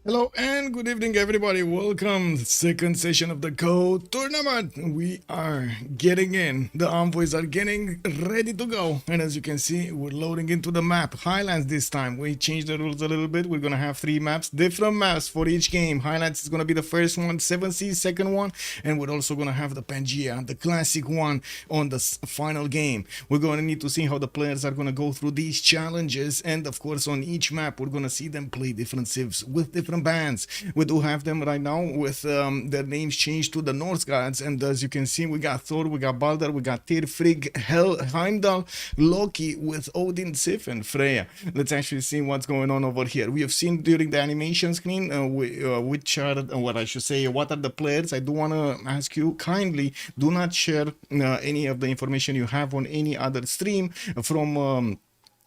Hello and good evening, everybody. Welcome to the second session of the Go tournament. We are getting in. The envoys are getting ready to go. And as you can see, we're loading into the map. Highlands this time. We changed the rules a little bit. We're going to have three maps, different maps for each game. Highlands is going to be the first one, 7C, second one. And we're also going to have the Pangea, the classic one, on the final game. We're going to need to see how the players are going to go through these challenges. And of course, on each map, we're going to see them play different civs with different bands. We do have them right now with their names changed to the Norse gods, and as you can see, we got Thor, we got Balder, we got Tyr, Frigg, Heimdall, Loki with Odin, Sif, and Freya. Let's actually see what's going on over here. We have seen during the animation screen which are what I should say, what are the players. I do want to ask you kindly, do not share any of the information you have on any other stream from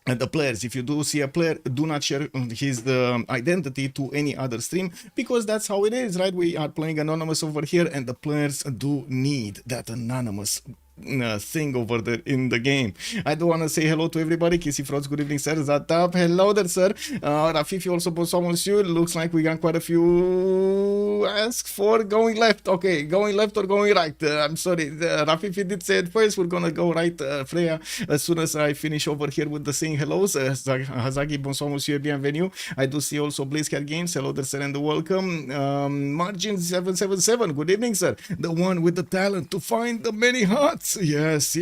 the players. If you do see a player, do not share his identity to any other stream, because that's how it is, right? We are playing anonymous over here, and the players do need that anonymous thing over there in the game. I do want to say hello to everybody. Kissy Frogs, good evening, sir. Zatap, hello there, sir. Rafifi also bonsoir, monsieur. Looks like we got quite a few ask for going left. Okay, going left or going right. I'm sorry, Rafifi did say it first. We're gonna go right, Freya, as soon as I finish over here with the saying hellos. Hazagi, bonsoir, monsieur, bienvenue. I do see also BlazeCat Games. Hello there, sir, and welcome. Margin 777, good evening, sir. The one with the talent to find the many hearts. Yes.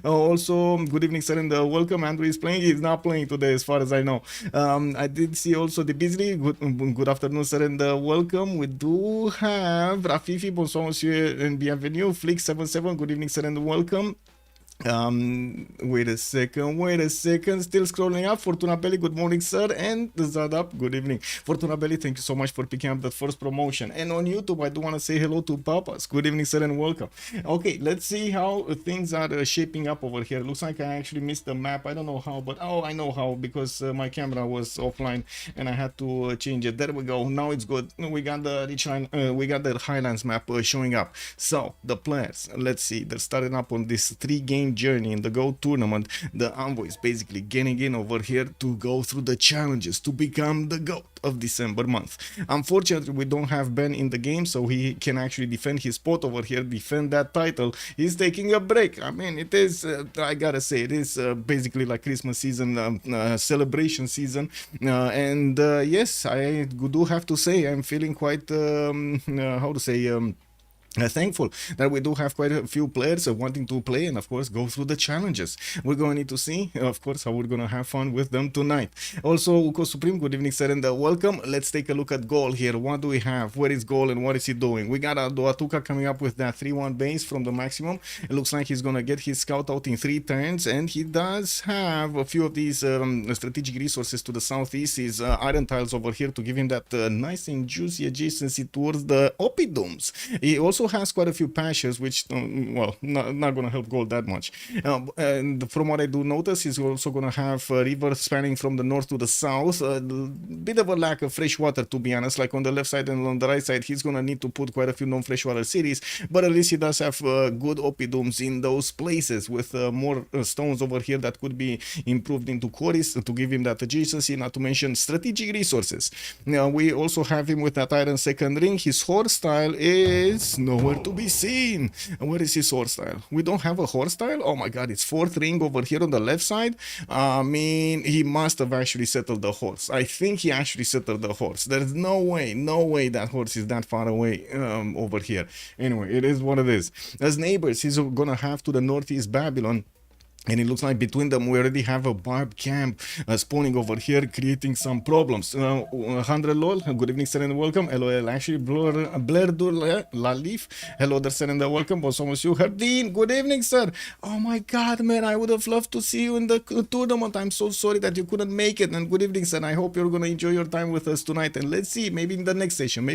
Also, good evening, sir, and welcome. Andrew is playing. He's not playing today, as far as I know. I did see also the Beasley. Good afternoon, sir, and welcome. We do have Rafifi, bonsoir, monsieur, and bienvenue. Flick77, good evening, sir, and welcome. Wait a second, still scrolling up. Fortuna Belly, good morning, sir, and Zadap, good evening. Fortuna Belly, thank you so much for picking up the first promotion. And on YouTube, I do want to say hello to Papas. Good evening, sir, and welcome. Okay, let's see how things are shaping up over here. Looks like I actually missed the map. I don't know how, but I know how, because my camera was offline and I had to change it. There we go. Now it's good. We got the we got the Highlands map showing up. So the players, let's see, they're starting up on this 3-game journey in the Go tournament. The envoys basically getting in over here to go through the challenges to become the GOAT of December month. Unfortunately, we don't have Ben in the game, so he can actually defend his spot over here, defend that title. He's taking a break. I mean, it is, I gotta say, it is basically like Christmas season, celebration season. And yes, I do have to say, I'm feeling quite, how to say, thankful that we do have quite a few players wanting to play and of course go through the challenges. We're going to need to see of course how we're going to have fun with them tonight. Also, Uko Supreme, good evening, sir, and welcome. Let's take a look at Goal here. What do we have? Where is Goal and what is he doing? We got Doatuka coming up with that 3-1 base from the maximum. It looks like he's going to get his scout out in 3 turns, and he does have a few of these strategic resources to the southeast. His iron tiles over here to give him that nice and juicy adjacency towards the Opidums. He also has quite a few patches, which well, not gonna help Gold that much. And from what I do notice, he's also gonna have rivers spanning from the north to the south. A bit of a lack of fresh water, to be honest. Like on the left side and on the right side, he's gonna need to put quite a few non-freshwater cities, but at least he does have good Opidums in those places, with more stones over here that could be improved into quarries to give him that adjacency, not to mention strategic resources. Now we also have him with that iron second ring. His horse style is nowhere to be seen. And where is his horse style? We don't have a horse style? Oh my god, it's 4th ring over here on the left side. I mean, he must have actually settled the horse. I think he actually settled the horse. There's no way that horse is that far away over here. Anyway, it is what it is. As neighbors, he's gonna have to the northeast Babylon. And it looks like between them we already have a barb camp spawning over here, creating some problems. 100 lol, good evening, sir, and welcome. LOL, actually, Blair La Leaf, hello there, sir, and welcome. Bonsoir, monsieur. Hardin, good evening, sir. Oh my god, man, I would have loved to see you in the tournament. I'm so sorry that you couldn't make it. And good evening, sir. I hope you're gonna enjoy your time with us tonight. And let's see, maybe in the next session.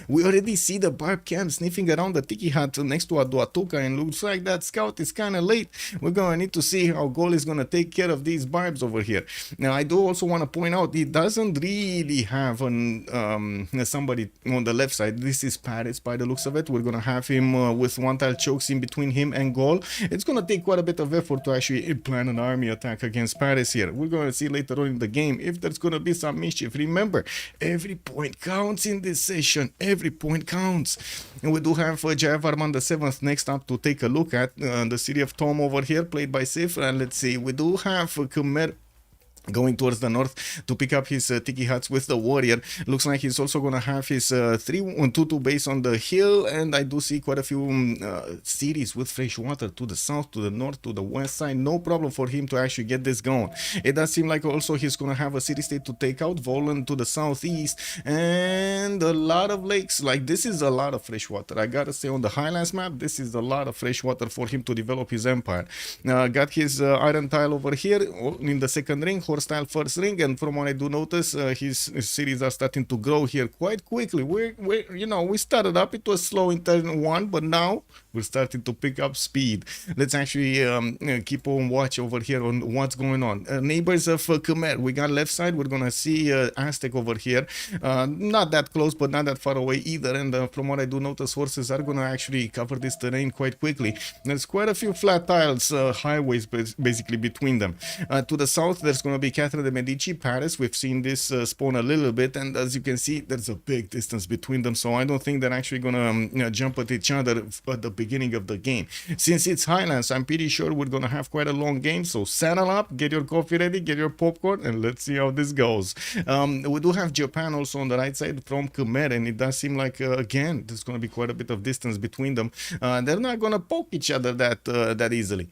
We already see the barb camp sniffing around the tiki hut next to a Duatuka, and looks like that scout is kind of late. We're We're gonna need to see how Goal is gonna take care of these barbs over here. Now, I do also want to point out he doesn't really have somebody on the left side. This is Paris by the looks of it. We're gonna have him with one tile chokes in between him and Goal. It's gonna take quite a bit of effort to actually plan an army attack against Paris here. We're gonna see later on in the game if there's gonna be some mischief. Remember, every point counts in this session. Every point counts. And we do have Jayavarman the 7th next up to take a look at the city of Tom over here, played by Civ. And let's see, we do have Khmer going towards the north to pick up his tiki huts with the warrior. Looks like he's also gonna have his 3-1-2-2 base on the hill, and I do see quite a few cities with fresh water to the south, to the north, to the west side. No problem for him to actually get this going. It does seem like also he's gonna have a city state to take out, Volan to the southeast, and a lot of lakes. Like, this is a lot of fresh water. I gotta say, on the Highlands map, this is a lot of fresh water for him to develop his empire. Got his iron tile over here in the second ring, style first ring, and from what I do notice, his cities are starting to grow here quite quickly. We started up, it was slow in turn 1, but now we're starting to pick up speed. Let's actually keep on watch over here on what's going on. Neighbors of Khmer, we got left side, we're gonna see Aztec over here, not that close but not that far away either, and from what I do notice, horses are gonna actually cover this terrain quite quickly. There's quite a few flat tiles, highways basically between them. To the south, there's gonna be Catherine de Medici, Paris. We've seen this spawn a little bit, and as you can see, there's a big distance between them, so I don't think they're actually gonna jump at each other at the beginning of the game. Since it's Highlands, I'm pretty sure we're gonna have quite a long game, so saddle up, get your coffee ready, get your popcorn, and let's see how this goes. We do have Japan also on the right side from Khmer, and it does seem like again there's gonna be quite a bit of distance between them. They're not gonna poke each other that easily.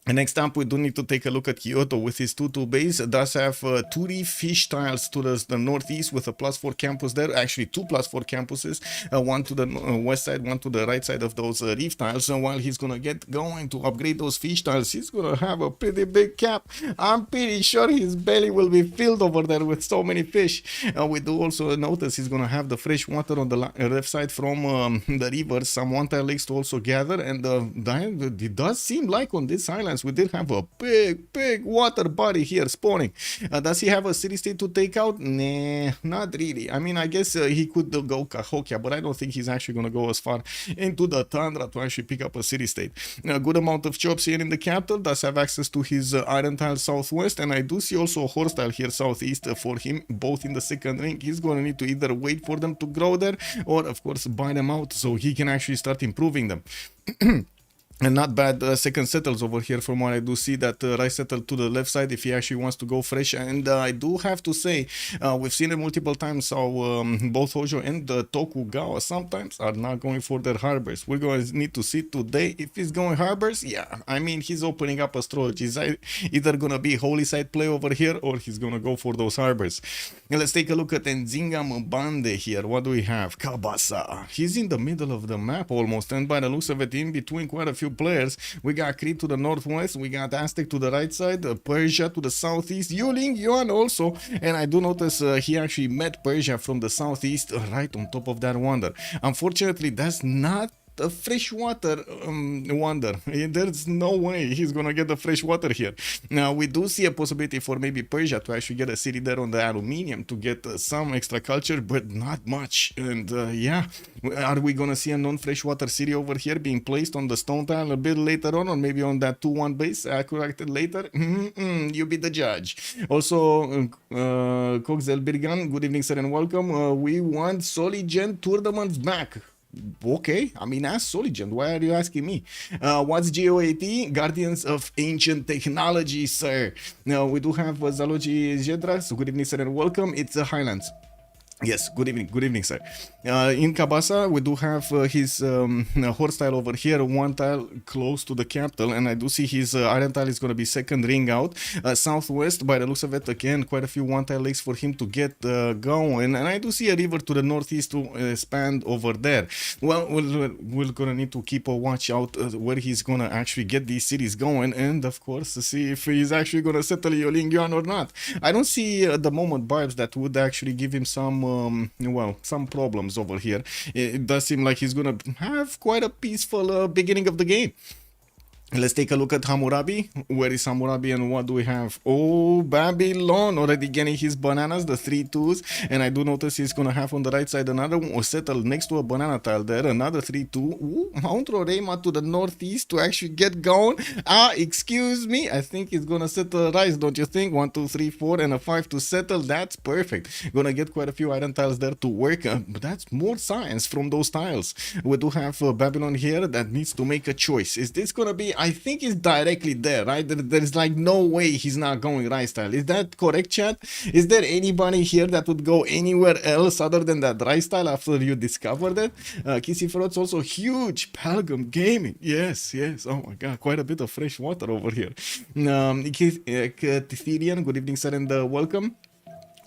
And next up, we do need to take a look at Kyoto with his 2-2 base. It does have 2 reef fish tiles to the northeast with a +4 campus there. Actually, 2 +4 campuses. One to the west side, one to the right side of those reef tiles. And while he's going to get going to upgrade those fish tiles, he's going to have a pretty big cap. I'm pretty sure his belly will be filled over there with so many fish. We do also notice he's going to have the fresh water on the left side from the rivers. Some one-tile lakes to also gather. And it does seem like on this island, we did have a big water body here spawning. Does he have a city state to take out? Nah, not really. I mean, I guess he could go Cahokia, but I don't think he's actually going to go as far into the tundra to actually pick up a city state. A good amount of chops here in the capital. Does have access to his iron tile southwest, and I do see also a horse tile here southeast for him, both in the second ring. He's going to need to either wait for them to grow there, or of course buy them out so he can actually start improving them. And not bad second settles over here from what I do see, that right settle to the left side if he actually wants to go fresh. And I do have to say, we've seen it multiple times how both Hojo and Tokugawa sometimes are not going for their harbors. We're going to need to see today if he's going harbors. Yeah, I mean, he's opening up astrology. He's either going to be holy side play over here, or he's going to go for those harbors. And let's take a look at Nzinga Mbande here. What do we have? Kabasa. He's in the middle of the map almost, and by the looks of it, in between quite a few players. We got Crete to the northwest, we got Aztec to the right side, Persia to the southeast, Yuling Yuan also, and I do notice he actually met Persia from the southeast right on top of that wonder. Unfortunately, that's not a freshwater wonder. There's no way he's gonna get the fresh water here. Now we do see a possibility for maybe Persia to actually get a city there on the aluminium to get some extra culture, but not much. And yeah, are we gonna see a non-freshwater city over here being placed on the stone tile a bit later on, or maybe on that 2-1 base corrected later? You be the judge. Also, Coxel Birgan, good evening sir and welcome. We want Soligen tournaments back. Okay, I mean, ask Soligen. Why are you asking me? What's G.O.A.T? Guardians of Ancient Technology, sir. Now, we do have Zaloji Jedra. So, good evening, sir, and welcome. It's Highlands. Yes, good evening, sir. In Kabasa, we do have his horse tile over here, one tile close to the capital, and I do see his iron tile is going to be second ring out. Southwest, by the looks of it, again, quite a few one tile lakes for him to get going, and I do see a river to the northeast to expand over there. Well, we're going to need to keep a watch out where he's going to actually get these cities going, and of course, to see if he's actually going to settle Yolingyuan or not. I don't see at the moment vibes that would actually give him some some problems over here. It does seem like he's gonna have quite a peaceful beginning of the game. Let's take a look at Hammurabi. Where is Hammurabi and what do we have? Oh, Babylon already getting his bananas, the 3 2s. And I do notice he's going to have on the right side another one settled next to a banana tile there. Another 3 2. Ooh, Mount Roraima to the northeast to actually get going. Ah, excuse me. I think he's going to settle rice, don't you think? 1 2 3 4 and a 5 to settle. That's perfect. Going to get quite a few iron tiles there to work. But that's more science from those tiles. We do have Babylon here that needs to make a choice. Is this going to be... I think it's directly there, right? There's like no way he's not going rice tile. Is that correct, chat? Is there anybody here that would go anywhere else other than that rice tile after you discovered it? Kissy Fruit's also huge. Pelgam Gaming. Yes, yes. Oh my god, quite a bit of fresh water over here. Titherian, good evening, sir, and welcome.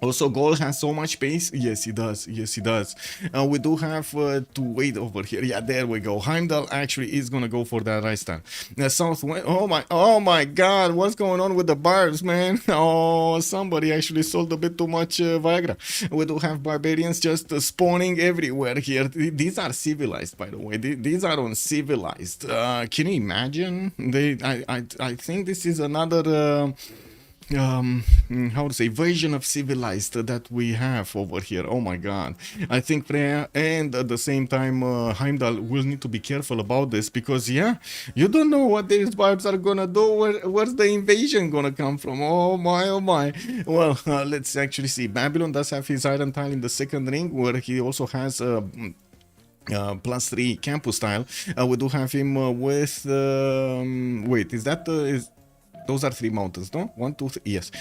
Also, Gold has so much space. Yes, he does. Yes, he does. We do have to wait over here. Yeah, there we go. Heimdall actually is gonna go for that right stand. Southwest. Oh my God! What's going on with the barbs, man? Oh, somebody actually sold a bit too much Viagra. We do have barbarians just spawning everywhere here. These are civilized, by the way. These are uncivilized. Can you imagine? I think this is another. How to say, version of civilized that we have over here. Oh my god, I think Freya and at the same time Heimdall will need to be careful about this, because yeah, you don't know what these vibes are gonna do. Where's the invasion gonna come from? Oh my, oh my. Well, let's actually see. Babylon does have his iron tile in the second ring, where he also has +3 campus tile. We do have him with wait, is that those are 3 mountains, no? 1, 2, 3. Yes.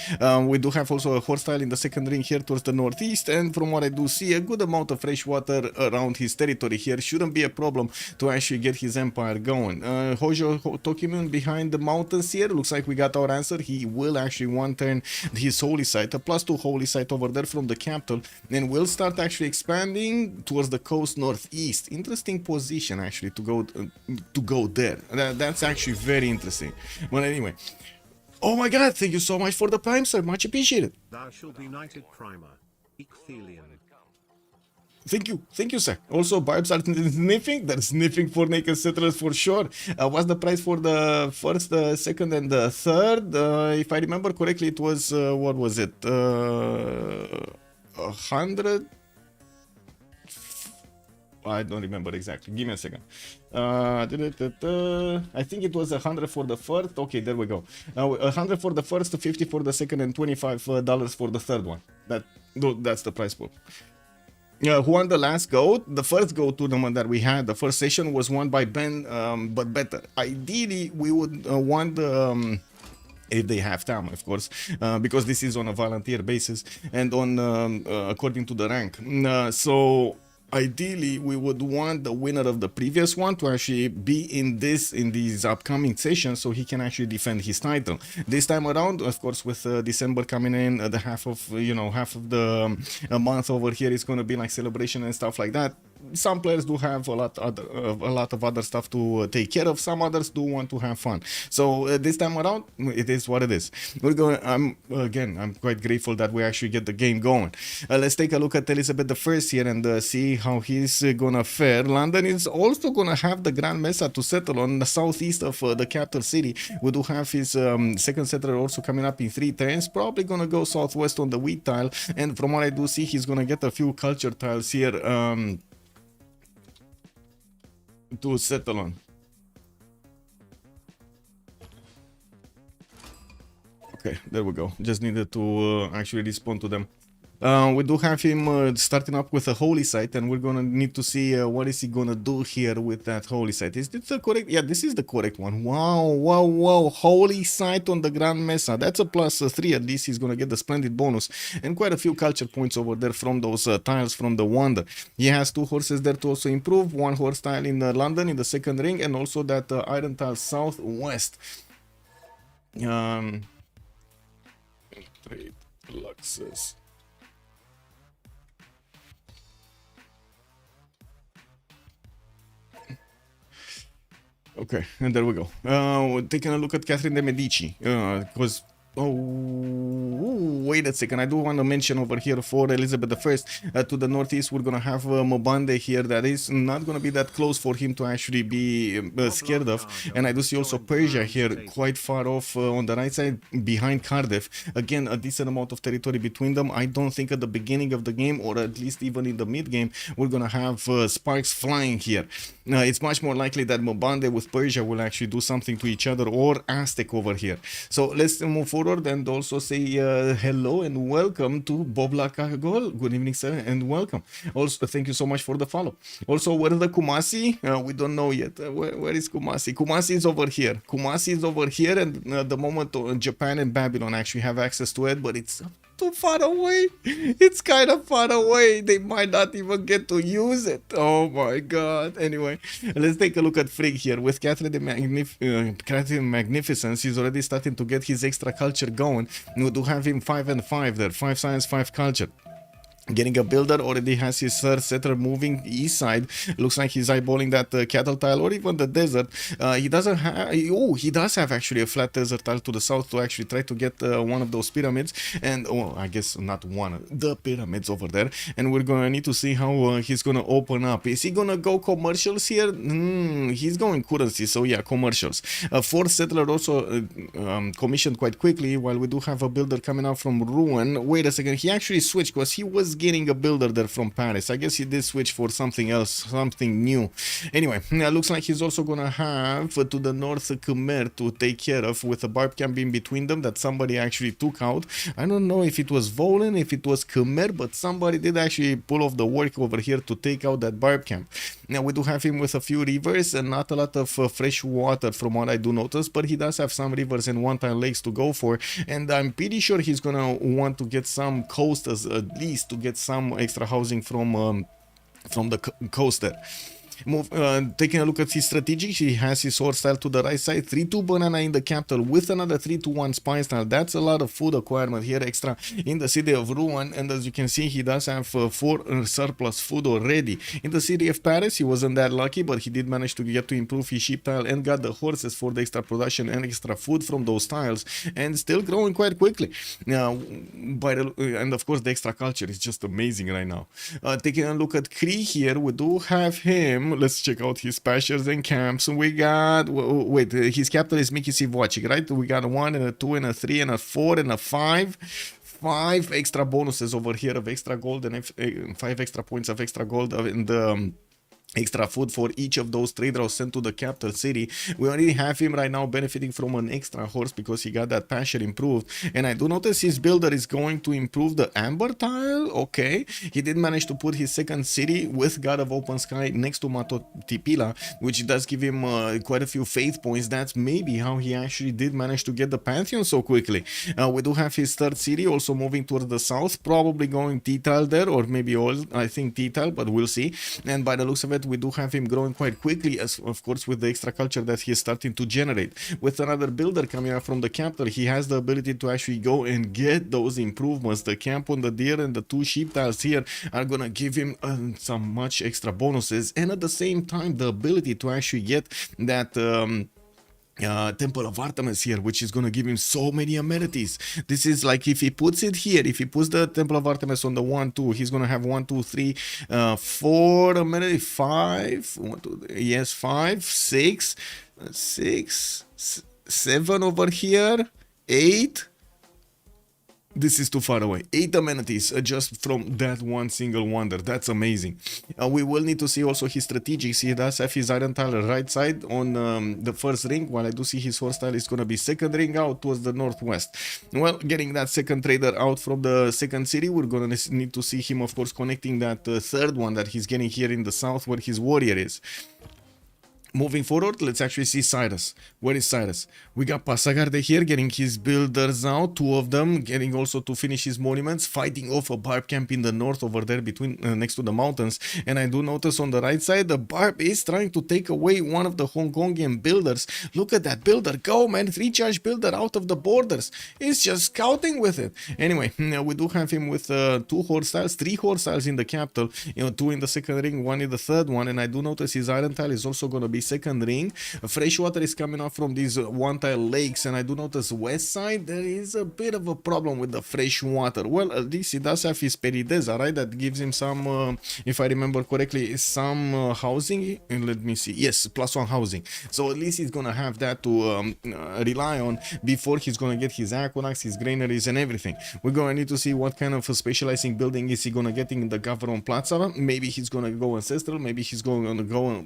We do have also a horse tile in the second ring here towards the northeast, and from what I do see, a good amount of fresh water around his territory here. Shouldn't be a problem to actually get his empire going. Hojo Tokimun behind the mountains here. Looks like we got our answer. He will actually one turn his holy site, a +2 holy site over there from the capital, and will start actually expanding towards the coast northeast. Interesting position actually to go there. That's actually very interesting. Well, anyway. Oh my god, thank you so much for the prime, sir. Much appreciated. Thou shalt be knighted primer. Ecthelion. Thank you, sir. Also, barbs are sniffing. They're sniffing for naked settlers for sure. What's the price for the first, the second, and the third? If I remember correctly, it was, what was it? 100? I don't remember exactly. Give me a second. I think it was 100 for the first. Okay, there we go. 100 for the first, 50 for the second, and $25 for the third one. That's the price pool. Who won the last GO? The first GO tournament that we had, the first session was won by Ben, but better. Ideally, we would want the... if they have time, of course, because this is on a volunteer basis and on according to the rank. So ideally, we would want the winner of the previous one to actually be in these upcoming sessions, so he can actually defend his title. This time around, of course, with December coming in, the half of the month over here is going to be like celebration and stuff like that. Some players do have a lot of other stuff to take care of. Some others do want to have fun. So this time around, it is what it is. We're going. I'm quite grateful that we actually get the game going. Let's take a look at Elizabeth I here and see how he's gonna fare. London is also gonna have the Grand Mesa to settle on the southeast of the capital city. We do have his second settler also coming up in 3 turns. Probably gonna go southwest on the wheat tile. And from what I do see, he's gonna get a few culture tiles here. To settle on. Okay, there we go. Just needed to actually respond to them. We do have him starting up with a holy site, and we're gonna need to see what is he gonna do here with that holy site. Is this the correct? Yeah, this is the correct one. Wow! Holy site on the Grand Mesa. That's a +3 at least. He's gonna get the splendid bonus and quite a few culture points over there from those tiles from the wonder. He has 2 horses there to also improve. 1 horse tile in London in the second ring, and also that iron tile southwest. Trade Luxus. Okay, and there we go. Taking a look at Catherine de Medici, because wait a second, I do want to mention over here for Elizabeth I, to the northeast, we're gonna have Mobande here. That is not gonna be that close for him to actually be scared of. And I do see also Persia here, quite far off on the right side, behind Cardiff. Again, a decent amount of territory between them. I don't think at the beginning of the game, or at least even in the mid game, we're gonna have sparks flying here. It's much more likely that Mobande with Persia will actually do something to each other, or Aztec over here. So let's move forward and also say hello and welcome to Bob Lakagol. Good evening, sir, and welcome. Also, thank you so much for the follow. Also, where is the Kumasi? We don't know yet. Where is Kumasi? Kumasi is over here. Kumasi is over here, and at the moment Japan and Babylon actually have access to it, but it's too far away. It's kind of far away. They might not even get to use it. Oh my god. Anyway, let's take a look at Frigg here. With Catherine the Catherine Magnificence, he's already starting to get his extra culture going. We do have him 5 and 5 there. 5 science, 5 culture. Getting a builder, already has his third settler moving east side. Looks like he's eyeballing that cattle tile or even the desert. He doesn't have, oh, he does have actually a flat desert tile to the south to actually try to get one of those pyramids. And, oh, I guess not one, the pyramids over there. And we're gonna need to see how he's gonna open up. Is he gonna go commercials here? He's going currency, so yeah, commercials. Fourth settler also commissioned quite quickly, while we do have a builder coming out from Ruin. Wait a second, he actually switched because he was getting a builder there from Paris. I guess he did switch for something else, something new. Anyway, looks like he's also gonna have to the north Khmer to take care of, with a barb camp in between them that somebody actually took out. I don't know if it was Volan, if it was Khmer, but somebody did actually pull off the work over here to take out that barb camp. Now we do have him with a few rivers and not a lot of fresh water from what I do notice, but he does have some rivers and one-time lakes to go for, and I'm pretty sure he's gonna want to get some coasters at least to get some extra housing from the coast there. Taking a look at his strategic, he has his sword style to the right side, 3-2 banana in the capital with another 3-1 spy style. That's a lot of food acquirement here extra in the city of Rouen, and as you can see, he does have 4 surplus food already. In the city of Paris, he wasn't that lucky, but he did manage to get to improve his sheep tile and got the horses for the extra production and extra food from those tiles, and still growing quite quickly. And of course, the extra culture is just amazing right now. Taking a look at Cree here, we do have him. Let's check out his pastures and camps. We got, wait, his capital is Mickey Sivochi, right? We got a 1 and a 2 and a 3 and a 4 and a 5. 5 extra bonuses over here of extra gold and 5 extra points of extra gold in the extra food for each of those trade routes sent to the capital city. We already have him right now benefiting from an extra horse because he got that pasture improved, and I do notice his builder is going to improve the amber tile. Okay, he did manage to put his second city with God of Open Sky next to Matotipila, which does give him quite a few faith points. That's maybe how he actually did manage to get the Pantheon so quickly. We do have his third city also moving towards the south, probably going T-tile there, or maybe all, I think T-tile, but we'll see. And by the looks of it, we do have him growing quite quickly, as of course with the extra culture that he is starting to generate. With another builder coming out from the capital, he has the ability to actually go and get those improvements. The camp on the deer and the 2 sheep tiles here are gonna give him some much extra bonuses, and at the same time the ability to actually get that Temple of Artemis here, which is going to give him so many amenities. This is like, if he puts it here, if he puts the Temple of Artemis on the 1, 2, he's going to have 1, 2, 3, 4 amenities, 5, 1, 2, yes, 5, 6, 7 over here, 8. This is too far away. 8 amenities just from that one single wonder. That's amazing. We will need to see also his strategics. He does have his iron tile right side on the first ring, while I do see his horse tile is going to be second ring out towards the northwest. Well, getting that second trader out from the second city, we're going to need to see him, of course, connecting that third one that he's getting here in the south where his warrior is. Moving forward, let's actually see Cyrus. Where is Cyrus? We got Pasagarde here getting his builders out, 2 of them, getting also to finish his monuments, fighting off a barb camp in the north over there between next to the mountains. And I do notice on the right side, the barb is trying to take away one of the Hong Kongian builders. Look at that builder. Go, man. 3-charge builder out of the borders. He's just scouting with it. Anyway, we do have him with 2 horse tiles, 3 horse tiles in the capital, 2 in the second ring, 1 in the third one. And I do notice his iron tile is also going to be second ring. Fresh water is coming off from these one-tile lakes, and I do notice west side there is a bit of a problem with the fresh water. Well, at least he does have his perideza, right? That gives him some, if I remember correctly, some housing. And let me see. Yes, +1 housing. So at least he's gonna have that to rely on before he's gonna get his aqueducts, his granaries, and everything. We're gonna need to see what kind of a specializing building is he gonna get in the government plaza. Maybe he's gonna go ancestral, maybe he's going to go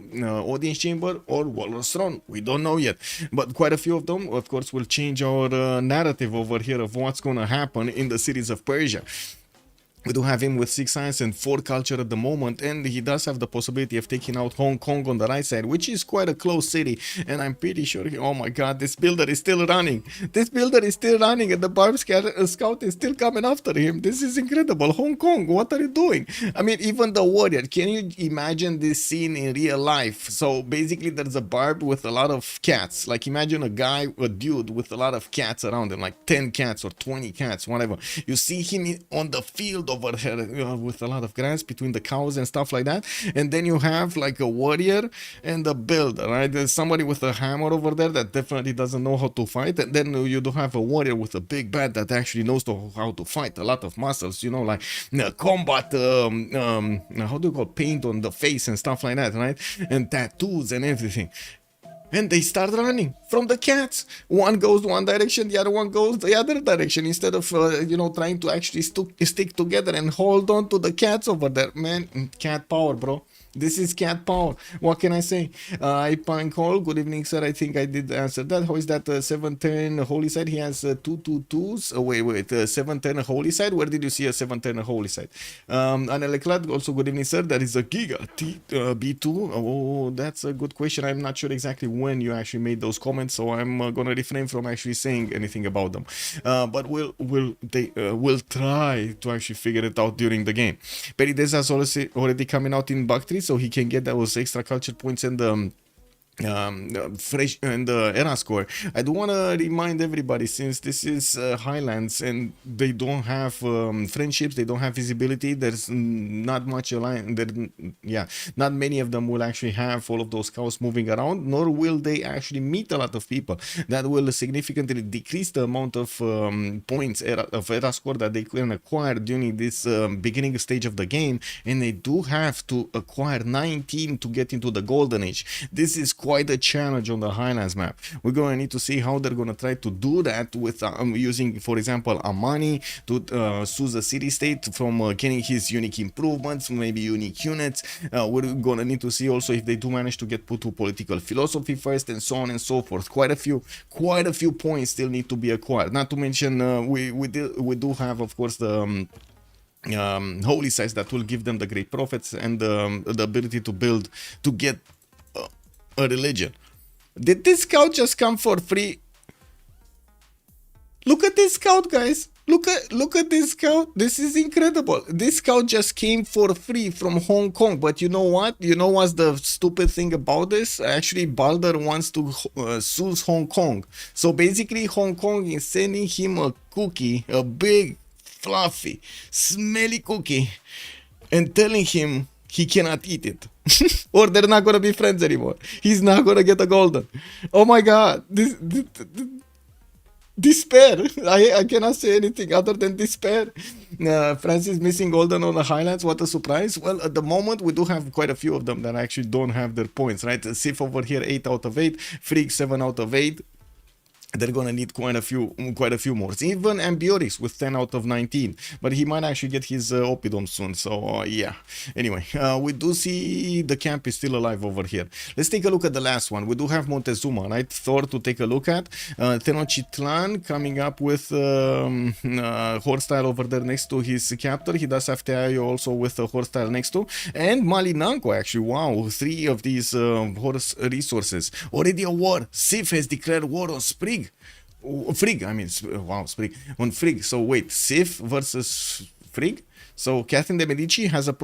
audience chamber or Walrus throne. We don't know yet, but quite a few of them, of course, will change our narrative over here of what's gonna happen in the cities of Persia. We do have him with 6 science and 4 culture at the moment, and he does have the possibility of taking out Hong Kong on the right side, which is quite a close city. And I'm pretty sure, oh my god, this builder is still running. This builder is still running, and the Barb Scout is still coming after him. This is incredible. Hong Kong, what are you doing? I mean, even the warrior, can you imagine this scene in real life? So basically, there's a Barb with a lot of cats. Like, imagine a guy, a dude with a lot of cats around him, like 10 cats or 20 cats, whatever. You see him on the field over here with a lot of grass between the cows and stuff like that, and then you have like a warrior and a builder, right? There's somebody with a hammer over there that definitely doesn't know how to fight, and then you do have a warrior with a big bat that actually knows how to fight, a lot of muscles, you know, like combat, how do you call paint on the face and stuff like that, right? And tattoos and everything. And they start running from the cats. One goes one direction, the other one goes the other direction, instead of you know, trying to actually stick together and hold on to the cats over there. Man, cat power, bro. This is cat power. What can I say? I Pine Call. Good evening, sir. I think I did answer that. How is that 710 Holy Side? He has 222s. Wait, 710 Holy Side. Where did you see a 710 Holy Side? Aneleklat, also good evening, sir. That is a Giga B2. Oh, that's a good question. I'm not sure exactly when you actually made those comments, so I'm gonna refrain from actually saying anything about them. But we'll try to actually figure it out during the game. Perideza is already coming out in Bactri, so he can get those extra culture points and fresh and era score. I do want to remind everybody, since this is Highlands and they don't have friendships, they don't have visibility, there's not much alliance there. Yeah, not many of them will actually have all of those cows moving around, nor will they actually meet a lot of people. That will significantly decrease the amount of points of era score that they can acquire during this beginning stage of the game, and they do have to acquire 19 to get into the golden age. This is quite a challenge on the Highlands map. We're going to need to see how they're going to try to do that with using, for example, Amani to soothe the city state from getting his unique improvements, maybe unique units. We're going to need to see also if they do manage to get put to political philosophy first, and so on and so forth. Quite a few points still need to be acquired. Not to mention we do have, of course, the holy sites that will give them the great prophets and the ability to build, to get a religion. Did this scout just come for free? Look at this scout, guys. Look at this scout. This is incredible. This scout just came for free from Hong Kong. But you know what? You know what's the stupid thing about this? Actually, Balder wants to soothe Hong Kong. So basically, Hong Kong is sending him a cookie, a big, fluffy, smelly cookie, and telling him he cannot eat it. Or they're not gonna be friends anymore. He's not gonna get a golden. Oh my god. This despair. I cannot say anything other than despair. Francis missing golden on the Highlands. What a surprise. Well, at the moment, we do have quite a few of them that actually don't have their points, right? Civ over here, 8 out of 8. Freak, 7 out of 8. They're gonna need quite a few more. Even Ambiorix with 10 out of 19, but he might actually get his Oppidum soon. So yeah. Anyway, we do see the camp is still alive over here. Let's take a look at the last one. We do have Montezuma, right? Thor to take a look at. Tenochtitlan coming up with Horstyle over there next to his captor. He does have Teayo also with Horstyle next to, and Malinanko actually. Wow, 3 of these horse resources. Already a war. Sif has declared war on Sprig. Frigg, I mean, wow, Sprig. On Frigg. So wait, Sif versus Frigg? So Catherine de Medici has a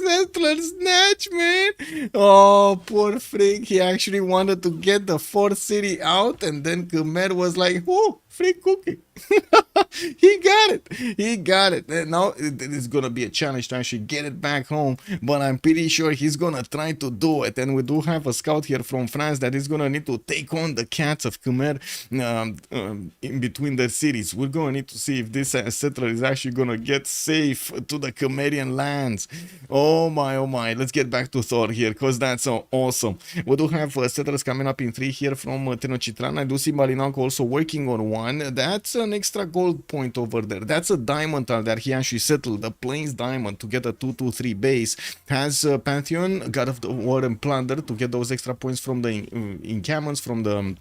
settler snatch, man. Oh, poor Frigg. He actually wanted to get the 4th city out, and then Khmer was like, oh, free cookie. He He got it. And now it's gonna be a challenge to actually get it back home, but I'm pretty sure he's gonna try to do it. And we do have a scout here from France that is gonna need to take on the cats of Khmer in between the cities. We're gonna need to see if this settler is actually gonna get safe to the Khmerian lands. Oh my. Let's get back to Thor here, because that's so awesome. We do have settlers coming up in 3 here from Tenochtitlan. I do see Malinalco also working on one. That's an extra gold point over there. That's a diamond tile that he actually settled, the Plains diamond, to get a 223 base. Has Pantheon, God of the War and Plunder, to get those extra points from the encampments, from the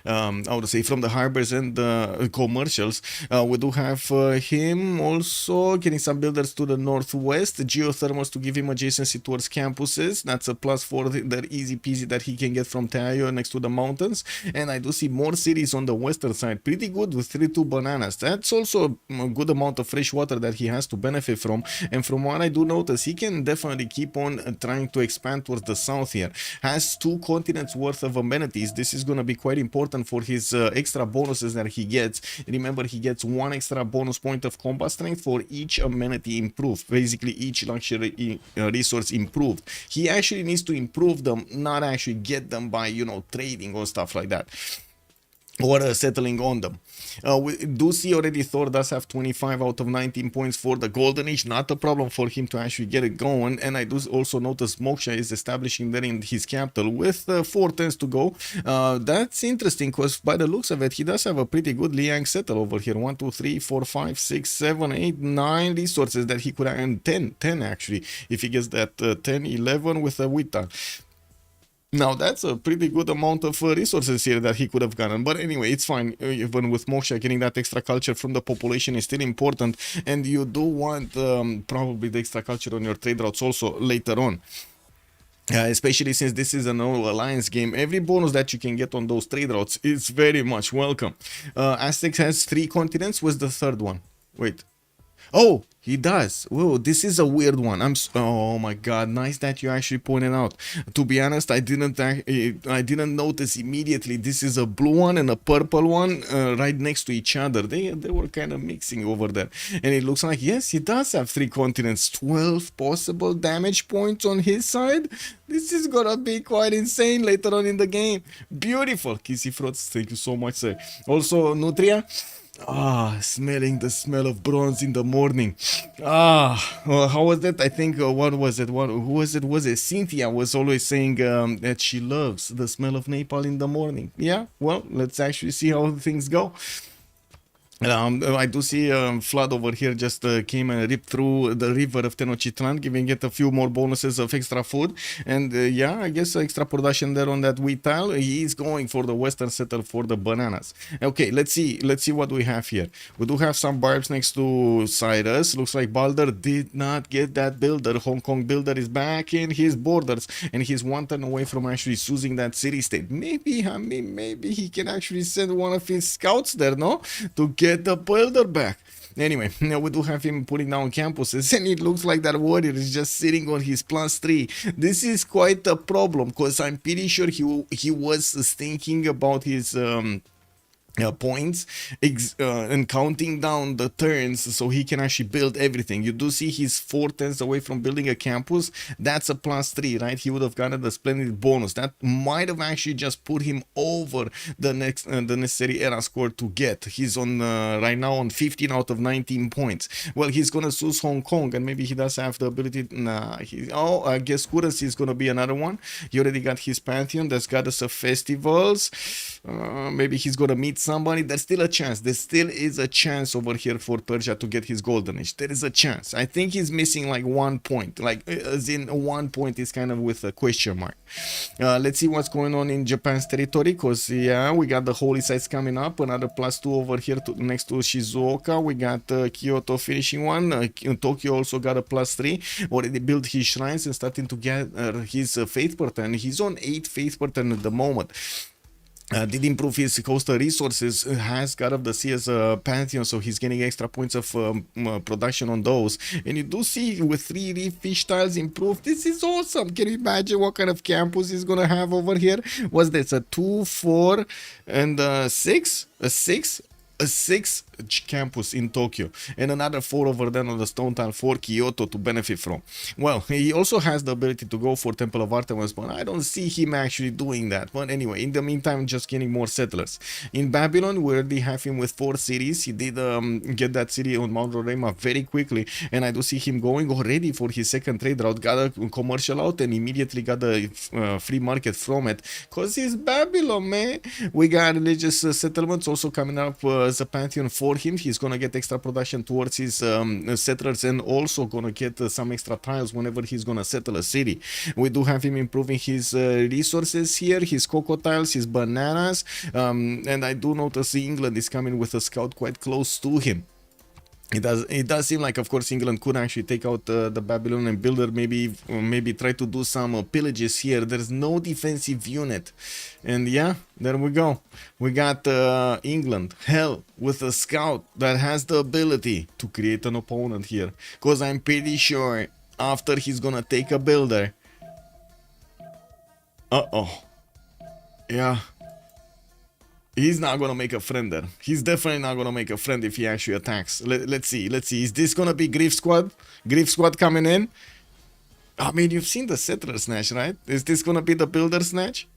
I would say from the harbors and the commercials. We do have him also getting some builders to the northwest, geothermals to give him adjacency towards campuses. That's a plus for the easy peasy that he can get from Tayo next to the mountains. And I do see more cities on the western side, pretty good, with 32 bananas. That's also a good amount of fresh water that he has to benefit from. And from what I do notice, he can definitely keep on trying to expand towards the south here. Has 2 continents worth of amenities. This is going to be quite important for his extra bonuses that he gets. Remember, he gets 1 extra bonus point of combat strength for each amenity improved, basically each luxury resource improved. He actually needs to improve them, not actually get them by, you know, trading or stuff like that, or settling on them. We do see already Thor does have 25 out of 19 points for the Golden Age. Not a problem for him to actually get it going. And I do also notice Moksha is establishing there in his capital with 4 turns to go. That's interesting, because by the looks of it, he does have a pretty good Liang settle over here. 1, 2, 3, 4, 5, 6, 7, 8, 9 resources that he could have, and 10 actually, if he gets that 10, 11 with a Wita. Now, that's a pretty good amount of resources here that he could have gotten. But anyway, it's fine. Even with Moksha, getting that extra culture from the population is still important. And you do want probably the extra culture on your trade routes also later on. Especially since this is an all alliance game, every bonus that you can get on those trade routes is very much welcome. Aztecs has 3 continents. What's the third one? Wait. Oh, he does. Whoa, this is a weird one. Oh my god, nice that you actually pointed out. To be honest, I didn't notice immediately. This is a blue one and a purple one right next to each other. They were kind of mixing over there. And it looks like, yes, he does have 3 continents, 12 possible damage points on his side. This is gonna be quite insane later on in the game. Beautiful. Kissy Frots, thank you so much, sir. Also, Nutria. Smelling the smell of bronze in the morning. Well, how was that? I think, what was it? Who was it? Was it Cynthia was always saying that she loves the smell of napalm in the morning. Yeah, well, let's actually see how things go. I do see Flood over here just came and ripped through the river of Tenochtitlan, giving it a few more bonuses of extra food. And yeah, I guess extra production there on that wheat tile. He is going for the western settle for the bananas. Okay, let's see what we have here. We do have some barbs next to Cyrus. Looks like Balder did not get that builder. Hong Kong builder is back in his borders, and he's 1 turn away from actually choosing that city-state. Maybe he can actually send one of his scouts there, no? To get the builder back. Anyway, now we do have him putting down campuses, and it looks like that warrior is just sitting on his +3. This is quite a problem, because I'm pretty sure he was thinking about his points and counting down the turns so he can actually build everything. You do see he's 4 turns away from building a campus. That's a +3, right? He would have gotten the splendid bonus. That might have actually just put him over the necessary era score to get. He's on right now on 15 out of 19 points. Well, he's gonna choose Hong Kong, and maybe he does have the ability. I guess currency is gonna be another one. He already got his Pantheon. That's Goddess of Festivals. Maybe he's gonna meet somebody. There's still a chance. There still is a chance over here for Persia to get his Golden Age. There is a chance. I think he's missing like 1 point. Like, as in 1 point is kind of with a question mark. Let's see what's going on in Japan's territory, because yeah, we got the holy sites coming up. Another +2 over here next to Shizuoka. We got Kyoto finishing one. Tokyo also got a +3. Already built his shrines and starting to get his faith per turn. He's on 8 faith per turn at the moment. Did improve his coastal resources, has God of the Sea as a Pantheon, so he's getting extra points of production on those. And you do see with 3 reef fish tiles improved. This is awesome. Can you imagine what kind of campus he's gonna have over here? What's this? A 2, 4, and 6? A 6? a 6 campus in Tokyo, and another 4 over there on the stone tile for Kyoto to benefit from. Well, he also has the ability to go for Temple of Artemis, but I don't see him actually doing that. But anyway, in the meantime, just getting more settlers. In Babylon, we already have him with 4 cities. He did get that city on Mount Rorema very quickly, and I do see him going already for his second trade route, got a commercial out, and immediately got the free market from it, because he's Babylon, man. We got religious settlements also coming up as a pantheon for him. He's gonna get extra production towards his settlers, and also gonna get some extra tiles whenever he's gonna settle a city. We do have him improving his resources here, his cocoa tiles, his bananas, and I do notice England is coming with a scout quite close to him. It does seem like, of course, England could actually take out the Babylonian builder, maybe try to do some pillages here. There's no defensive unit, and yeah, there we go. We got England, hell, with a scout that has the ability to create an opponent here, because I'm pretty sure after he's gonna take a builder. Yeah. He's not gonna make a friend there. He's definitely not gonna make a friend if he actually attacks. Let's see. Is this gonna be Grief Squad? Grief Squad coming in? I mean, you've seen the Settler Snatch, right? Is this gonna be the Builder Snatch?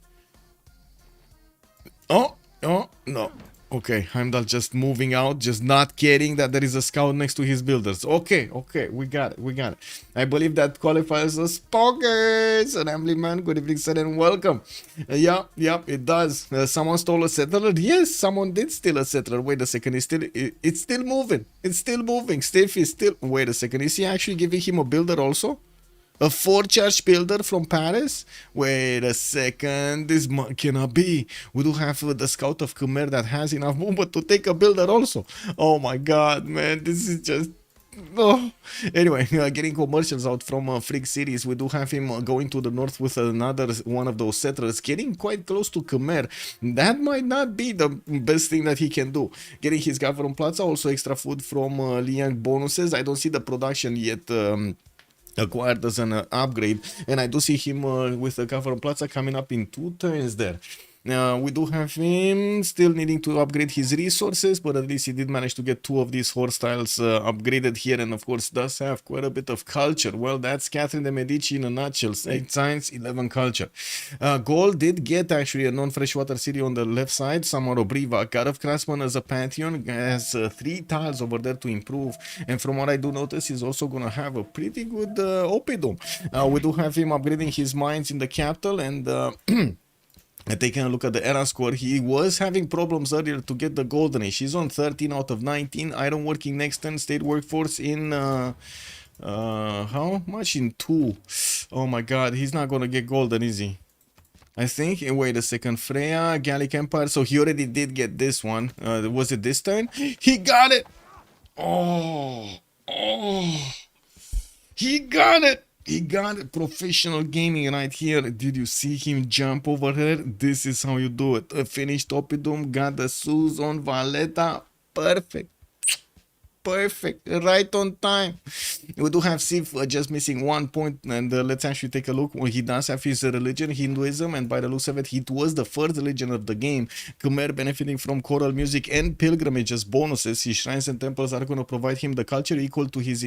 Oh, no. Okay, Heimdall just moving out, just not caring that there is a scout next to his builders. Okay, we got it. I believe that qualifies as Pokers. And Emily man, good evening, sir, and welcome. Yeah, it does. Someone stole a settler? Yes, someone did steal a settler. Wait a second, it's still moving. Steve is still, wait a second, is he actually giving him a builder also? A 4-charge builder from Paris? Wait a second, this cannot be. We do have the Scout of Khmer that has enough movement to take a builder also. Oh my god, man, this is just... Oh. Anyway, getting commercials out from Freak Cities. We do have him going to the north with another one of those settlers, getting quite close to Khmer. That might not be the best thing that he can do. Getting his Gavron Plaza, also extra food from Liang bonuses. I don't see the production yet acquired as an upgrade, and I do see him with the Gavron Plaza coming up in 2 turns there. We do have him still needing to upgrade his resources, but at least he did manage to get 2 of these horse styles upgraded here, and of course does have quite a bit of culture. Well, that's Catherine de Medici in a nutshell. 8 science, 11 culture. Gold did get actually a non-freshwater city on the left side, Samaro Briva. God of Craftsman as a pantheon has 3 tiles over there to improve, and from what I do notice, he's also gonna have a pretty good Oppidum. We do have him upgrading his mines in the capital, and taking a look at the era score, he was having problems earlier to get the golden age. He's on 13 out of 19. Iron working next turn, state workforce in how much? In 2. Oh my god, he's not gonna get golden, is he? I think. Wait a second. Freya, Gallic Empire. So he already did get this one. Was it this turn? He got it. Oh, he got it. He got it. Professional gaming right here. Did you see him jump over here? This is how you do it. A finished Oppidum, got the Suze on Valletta. Perfect. Right on time. We do have Civ just missing 1 point, and let's actually take a look. Well, he does have his religion, Hinduism, and by the looks of it, it was the first religion of the game. Khmer benefiting from choral music and pilgrimage as bonuses. His shrines and temples are going to provide him the culture equal to his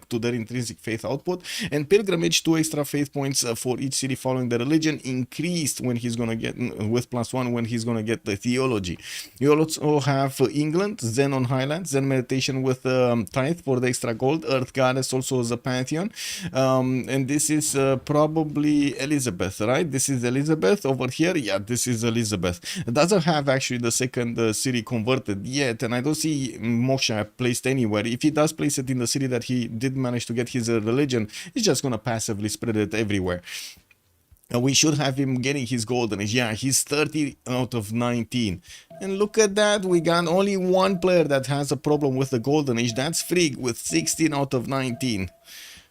to their intrinsic faith output, and pilgrimage 2 extra faith points for each city following the religion, increased when he's going to get with +1 when he's going to get the theology. You also have England, Zen on Highlands, Zen meditation with tithe for the extra gold, Earth Goddess also as a pantheon, and this is probably Elizabeth, right? This is Elizabeth over here. Yeah, this is Elizabeth. It doesn't have actually the second city converted yet, and I don't see Moksha placed anywhere. If he does place it in the city that he did manage to get his religion, he's just gonna passively spread it everywhere. We should have him getting his golden age. Yeah, he's 30 out of 19. And look at that, we got only 1 player that has a problem with the golden age. That's Frigg with 16 out of 19.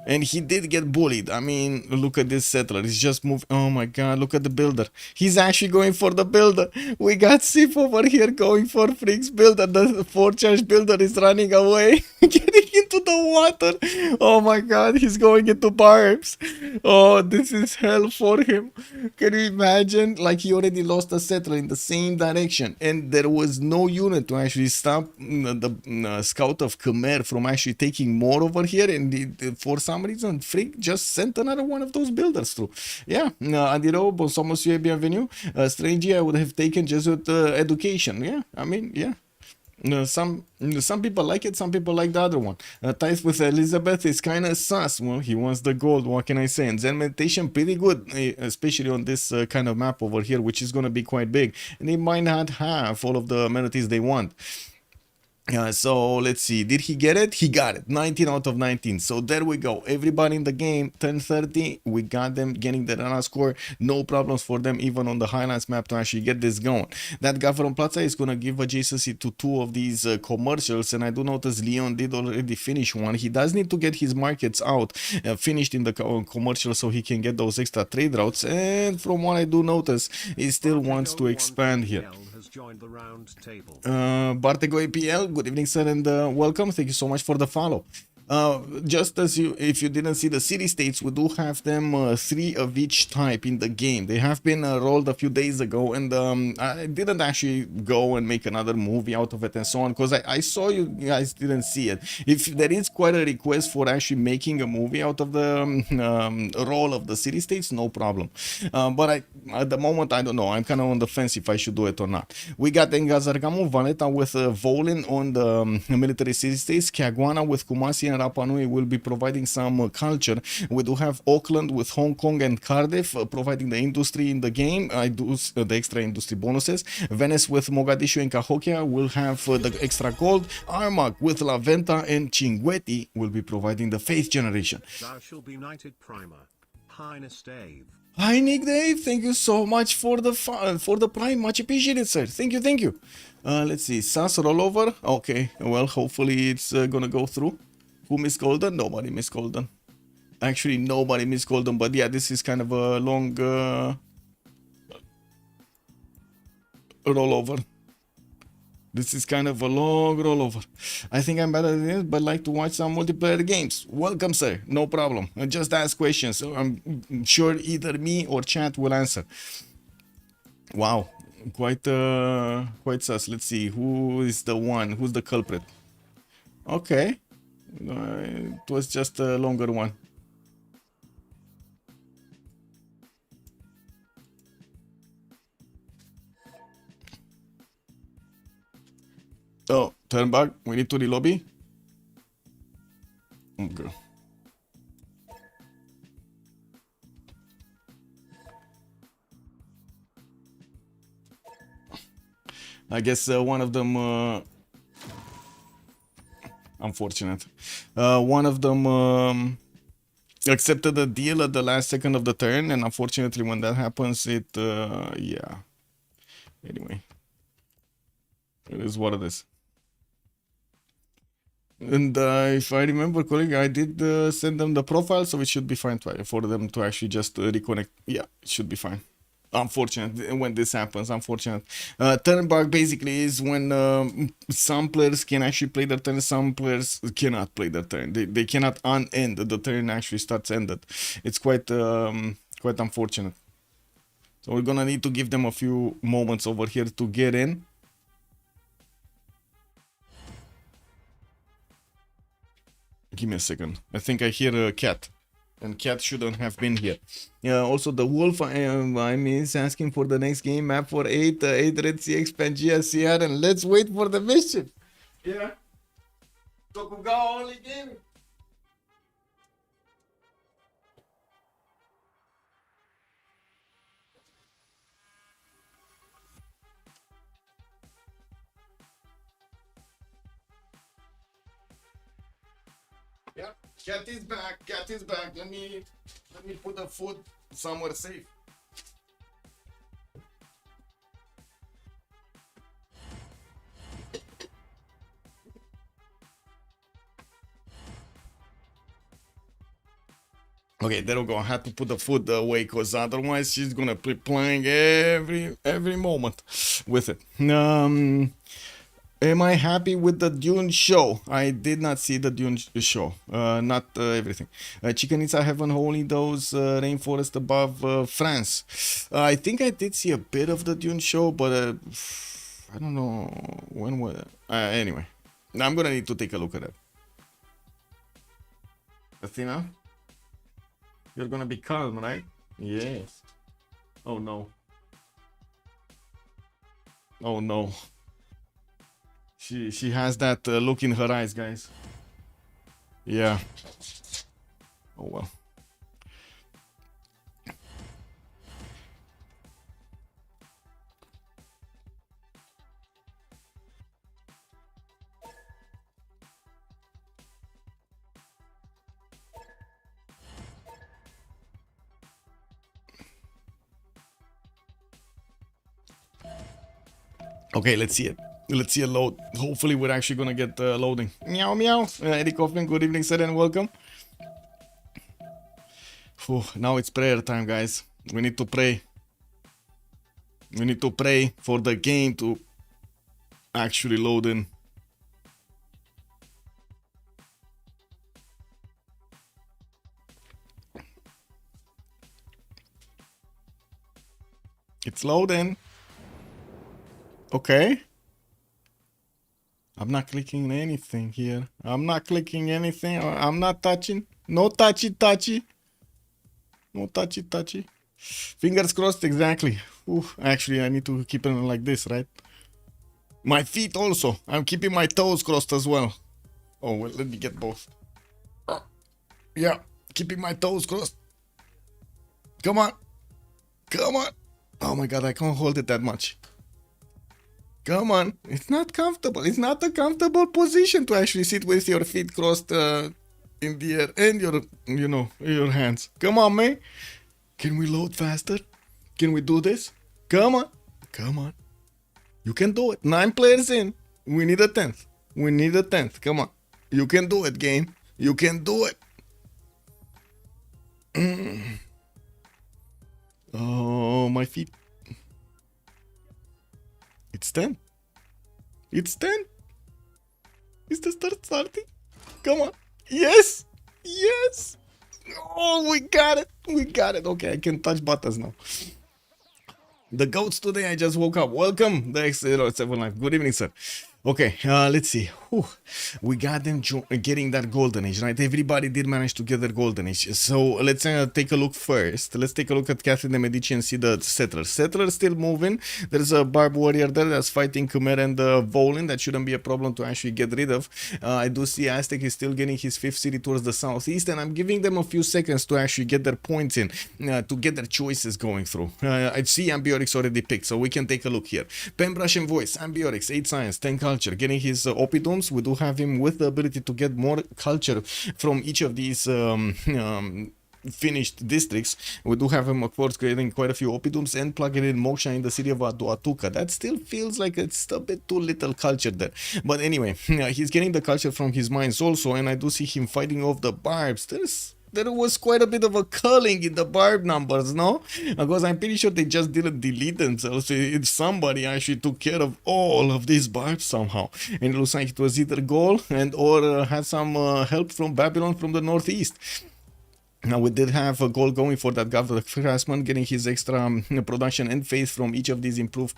And he did get bullied. I mean, look at this settler. He's just moving. Oh my god, look at the builder. He's actually going for the builder. We got Sif over here going for Freak's builder. The 4 charge builder is running away, getting into the water. Oh my god, he's going into barbs. Oh, this is hell for him. Can you imagine? Like, he already lost a settler in the same direction, and there was no unit to actually stop the scout of Khmer from actually taking more over here, and for some reason Freak just sent another one of those builders through. Yeah, Adiro, bonsoir monsieur, bienvenue. Strangely, I would have taken Jesuit education. Yeah, I mean, yeah. Some people like it, some people like the other one. Ties with Elizabeth is kind of sus. Well, he wants the gold, what can I say? And Zen meditation pretty good, especially on this kind of map over here, which is going to be quite big, and they might not have all of the amenities they want. So let's see, did he get it? He got it, 19 out of 19. So there we go, everybody in the game, 1030, we got them getting the run score, no problems for them even on the highlights map to actually get this going. That guy from Plaza is gonna give adjacency to 2 of these commercials, and I do notice Leon did already finish one. He does need to get his markets out finished in the commercial so he can get those extra trade routes, and from what I do notice, he still wants to expand here. Bartego APL, good evening, sir, and welcome. Thank you so much for the follow. Just as if you didn't see the city states, we do have them 3 of each type in the game. They have been rolled a few days ago, and I didn't actually go and make another movie out of it and so on, because I saw you guys didn't see it. If there is quite a request for actually making a movie out of the role of the city states, no problem. But at the moment, I don't know. I'm kind of on the fence if I should do it or not. We got Engazargamu, Valeta with Volin on the military city states, Caguana with Kumasi and Rapa Nui will be providing some culture. We do have Auckland with Hong Kong and Cardiff providing the industry in the game. I do the extra industry bonuses. Venice with Mogadishu and Cahokia will have the extra gold. Armagh with La Venta and Cinguetti will be providing the faith generation. Thou shall be knighted primer. Highness Dave. Hi Nick Dave, thank you so much for the prime, much appreciated, sir. Thank you, thank you. Let's see, SAS rollover. Okay, well, hopefully it's gonna go through. Who missed Golden? Nobody missed Golden. Actually, nobody missed Golden, but yeah, this is kind of a long rollover. This is kind of a long rollover. I think I'm better than this, but like to watch some multiplayer games. Welcome, sir. No problem. Just ask questions. I'm sure either me or chat will answer. Wow. Quite sus. Let's see. Who is the one? Who's the culprit? Okay. It was just a longer one. Oh, turn back. We need to relobby. Okay. I guess one of them unfortunate. One of them accepted the deal at the last second of the turn, and unfortunately when that happens, it yeah. Anyway. It is what it is. And if I remember correctly, I did send them the profile, so it should be fine for them to actually just reconnect. Yeah, it should be fine. Unfortunate when this happens, unfortunate. Turn back basically is when some players can actually play their turn, some players cannot play their turn. They cannot unend the turn actually starts ended. It's quite unfortunate. So we're gonna need to give them a few moments over here to get in. Give me a second. I think I hear a cat. And cat shouldn't have been here. Yeah, also the wolf I mean is asking for the next game map for 8 Red CX Pangea CR, and let's wait for the mission. Yeah. Tokugawa only game. Yeah, cat is back. Cat is back. Let me put the food somewhere safe. Okay, there we go. I had to put the food away because otherwise she's gonna be playing every moment with it. Am I happy with the Dune show? I did not see the Dune show. Not everything. Chicken Eats, I haven't only those rainforest above France. I think I did see a bit of the Dune show, but I don't know when was. Anyway, I'm gonna need to take a look at it. Athena, you're gonna be calm, right? Yes. Oh no. Oh no. She has that look in her eyes, guys. Yeah. Oh well. Okay, let's see it. Let's see a load. Hopefully we're actually gonna get loading. Meow meow. Eddie Kaufman, good evening, sir, and welcome. Whew, now it's prayer time, guys. We need to pray. We need to pray for the game to actually load in. It's loading. Okay. I'm not clicking anything here. I'm not clicking anything. I'm not touching. No touchy. No touchy. Fingers crossed, exactly. Ooh, actually, I need to keep it like this, right? My feet also. I'm keeping my toes crossed as well. Oh, well, let me get both. Yeah, keeping my toes crossed. Come on. Oh my god, I can't hold it that much. Come on. It's not comfortable. It's not a comfortable position to actually sit with your feet crossed in the air and your hands. Come on, man. Can we load faster? Can we do this? Come on. You can do it. 9 players in. We need a 10th. Come on. You can do it, game. You can do it. Oh, my feet. It's 10. It's 10. Is the start starting? Come on. Yes. Oh, we got it. Okay, I can touch buttons now. The goats today, I just woke up. Welcome, the X07 Life. Good evening, sir. Okay, let's see. Whew. We got them getting that golden age, right? Everybody did manage to get their golden age. So let's take a look first. Let's take a look at Catherine de Medici and see the settlers. Settlers still moving. There's a barbed warrior there that's fighting Khmer and Volin. That shouldn't be a problem to actually get rid of. I do see Aztec is still getting his 5th city towards the southeast, and I'm giving them a few seconds to actually get their points in, to get their choices going through. I see Ambiorix already picked, so we can take a look here. Pembrush and Voice, Ambiorix, 8 Science, 10 Culture, getting his Opidums. We do have him with the ability to get more culture from each of these finished districts. We do have him, of course, creating quite a few Opidums and plugging in Moksha in the city of Aduatuca. That still feels like it's a bit too little culture there. But anyway, he's getting the culture from his mines also, and I do see him fighting off the barbs. There was quite a bit of a culling in the barb numbers, no? Because I'm pretty sure they just didn't delete themselves. Somebody actually took care of all of these barbs somehow. And it looks like it was either Gaul or had some help from Babylon from the northeast. Now we did have a goal going for that Gav the Craftsman, getting his extra production and faith from each of these improved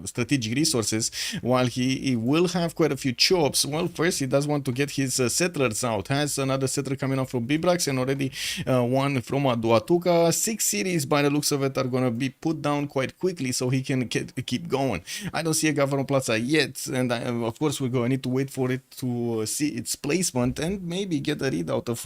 strategic resources, while he will have quite a few chops. Well, first he does want to get his settlers out. Has another settler coming out from Bibrax and already one from Aduatuca. 6 cities by the looks of it are going to be put down quite quickly so he can keep going. I don't see a Governor Plaza yet, and of course we're going to need to wait for it to see its placement and maybe get a readout of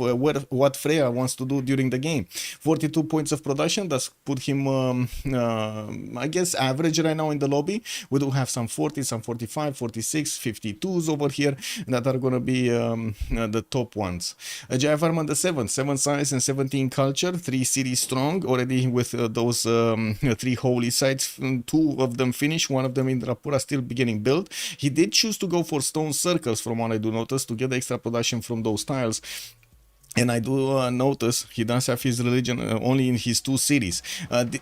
what Freya wants to do during the game. 42 points of production does put him I guess average right now in the lobby. We do have some 40, some 45, 46, 52s over here that are gonna be the top ones. Jaya Farman the 7 size and 17 culture, 3 cities strong already with those 3 holy sites. 2 of them finished, 1 of them in Rapura still beginning build. He did choose to go for stone circles from what I do notice to get extra production from those tiles. And I do notice he does have his religion only in his 2 cities.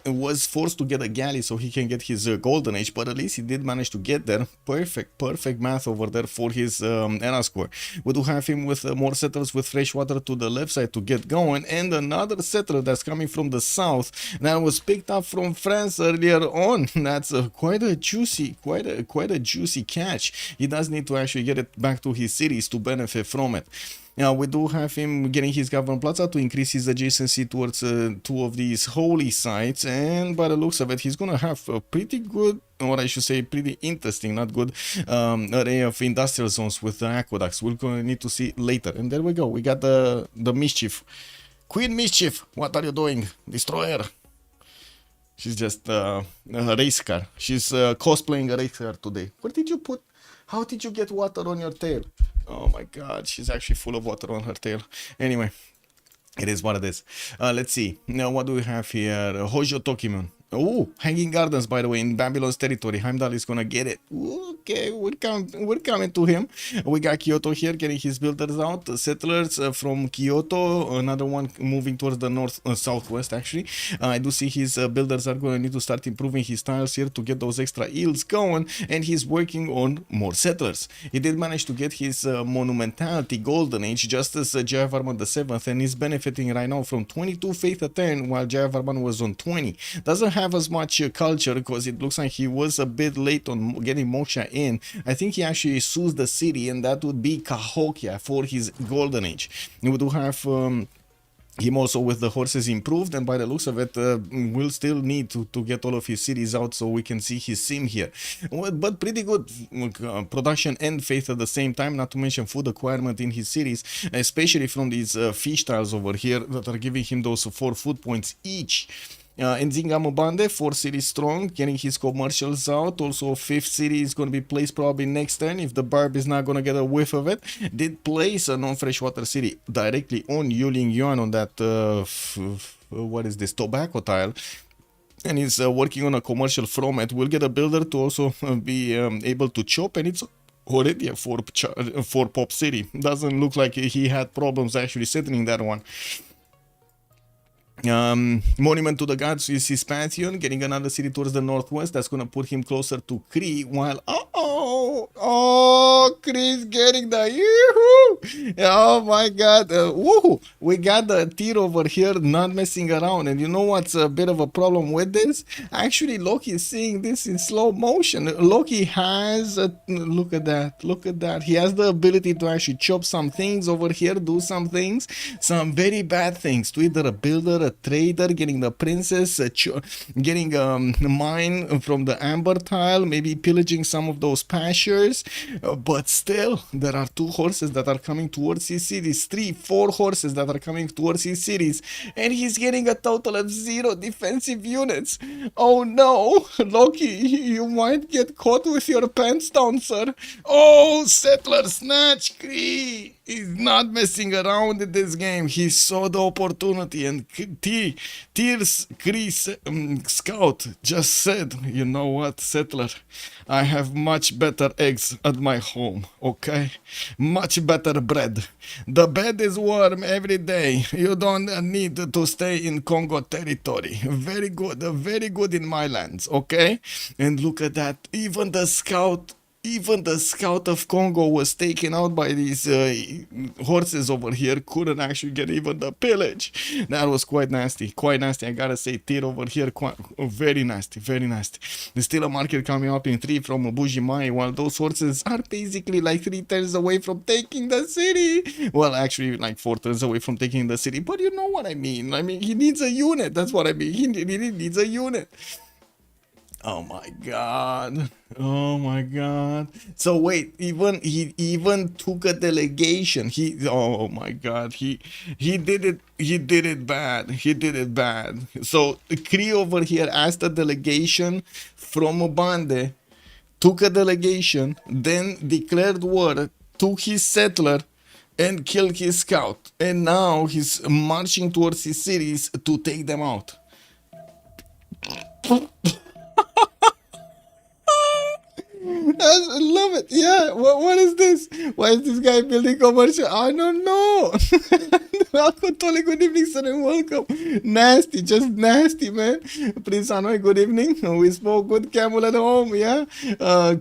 Was forced to get a galley so he can get his golden age, but at least he did manage to get there. Perfect math over there for his era score. We do have him with more settlers with fresh water to the left side to get going, and another settler that's coming from the south that was picked up from France earlier on. That's quite a juicy catch. He does need to actually get it back to his cities to benefit from it. Now we do have him getting his government plaza to increase his adjacency towards 2 of these holy sites, and by the looks of it, he's gonna have a pretty good, or I should say pretty interesting, not good, array of industrial zones with the aqueducts. We're gonna need to see later. And there we go, we got the Mischief. Queen Mischief, what are you doing? Destroyer. She's just a race car. She's cosplaying a race car today. Where did you put... How did you get water on your tail? Oh my god, she's actually full of water on her tail. Anyway, it is what it is. Let's see. Now, what do we have here? Hojo Tokimon. Oh, Hanging Gardens, by the way, in Babylon's territory. Heimdall is gonna get it. Okay, we're coming to him. We got Kyoto here getting his builders out. Settlers from Kyoto, another one moving towards the north, southwest actually. I do see his builders are gonna need to start improving his tiles here to get those extra yields going, and he's working on more settlers. He did manage to get his monumentality golden age just as Jayavarman the 7th, and he's benefiting right now from 22 faith a turn while Jayavarman was on 20. Doesn't have as much culture because it looks like he was a bit late on getting Moksha in. I think he actually sues the city, and that would be Cahokia for his golden age. We do have him also with the horses improved, and by the looks of it, we'll still need to get all of his cities out so we can see his sim here. But pretty good production and faith at the same time, not to mention food acquirement in his cities, especially from these fish tiles over here that are giving him those 4 food points each. Nzinga Mubande, 4 cities strong, getting his commercials out. Also, 5th city is going to be placed probably next turn if the Barb is not going to get a whiff of it. Did place a non-freshwater city directly on Yuling Yuan on that, what is this, tobacco tile. And he's working on a commercial from it. We'll get a builder to also be able to chop, and it's already a 4 pop city. Doesn't look like he had problems actually settling that one. Monument to the Gods is his pantheon, getting another city towards the northwest. That's gonna put him closer to Kree, while Kree's getting the yoo-hoo! Oh my god, woohoo! We got the tier over here not messing around, and you know what's a bit of a problem with this? Actually, Loki is seeing this in slow motion. Loki has look at that. He has the ability to actually chop some things over here, do some things, some very bad things, to either a builder, a trader, getting the princess, getting a mine from the amber tile, maybe pillaging some of those pastures, but still there are 2 horses that are coming towards his cities, 3, 4 horses that are coming towards his cities, and he's getting a total of 0 defensive units. Oh no, Loki, you might get caught with your pants down, sir. Oh, settler snatch, Kree is not messing around in this game. He saw the opportunity, and Tears Kree Scout just said, you know what, settler, I have much better eggs at my home, okay? Much better bread. The bed is warm every day. You don't need to stay in Congo territory. Very good in my lands, okay? And look at that, even the scout of Congo was taken out by these horses over here. Couldn't actually get even the pillage. That was quite nasty. I gotta say, tier over here, very nasty. There's still a market coming up in 3 from Bujimai, while those horses are basically like 3 turns away from taking the city. Well, actually, like 4 turns away from taking the city. But you know what I mean. He needs a unit. That's what I mean. He needs a unit. Oh my god. So wait, he even took a delegation. Oh my god. He did it bad. So the Kree over here asked a delegation from Obande, took a delegation, then declared war, took his settler, and killed his scout. And now he's marching towards his cities to take them out. I love it. Yeah. What is this? Why is this guy building commercial? I don't know. Welcome, Tolly. Good evening, sir, and welcome. Nasty, just nasty, man. Prince Hanoi, good evening. We spoke with Camel at home, yeah.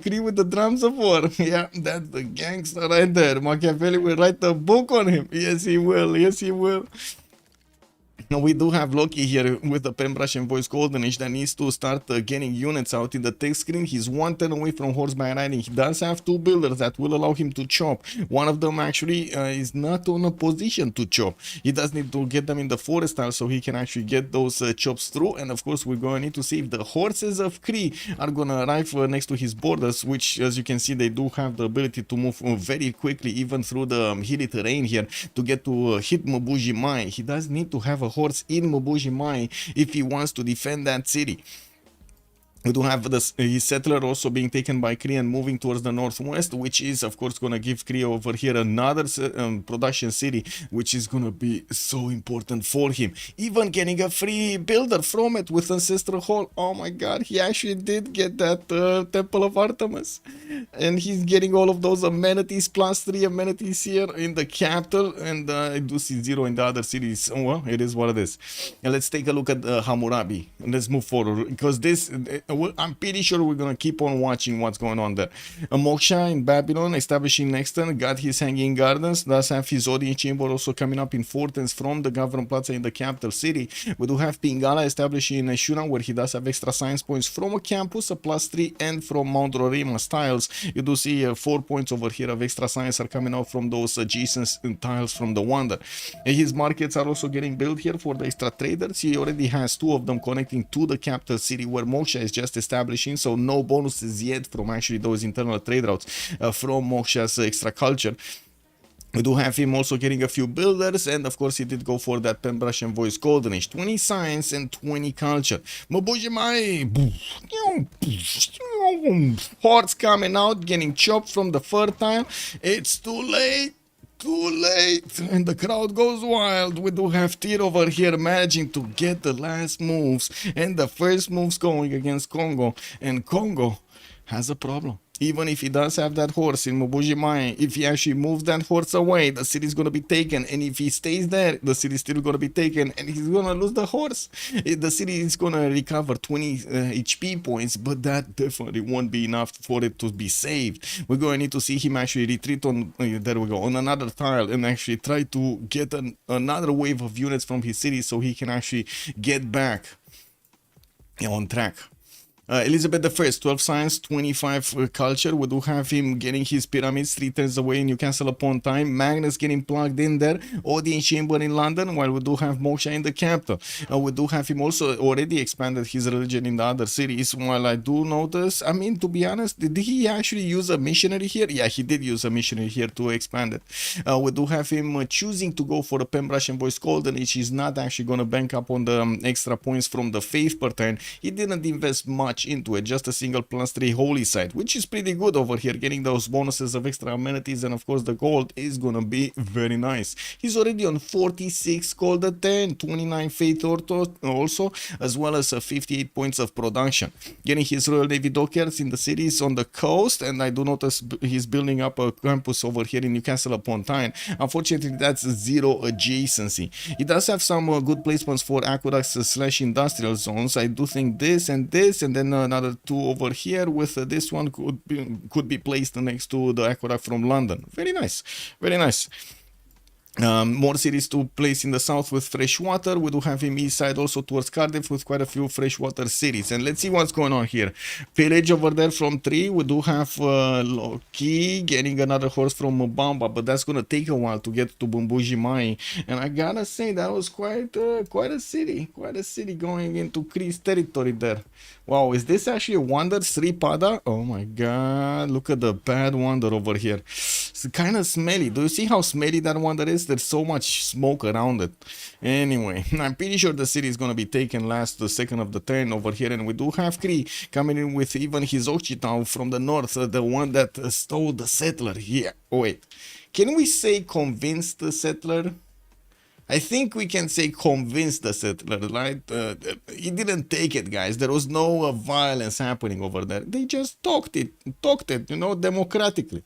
Cree with the drums of war. Yeah, that's the gangster right there. Machiavelli will write the book on him. Yes, he will. Yes, he will. Now we do have Loki here with the Pembrush and Voice Golden Age that needs to start getting units out in the text screen. He's 1 turn away from horseback riding. He does have 2 builders that will allow him to chop. One of them actually is not on a position to chop. He does need to get them in the forest tile so he can actually get those chops through. And of course we're going to need to see if the horses of Kree are going to arrive next to his borders, which as you can see they do have the ability to move very quickly even through the hilly terrain here to get to hit Mabuji Mai. He does need to have a horse in Mabuji Mai if he wants to defend that city. We do have his settler also being taken by Kree and moving towards the northwest, which is of course going to give Kree over here another production city, which is going to be so important for him. Even getting a free builder from it with Ancestral Hall. Oh my god, he actually did get that Temple of Artemis. And he's getting all of those amenities, +3 amenities here in the capital. And I do see 0 in the other cities. Oh, well, it is what it is. And let's take a look at Hammurabi. And let's move forward because this... I'm pretty sure we're gonna keep on watching what's going on there. Moksha in Babylon establishing next turn, got his hanging gardens, does have his audience chamber also coming up in Fortens from the Government Plaza in the capital city. We do have Pingala establishing in Shuna where he does have extra science points from a campus, a +3, and from Mount Rorima tiles. You do see 4 points over here of extra science are coming out from those adjacent tiles from the Wonder. And his markets are also getting built here for the extra traders. He already has 2 of them connecting to the capital city where Moksha is just establishing, so no bonuses yet from actually those internal trade routes from Moksha's extra culture. We do have him also getting a few builders, and of course he did go for that Pembrush and Voice Golden Age. 20 science and 20 culture. Mabuji Mai, hordes coming out, getting chopped from the fertile. It's too late. Too late, and the crowd goes wild. We do have Tyr over here managing to get the last moves and the first moves going against Congo, and Congo has a problem. Even if he does have that horse in Mabuji Mai, if he actually moves that horse away, the city is going to be taken. And if he stays there, the city is still going to be taken. And he's going to lose the horse. The city is going to recover 20 HP points, but that definitely won't be enough for it to be saved. We're going to need to see him actually retreat on, there we go, on another tile and actually try to get another wave of units from his city so he can actually get back on track. Elizabeth I, 12 science, 25 culture. We do have him getting his pyramids 3 turns away in Newcastle upon Time. Magnus getting plugged in there. Audience chamber in London, while we do have Moksha in the capital. We do have him also already expanded his religion in the other cities. While I do notice, I mean, to be honest, did he actually use a missionary here? Yeah, he did use a missionary here to expand it. We do have him choosing to go for the Pembrush and Voice Golden, which is not actually going to bank up on the extra points from the faith per turn. He didn't invest much into it, just a single +3 holy site, which is pretty good over here, getting those bonuses of extra amenities, and of course the gold is gonna be very nice. He's already on 46 gold at 10, 29 faith also, as well as 58 points of production. Getting his Royal Navy dockyards in the cities on the coast, and I do notice he's building up a campus over here in Newcastle upon Tyne. Unfortunately, that's 0 adjacency. He does have some good placements for aqueducts / industrial zones. I do think this, and then another 2 over here with this one could be placed next to the aqueduct from London. Very nice, very nice. More cities to place in the south with fresh water. We do have him east side also towards Cardiff with quite a few freshwater cities. And let's see what's going on here. Pillage over there from 3. We do have Loki getting another horse from Mubamba, but that's going to take a while to get to Bumbuji Mai. And I gotta say, that was quite a city going into Kree's territory there. Wow, is this actually a Wonder Sripada? Oh my god, look at the bad Wonder over here. It's kind of smelly. Do you see how smelly that Wonder is? There's so much smoke around it. Anyway, I'm pretty sure the city is going to be taken the second of the turn over here. And we do have Kree coming in with even his Ochitao from the north, the one that stole the settler. Yeah, wait. Can we say convinced the settler? I think we can say convinced the settler, right? He didn't take it, guys. There was no violence happening over there. They just talked it, you know, democratically.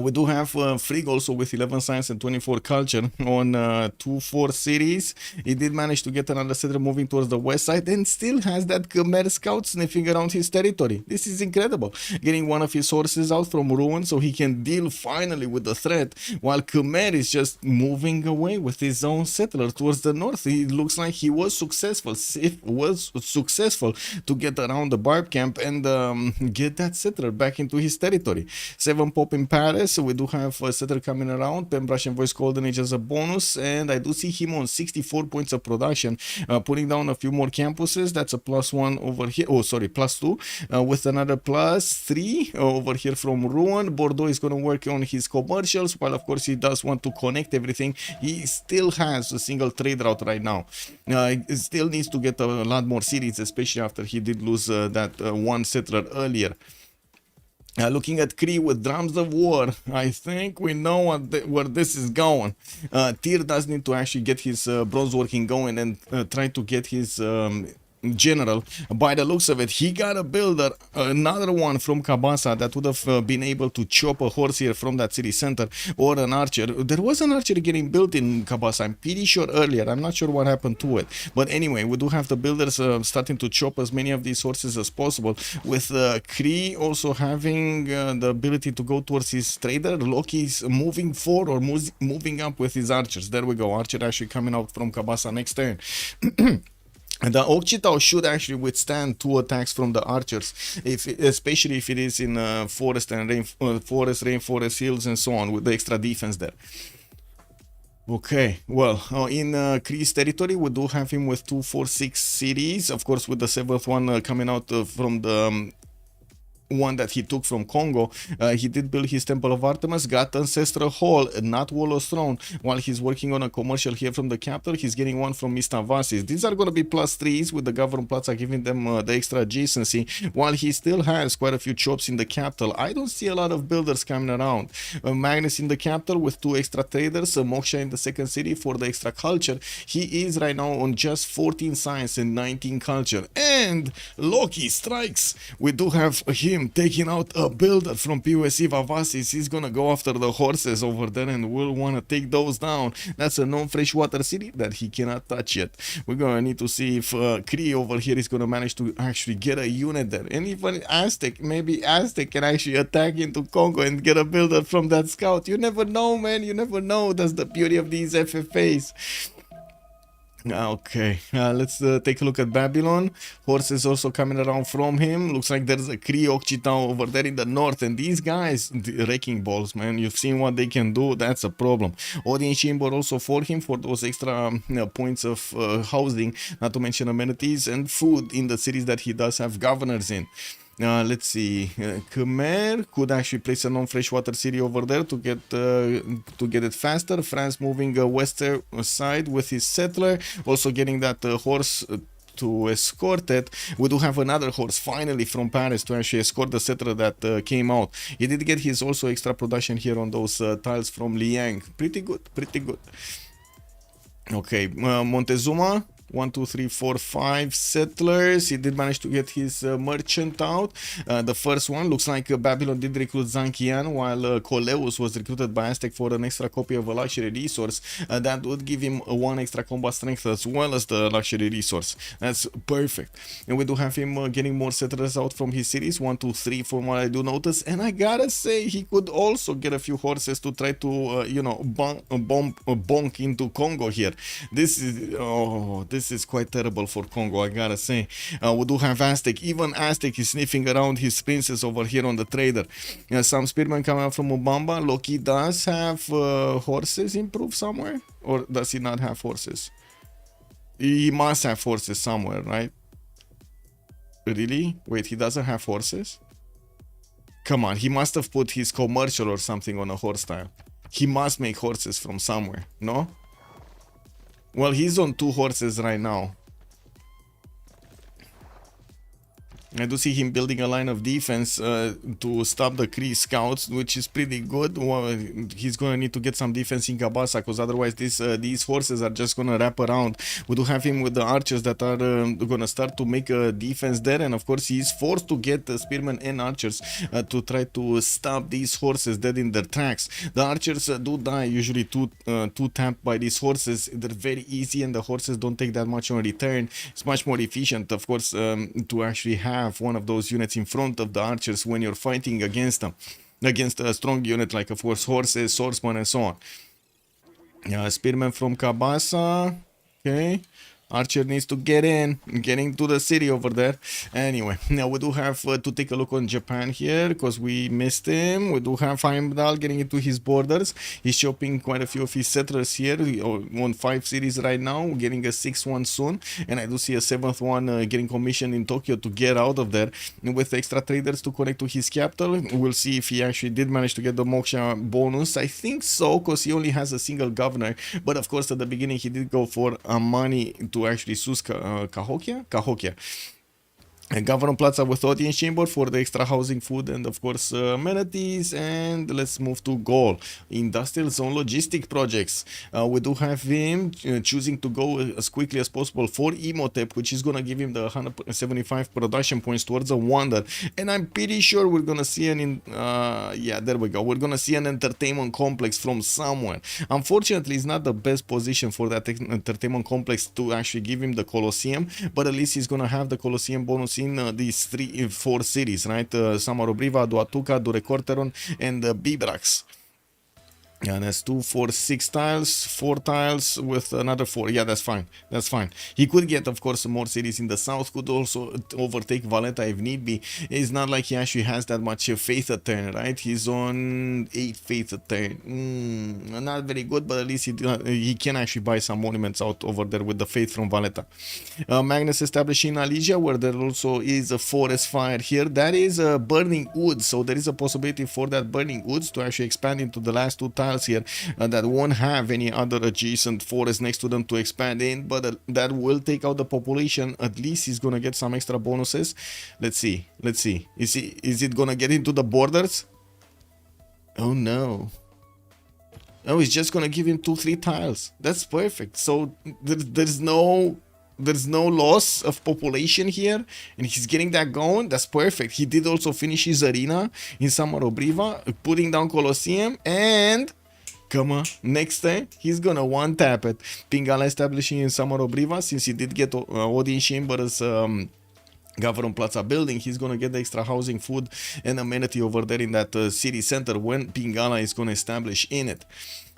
We do have Frigg also with 11 science and 24 culture on 2-4 cities. He did manage to get another settler moving towards the west side and still has that Khmer scout sniffing around his territory. This is incredible. Getting one of his horses out from ruin so he can deal finally with the threat, while Khmer is just moving away with his own settler towards the north. It looks like he was successful. Was successful to get around the barb camp and get that settler back into his territory. 7 pop in Paris. So we do have a settler coming around. Pembrush and Voice Golden Age as a bonus, and I do see him on 64 points of production, putting down a few more campuses. That's a +1 over here. Oh, sorry, +2 with another +3 over here from Ruin. Bordeaux is going to work on his commercials, while of course he does want to connect everything. He still has a single trade route right now. He still needs to get a lot more cities, especially after he did lose that one settler earlier. Looking at Cree with drums of war, I think we know where this is going. Tyr does need to actually get his bronze working going and try to get his general. By the looks of it, he got a builder, another one from Kabasa that would have been able to chop a horse here from that city center, or an archer. There was an archer getting built in Kabasa, I'm pretty sure earlier. I'm not sure what happened to it, but anyway, we do have the builders starting to chop as many of these horses as possible, with Kree also having the ability to go towards his trader. Loki's moving forward, or moving up with his archers. There we go, archer actually coming out from Kabasa next turn. And the Okchitao should actually withstand 2 attacks from the archers, especially if it is in forest and rainforest hills and so on, with the extra defense there. Okay, well, in Kree's territory, we do have him with 2-4-6 cities, of course, with the 7th one coming out from the one that he took from Congo. He did build his Temple of Artemis, got Ancestral Hall, not Wall of Throne. While he's working on a commercial here from the capital, he's getting one from Mistavasis. These are going to be +3s, with the Government Plaza giving them the extra adjacency, while he still has quite a few chops in the capital. I don't see a lot of builders coming around. Magnus in the capital with 2 extra traders, Moksha in the 2nd city for the extra culture. He is right now on just 14 science and 19 culture. And Loki strikes. We do have him taking out a builder from POSC Vavasis. He's gonna go after the horses over there and will want to take those down. That's a non-freshwater city that he cannot touch yet. We're gonna need to see if Kree over here is gonna manage to actually get a unit there. And even Aztec, maybe Aztec can actually attack into Congo and get a builder from that scout. You never know, man. You never know. That's the beauty of these FFAs. Okay, let's take a look at Babylon. Horses also coming around from him. Looks like there's a Kree Okchitao over there in the north, and these guys, the wrecking balls, man, you've seen what they can do. That's a problem. Odin Chamber also for him for those extra points of housing, not to mention amenities and food in the cities that he does have governors in. Let's see, Khmer could actually place a non-freshwater city over there to get it faster. France moving western side with his settler, also getting that horse to escort it. We do have another horse finally from Paris to actually escort the settler that came out. He did get his also extra production here on those tiles from Liang. Pretty good, pretty good. Okay, Montezuma. 1, 2, 3, 4, 5 settlers. He did manage to get his merchant out. The first one looks like Babylon did recruit Zankian, while Coleus was recruited by Aztec for an extra copy of a luxury resource. That would give him 1 extra combat strength as well as the luxury resource. That's perfect. And we do have him getting more settlers out from his cities. 1, 2, 3 from what I do notice. And I gotta say, he could also get a few horses to try to, you know, bonk into Congo here. This is quite terrible for Congo, I gotta say. We do have Aztec. Even Aztec is sniffing around his princess over here on the trader. Some spearmen coming out from Mubamba. Loki does have horses improved somewhere? Or does he not have horses? He must have horses somewhere, right? Really? Wait, he doesn't have horses? Come on, he must have put his commercial or something on a horse tile. He must make horses from somewhere, no? Well, he's on 2 horses right now. I do see him building a line of defense to stop the Kree scouts, which is pretty good. Well, he's gonna need to get some defense in Kabasa, because otherwise these horses are just gonna wrap around. We do have him with the archers that are gonna start to make a defense there, and of course he's forced to get spearmen and archers to try to stop these horses dead in their tracks. The archers do die usually two tapped by these horses. They're very easy, and the horses don't take that much on return. It's much more efficient, of course, to actually have one of those units in front of the archers when you're fighting against them, against a strong unit like, of course, horses, swordsmen, and so on. Spearman from Kabasa. Okay. Archer needs to get getting to the city over there. Anyway, now we do have to take a look on Japan here, because we missed him. We do have Heimdall getting into his borders. He's shopping quite a few of his settlers here on 5 cities right now, getting a 6th one soon. And I do see a 7th one getting commissioned in Tokyo to get out of there with extra traders to connect to his capital. We'll see if he actually did manage to get the Moksha bonus. I think so, because he only has a single governor. But of course, at the beginning, he did go for money to actually Sus Cahokia. And Governor Plaza with audience chamber for the extra housing, food, and of course amenities. And let's move to goal. Industrial zone logistic projects. We do have him choosing to go as quickly as possible for Emotep, which is gonna give him the 175 production points towards a wonder. And I'm pretty sure we're gonna see yeah, there we go. We're gonna see an entertainment complex from somewhere. Unfortunately, it's not the best position for that entertainment complex to actually give him the Colosseum, but at least he's gonna have the Colosseum bonus in these 4 cities, right? Samarobriva, Duatuca, Durecorteron, and Bibrax. Yeah, that's 2, 4, 6 tiles, 4 tiles with another 4. Yeah, that's fine. That's fine. He could get, of course, more cities in the south, could also overtake Valletta if need be. It's not like he actually has that much faith a turn, right? He's on 8 faith a turn. Not very good, but at least he can actually buy some monuments out over there with the faith from Valletta. Magnus establishing Alesia, where there also is a forest fire here. That is a burning woods, so there is a possibility for that burning woods to actually expand into the last 2 tiles here that won't have any other adjacent forest next to them to expand in, but that will take out the population. At least he's gonna get some extra bonuses. Let's see. Is it gonna get into the borders? Oh no. Oh, he's just gonna give him 2, 3 tiles. That's perfect. So there's no loss of population here, and he's getting that going. That's perfect. He did also finish his arena in Samarobriva, putting down Colosseum, and come on, next time he's gonna one tap it. Pingala establishing in Samarobriva, since he did get Odin Chambers Government Plaza building, he's gonna get the extra housing, food, and amenity over there in that city center when Pingala is gonna establish in it.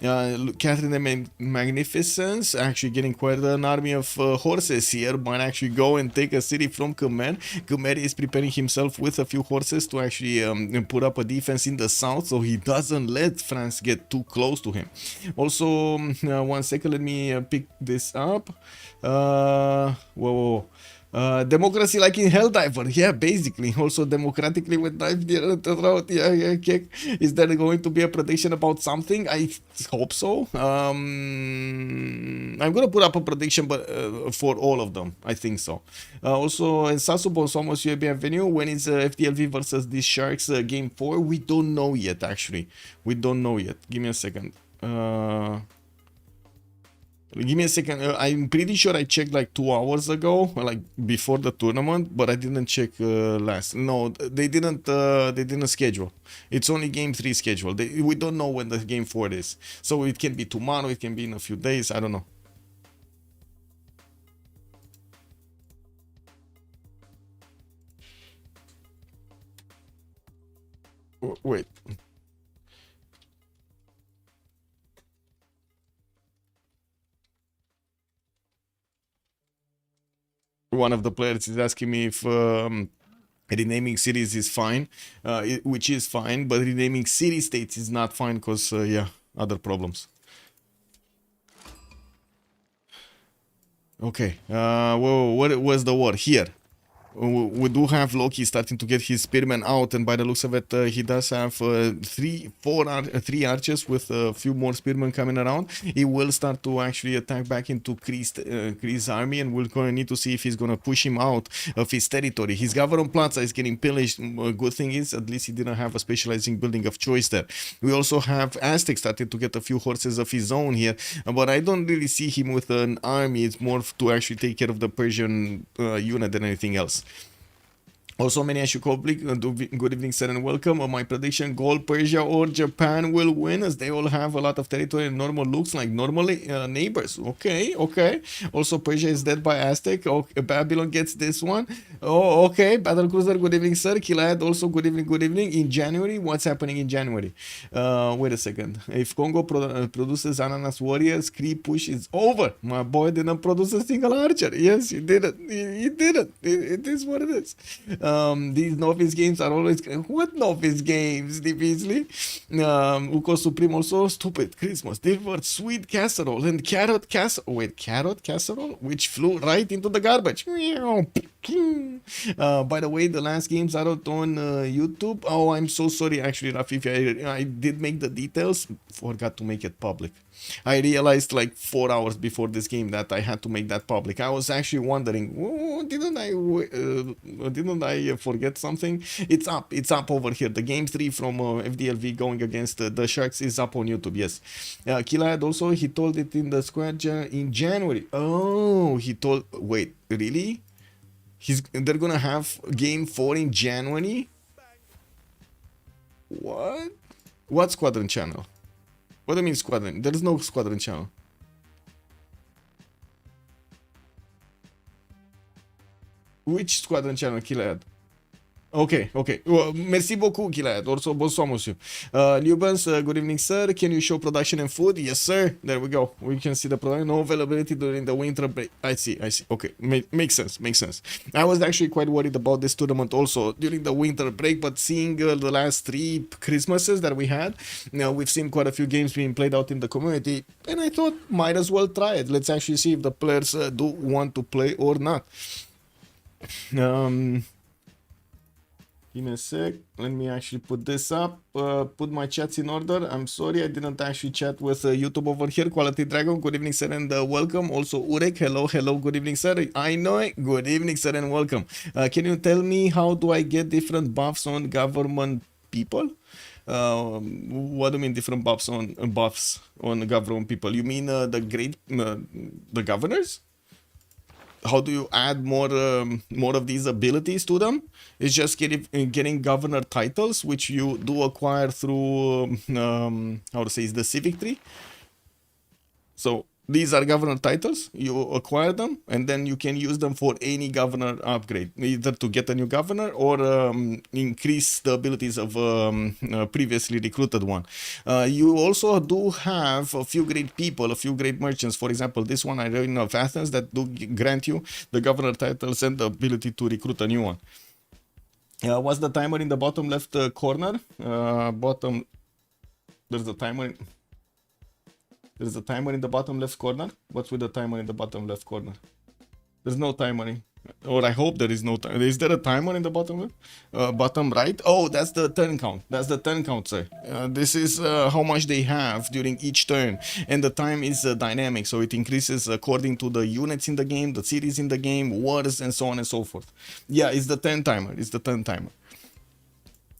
Catherine the Magnificence actually getting quite an army of horses here. Might actually go and take a city from Khmer. Khmer is preparing himself with a few horses to actually put up a defense in the south, so he doesn't let France get too close to him. Also, 1 second, let me pick this up. Whoa. Democracy like in Helldiver, yeah, basically. Also democratically with knife near the throat, yeah, kick. Is there going to be a prediction about something? I hope so. I'm gonna put up a prediction, but for all of them, I think so. Also, in Sasubo, Somos Bienvenue, when is FTLV versus these Sharks game 4? We don't know yet, actually. We don't know yet. Give me a second. Give me a second. I'm pretty sure I checked like 2 hours ago, like before the tournament, but I didn't check last. No, they didn't schedule. It's only game 3 scheduled. We don't know when the game 4 is. So it can be tomorrow, it can be in a few days, I don't know. Wait. One of the players is asking me if renaming cities is fine, which is fine, but renaming city-states is not fine because, yeah, other problems. Okay, whoa, what was the war? Here. we do have Loki starting to get his spearmen out, and by the looks of it, he does have three archers with a few more spearmen coming around. He will start to actually attack back into Kree's army, and we're going to need to see if he's going to push him out of his territory. His Gavaron Plaza is getting pillaged. Good thing is, at least he didn't have a specializing building of choice there. We also have Aztec starting to get a few horses of his own here, but I don't really see him with an army. It's more to actually take care of the Persian unit than anything else. Also, many good evening, sir, and welcome. My prediction: Gold, Persia, or Japan will win, as they all have a lot of territory and normal looks like normally neighbors. Okay. Also, Persia is dead by Aztec. Okay, Babylon gets this one. Oh, okay. Battlecruiser, good evening, sir. Kilad, also good evening. In January, what's happening in January? Wait a second. If Congo produces ananas warriors, Kree push is over. My boy didn't produce a single archer. Yes, he did it. He did it. It is what it is. These novice games are always... What novice games, Beasley? Uko Supreme also, stupid Christmas. Delivered sweet casserole and carrot casserole. Wait, carrot casserole? Which flew right into the garbage. By the way, the last games are out on YouTube. Oh, I'm so sorry, actually, Rafif. I did make the details. Forgot to make it public. I realized like 4 hours before this game that I had to make that public. I was actually wondering, didn't I forget something? It's up over here. The game 3 from FDLV going against the Sharks is up on YouTube. Yes. Kilad also, he told it in the squad in January. Oh, he told. Wait, really? They're gonna have game 4 in January. What squadron channel? What do you mean squadron? There is no squadron channel. Which squadron channel, Kilad? Okay. Well, merci beaucoup, Kilad. Also, bonsoir, monsieur. Lubans, good evening, sir. Can you show production and food? Yes, sir. There we go. We can see the production. No availability during the winter break. I see. Okay, makes sense. I was actually quite worried about this tournament also during the winter break, but seeing the last 3 Christmases that we had, we've seen quite a few games being played out in the community, and I thought might as well try it. Let's actually see if the players do want to play or not. Give me a sec. Let me actually put this up. Put my chats in order. I'm sorry I didn't actually chat with YouTube over here. Quality Dragon, good evening, sir, and welcome. Also, Urek, hello. Good evening, sir. I know it. Good evening, sir, and welcome. Can you tell me how do I get different buffs on government people? What do you mean different buffs on government people? You mean the governors? How do you add more of these abilities to them? It's just getting governor titles, which you do acquire through the civic tree. So these are governor titles. You acquire them, and then you can use them for any governor upgrade, either to get a new governor or increase the abilities of previously recruited one. You also do have a few great people, a few great merchants. For example, this one I read of Athens that do grant you the governor titles and the ability to recruit a new one. What's the timer in the bottom left corner? There's a timer. There's a timer in the bottom left corner. What's with the timer in the bottom left corner? There's no timer. Or I hope there is no timer. Is there a timer in the bottom right? Oh, that's the turn count. That's the turn count, sir. This is how much they have during each turn. And the time is dynamic. So it increases according to the units in the game, the cities in the game, wars, and so on and so forth. Yeah, it's the turn timer.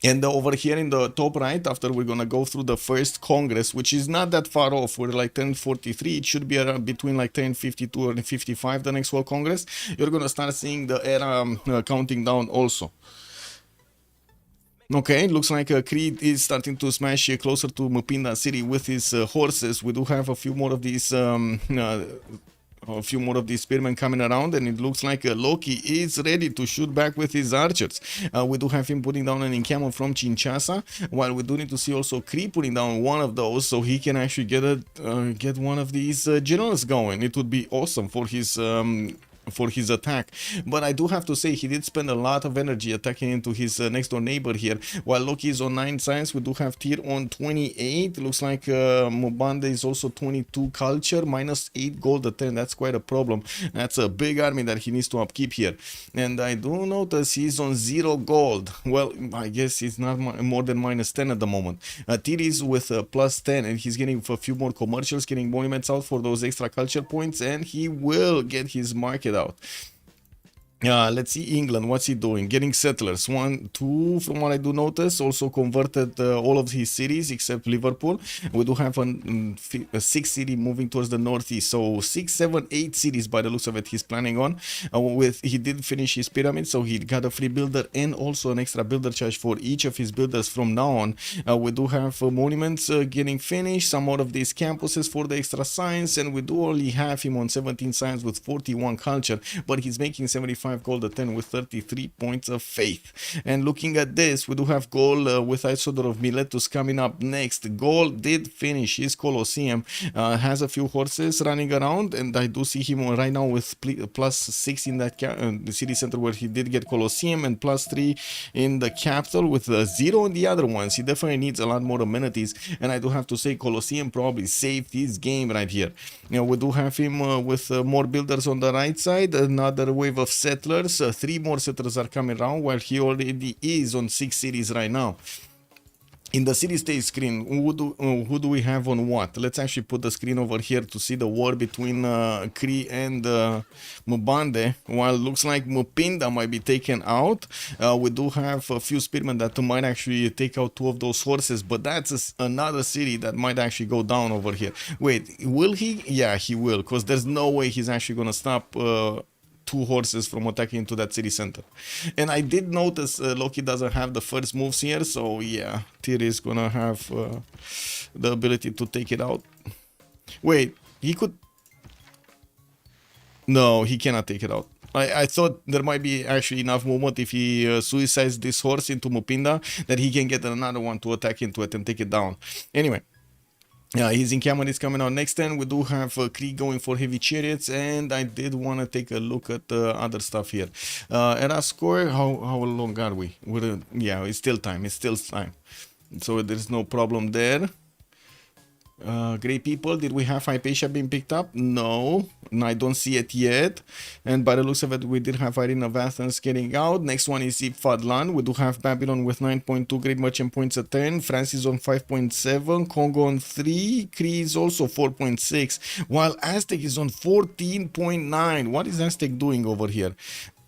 And over here in the top right, after we're gonna go through the first Congress, which is not that far off, we're like 1043, it should be around between like 1052 and 55, the next World Congress. You're gonna start seeing the era counting down also. Okay, looks like Creed is starting to smash closer to Mupinda City with his horses. We do have a few more of these spearmen coming around, and it looks like Loki is ready to shoot back with his archers. We do have him putting down an encampment from Kinshasa, while we do need to see also Kree putting down one of those so he can actually get one of these generals going. It would be awesome for his for his attack. But I do have to say he did spend a lot of energy attacking into his next door neighbor here. While Loki is on 9 science, we do have Tyr on 28. Looks like Mubande is also 22 culture, minus 8 gold at 10. That's quite a problem. That's a big army that he needs to upkeep here. And I do notice he's on 0 gold. Well, I guess he's not more than minus 10 at the moment. Tyr is with plus 10, and he's getting a few more commercials, getting monuments out for those extra culture points, and he will get his market out. Let's see England, what's he doing? Getting settlers, 1, 2, from what I do notice. Also converted all of his cities except Liverpool. We do have a 6 city moving towards the northeast. So 6, 7, 8 cities by the looks of it he's planning on. He did finish his pyramid, so he got a free builder and also an extra builder charge for each of his builders from now on. We do have monuments getting finished, some more of these campuses for the extra science, and we do only have him on 17 science with 41 culture, but he's making 75 gold at 10 with 33 points of faith. And looking at this, we do have Gaul with Isodor of Miletus coming up next. Gaul did finish his Colosseum, has a few horses running around, and I do see him right now with plus 6 in that the city center where he did get Colosseum, and plus 3 in the capital with 0 in the other ones. He definitely needs a lot more amenities, and I do have to say Colosseum probably saved his game right here. We do have him with more builders on the right side, another wave of settlers. 3 more settlers are coming around, while he already is on 6 cities right now. In the city state screen, who do we have on what? Let's actually put the screen over here to see the war between Kree and Mubande. While it looks like Mupinda might be taken out, we do have a few spearmen that might actually take out 2 of those horses, but that's another city that might actually go down over here. Wait, will he? Yeah, he will, because there's no way he's actually going to stop 2 horses from attacking into that city center. And I did notice Loki doesn't have the first moves here, so yeah, Tyr is gonna have the ability to take it out. Wait, he could... No, he cannot take it out. I thought there might be actually enough movement if he suicides this horse into Mupinda that he can get another one to attack into it and take it down. Anyway. His encampment is coming out next turn. We do have Kree going for heavy chariots, and I did want to take a look at other stuff here. Era score, how long are we? Yeah, it's still time. So there's no problem there. Great people, did we have Hypatia being picked up? No, I don't see it yet. And by the looks of it, we did have Irene of Athens getting out. Next one is Fadlan. We do have Babylon with 9.2 great merchant points at 10. France is on 5.7. Congo on 3. Kree is also 4.6. While Aztec is on 14.9. What is Aztec doing over here?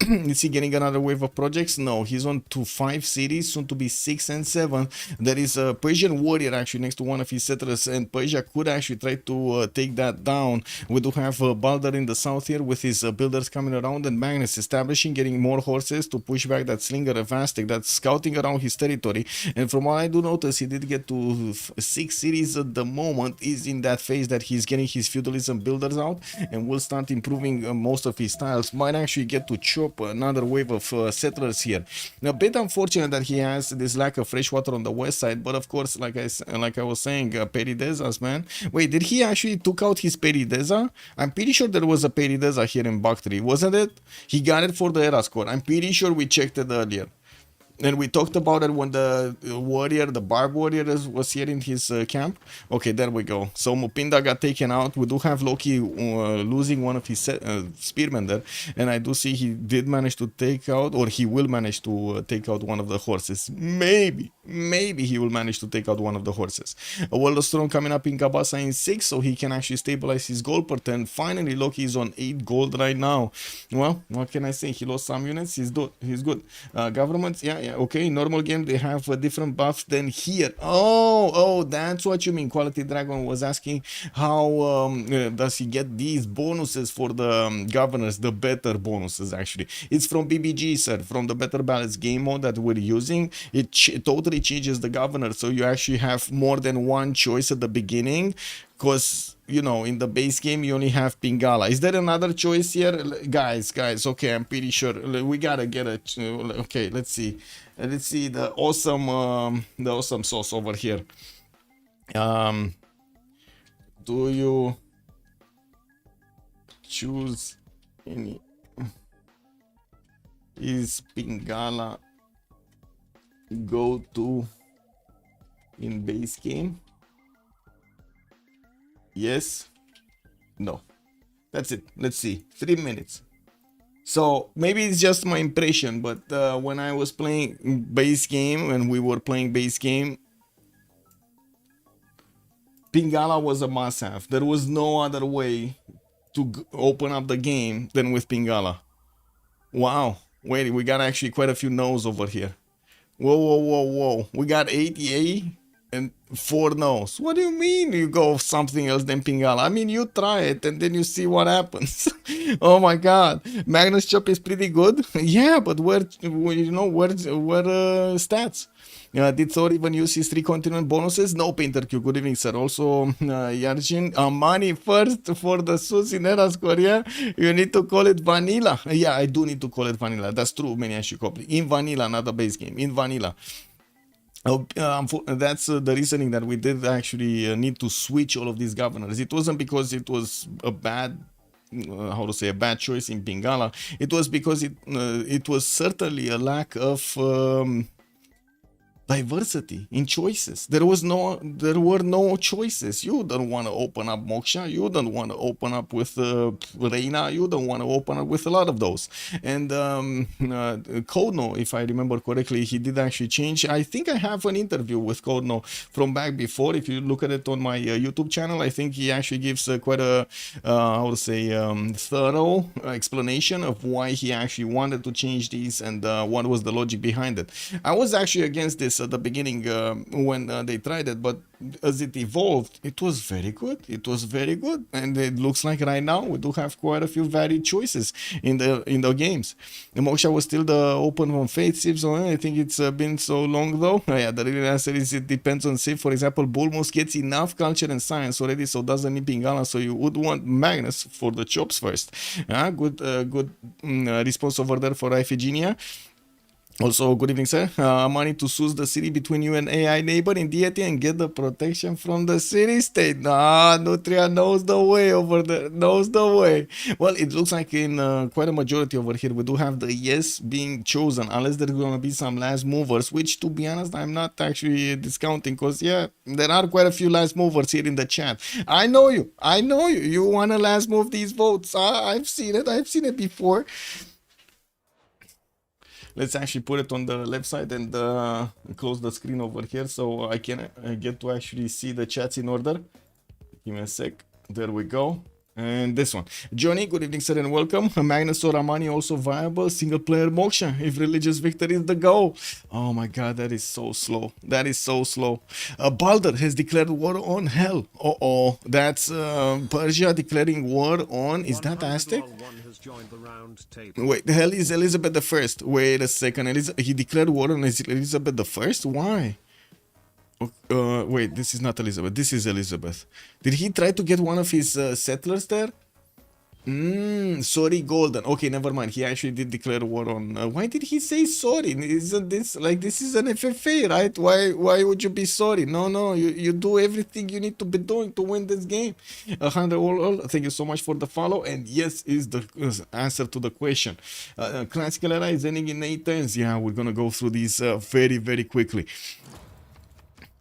Is he getting another wave of projects? No, he's on to 5 cities, soon to be 6 and 7. There is a Persian warrior actually next to one of his settlers, and Persia could actually try to take that down. We do have Balder in the south here with his builders coming around, and Magnus establishing, getting more horses to push back that Slinger of Aztec that's scouting around his territory. And from what I do notice, he did get to 6 cities at the moment. Is in that phase that he's getting his feudalism builders out and will start improving most of his styles. Might actually get to chop another wave of settlers here. A bit unfortunate that he has this lack of fresh water on the west side, but of course, like I was saying, Peridezas, man. Wait, did he actually took out his Perideza? I'm pretty sure there was a Perideza here in Bactri, wasn't it? He got it for the era score. I'm pretty sure we checked it earlier. And we talked about it when the warrior, the barb warrior was here in his camp. Okay, there we go. So Mupinda got taken out. We do have Loki losing one of his spearmen there. And I do see he did manage to take out, or he will manage to take out one of the horses. Maybe he will manage to take out one of the horses. A World of Storm coming up in Gabasa in 6, so he can actually stabilize his gold per turn. Finally, Loki is on 8 gold right now. Well, what can I say? He lost some units. He's good. Governments, yeah, okay, normal game they have a different buffs than here. Oh, that's what you mean. Quality Dragon was asking how does he get these bonuses for the governors, the better bonuses actually. It's from BBG, sir, from the Better Balance game mode that we're using. It totally changes the governor, so you actually have more than one choice at the beginning, because you know in the base game you only have Pingala. Is there another choice here, guys? Okay, I'm pretty sure we gotta get a okay, let's see the awesome sauce over here. Do you choose any Is Pingala go to in base game? Yes. No. That's it. Let's see. 3 minutes. So maybe it's just my impression, but when I was playing base game, when we were playing base game, Pingala was a must-have. There was no other way to open up the game than with Pingala. Wow. Wait, we got actually quite a few no's over here. Whoa, whoa, whoa, whoa. We got 8 yay and 4 no's. What do you mean you go something else than Pingala? I mean, you try it and then you see what happens. Oh my god. Magnus Chop is pretty good. Yeah, but where stats? Did Thor even use his 3 continent bonuses? No, Painter Q. Good evening, sir. Also, Yarjin, money first for the sus in Eras Korea. You need to call it vanilla. Yeah, I do need to call it vanilla. That's true, many Shikopli. In vanilla, not a base game. In vanilla. That's the reasoning that we did actually need to switch all of these governors. It wasn't because it was a bad a bad choice in Pingala. It was because it was certainly a lack of diversity in choices. There were no choices. You don't want to open up Moksha. You don't want to open up with Reina. You don't want to open up with a lot of those. And Kodno, if I remember correctly, he did actually change. I think I have an interview with Kodno from back before. If you look at it on my YouTube channel, I think he actually gives quite a thorough explanation of why he actually wanted to change these and what was the logic behind it. I was actually against this at the beginning when they tried it, but as it evolved, it was very good. It was very good, and it looks like right now we do have quite a few varied choices in the games. The Moksha was still the open on Fate Civ, so I think it's been so long though. Yeah, the real answer is it depends on Civ. For example, Bulmos gets enough culture and science already, so doesn't need Pingala, so you would want Magnus for the chops first. Good response over there for Iphigenia. Also, good evening, sir. Money to soothe the city between you and AI neighbor in deity and get the protection from the city state. Nah, Nutria knows the way over there. Knows the way. Well, it looks like in quite a majority over here, we do have the yes being chosen, unless there's going to be some last movers, which, to be honest, I'm not actually discounting, because, yeah, there are quite a few last movers here in the chat. I know you. I know you. You want to last move these votes. I've seen it. I've seen it before. Let's actually put it on the left side and close the screen over here so I can get to actually see the chats in order. Give me a sec. There we go. And this one. Johnny, good evening, sir, and welcome. Magnus or Ramani also viable. Single player Moksha if religious victory is the goal. Oh my god, that is so slow. That is so slow. Balder has declared war on hell. Uh-oh. That's Persia declaring war on... Is that Aztec? Wait, the hell is Elizabeth the First? Wait a second. He declared war on Elizabeth the First? Why? Wait, this is not Elizabeth. This is Elizabeth. Did he try to get one of his settlers there? Sorry, Golden. Okay, never mind. He actually did declare war on... why did he say sorry? Isn't this... Like, this is an FFA, right? Why would you be sorry? No. You do everything you need to be doing to win this game. Thank you so much for the follow. And yes is the answer to the question. Classical era is ending in 8 turns. Yeah, we're gonna go through these very, very quickly.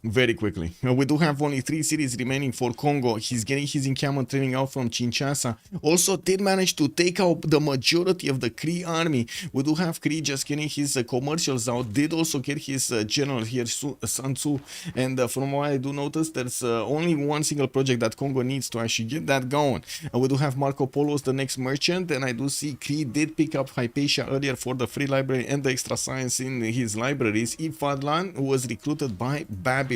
Very quickly. We do have only 3 cities remaining for Congo. He's getting his encampment training out from Kinshasa. Also did manage to take out the majority of the Cree army. We do have Cree just getting his commercials out. Did also get his general here, Sun Tzu. And from what I do notice, there's only one single project that Congo needs to actually get that going. We do have Marco Polo as the next merchant. And I do see Cree did pick up Hypatia earlier for the free library and the extra science in his libraries. Ifadlan was recruited by Babylon.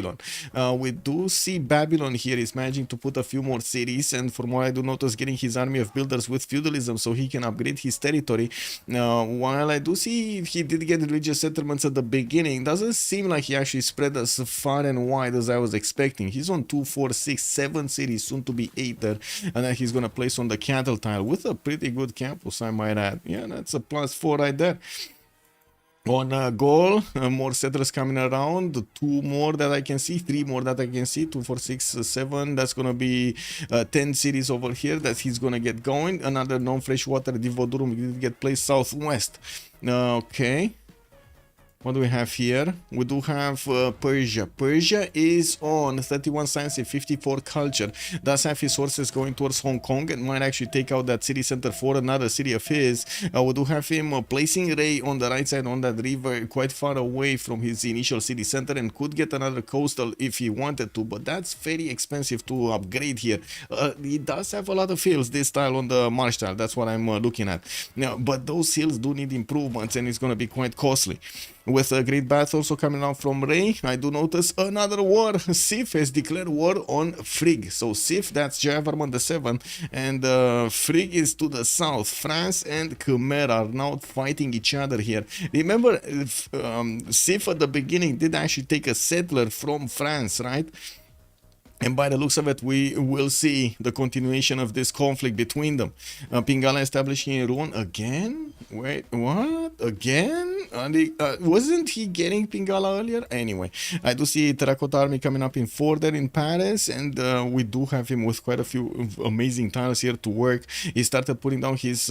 We do see Babylon here is managing to put a few more cities, and from what I do notice, getting his army of builders with feudalism so he can upgrade his territory. While I do see he did get religious settlements at the beginning, doesn't seem like he actually spread as far and wide as I was expecting. He's on 2, 4, 6, 7 cities, soon to be 8 there, and then he's gonna place on the cattle tile with a pretty good campus, I might add. Yeah, that's a +4 right there. On goal, more settlers coming around, two more that I can see, three more that I can see, 2, 4, 6, 7. That's gonna be 10 cities over here that he's gonna get going. Another non-freshwater Divodurum did get placed southwest. Okay. What do we have here? We do have Persia. Persia is on 31 science and 54 culture. Does have his sources going towards Hong Kong and might actually take out that city center for another city of his. We do have him placing Ray on the right side on that river, quite far away from his initial city center, and could get another coastal if he wanted to, but that's very expensive to upgrade here. He does have a lot of hills, this style on the marsh style. That's what I'm looking at. Now, but those hills do need improvements, and it's going to be quite costly. With a great bath also coming out from Ray, I do notice another war. Civ has declared war on Frigg. So Civ, that's Javerman the 7th, and Frigg is to the south. France and Khmer are now fighting each other here. Remember, Civ at the beginning did actually take a settler from France, right? And by the looks of it, we will see the continuation of this conflict between them. Pingala establishing Rouen again? Wait, what? Again? Wasn't he getting Pingala earlier? Anyway, I do see Terracotta Army coming up in Forder in Paris, and we do have him with quite a few amazing tiles here to work. He started putting down his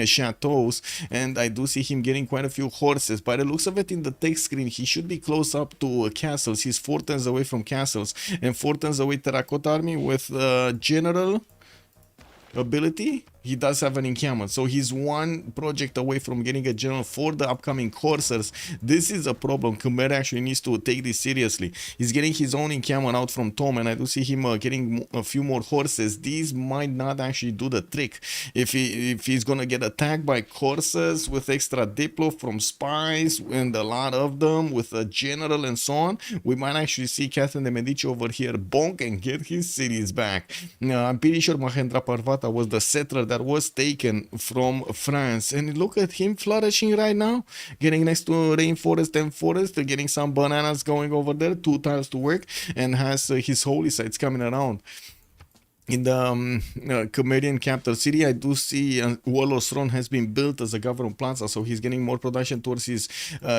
chateaus, and I do see him getting quite a few horses. By the looks of it in the text screen, he should be close up to castles. He's 4 turns away from castles, and 4 turns away Terracotta Army with general ability. He does have an encampment, so he's one project away from getting a general for the upcoming coursers. This is a problem. Khmer actually needs to take this seriously. He's getting his own encampment out from Tom, and I do see him getting a few more horses. These might not actually do the trick. If he's gonna get attacked by coursers with extra diplo from spies and a lot of them with a general and so on, we might actually see Catherine de Medici over here bonk and get his cities back. I'm pretty sure Mahendra Parvata was the settler that was taken from France, and look at him flourishing right now, getting next to rainforest and forest, getting some bananas going over there, 2 tiles to work, and has his holy sites coming around. In the Khmerian capital city, I do see Warlord's Throne has been built as a government plaza, so he's getting more production towards his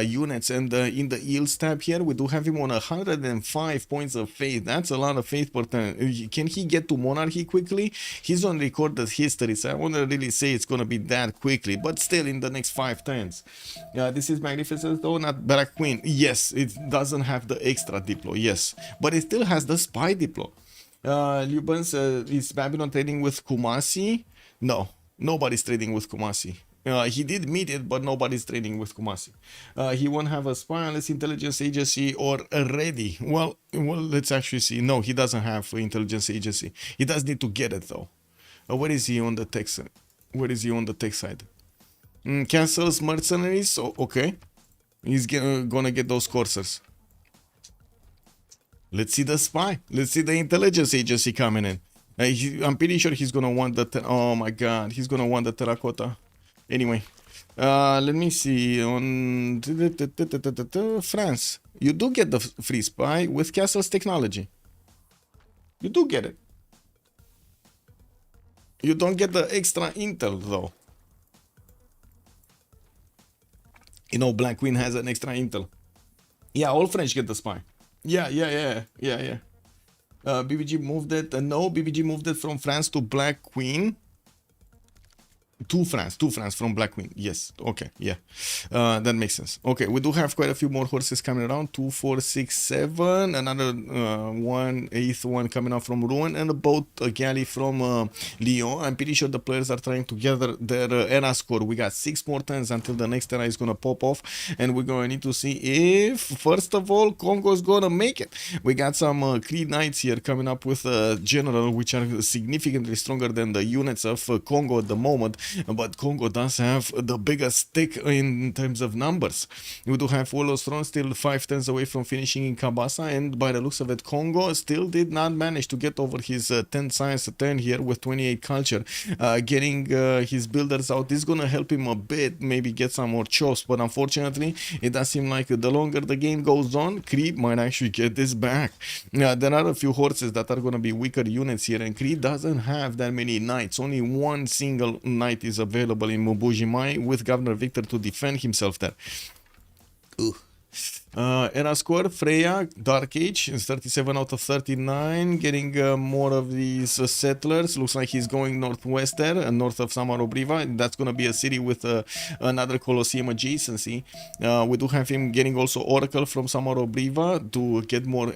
units. And in the yields tab here, we do have him on 105 points of faith. That's a lot of faith per turn. Can he get to monarchy quickly? He's on recorded history, so I won't really say it's going to be that quickly, but still in the next 5 turns. This is magnificent though, not Black Queen. Yes, it doesn't have the extra diplo, yes, but it still has the spy diplo. Lubans, is Babylon trading with Kumasi? No, nobody's trading with Kumasi. He did meet it, but nobody's trading with Kumasi. He won't have a spy unless intelligence agency or ready. Well, let's actually see. No, he doesn't have intelligence agency. He does need to get it though. Where is he on the tech side? Where is he on the tech side? Cancels mercenaries. Oh, okay, he's gonna get those coursers. Let's see the spy. Let's see the intelligence agency coming in. I'm pretty sure he's gonna want the. Oh my god, he's gonna want the terracotta. Anyway, let me see on France. You do get the free spy with Castle's technology. You do get it. You don't get the extra intel though. You know, Black Queen has an extra intel. Yeah, all French get the spy. Yeah. BBG moved it. No, BBG moved it from France to Black Queen. To France from Black Queen. Yes. Okay. Yeah. That makes sense. Okay. We do have quite a few more horses coming around. 2, 4, 6, 7. Another 1/8 one coming out from Rouen, and a boat, a galley from Lyon. I'm pretty sure the players are trying to gather their era score. We got 6 more turns until the next era is gonna pop off, and we're gonna need to see if, first of all, Congo's gonna make it. We got some Cree Knights here coming up with a general, which are significantly stronger than the units of Congo at the moment. But Congo does have the biggest stick in terms of numbers. We do have Warlord's Throne still 5 turns away from finishing in Kabasa, and by the looks of it, Congo still did not manage to get over his 10 science turn here with 28 culture. Getting his builders out is gonna help him a bit, maybe get some more chops, but unfortunately, it does seem like the longer the game goes on, Cree might actually get this back. There are a few horses that are gonna be weaker units here, and Cree doesn't have that many knights. Only one single knight is available in Mubujimai with Governor Victor to defend himself there. Ooh. Era score, Freya, Dark Age is 37 out of 39, getting more of these settlers. Looks like he's going northwest there, north of Samarobriva. That's going to be a city with another Colosseum adjacency. We do have him getting also Oracle from Samarobriva to get more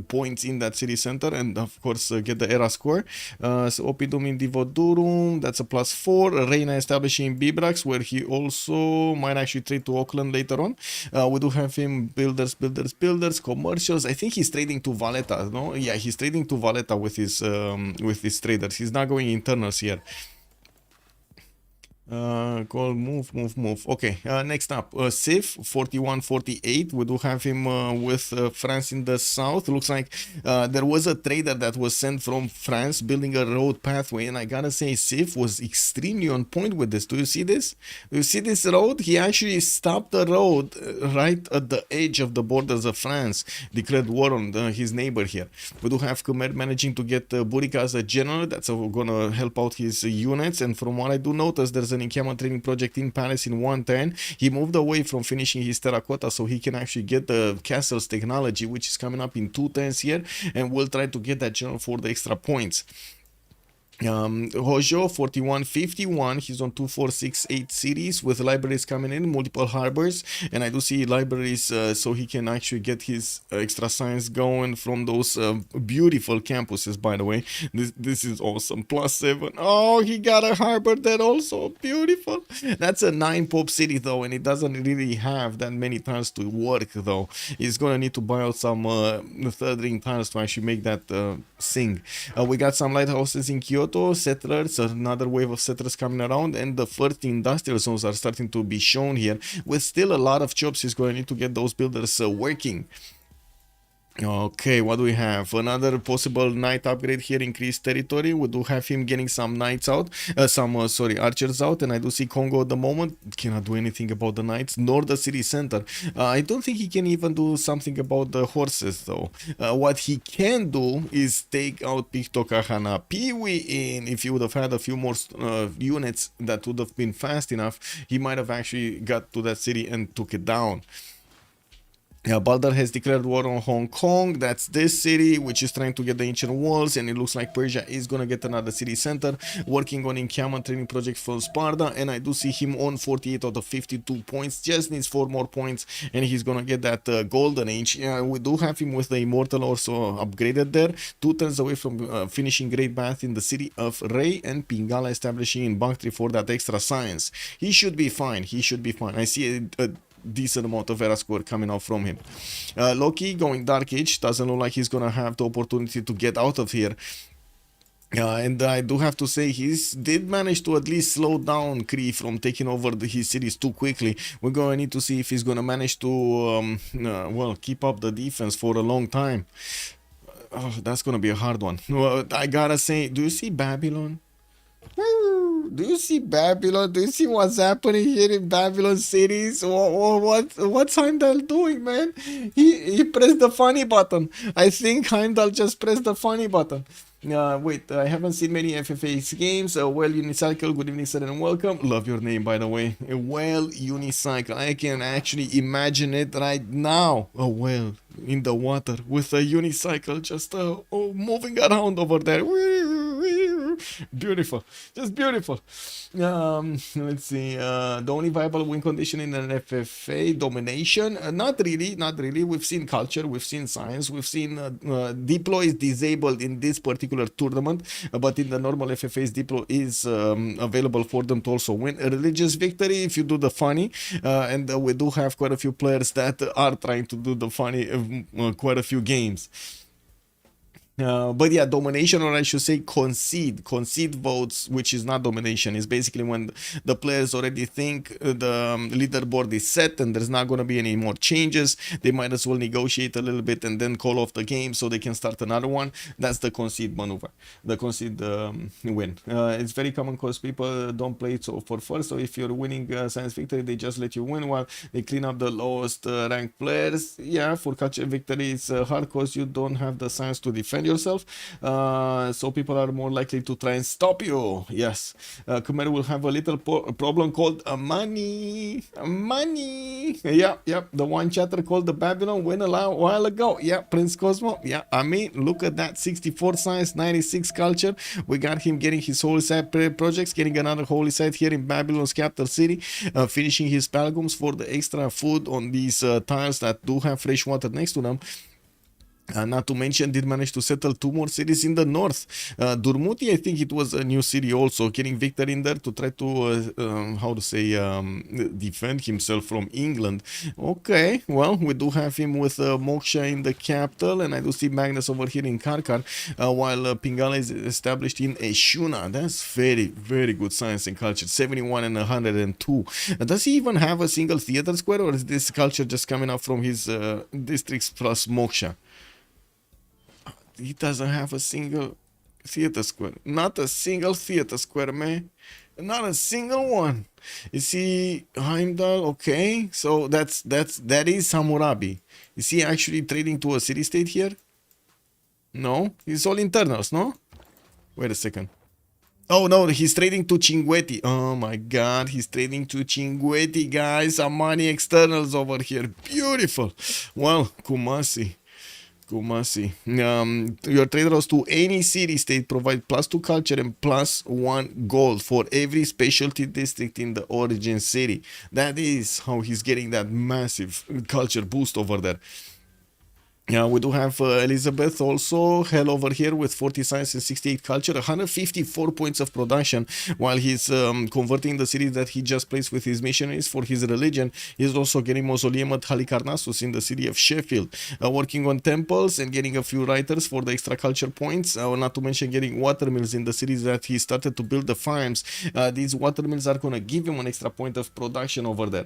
points in that city center, and of course get the era score. So Opidum in Divodurum, that's a +4. Reina establishing Bibrax, where he also might actually trade to Auckland later on. We do have him builders, commercials. I think he's trading to Valletta, no? Yeah, he's trading to Valletta with his traders. He's not going internals here. Call move. Okay, next up, Civ 41-48. We do have him with France in the south. Looks like there was a trader that was sent from France building a road pathway, and I gotta say, Civ was extremely on point with this. Do you see this? Do you see this road? He actually stopped the road right at the edge of the borders of France, declared war on his neighbor here. We do have Khmer managing to get Burika as a general. That's gonna help out his units, and from what I do notice, there's an encampment training project in Paris in 110. He moved away from finishing his terracotta so he can actually get the castle's technology, which is coming up in 210s here, and we'll try to get that general for the extra points. Hojo 41-51, he's on 2468 cities with libraries coming in, multiple harbors, and I do see libraries so he can actually get his extra science going from those beautiful campuses. By the way, this is awesome. +7. Oh, he got a harbor there also, beautiful. That's a 9 pop city though, and it doesn't really have that many tiles to work though. He's gonna need to buy out some third ring tiles to actually make that sing. We got some lighthouses in Kyoto, settlers, another wave of settlers coming around, and the first industrial zones are starting to be shown here. With still a lot of jobs, he's going to need to get those builders working. Okay, what do we have? Another possible knight upgrade here, increased territory. We do have him getting some knights out, archers out, and I do see Congo at the moment. Cannot do anything about the knights, nor the city center. I don't think he can even do something about the horses though. What he can do is take out Piktokahana Piwi, and if he would have had a few more units that would have been fast enough, he might have actually got to that city and took it down. Baldur has declared war on Hong Kong. That's this city, which is trying to get the ancient walls, and it looks like Persia is gonna get another city center, working on encampment training project for Sparta, and I do see him on 48 out of 52 points, just needs 4 more points, and he's gonna get that golden age. We do have him with the immortal also upgraded there, 2 turns away from finishing Great Bath in the city of Ray, and Pingala establishing in Bactri for that extra science. He should be fine, I see a decent amount of era score coming out from him. Loki going Dark Age, doesn't look like he's gonna have the opportunity to get out of here. And I do have to say, he did manage to at least slow down Kree from taking over his cities too quickly. We're going to need to see if he's going to manage to, well, keep up the defense for a long time. Oh, that's going to be a hard one. I gotta say, do you see Babylon? Do you see Babylon? Do you see what's happening here in Babylon cities? What's Heimdall doing, man? He pressed the funny button. I think Heimdall just pressed the funny button. Wait, I haven't seen many FFA games. Well, Unicycle, good evening, sir, and welcome. Love your name, by the way. Well, Unicycle. I can actually imagine it right now. A whale in the water with a unicycle just moving around over there. Beautiful, just beautiful. Let's see. The only viable win condition in an FFA, domination. Not really. We've seen culture, we've seen science, we've seen deploy is disabled in this particular tournament, but in the normal FFAs, deploy is available for them to also win. A religious victory if you do the funny, and we do have quite a few players that are trying to do the funny quite a few games. But yeah, domination, or I should say concede votes, which is not domination, is basically when the players already think the leaderboard is set and there's not going to be any more changes. They might as well negotiate a little bit and then call off the game so they can start another one. That's the concede maneuver, the concede win. It's very common because people don't play it for first, so if you're winning science victory, they just let you win while they clean up the lowest ranked players. Yeah, for culture victory, it's hard because you don't have the science to defend yourself. So people are more likely to try and stop you. Yes. Khmer will have a little problem called money. Money. Yeah. The one chatter called the Babylon went a while ago. Yeah, Prince Cosmo. Yeah, I mean, look at that. 64 science, 96 culture. We got him getting his holy site projects, getting another holy site here in Babylon's capital city, finishing his pilgrims for the extra food on these tiles that do have fresh water next to them. Not to mention, did manage to settle 2 more cities in the north. Durmuti, I think it was a new city also, getting victory in there to try to, how to say, defend himself from England. Okay, well, we do have him with Moksha in the capital, and I do see Magnus over here in Karkar, while Pingala is established in Eshuna. That's very, very good science and culture, 71 and 102. Does he even have a single theater square, or is this culture just coming up from his districts plus Moksha? He doesn't have a single theater square. Not a single theater square, man. Not a single one. You see, Heimdall, okay. So that is Hammurabi. Is he actually trading to a city state here? No, it's all internals, no? Wait a second. Oh no, he's trading to G.O.A.T. Oh my god, he's trading to G.O.A.T, guys. Some money externals over here. Beautiful. Well, Kumasi. Your traders to any city state provide +2 culture and +1 gold for every specialty district in the origin city. That is how he's getting that massive culture boost over there. Yeah, we do have Elizabeth also, hell over here with 40 science and 68 culture, 154 points of production, while he's converting the cities that he just placed with his missionaries for his religion. He's also getting mausoleum at Halicarnassus in the city of Sheffield, working on temples and getting a few writers for the extra culture points, not to mention getting watermills in the cities that he started to build the farms. These watermills are going to give him an extra point of production over there.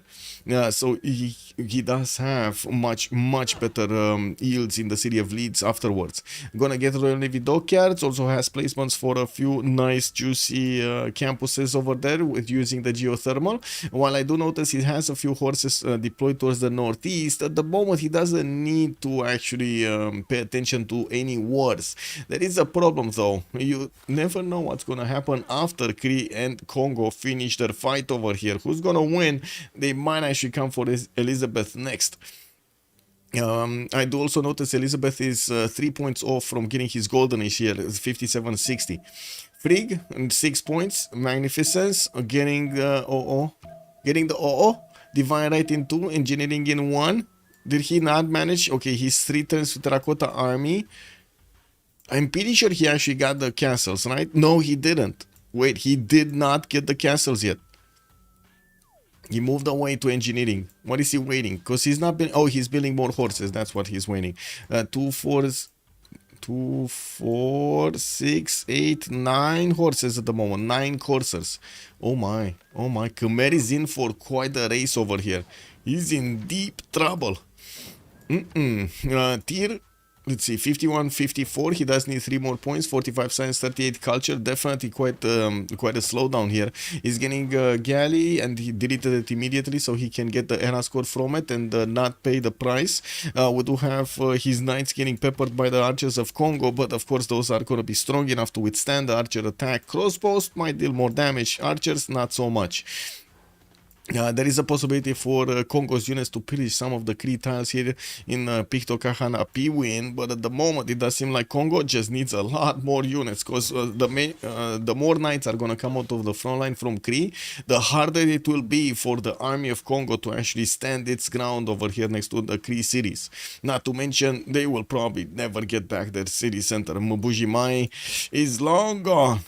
So he does have much better yields in the city of Leeds afterwards. Gonna get Royal Navy dockyards, also has placements for a few nice juicy campuses over there with using the geothermal. While I do notice he has a few horses deployed towards the northeast, at the moment he doesn't need to actually pay attention to any wars. There is a problem though. You never know what's gonna happen after Cree and Congo finish their fight over here. Who's gonna win? They might actually come for Elizabeth next. I do also notice Elizabeth is 3 points off from getting his golden age here, 57-60. Frigg, 6 points. Magnificence, getting the OO. Divine Right in 2, Engineering in 1. Did he not manage? Okay, he's 3 turns to Terracotta Army. I'm pretty sure he actually got the castles, right? No, he didn't. Wait, he did not get the castles yet. He moved away to engineering. What is he waiting? Because he's not been. Oh, he's building more horses. That's what he's waiting. 2, 4, 6, 8, 9 horses at the moment. 9 coursers. Oh my. Khmer is in for quite a race over here. He's in deep trouble. Tier. Let's see, 51, 54. He does need 3 more points. 45 science, 38 culture. Definitely quite a slowdown here. He's getting galley, and he deleted it immediately so he can get the era score from it and not pay the price. We do have his knights getting peppered by the archers of Congo, but of course those are going to be strong enough to withstand the archer attack. Crossbows might deal more damage. Archers, not so much. There is a possibility for Congo's units to pillage some of the Cree tiles here in Picto Kahana Piwin, but at the moment it does seem like Congo just needs a lot more units, because the more knights are going to come out of the front line from Cree, the harder it will be for the army of Congo to actually stand its ground over here next to the Cree cities. Not to mention, they will probably never get back their city center. Mbuji Mai is long gone.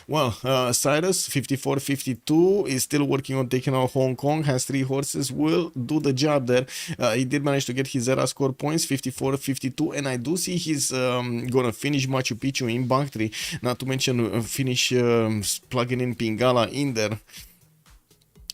Well, Cyrus, 54-52, is still working on taking out Hong Kong, has 3 horses, will do the job there. He did manage to get his era score points, 54-52, and I do see he's gonna finish Machu Picchu in Bactri, not to mention finish plugging in Pingala in there.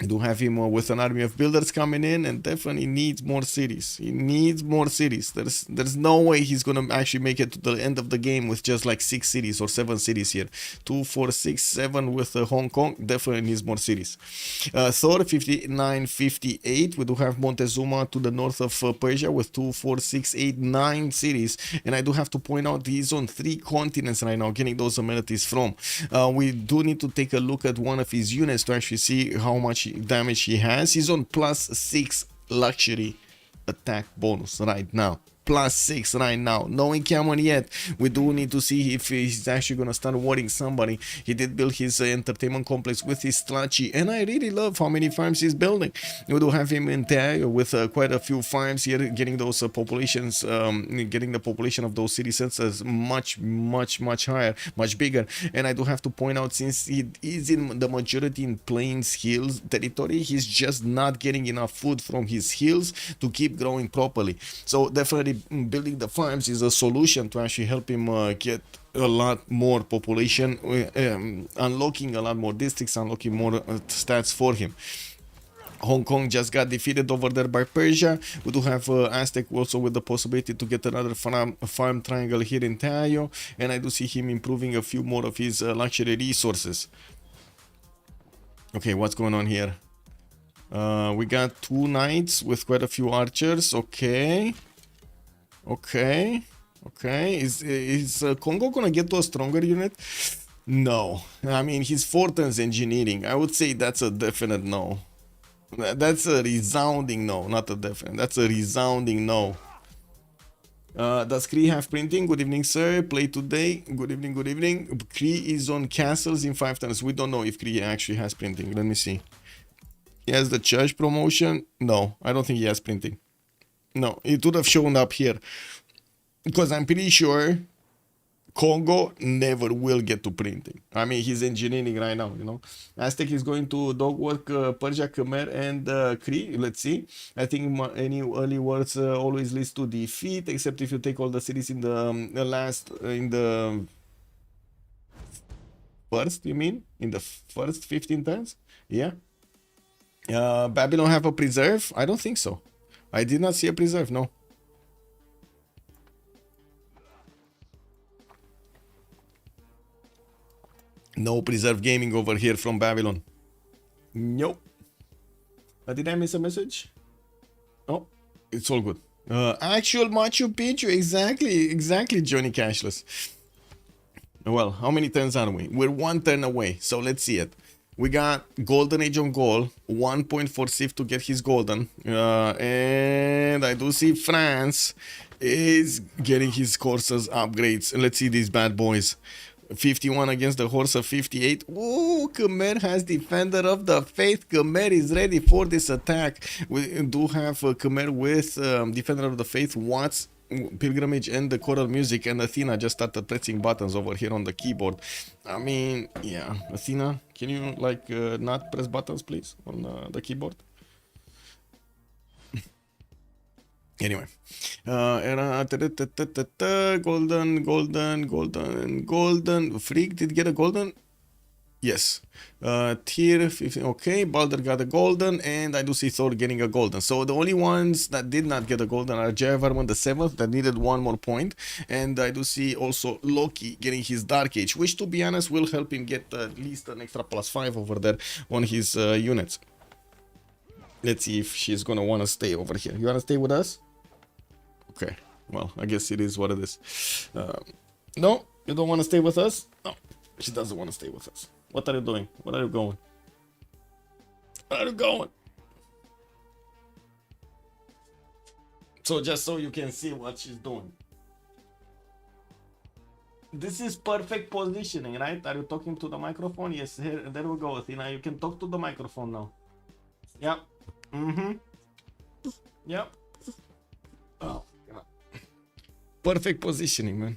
I do have him with an army of builders coming in, and definitely needs more cities. He needs more cities. There's no way he's gonna actually make it to the end of the game with just like 6 cities or 7 cities here. 2, 4, 6, 7 with Hong Kong. Definitely needs more cities. Thor 59, 58. We do have Montezuma to the north of Persia with 2, 4, 6, 8, 9 cities. And I do have to point out he's on 3 continents right now, getting those amenities from. We do need to take a look at one of his units to actually see how much damage he has. He's on +6 luxury attack bonus right now. +6 right now. No encampment yet. We do need to see if he's actually gonna start warring somebody. He did build his entertainment complex with his Strachi, and I really love how many farms he's building. We do have him in there with quite a few farms here, getting those populations, getting the population of those city centers much higher, much bigger. And I do have to point out, since he is in the majority in plains hills territory, he's just not getting enough food from his hills to keep growing properly. So definitely building the farms is a solution to actually help him get a lot more population, unlocking a lot more districts, unlocking more stats for him. Hong Kong just got defeated over there by Persia. We do have Aztec also with the possibility to get another farm triangle here in Tayo, and I do see him improving a few more of his luxury resources. Okay, what's going on here? We got 2 knights with quite a few archers. Okay. Is Congo gonna get to a stronger unit? No. I mean, his Fortens engineering, I would say that's a definite no. That's a resounding no, not a definite. That's a resounding no. Does Cree have printing? Good evening, sir. Play today. Good evening, good evening. Cree is on castles in 5 turns. We don't know if Cree actually has printing. Let me see. He has the church promotion. No, I don't think he has printing. No, it would have shown up here. Because I'm pretty sure Congo never will get to printing. I mean, he's engineering right now, you know. Aztec is going to dogwork Persia, Khmer, and Cree. Let's see. I think any early words always leads to defeat, except if you take all the cities in the first, you mean? In the first 15 turns? Yeah. Babylon have a preserve? I don't think so. I did not see a preserve, no. No preserve gaming over here from Babylon. Nope. Did I miss a message? Oh, it's all good. Actual Machu Picchu, exactly, Johnny Cashless. Well, how many turns are we? We're 1 turn away, so let's see it. We got Golden Age on goal, 1 point for Civ to get his golden. And I do see France is getting his courses upgrades. Let's see these bad boys. 51 against the horse of 58. Ooh, Khmer has Defender of the Faith. Khmer is ready for this attack. We do have Khmer with Defender of the Faith, Watts, Pilgrimage, and the choral music, and Athena just started pressing buttons over here on the keyboard. I mean, yeah, Athena, can you like not press buttons, please, on the keyboard? Anyway, golden. Freak did get a golden. Yes. Tier 15. Okay, Balder got a golden, and I do see Thor getting a golden. So the only ones that did not get a golden are Jayavarman the 7th, that needed 1 more point, and I do see also Loki getting his Dark Age, which to be honest will help him get at least an extra +5 over there on his units. Let's see if she's gonna want to stay over here. You wanna stay with us? Okay. Well, I guess it is what it is. No, you don't want to stay with us? No, she doesn't want to stay with us. What are you doing? Where are you going? Where are you going? So just so you can see what she's doing. This is perfect positioning, right? Are you talking to the microphone? Yes, here, there we go, Athena. You can talk to the microphone now. Yep. Yep. Oh, God. Perfect positioning, man.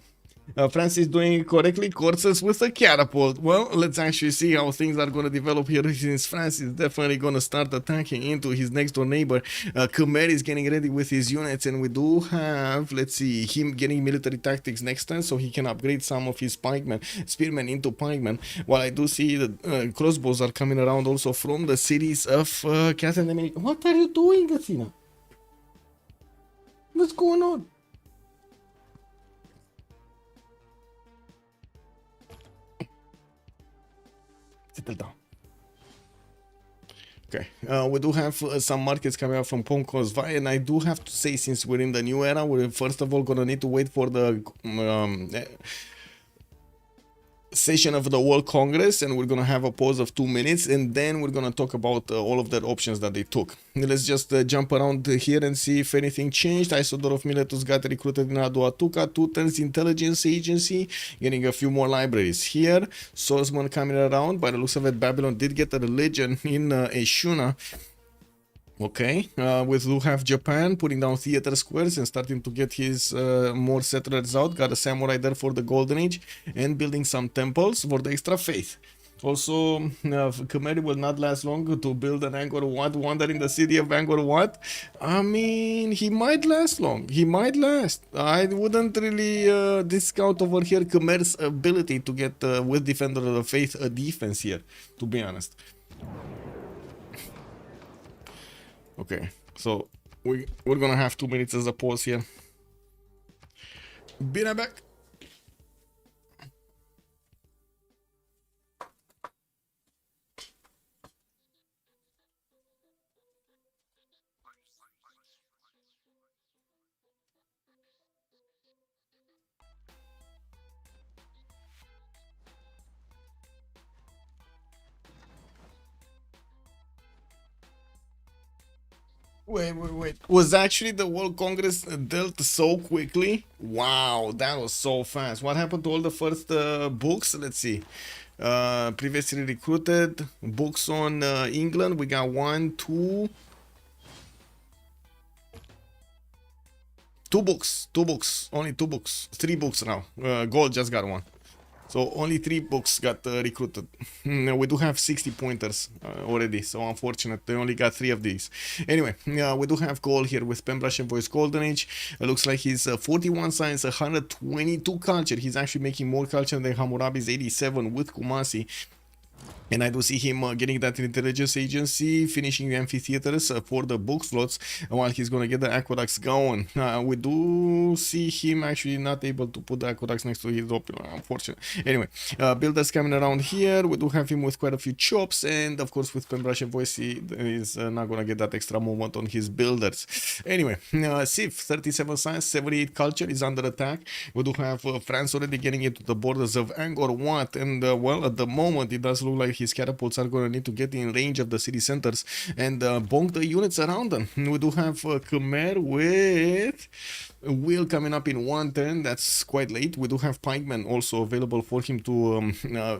Francis doing it correctly. Courses with a catapult. Well, let's actually see how things are going to develop here, since Francis is definitely going to start attacking into his next door neighbor. Khmer is getting ready with his units, and we do have, let's see, him getting military tactics next turn, so he can upgrade some of his spearmen into pikemen. While I do see the crossbows are coming around also from the cities of Cat and Emily. What are you doing, Athena? What's going on? Settle down. Okay, we do have some markets coming out from Ponkos Vai, and I do have to say, since we're in the new era, we're first of all gonna need to wait for the session of the World Congress, and we're gonna have a pause of 2 minutes, and then we're gonna talk about all of the options that they took. Let's just jump around here and see if anything changed. Isodor of Miletus got recruited in Aduatuca, 2 turns intelligence agency, getting a few more libraries here. Swordsman coming around. By the looks of it, Babylon did get a religion in Eshuna. Okay, we do have Japan putting down theater squares and starting to get his more settlers out. Got a samurai there for the golden age and building some temples for the extra faith. Also, Khmer will not last long to build an Angkor Wat wonder in the city of Angkor Wat. I mean, he might last long. He might last. I wouldn't really discount over here Khmer's ability to get with Defender of the Faith a defense here, to be honest. Okay, so we're gonna have 2 minutes as a pause here. Be right back. Wait. Was actually the World Congress dealt so quickly? Wow, that was so fast. What happened to all the first books? Let's see. Previously recruited books on England. We got 1, 2, 2 books. 2 books. Only 2 books. 3 books now. Gold just got 1. So only 3 books got recruited. We do have 60 pointers already, so unfortunate they only got 3 of these. Anyway, we do have gold here with Pembrashe Voice Golden Age. It looks like he's 41 science, 122 culture. He's actually making more culture than Hammurabi's 87 with Kumasi. And I do see him getting that intelligence agency, finishing the amphitheaters for the book slots, while he's going to get the aqueducts going. We do see him actually not able to put the aqueducts next to his open, unfortunately. Anyway, builders coming around here. We do have him with quite a few chops, and of course with Pembrashe Voice, he is not going to get that extra movement on his builders. Anyway, Civ, 37 science, 78 culture is under attack. We do have France already getting into the borders of Angkor Wat, and well, at the moment it does look like his catapults are going to need to get in range of the city centers and bonk the units around them. We do have Khmer with Wheel coming up in 1 turn. That's quite late. We do have pikemen also available for him to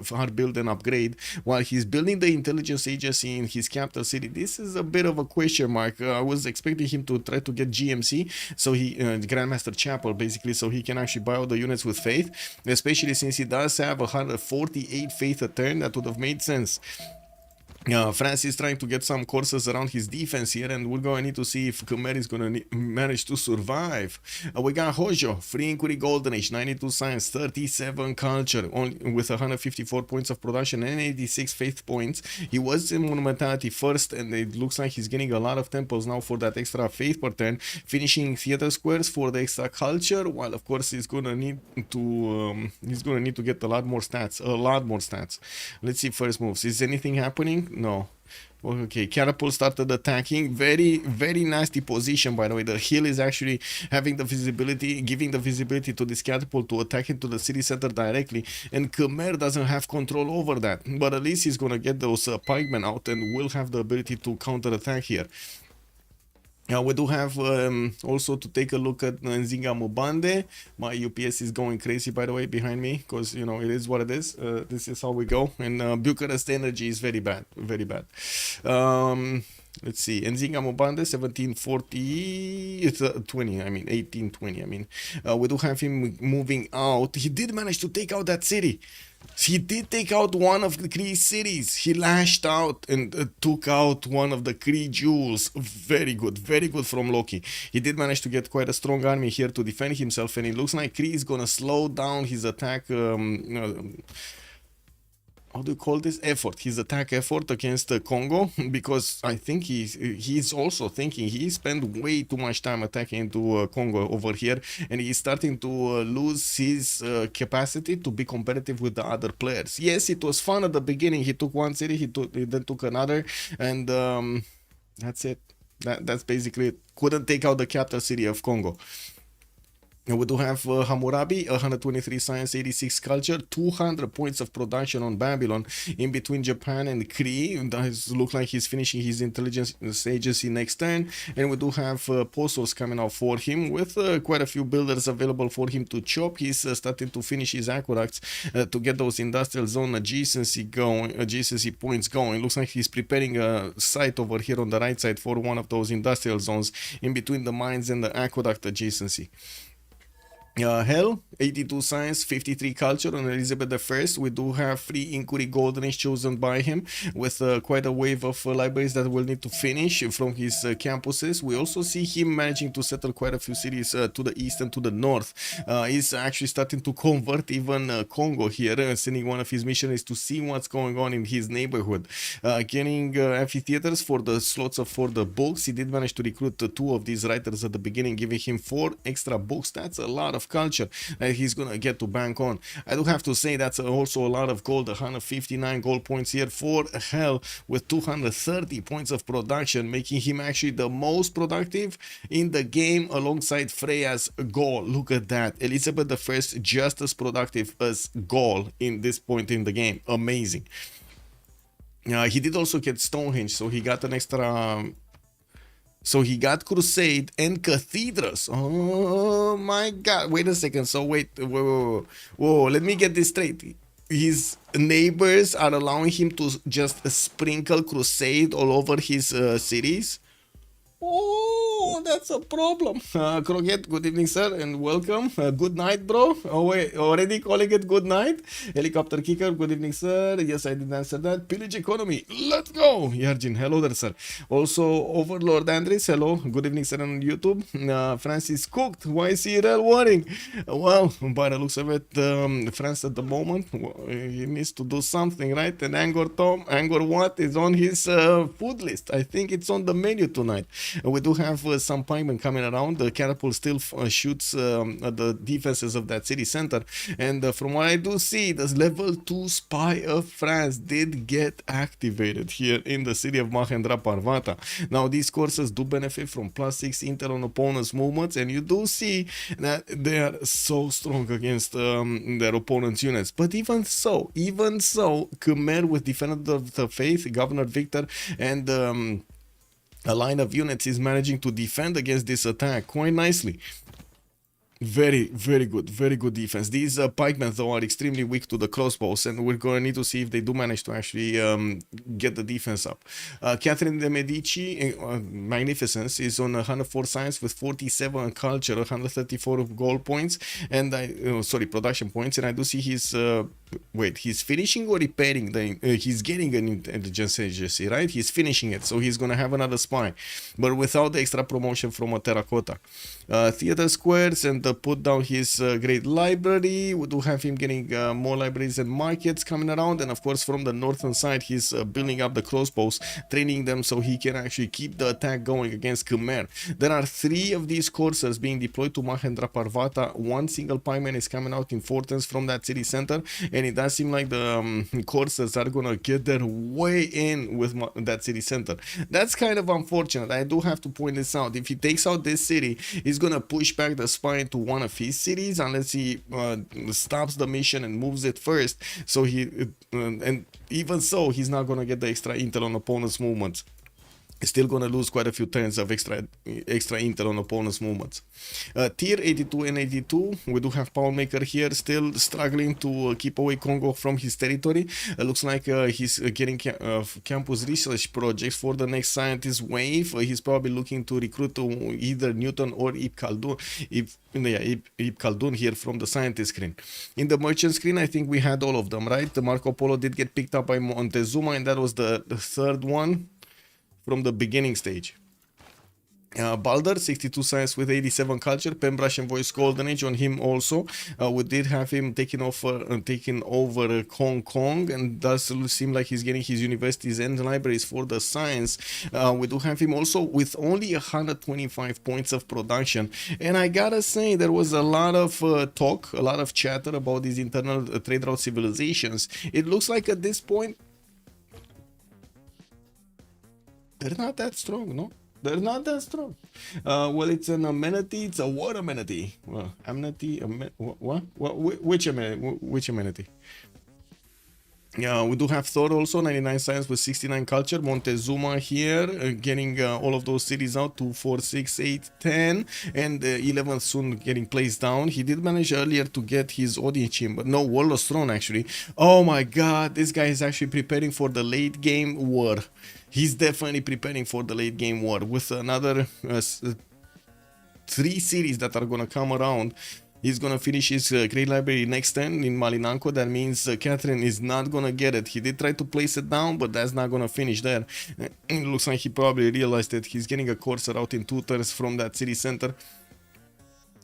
hard build and upgrade while he's building the intelligence agency in his capital city. This is a bit of a question mark. I was expecting him to try to get GMC, so he Grandmaster Chapel basically, so he can actually buy all the units with faith, especially since he does have 148 faith a turn. That would have made sense. France is trying to get some courses around his defense here, and we're going to need to see if Khmer is going to manage to survive. We got Hojo, Free Inquiry Golden Age, 92 Science, 37 Culture, only with 154 points of production and 86 faith points. He was in Monumentality first, and it looks like he's getting a lot of temples now for that extra faith per turn, finishing theater squares for the extra culture, while of course he's going to need to get a lot more stats. Let's see first moves. Is anything happening? No. Okay, Catapult started attacking. Very, very nasty position, by the way. The hill is actually having the visibility, giving the visibility to this Catapult to attack into the city center directly. And Khmer doesn't have control over that. But at least he's going to get those pikemen out and will have the ability to counter-attack here. We do have also to take a look at Nzinga Mubande. My UPS is going crazy, by the way, behind me, because you know it is what it is. This is how we go. And Bucharest energy is very bad, very bad. let's see, Nzinga Mobande 1740, it's 20, I mean 1820. I mean, we do have him moving out. He did manage to take out that city. He did take out one of the Kree cities. He lashed out and took out one of the Kree jewels. Very good from Loki. He did manage to get quite a strong army here to defend himself, and it looks like Kree is gonna slow down his attack. How do you call this effort? His attack effort against Congo, because I think he's also thinking he spent way too much time attacking into Congo over here, and he's starting to lose his capacity to be competitive with the other players. Yes, it was fun at the beginning. He took one city, he then took another, and that's it. That's basically it. Couldn't take out the capital city of Congo. And we do have Hammurabi, 123 science, 86 culture, 200 points of production on Babylon, in between Japan and Kree. That looks like he's finishing his intelligence agency next turn. And we do have postals coming out for him, with quite a few builders available for him to chop. He's starting to finish his aqueducts to get those industrial zone adjacency points going. Looks like he's preparing a site over here on the right side for one of those industrial zones in between the mines and the aqueduct adjacency. Hell, 82 science, 53 culture on Elizabeth I. We do have 3 inquiry golden age chosen by him, with quite a wave of libraries that will need to finish from his campuses. We also see him managing to settle quite a few cities to the east and to the north. He's actually starting to convert even Congo here, sending one of his missionaries to see what's going on in his neighborhood. Getting amphitheaters for the slots for the books. He did manage to recruit 2 of these writers at the beginning, giving him 4 extra books. That's a lot of culture that he's gonna get to bank on. I do have to say that's also a lot of gold. 159 gold points here for Hell, with 230 points of production, making him actually the most productive in the game alongside Freya's Gaul. Look at that. Elizabeth I just as productive as Gaul in this point in the game. Amazing. He did also get Stonehenge, so he got an extra. So he got Crusade and Cathedrals. Oh my god. Wait a second. So wait. Whoa. Let me get this straight. His neighbors are allowing him to just sprinkle Crusade all over his cities. Oh, that's a problem. Croquette, good evening, sir, and welcome. Good night, bro. Oh, wait, already calling it good night? Helicopter Kicker, good evening, sir. Yes, I did answer that. Pillage Economy, let's go. Yarjin, hello there, sir. Also, Overlord Andres, hello. Good evening, sir, on YouTube. Francis Cooked, YCRL warning. Well, by the looks of it, France at the moment, he needs to do something, right? And Angor Watt is on his food list. I think it's on the menu tonight. We do have some pikemen coming around. The catapult still shoots at the defenses of that city center, and from what I do see, the level 2 spy of France did get activated here in the city of Mahendra Parvata. Now these courses do benefit from +6 intel on opponents' movements, and you do see that they are so strong against their opponents' units. But even so, Khmer with Defender of the Faith, Governor Victor, and a line of units is managing to defend against this attack quite nicely. Very good defense. These pikemen though are extremely weak to the crossbows, and we're going to need to see if they do manage to actually get the defense up. Catherine de Medici, Magnificence, is on 104 science with 47 culture, 134 gold points, and production points, and I do see his he's finishing or repairing he's getting an intelligence agency, right? He's finishing it, so he's gonna have another spy, but without the extra promotion from a terracotta. Theater squares, and put down his great library. We do have him getting more libraries and markets coming around, and of course from the northern side he's building up the crossbows, training them so he can actually keep the attack going against Khmer. There are 3 of these coursers being deployed to Mahendra Parvata. 1 single pikeman is coming out in Fortens from that city center, and it does seem like the coursers are gonna get their way in with that city center. That's kind of unfortunate. I do have to point this out. If he takes out this city, he's gonna push back the spy into one of his cities unless he stops the mission and moves it first. So and even so, he's not gonna get the extra intel on opponent's movements. Still gonna lose quite a few turns of extra intel on opponent's movements. Tier 82 and 82, we do have Paul Maker here, still struggling to keep away Congo from his territory. Looks like he's getting campus research projects for the next scientist wave. He's probably looking to recruit either Newton or Ibn Khaldun here from the scientist screen. In the merchant screen, I think we had all of them, right? The Marco Polo did get picked up by Montezuma, and that was the third one from the beginning stage. Balder, 62 science with 87 culture, Pembrash and Voice Golden Age on him also. We did have him taking over Hong Kong, and does seem like he's getting his universities and libraries for the science. We do have him also with only 125 points of production, and I gotta say there was a lot of talk, a lot of chatter about these internal trade route civilizations. It looks like at this point they're not that strong, no? They're not that strong. Well, it's an amenity. It's a what amenity? Well, amenity. What? Which amenity? Which amenity? Yeah, we do have Thor also, 99 science with 69 culture. Montezuma here, getting all of those cities out, 2, 4, 6, 8, 10, and 11 soon getting placed down. He did manage earlier to get his audience chamber. No, Warlord's Throne actually. Oh my god, this guy is actually preparing for the late game war. He's definitely preparing for the late game war with another 3 cities that are gonna come around. He's gonna finish his Great Library next turn in Malinanko. That means Catherine is not gonna get it. He did try to place it down, but that's not gonna finish there. It looks like he probably realized that he's getting a courser out in 2 turns from that city center.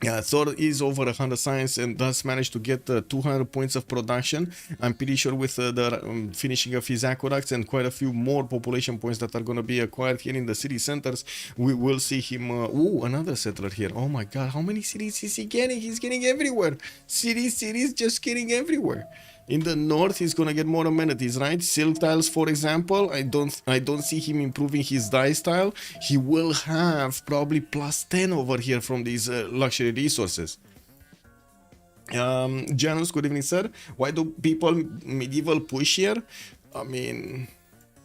Yeah, Thor is over 100 science and does manage to get 200 points of production. I'm pretty sure with the finishing of his aqueducts and quite a few more population points that are going to be acquired here in the city centers, we will see him. Ooh, another settler here. Oh my god, how many cities is he getting? He's getting everywhere. Cities, just getting everywhere. In the north, he's gonna get more amenities, right? Silk tiles, for example. I don't see him improving his dye style. He will have probably plus 10 over here from these luxury resources. Janus, good evening, sir. Why do people medieval push here? I mean,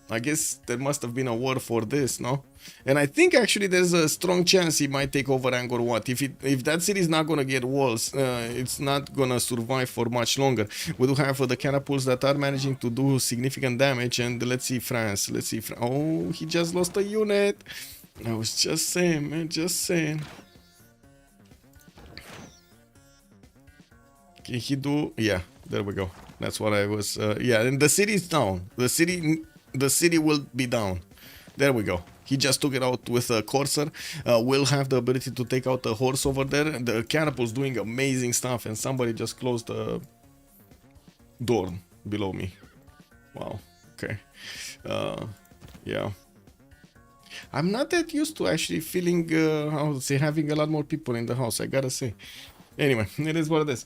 I guess there must have been a war for this, no? And I think actually there's a strong chance he might take over Angkor Wat. If that city is not gonna get walls, it's not gonna survive for much longer. We do have the catapults that are managing to do significant damage, and let's see France. Oh, he just lost a unit. I was just saying, man, just saying. Can he do? Yeah, there we go. That's what I was. Yeah, and the city is down. The city will be down. There we go. He just took it out with a courser. Will have the ability to take out the horse over there. The catapult's doing amazing stuff, and somebody just closed the door below me. Wow. Okay. Yeah. I'm not that used to actually feeling, how to say, having a lot more people in the house, I gotta say. Anyway, it is what it is.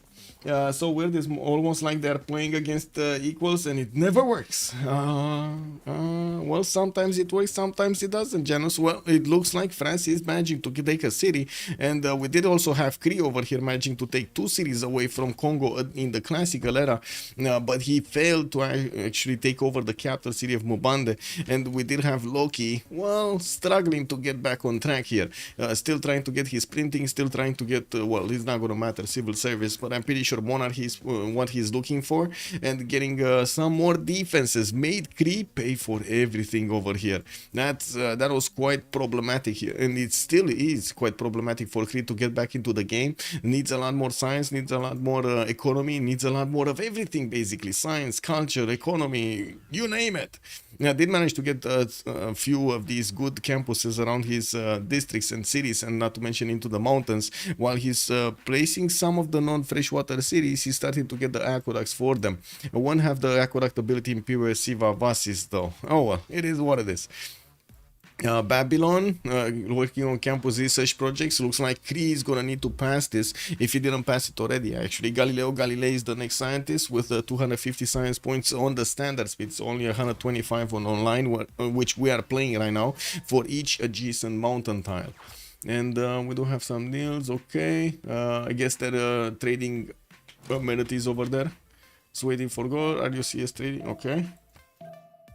So weird, it's almost like they're playing against equals, and it never works. Well, sometimes it works, sometimes it doesn't, Janus. Well, it looks like France is managing to take a city, and we did also have Kree over here managing to take 2 cities away from Congo in the classical era, but he failed to actually take over the capital city of Mubande, and we did have Loki, well, struggling to get back on track here. Still trying to get his printing, still trying to get, well, it's not going to matter, civil service, but I'm pretty sure Monarchy is what he's looking for, and getting some more defenses made Kree pay for everything over here. That was quite problematic here, and it still is quite problematic for Kree to get back into the game. Needs a lot more science, needs a lot more economy, needs a lot more of everything, basically. Science, culture, economy, you name it. Yeah, did manage to get a few of these good campuses around his districts and cities, and not to mention into the mountains. While he's placing some of the non-freshwater cities, he's starting to get the aqueducts for them. One have the aqueduct ability in Imperial Siva Vasis, though. Oh well, it is what it is. Babylon, working on campus research projects. Looks like Kree is gonna need to pass this if he didn't pass it already. Actually, Galileo Galilei is the next scientist with 250 science points on the standard speed. It's only 125 on online, which we are playing right now for each adjacent mountain tile. And we do have some deals. Okay, I guess they're trading amenities over there. It's waiting for gold. RUCS trading. Okay.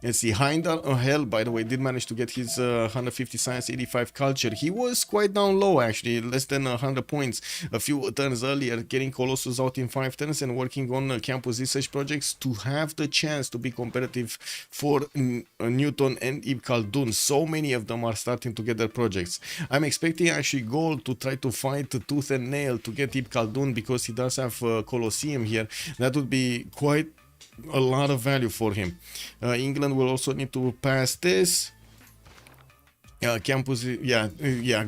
Let's see, Heimdall Hell, by the way, did manage to get his 150 science, 85 culture. He was quite down low, actually, less than 100 points a few turns earlier, getting Colossus out in 5 turns and working on campus research projects to have the chance to be competitive for Newton and Ibn Khaldun. So many of them are starting to get their projects. I'm expecting actually Gold to try to fight tooth and nail to get Ibn Khaldun because he does have Colosseum here. That would be quite a lot of value for him. England will also need to pass this. Campus,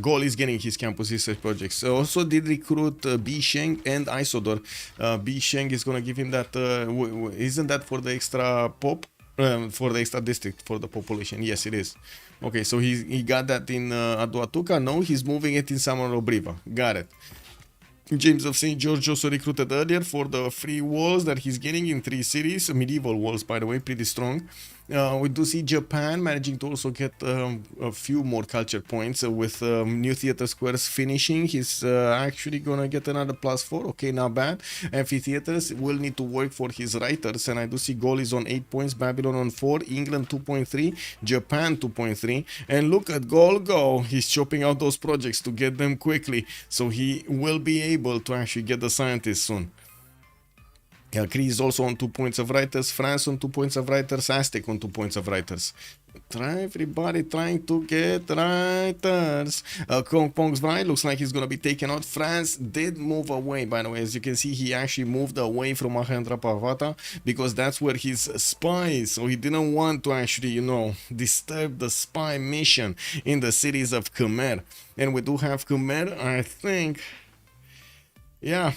Goal is getting his campus research projects. Also did recruit B Sheng and Isodor. B Sheng is gonna give him that. Isn't that for the extra pop? For the extra district for the population? Yes, it is. Okay, so he got that in Aduatuca. No, he's moving it in Samuel Obriva. Got it. James of St. George also recruited earlier for the free walls that he's getting in 3 cities. Medieval walls, by the way, pretty strong. We do see Japan managing to also get a few more culture points with new theater squares finishing. He's actually gonna get another +4. Okay, not bad. Amphitheaters will need to work for his writers, and I do see Gaul is on 8 points, Babylon on 4, England 2.3, Japan 2.3, and look at Gaul go. He's chopping out those projects to get them quickly, so he will be able to actually get the scientists soon. Greece is also on 2 points of writers, France on 2 points of writers, Aztec on 2 points of writers. Everybody trying to get writers. Kong's Vai looks like he's gonna be taken out. France did move away, by the way. As you can see, he actually moved away from Mahendra Pavata because that's where his spy is. So he didn't want to actually, you know, disturb the spy mission in the cities of Khmer. And we do have Khmer, I think. Yeah,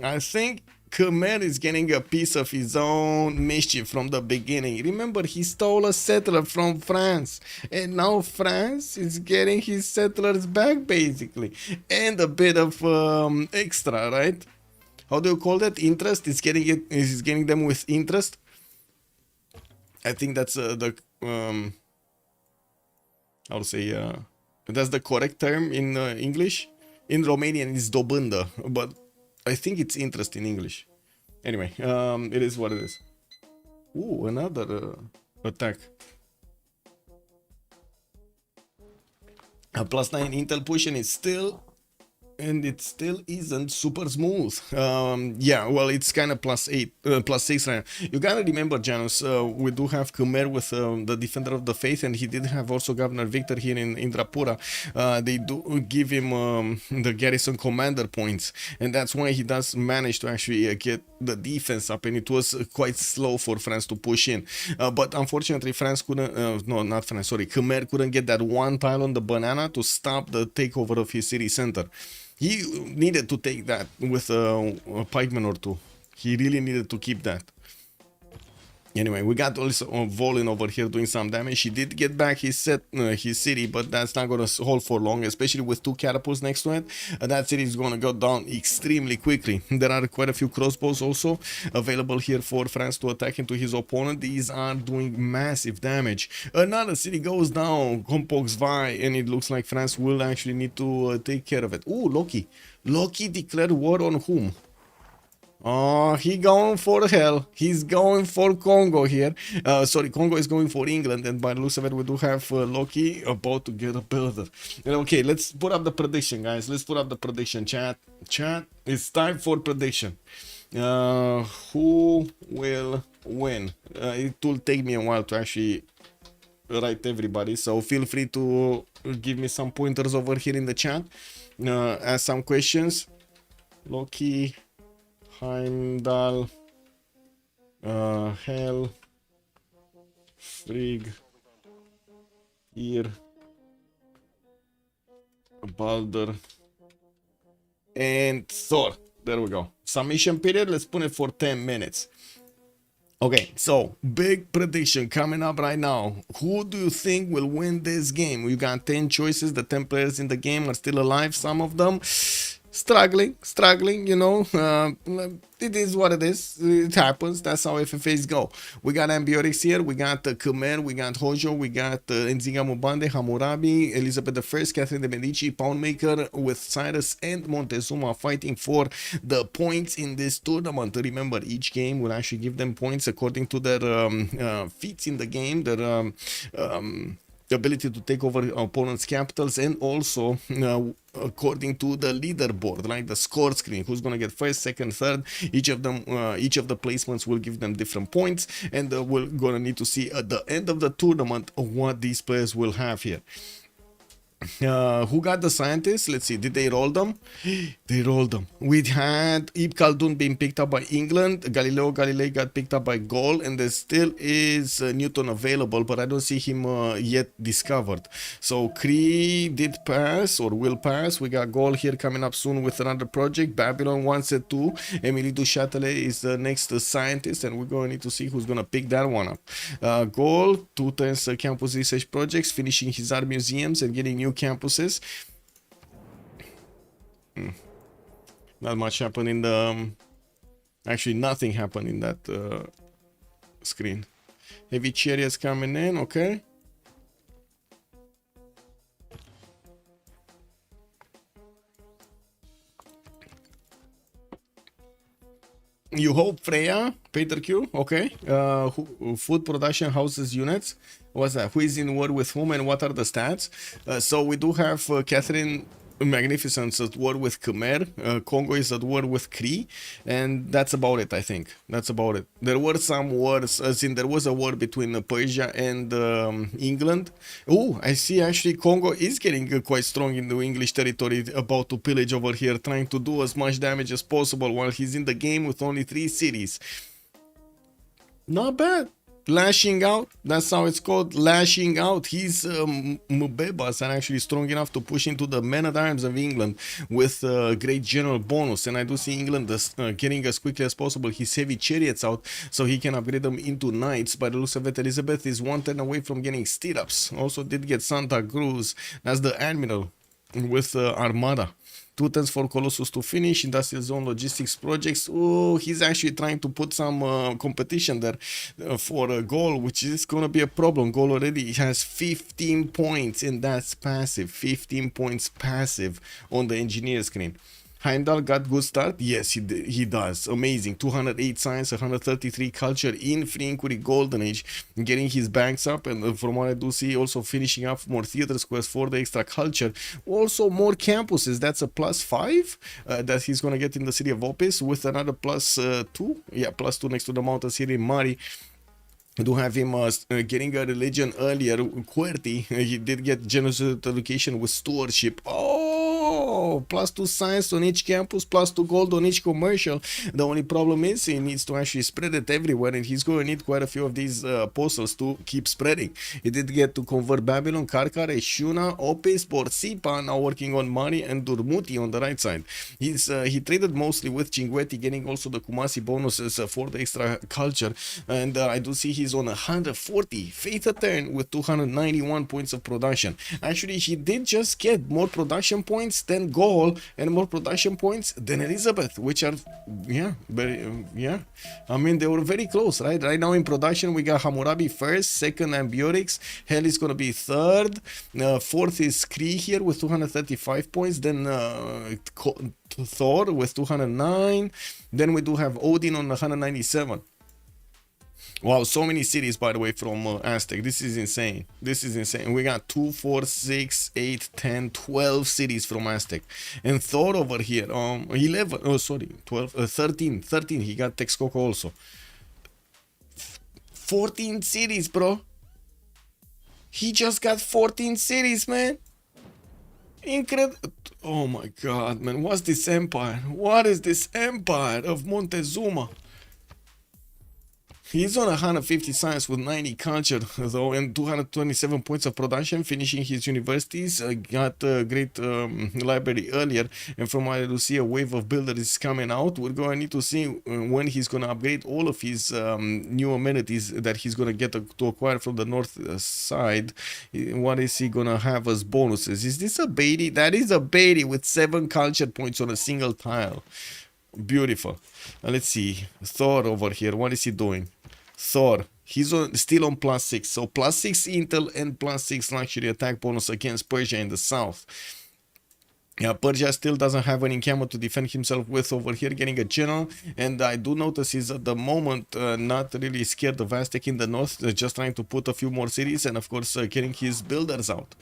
I think Khmer is getting a piece of his own mischief from the beginning. Remember, he stole a settler from France, and now France is getting his settlers back, basically, and a bit of extra, right? How do you call that? Interest? Is getting them with interest. I think that's the how to say that's the correct term in English. In Romanian, it's dobândă, but I think it's interest in English. Anyway, it is what it is. Ooh, another attack. A +9 Intel push, and it still isn't super smooth. Yeah, well, it's kind of +8, +6 right now. You gotta remember, Janus, we do have Khmer with the Defender of the Faith, and he did have also Governor Victor here in Indrapura. They do give him the garrison commander points, and that's why he does manage to actually get the defense up, and it was quite slow for France to push in. But unfortunately, France couldn't, no, not France, sorry, Khmer couldn't get that one tile on the banana to stop the takeover of his city center. He needed to take that with a pikeman or two. He really needed to keep that. Anyway, we got also Volin over here doing some damage. He did get back his city, but that's not gonna hold for long, especially with 2 catapults next to it. That city is gonna go down extremely quickly. There are quite a few crossbows also available here for France to attack into his opponent. These are doing massive damage. Another city goes down, Kompox Vai, and it looks like France will actually need to take care of it. Ooh, Loki. Loki declared war on whom? Oh, he going for hell. He's going for Congo here. Sorry, Congo is going for England, and by the looks of it, we do have Loki about to get a builder. And okay, let's put up the prediction, guys. Let's put up the prediction, chat. Chat, it's time for prediction. Who will win? It will take me a while to actually write everybody, so feel free to give me some pointers over here in the chat. Ask some questions. Loki, Heimdall, Hell, Frigg, Tyr, Balder, and Thor. There we go. Submission period, let's put it for 10 minutes. Okay, so big prediction coming up right now. Who do you think will win this game? We got 10 choices. The 10 players in the game are still alive, some of them. struggling, you know. It is what it is. It happens. That's how FFAs go. We got Ambiorix here. We got Khmer. We got Hojo. We got Nzinga Mubande, Hammurabi, Elizabeth I, Catherine de Medici, Poundmaker with Cyrus and Montezuma fighting for the points in this tournament. Remember, each game will actually give them points according to their feats in the game, their ability to take over opponents' capitals, and also according to the leaderboard, like the score screen, who's going to get first, second, third. Each of them, each of the placements will give them different points, and we're going to need to see at the end of the tournament what these players will have here. Who got the scientists? Let's see. Did they roll them? They rolled them. We had Ibn Khaldun being picked up by England. Galileo Galilei got picked up by Gaul, and there still is Newton available, but I don't see him yet discovered. So Cree did pass or will pass. We got Gaul here coming up soon with another project. Babylon wants it too. Émilie du Châtelet is the next scientist, and we're going to need to see who's going to pick that one up. Gaul, 2 times campus research projects, finishing his art museums and getting new campuses. Not much happened in the actually nothing happened in that screen. Heavy chariots coming in. Okay, you hope Freya, Peter Q. Okay, food production houses units. What's that? Who is in war with whom and what are the stats? So we do have Catherine Magnificence at war with Khmer. Congo is at war with Cree, and that's about it. I think that's about it. There were some wars, as in there was a war between Persia and England. Oh, I see. Actually, Congo is getting quite strong in the English territory, about to pillage over here, trying to do as much damage as possible while he's in the game with only 3 cities. Not bad. Lashing out, that's how it's called, lashing out. His Mbebas are actually strong enough to push into the men-at-arms of England with great general bonus, and I do see England getting as quickly as possible his heavy chariots out so he can upgrade them into knights. By the looks of it, Elizabeth is 1 turn away from getting stirrups. Also did get Santa Cruz, that's the admiral with Armada. 2 turns for Colossus to finish. Industrial Zone Logistics Projects. Oh, he's actually trying to put some competition there for a goal, which is going to be a problem. Goal already has 15 points, and that's passive. 15 points passive on the engineer screen. Heimdall got good start. Yes, he does. Amazing. 208 science, 133 culture in Free Inquiry Golden Age, getting his banks up, and from what I do see, also finishing up more theater squares for the extra culture. Also more campuses. That's a +5 that he's going to get in the city of Opis, with another +2. Yeah, +2 next to the mountains here in Mari. I do have him getting a religion earlier. QWERTY, he did get Jesuit education with stewardship. Oh, +2 science on each campus, +2 gold on each commercial. The only problem is he needs to actually spread it everywhere, and he's going to need quite a few of these apostles to keep spreading. He did get to convert Babylon, Karkare, Shuna, Opis, Porsipa, now working on Mari and Durmuti on the right side. He traded mostly with G.O.A.T, getting also the Kumasi bonuses for the extra culture, and I do see he's on 140 faith a turn with 291 points of production. Actually, he did just get more production points than Gaul and more production points than Elizabeth, which are I mean, they were very close, right? Right now in production we got Hammurabi first, second Ambiorix, Hell is gonna be third, fourth is Cree here with 235 points, then Thor with 209, then we do have Odin on 197. Wow, so many cities, by the way, from Aztec. This is insane. This is insane. We got 2, 4, 6, 8, 10, 12 cities from Aztec. And Thor over here, 11, oh, sorry, 12, 13, he got Texcoco also. 14 cities, bro. He just got 14 cities, man. Incredible. Oh my God, man. What's this empire? What is this empire of Montezuma? He's on 150 science with 90 culture, though, and 227 points of production, finishing his universities. Got a great library earlier, and from what I do see, a wave of builders is coming out. We're going to need to see when he's going to upgrade all of his new amenities that he's going to get to acquire from the north side. What is he going to have as bonuses? Is this a Beatty? That is a Beatty with 7 culture points on a single tile. Beautiful. Let's see. Thor over here. What is he doing? Thor. He's still on +6. So +6 intel and +6 luxury attack bonus against Persia in the south. Yeah, Persia still doesn't have any camo to defend himself with over here, getting a general. And I do notice he's at the moment not really scared of Aztec in the north, just trying to put a few more cities and, of course, getting his builders out.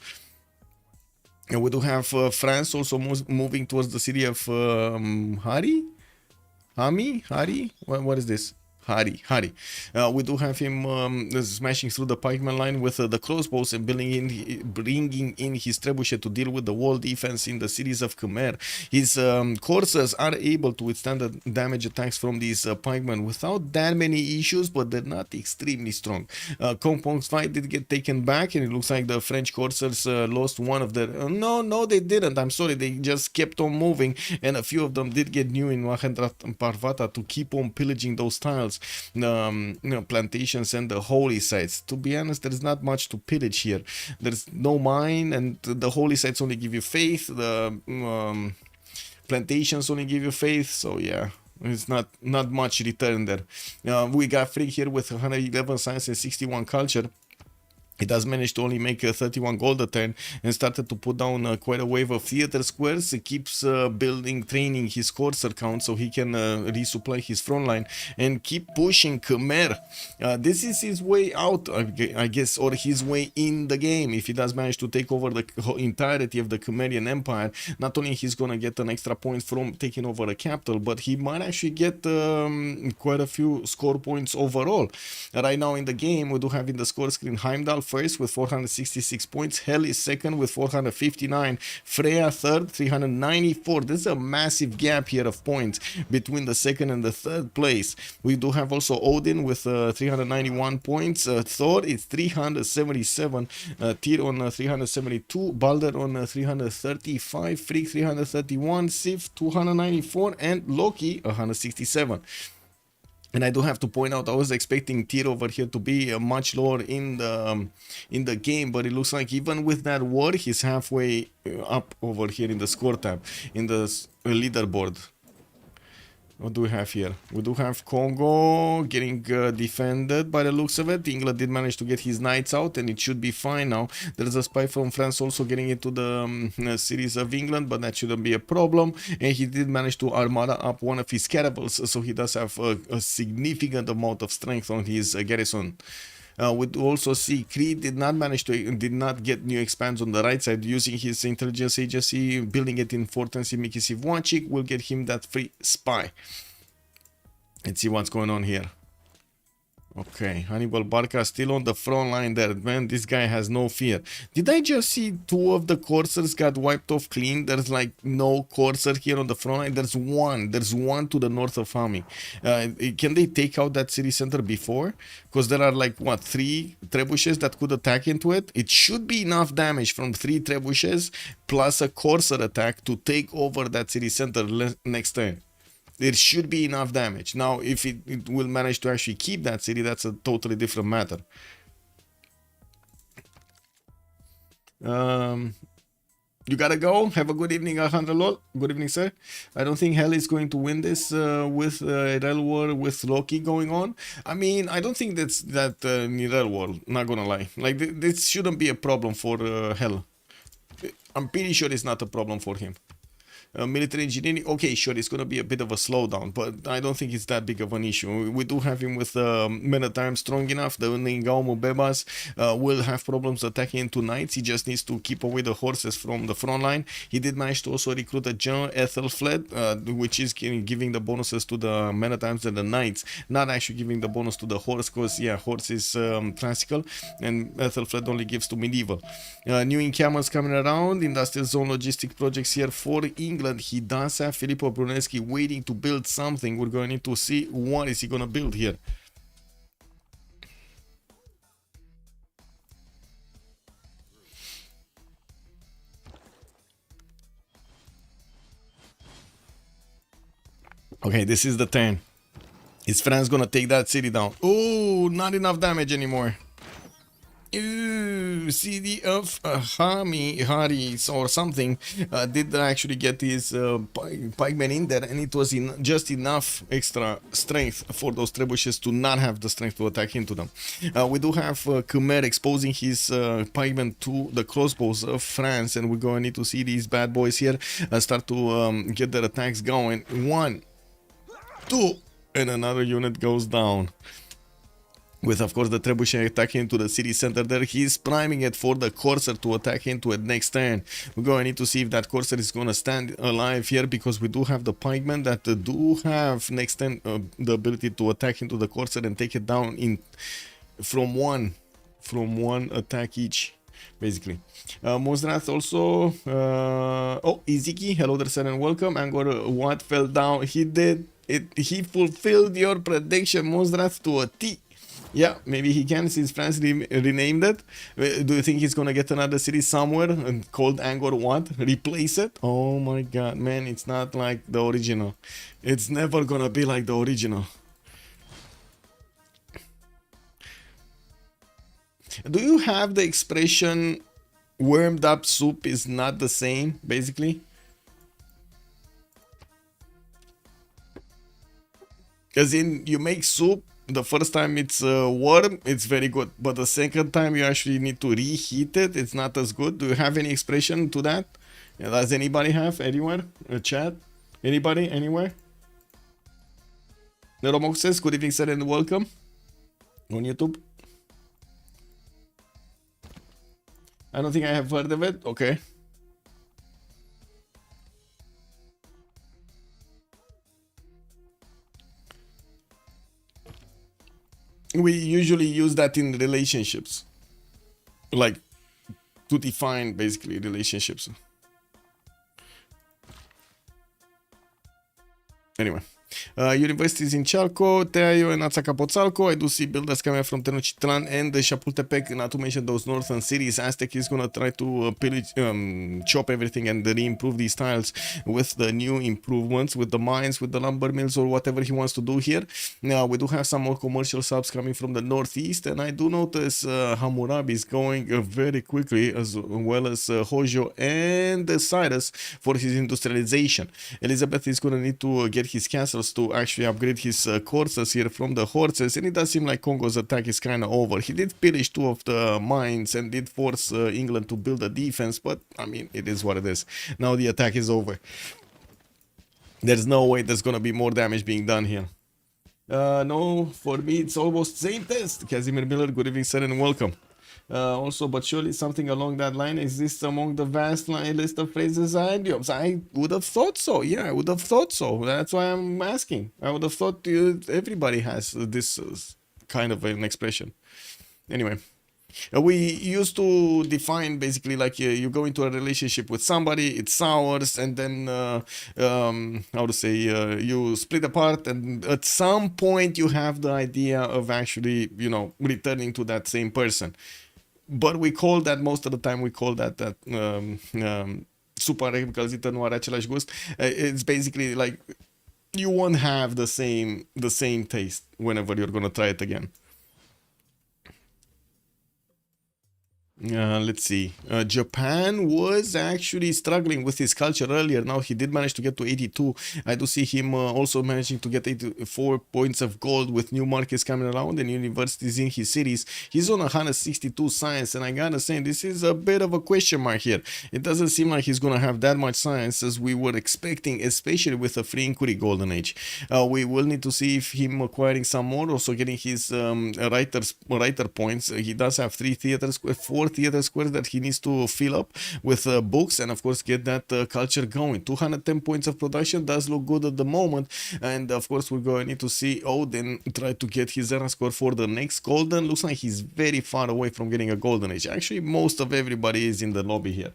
And we do have France also moving towards the city of Hari? What is this? Hari. We do have him smashing through the pikeman line with the crossbows and bringing in his trebuchet to deal with the wall defense in the cities of Khmer. His coursers are able to withstand the damage attacks from these pikemen without that many issues, but they're not extremely strong. Kompong's fight did get taken back, and it looks like the French coursers lost one of their... No, they didn't. I'm sorry, they just kept on moving, and a few of them did get new in Mahendra Parvata to keep on pillaging those tiles. Plantations and the holy sites. To be honest, there's not much to pillage here. There's no mine, and the holy sites only give you faith. The plantations only give you faith. So yeah, it's not much return there. We got Freak here with 111 science and 61 culture. He does manage to only make 31 gold a turn and started to put down quite a wave of theater squares. He keeps training his courser count so he can resupply his front line and keep pushing Khmer. This is his way out, I guess, or his way in the game. If he does manage to take over the entirety of the Khmerian Empire, not only he's going to get an extra point from taking over a capital, but he might actually get quite a few score points overall. Right now in the game, we do have in the score screen Heimdall first with 466 points, Hell is second with 459, Freya third 394. There's a massive gap here of points between the second and the third place. We do have also Odin with 391 points, Thor is 377, Tyr on 372, Balder on 335, Freak 331, Civ 294, and Loki 167. And I do have to point out, I was expecting Tyr over here to be much lower in the game, but it looks like even with that war, he's halfway up over here in the score tab, in the leaderboard. What do we have here? We do have Congo getting defended by the looks of it. England did manage to get his knights out, and it should be fine now. There's a spy from France also getting into the cities of England, but that shouldn't be a problem. And he did manage to armada up one of his caravels, so he does have a significant amount of strength on his garrison. We also see Creed did not get new expands on the right side, using his intelligence agency, building it in Fort Simiki Sivwanchik will get him that free spy. Let's see what's going on here. Okay, Hannibal Barca still on the front line there. Man, this guy has no fear. Did I just see two of the coursers got wiped off clean? There's like no courser here on the front line. There's one to the north of Hami. Can they take out that city center before? Because there are like, what, 3 trebuchets that could attack into it? It should be enough damage from 3 trebuchets plus a courser attack to take over that city center next turn. There should be enough damage. Now, if it will manage to actually keep that city, that's a totally different matter. You gotta go. Have a good evening, Alejandro Lol. Good evening, sir. I don't think Hell is going to win this with Real War with Loki going on. I mean, I don't think that's Real War, not gonna lie. Like, this shouldn't be a problem for Hell. I'm pretty sure it's not a problem for him. Military engineering, okay, sure, it's going to be a bit of a slowdown, but I don't think it's that big of an issue. We do have him with men at arms strong enough. The Ngaumu Bebas will have problems attacking into knights. He just needs to keep away the horses from the front line. He did manage to also recruit a general, Ethelfled, which is giving the bonuses to the men at arms and the knights, not actually giving the bonus to the horse, because yeah, horse is classical and Ethelfled only gives to medieval. New encampments coming around, industrial zone logistic projects here for England. He does have Filippo Brunelleschi waiting to build something. We're going to need to see what is he going to build here. Okay, this is the turn. His friend's gonna take that city down. Oh, not enough damage anymore. Ooh, city of Haris or something did actually get his pikemen in there, and it was just enough extra strength for those trebuchets to not have the strength to attack into them. We do have Khmer exposing his pikemen to the crossbows of France, and we're going to need to see these bad boys here start to get their attacks going. 1, 2, and another unit goes down. With, of course, the trebuchet attacking into the city center there. He's priming it for the Corsair to attack into it next turn. We're going to need to see if that Corsair is going to stand alive here, because we do have the pikemen that do have next turn the ability to attack into the Corsair and take it down in from one attack each, basically. Mozrath also. Oh, Iziki, hello there, sir, and welcome. Angor, what fell down? He did it. He fulfilled your prediction, Mozrath, to a T. Yeah, maybe he can, since France renamed it. Do you think he's gonna get another city somewhere and called Angor what? Replace it? Oh my god, man, it's not like the original. It's never gonna be like the original. Do you have the expression warmed up soup is not the same, basically? As in, you make soup, the first time it's warm, it's very good. But the second time you actually need to reheat it, it's not as good. Do you have any expression to that? Does anybody have anywhere? A chat? Anybody? Anywhere? Neromox says, good evening, sir, and welcome on YouTube. I don't think I have heard of it. Okay. We usually use that in relationships, like to define basically relationships. Anyway, universities in Chalco, Teaio and Azcapotzalco. I do see builders coming from Tenochtitlan and the Chapultepec, not to mention those northern cities. Aztec is gonna try to pillage, chop everything and re-improve these tiles with the new improvements, with the mines, with the lumber mills, or whatever he wants to do here. Now, we do have some more commercial subs coming from the northeast, and I do notice Hammurabi is going very quickly, as well as Hojo and Cyrus for his industrialization. Elizabeth is gonna need to get his castles to actually upgrade his courses here from the horses, and it does seem like Congo's attack is kind of over. He did pillage 2 of the mines and did force England to build a defense, but I mean, it is what it is. Now the attack is over. There's no way there's gonna be more damage being done here. No, for me it's almost same test. Casimir Miller, good evening, sir, and welcome. Also, but surely something along that line exists among the vast list of phrases and idioms. I would have thought so. Yeah, I would have thought so. That's why I'm asking. I would have thought everybody has this kind of an expression. Anyway, we used to define basically like you go into a relationship with somebody, it sours, and then how to say, you split apart, and at some point you have the idea of actually, you know, returning to that same person. But we call that, most of the time we call that super încălzită nu are același gust. It's basically like you won't have the same taste whenever you're gonna try it again. Let's see. Japan was actually struggling with his culture earlier. Now he did manage to get to 82. I do see him also managing to get 84 points of gold with new markets coming around and universities in his cities. He's on 162 science, and I gotta say, this is a bit of a question mark here. It doesn't seem like he's gonna have that much science as we were expecting, especially with a free inquiry golden age. We will need to see if him acquiring some more, also getting his writer points. He does have 4 theater squares that he needs to fill up with books, and of course get that culture going. 210 points of production does look good at the moment, and of course we're going to need to see Odin try to get his era score for the next golden. Looks like he's very far away from getting a golden age. Actually, most of everybody is in the lobby here.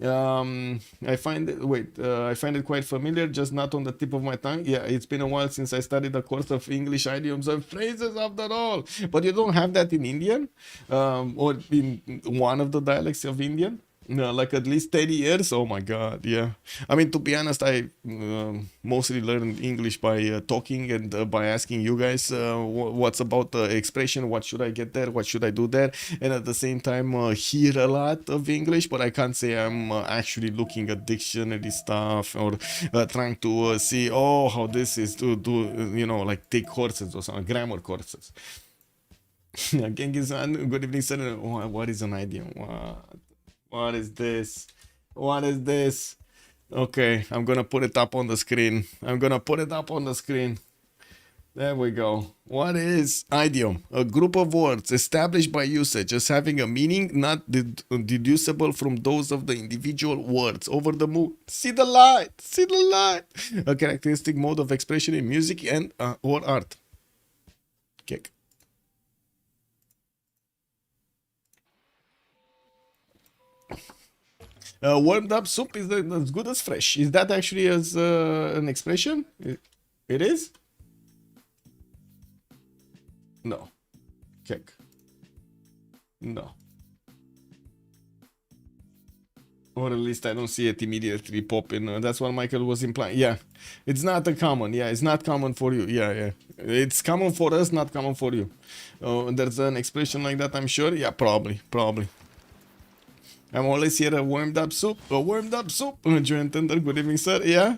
I find it quite familiar, just not on the tip of my tongue. Yeah, it's been a while since I studied a course of English idioms and phrases after all. But you don't have that in Indian, or in one of the dialects of Indian? No, like at least 10 years. Oh my God, yeah. I mean, to be honest, I mostly learned English by talking and by asking you guys what's about the expression, what should I get there, what should I do there, and at the same time hear a lot of English, but I can't say I'm actually looking at dictionary stuff or trying to see, oh, how this is to do, like take courses or some grammar courses. Genghis Khan, good evening, sir. What is an idiom? What is this? What is this? Okay, I'm gonna put it up on the screen. I'm gonna put it up on the screen. There we go. What is idiom? A group of words established by usage as having a meaning not deducible from those of the individual words. Over the moon. See the light. See the light. A characteristic mode of expression in music and or art. Kick. Warmed up soup is as good as fresh. Is that actually as an expression? It is? No. Check. No. Or at least I don't see it immediately popping. That's what Michael was implying. Yeah. It's not a common. Yeah, it's not common for you. Yeah. It's common for us, not common for you. There's an expression like that, I'm sure. Yeah, probably. I'm always here a warmed up soup. Joint Thunder, good evening, sir. Yeah.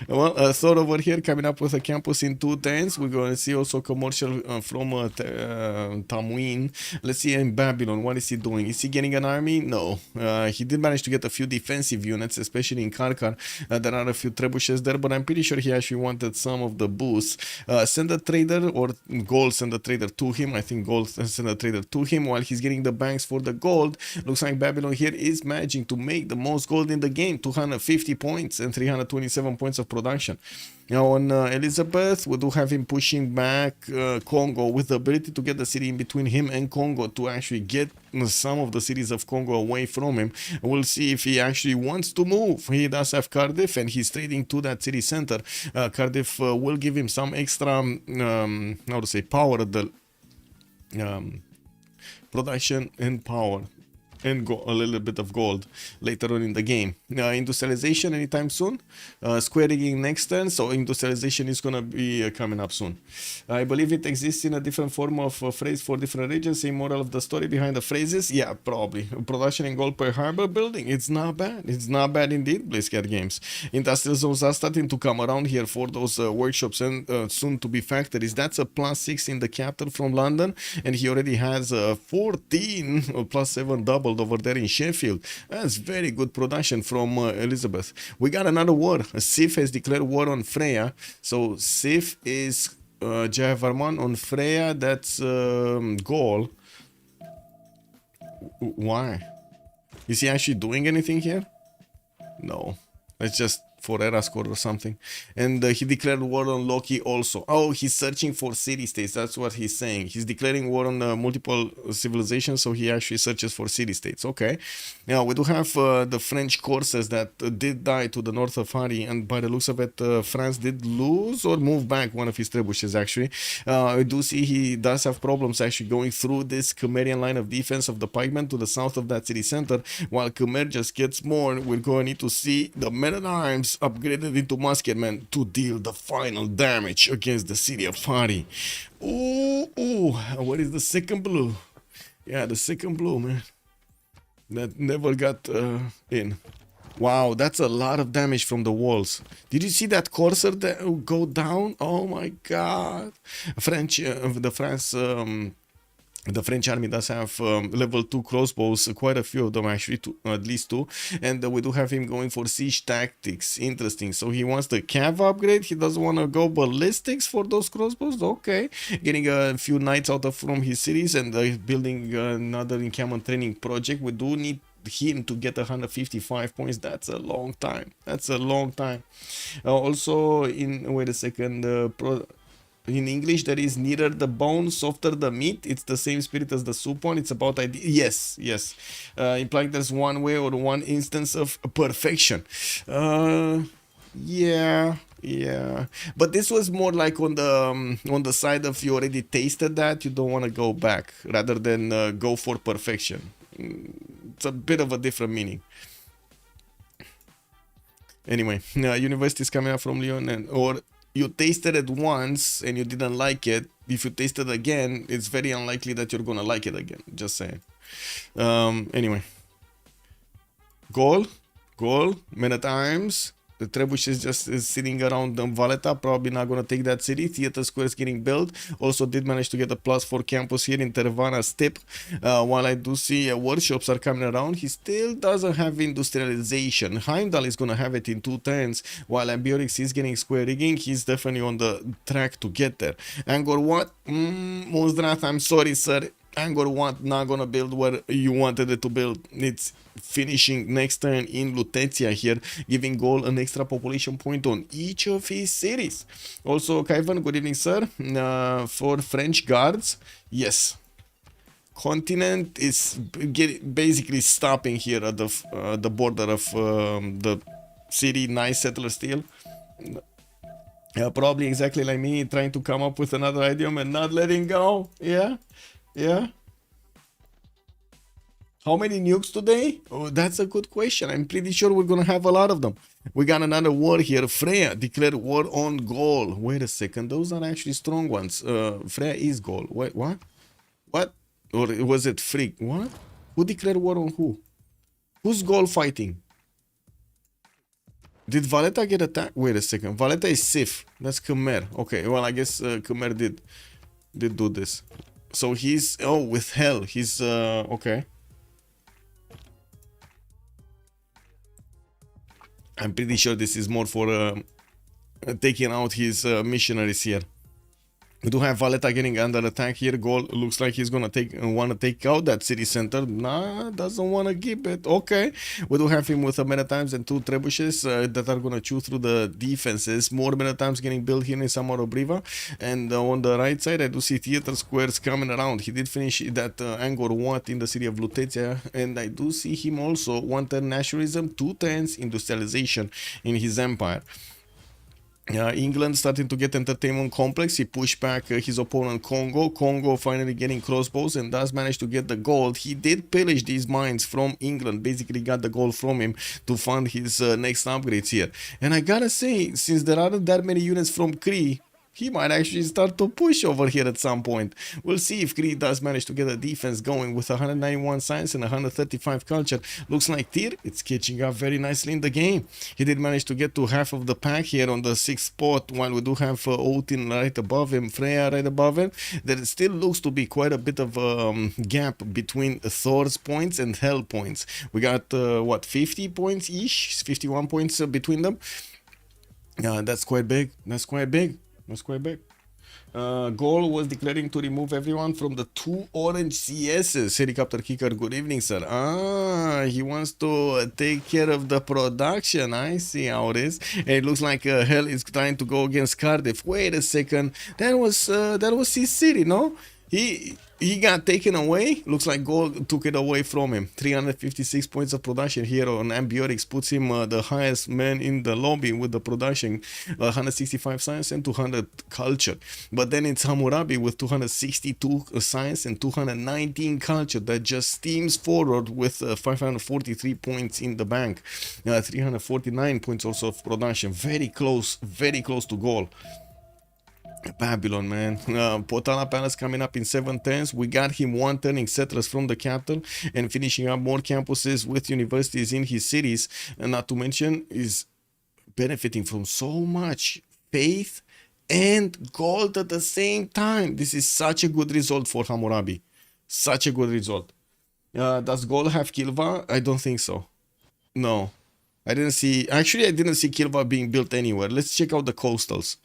Well, Thor over here coming up with a campus in 2 10s. We're going to see also commercial from Tamuin. Let's see in Babylon. What is he doing? Is he getting an army? No. He did manage to get a few defensive units, especially in Karkar. There are a few trebuchets there, but I'm pretty sure he actually wanted some of the boosts. Send a trader, or gold send a trader to him. I think gold send a trader to him while he's getting the banks for the gold. Looks like Babylon here is managing to make the most gold in the game. 250 points and 327 points of production. Now on Elizabeth, we do have him pushing back Congo with the ability to get the city in between him and Congo to actually get some of the cities of Congo away from him. We'll see if he actually wants to move. He does have Cardiff and he's trading to that city center. Cardiff will give him some extra, power at the production and power. And a little bit of gold later on in the game. Industrialization anytime soon. Square rigging next turn, so industrialization is gonna be coming up soon. I believe it exists in a different form of phrase for different regions. Same moral of the story behind the phrases. Yeah, probably. Production in gold per harbor building. It's not bad. It's not bad indeed. Blizzard Games. Industrial zones are starting to come around here for those workshops and soon to be factories. That's a +6 in the capital from London, and he already has 14 or +7 double over there in Sheffield. That's very good production from Elizabeth. We got another war. Civ has declared war on Freya. So Civ is Javarman on Freya. That's Gaul. Why? Is he actually doing anything here? No. It's just for era score or something. And he declared war on Loki also. Oh, he's searching for city-states. That's what he's saying. He's declaring war on multiple civilizations, so he actually searches for city-states. Okay. Now, we do have the French courses that did die to the north of Hari, and by the looks of it, France did lose or move back one of his trebuchets, actually. I do see he does have problems actually going through this Khmerian line of defense of the pikemen to the south of that city center. While Khmer just gets more, we're going to need to see the men-at-arms upgraded into musketmen to deal the final damage against the city of Hari. Ooh, what is the second blue? Yeah, the second blue, man. That never got in. Wow, that's a lot of damage from the walls. Did you see that Corsair go down? Oh my god. The French army does have level 2 crossbows, quite a few of them actually, at least 2. And we do have him going for siege tactics. Interesting. So he wants the cav upgrade. He doesn't want to go ballistics for those crossbows. Okay. Getting a few knights out from his cities and building another encampment training project. We do need him to get 155 points. That's a long time. Also, wait a second, in English, there is neither the bone, softer the meat. It's the same spirit as the soup one. It's about idea. Yes. Implying there's one way or one instance of perfection. Yeah. But this was more like on the side of you already tasted that, you don't want to go back rather than go for perfection. it's a bit of a different meaning. Anyway, university is coming up from Lyon, or you tasted it once and you didn't like it. If you taste it again, it's very unlikely that you're gonna like it again. Just saying. Anyway, goal, many times. The Trebuch is just sitting around Valletta, probably not going to take that city. Theater Square is getting built. Also did manage to get a +4 campus here in Tervana Step. While I do see workshops are coming around, he still doesn't have industrialization. Heimdall is going to have it in 2 turns, while Ambiorix is getting square rigging. He's definitely on the track to get there. Angor what? Mozdrath, I'm sorry, sir. Angor what? Not gonna build where you wanted it to build. It's finishing next turn in Lutetia here, giving Goal an extra population point on each of his cities. Also, Kaivan, good evening, sir. For French guards, yes. Continent is basically stopping here at the border of the city. Nice settler still. Probably exactly like me, trying to come up with another idiom and not letting go. Yeah. How many nukes today? Oh, that's a good question. I'm pretty sure we're gonna have a lot of them. We got another war here. Freya declared war on Gaul. Wait a second, those are actually strong ones. Freya is Gaul. Wait, what? What? Or was it Frigg? What? Who declared war on who? Who's Gaul fighting? Did Valletta get attacked? Wait a second. Valletta is Civ. That's Khmer. Okay, well, I guess Khmer did do this. So he's, oh, with Hell. He's, okay. I'm pretty sure this is more for taking out his missionaries here. We do have Valletta getting under attack here. Gaul looks like he's gonna wanna take out that city center. Nah, doesn't wanna keep it. Okay, we do have him with a many times and 2 trebuchets that are gonna chew through the defenses. More many times getting built here in Samara Briva, and on the right side I do see theater squares coming around. He did finish that Angor Wat in the city of Lutetia, and I do see him also 1 turn nationalism, 2 turns industrialization in his empire. England starting to get entertainment complex. He pushed back his opponent Congo. Congo finally getting crossbows and does manage to get the gold. He did pillage these mines from England, basically got the gold from him to fund his next upgrades here. And I gotta say, since there aren't that many units from Kree, he might actually start to push over here at some point. We'll see if Kree does manage to get a defense going with 191 science and 135 culture. Looks like Tyr, it's catching up very nicely in the game. He did manage to get to half of the pack here on the 6th spot, while we do have Odin right above him, Freya right above him. There still looks to be quite a bit of gap between Thor's points and Hell points. We got, what, 50 points-ish? 51 points between them? That's quite big. That's quite big. Gaul was declaring to remove everyone from the 2 orange CSs. Helicopter Kicker, good evening, sir. He wants to take care of the production. I see how it is. And it looks like Hell is trying to go against Cardiff. Wait a second. That was his city, no? He got taken away. Looks like Gold took it away from him. 356 points of production here on Ambiorix puts him the highest man in the lobby with the production. 165 science and 200 culture. But then it's Hammurabi with 262 science and 219 culture that just steams forward with 543 points in the bank. 349 points also of production. Very close to goal. Babylon, man. Potala Palace coming up in 7 turns. We got him 1 turning settlers from the capital and finishing up more campuses with universities in his cities. And not to mention, is benefiting from so much faith and gold at the same time. This is such a good result for Hammurabi. Such a good result. Does gold have Kilva? I don't think so. No. I didn't see Kilva being built anywhere. Let's check out the coastals.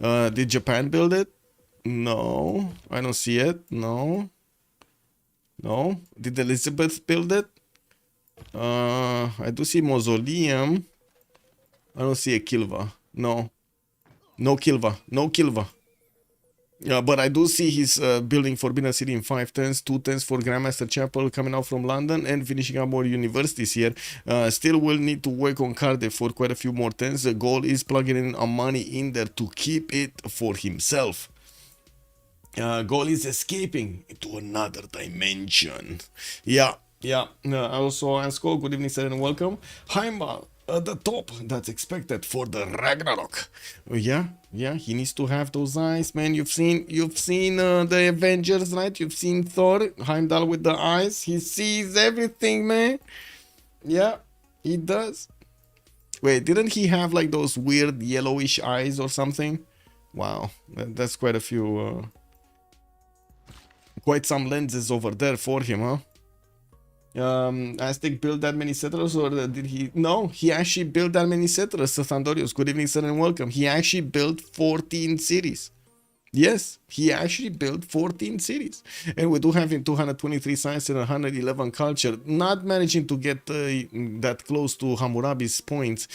Did Japan build it? No, I don't see it. No. Did Elizabeth build it? I do see mausoleum. I don't see a Kilva. No Kilva. Yeah, but I do see he's building Forbidden City in 5 turns, 2 turns for Grandmaster Chapel coming out from London and finishing up more universities here. Still will need to work on Cardiff for quite a few more turns. The goal is plugging in money in there to keep it for himself. Goal is escaping into another dimension. Yeah, Yeah, also Ansko, good evening, sir, and welcome. Heimdall, the top that's expected for the Ragnarok. Yeah, he needs to have those eyes, man. You've seen the Avengers, right? You've seen Thor, Heimdall with the eyes. He sees everything, man. Yeah, he does. Wait, didn't he have like those weird yellowish eyes or something? Wow, that's quite a few, quite some lenses over there for him, huh? Aztec built that many settlers, or did he? No, he actually built that many settlers. Sandorius, good evening, sir, and welcome. He actually built 14 cities. Yes, he actually built 14 cities. And we do have in 223 science and 111 culture, not managing to get that close to Hammurabi's points.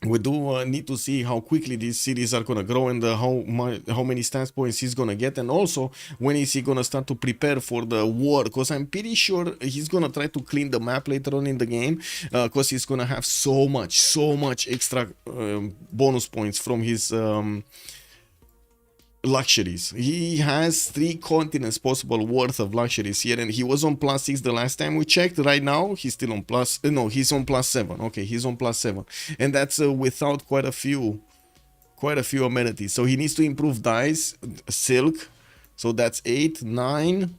We do need to see how quickly these cities are going to grow and how many stance points he's going to get, and also when is he going to start to prepare for the war, because I'm pretty sure he's going to try to clean the map later on in the game, because he's going to have so much extra bonus points from his luxuries. He has 3 continents possible worth of luxuries here, and he was on +6 the last time we checked. Right now he's still on he's on +7. Okay, he's on +7, and that's without quite a few amenities. So he needs to improve dyes, silk, so that's 8, 9.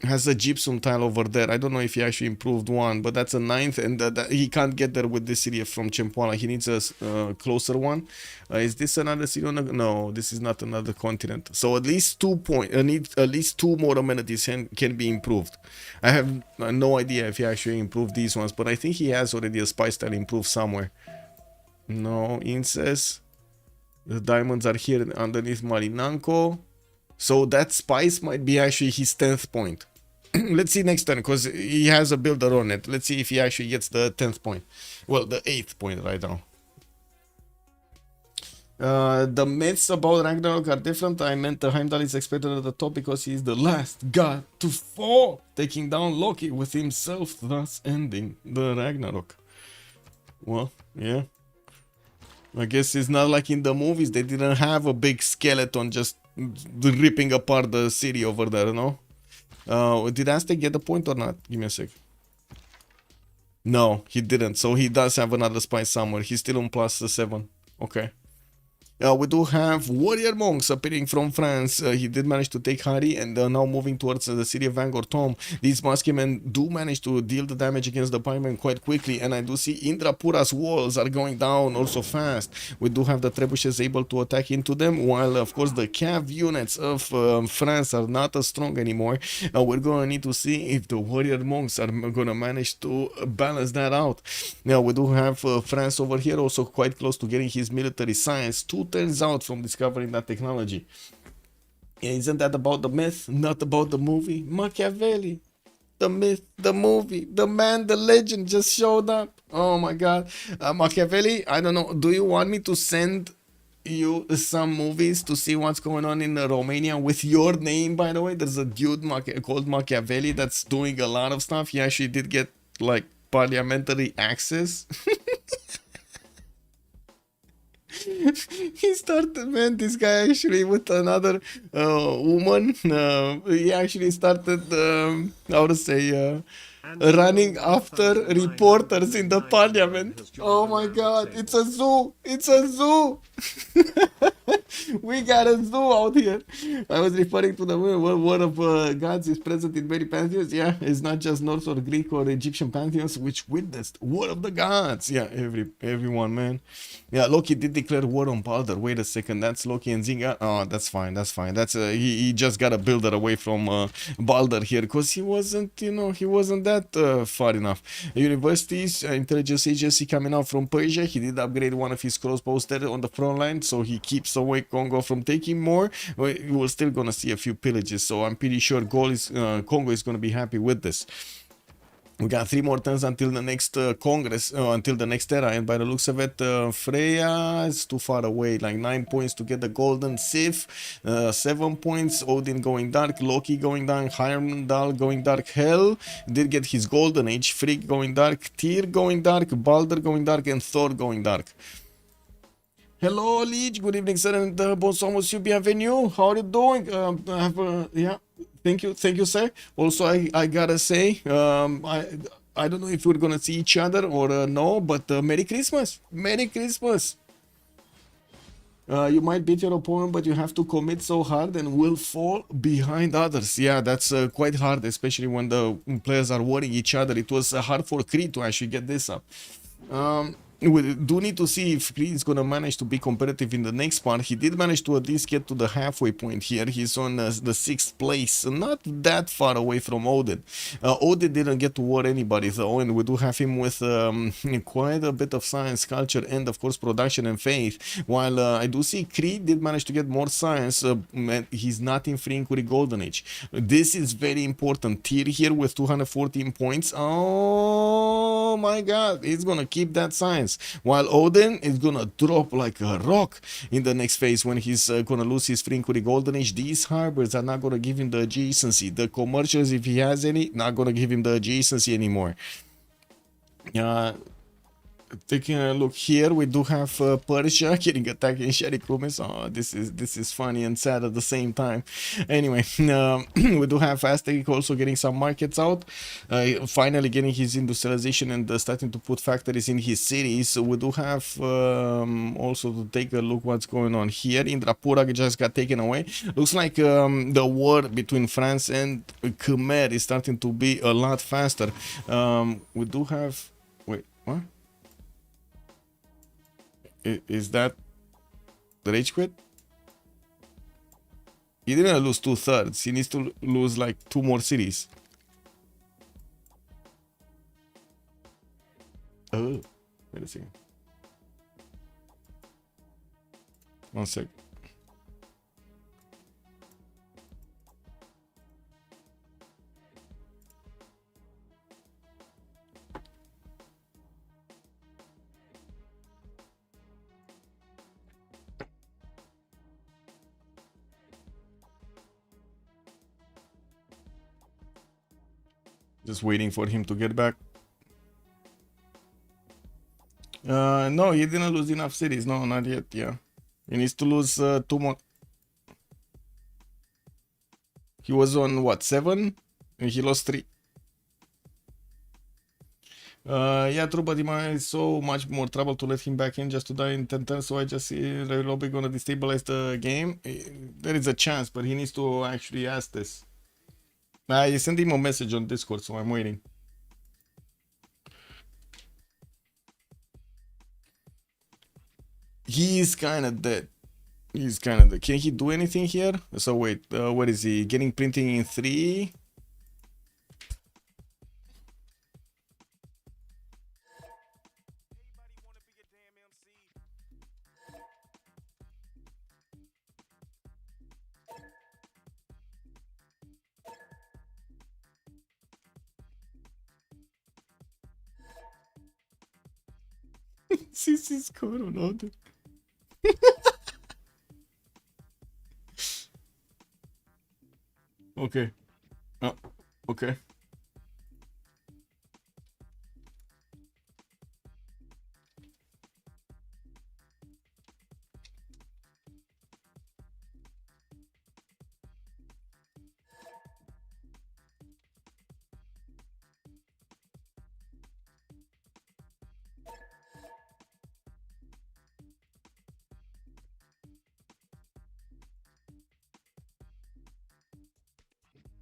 Has a gypsum tile over there. I don't know if he actually improved one, but that's a 9th, and he can't get there with this city from Chempoala. He needs a closer one. Is this another city? No, this is not another continent. So at least 2 need at least 2 more amenities can be improved. I have no idea if he actually improved these ones, but I think he has already a spice tile improved somewhere. No, incest. The diamonds are here underneath Marinanko. So that spice might be actually his 10th point. Let's see next turn, because he has a builder on it. Let's see if he actually gets the 10th point. Well, the 8th point right now. The myths about Ragnarok are different. I meant the Heimdall is expected at the top because he is the last god to fall, taking down Loki with himself, thus ending the Ragnarok. Well, yeah. I guess it's not like in the movies. They didn't have a big skeleton just ripping apart the city over there, no? Did Aztec get the point or not? Give me a sec. No, he didn't. So he does have another spice somewhere. He's still on +7. Okay. We do have warrior monks appearing from France. He did manage to take Hari, and now moving towards the city of Angkor. These muskemen do manage to deal the damage against the pikemen quite quickly, and I do see Indrapura's walls are going down also fast. We do have the trebuchets able to attack into them, while of course the cav units of France are not as strong anymore. We're going to need to see if the warrior monks are going to manage to balance that out. Now we do have France over here also quite close to getting his military science 2 turns out from discovering that technology. Isn't that about the myth, not about the movie? Machiavelli, the myth, the movie, the man, the legend just showed up. Oh my god. Machiavelli, I don't know, do you want me to send you some movies to see what's going on in Romania with your name, by the way? There's a dude called Machiavelli that's doing a lot of stuff. He actually did get like parliamentary access. He started, man, this guy actually with another woman. He actually started, how to say, running after reporters in the parliament. Oh my god, it's a zoo! It's a zoo! We got a zoo out here. I was referring to the word of gods is present in many pantheons. Yeah, it's not just Norse or Greek or Egyptian pantheons which witnessed war of the gods. Yeah, everyone, man. Yeah, Loki did declare war on Balder. Wait a second, that's Loki and Zinga. Oh, that's fine. That's he just got a builder away from Balder here because he wasn't, he wasn't that far enough. Universities, intelligence agency coming out from Persia. He did upgrade one of his crossbows there on the front line, so he keeps away Congo from taking more. We're still gonna see a few pillages, so I'm pretty sure Congo is gonna be happy with this. We got 3 more turns until the next Congress, until the next era, and by the looks of it, Freya is too far away, like 9 points to get the golden Civ, 7 points, Odin going dark, Loki going dark, Heimdall going dark, Hel did get his golden age, Frigg going dark, Tyr going dark, Balder going dark, and Thor going dark. Hello, Leech. Good evening, sir, and bonsoir, monsieur. Bienvenue. How are you doing? Yeah, thank you, sir. Also, I gotta say, I don't know if we're gonna see each other or no, but Merry Christmas, Merry Christmas. You might beat your opponent, but you have to commit so hard and will fall behind others. Yeah, that's quite hard, especially when the players are warring each other. It was hard for Creed to actually get this up. We do need to see if Creed is gonna manage to be competitive in the next part. He did manage to at least get to the halfway point here. He's on the 6th place, not that far away from Odin. Odin didn't get to war anybody though, and we do have him with quite a bit of science, culture, and of course production and faith. While I do see Creed did manage to get more science, and he's not in Free Inquiry Golden Age. This is very important. Tyr here with 214 points. Oh my god, he's gonna keep that science. While Odin is gonna drop like a rock in the next phase when he's gonna lose his Free Inquiry Golden Age. These harbors are not gonna give him the adjacency. The commercials, if he has any, not gonna give him the adjacency anymore. Taking a look here, we do have Persia getting attacked in Sherry Krumis. Oh, this is funny and sad at the same time. Anyway, we do have Aztec also getting some markets out, finally getting his industrialization and starting to put factories in his cities. So we do have also to take a look what's going on here. Indrapura just got taken away. Looks like the war between France and Khmer is starting to be a lot faster. We do have, wait, what? Is that the rage quit? He didn't lose 2/3. He needs to lose like 2 more cities. Oh, wait a second. One sec. Just waiting for him to get back. No, he didn't lose enough cities. No, not yet. Yeah, he needs to lose 2 more. He was on what, 7, and he lost 3. Yeah, true, but he might so much more trouble to let him back in just to die in 10 turns. So I just see Lobby gonna destabilize the game. There is a chance, but he needs to actually ask this. I sent him a message on Discord, so I'm waiting. He's kind of dead. He's kind of dead. Can he do anything here? So wait, what is he? Getting printing in 3? This is Corona. Okay. Okay.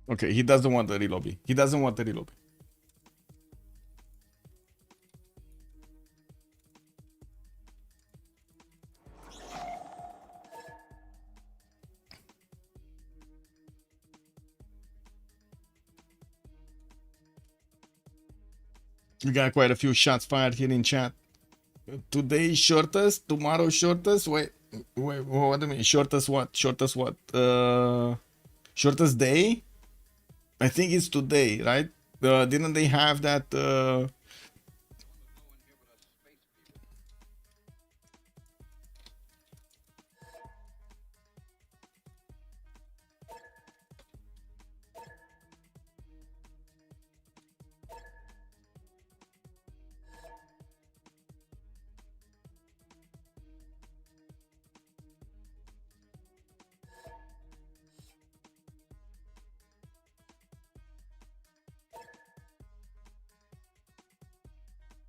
Okay, he doesn't want the relobby. He doesn't want the relobby. We got quite a few shots fired here in chat. Today shortest, tomorrow shortest. Wait, what do you mean? Shortest what? Shortest what? Shortest day? I think it's today, right? Didn't they have that?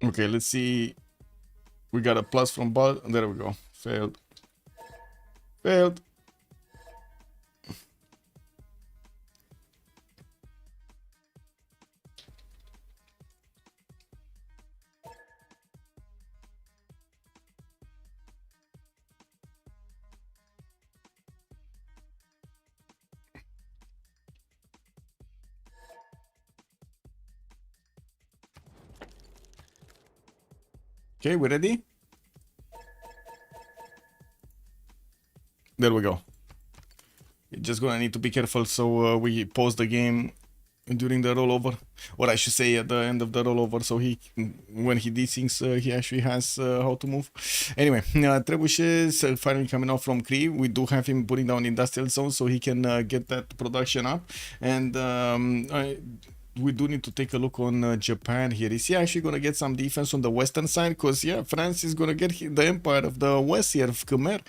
Okay, let's see. We got a plus from Bud. There we go. Failed. Failed. Okay, we ready? There we go. You're just gonna need to be careful so we pause the game during the rollover, or I should say at the end of the rollover, so he, when he desyncs, he actually has how to move. Anyway, Trebuchet finally coming out from Cree. We do have him putting down industrial zone so he can get that production up, and we do need to take a look on Japan here. Is he actually going to get some defense on the western side? Because, yeah, France is going to get the empire of the west here, of Khmer.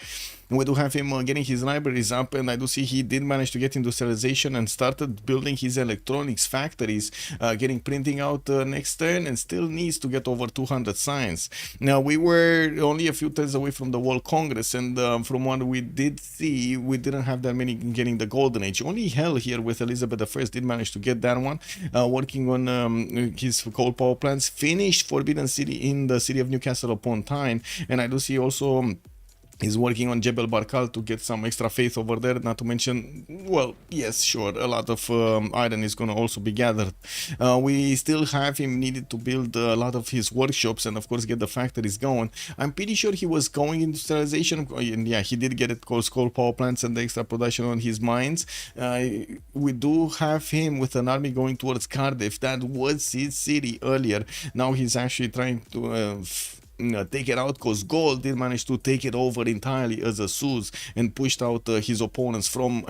And we do have him getting his libraries up, and I do see he did manage to get industrialization and started building his electronics factories, getting printing out next turn, and still needs to get over 200 science. Now, we were only a few turns away from the World Congress, and from what we did see, we didn't have that many getting the Golden Age. Only Hell here with Elizabeth I did manage to get that one, working on his coal power plants, finished Forbidden City in the city of Newcastle upon Tyne, and I do see also he's working on Jebel Barkal to get some extra faith over there, not to mention, well, yes, sure, a lot of iron is going to also be gathered. We still have him needed to build a lot of his workshops and, of course, get the factories going. I'm pretty sure he was going industrialization, and yeah, he did get it, called coal power plants and the extra production on his mines. We do have him with an army going towards Cardiff. That was his city earlier. Now he's actually trying to take it out, because Gold did manage to take it over entirely as a Suze and pushed out his opponents from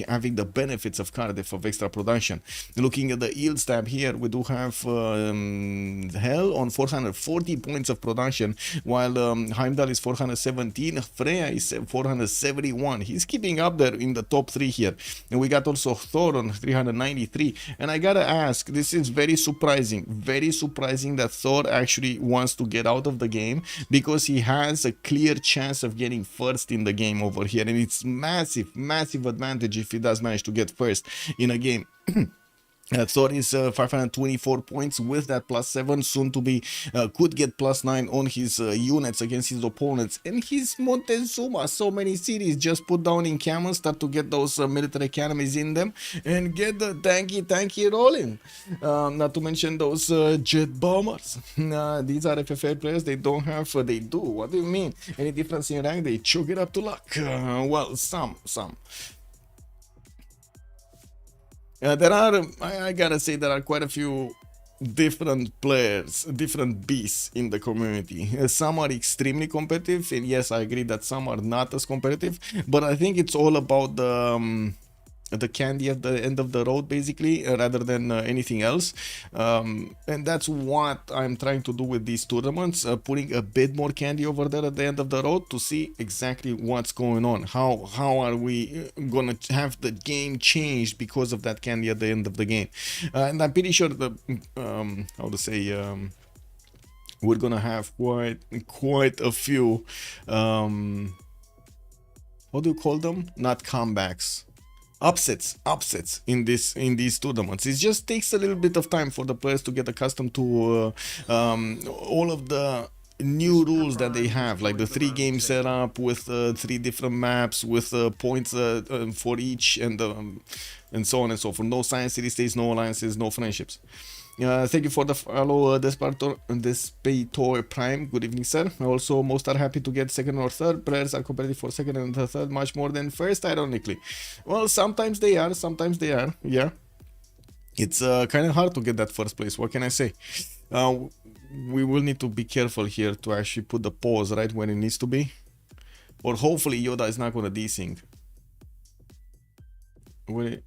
having the benefits of Cardiff of extra production. Looking at the yields tab here, we do have Hell on 440 points of production, while Heimdall is 417, Freya is 471. He's keeping up there in the top 3 here. And we got also Thor on 393. And I gotta ask, this is very surprising that Thor actually wants to get out of the game, because he has a clear chance of getting first in the game over here, and it's massive advantage if he does manage to get first in a game. Thor is 524 points with that +7, soon to be could get +9 on his units against his opponents. And his Montezuma, so many cities just put down in camels, start to get those military academies in them and get the tanky rolling. Not to mention those jet bombers. These are FFA players. They don't have, they do. What do you mean? Any difference in rank? They choke it up to luck. Well, some. There are, I gotta say, there are quite a few different players, different beasts in the community. Some are extremely competitive, and yes, I agree that some are not as competitive, but I think it's all about the candy at the end of the road, basically, rather than anything else. And that's what I'm trying to do with these tournaments, putting a bit more candy over there at the end of the road to see exactly what's going on. How are we gonna have the game changed because of that candy at the end of the game? And I'm pretty sure the how to say, we're gonna have quite a few what do you call them? Not comebacks, upsets in these tournaments. It just takes a little bit of time for the players to get accustomed to all of the new rules that they have, like the 3-game setup with 3 different maps with points for each, and so on and so forth. No science city states, no alliances, no friendships. Thank you for the follow, Despator Prime. Good evening, sir. Also, most are happy to get second or third. Players are competitive for second and third much more than first, ironically. Well, sometimes they are, yeah. It's kind of hard to get that first place, what can I say? We will need to be careful here to actually put the pause right when it needs to be. Or hopefully Yoda is not going to desync. Wait,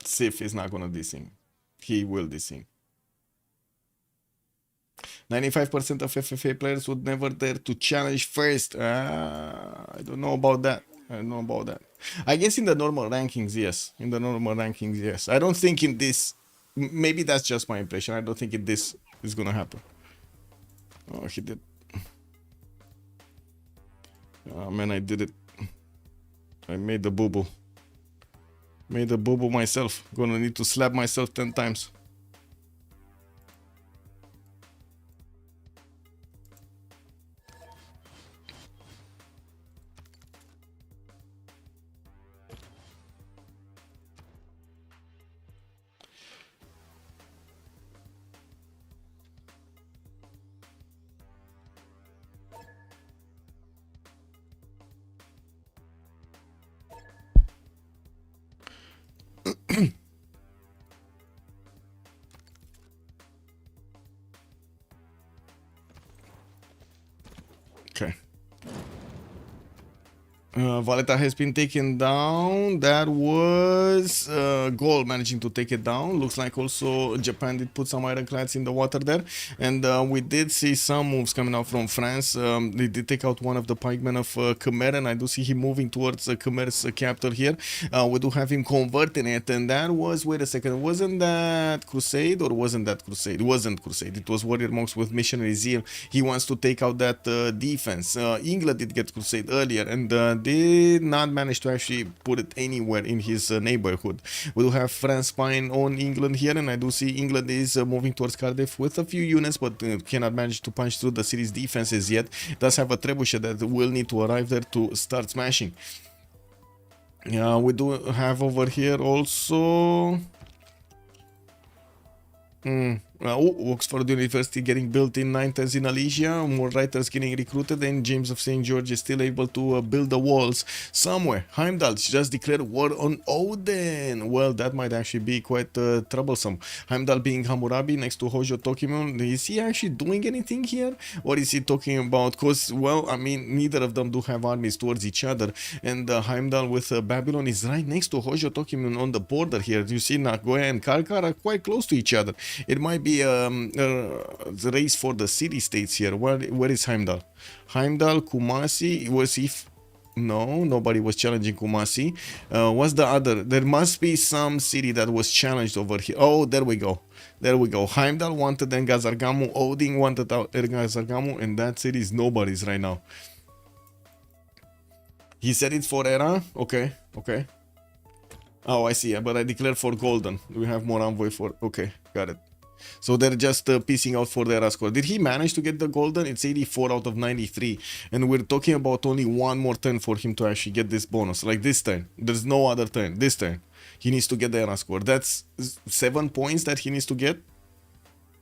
Civ is not gonna desync. He will desync. 95% of FFA players would never dare to challenge first. I don't know about that. I don't know about that. I guess in the normal rankings, yes. In the normal rankings, yes. I don't think in this. Maybe that's just my impression. I don't think in this is gonna happen. Oh, he did. Oh man, I did it. I made the boo boo. Made the boo boo myself. Gonna need to slap myself 10 times. Okay. Valletta has been taken down. That was Goal managing to take it down. Looks like also Japan did put some ironclads in the water there. And we did see some moves coming out from France. They did take out one of the pikemen of Khmer, and I do see him moving towards Khmer's capital here. We do have him converting it, and that was, wait a second, wasn't that Crusade or wasn't that Crusade? It wasn't Crusade. It was Warrior Monks with Missionary Zeal. He wants to take out that defense. England did get Crusade earlier, and did not manage to actually put it anywhere in his neighborhood. We do have France spying on England here, and I do see England is moving towards Cardiff with a few units, but cannot manage to punch through the city's defenses yet. Does have a trebuchet that will need to arrive there to start smashing. We do have over here also... Oxford University getting built in 910s in Alicia, more writers getting recruited, and James of St. George is still able to build the walls somewhere. Heimdall just declared war on Odin. Well, that might actually be quite troublesome. Heimdall being Hammurabi next to Hojo Tokimon. Is he actually doing anything here? Or is he talking about, because, well, I mean, neither of them do have armies towards each other, and Heimdall with Babylon is right next to Hojo Tokimon on the border here. You see Nagoya and Karkar are quite close to each other. It might be the race for the city-states here. Where is Heimdall? Heimdall, Kumasi, was he... No, nobody was challenging Kumasi. What's the other? There must be some city that was challenged over here. Oh, there we go. There we go. Heimdall wanted Engazargamu, Odin wanted Engazargamu, and that city is nobody's right now. He said it's for Era? Okay, okay. Oh, I see, but I declared for Golden. We have more envoy for... Okay, got it. So they're just piecing out for their score. Did he manage to get the Golden? It's 84 out of 93. And we're talking about only one more turn for him to actually get this bonus. Like this turn. There's no other turn. This turn. He needs to get the era score. That's 7 points that he needs to get.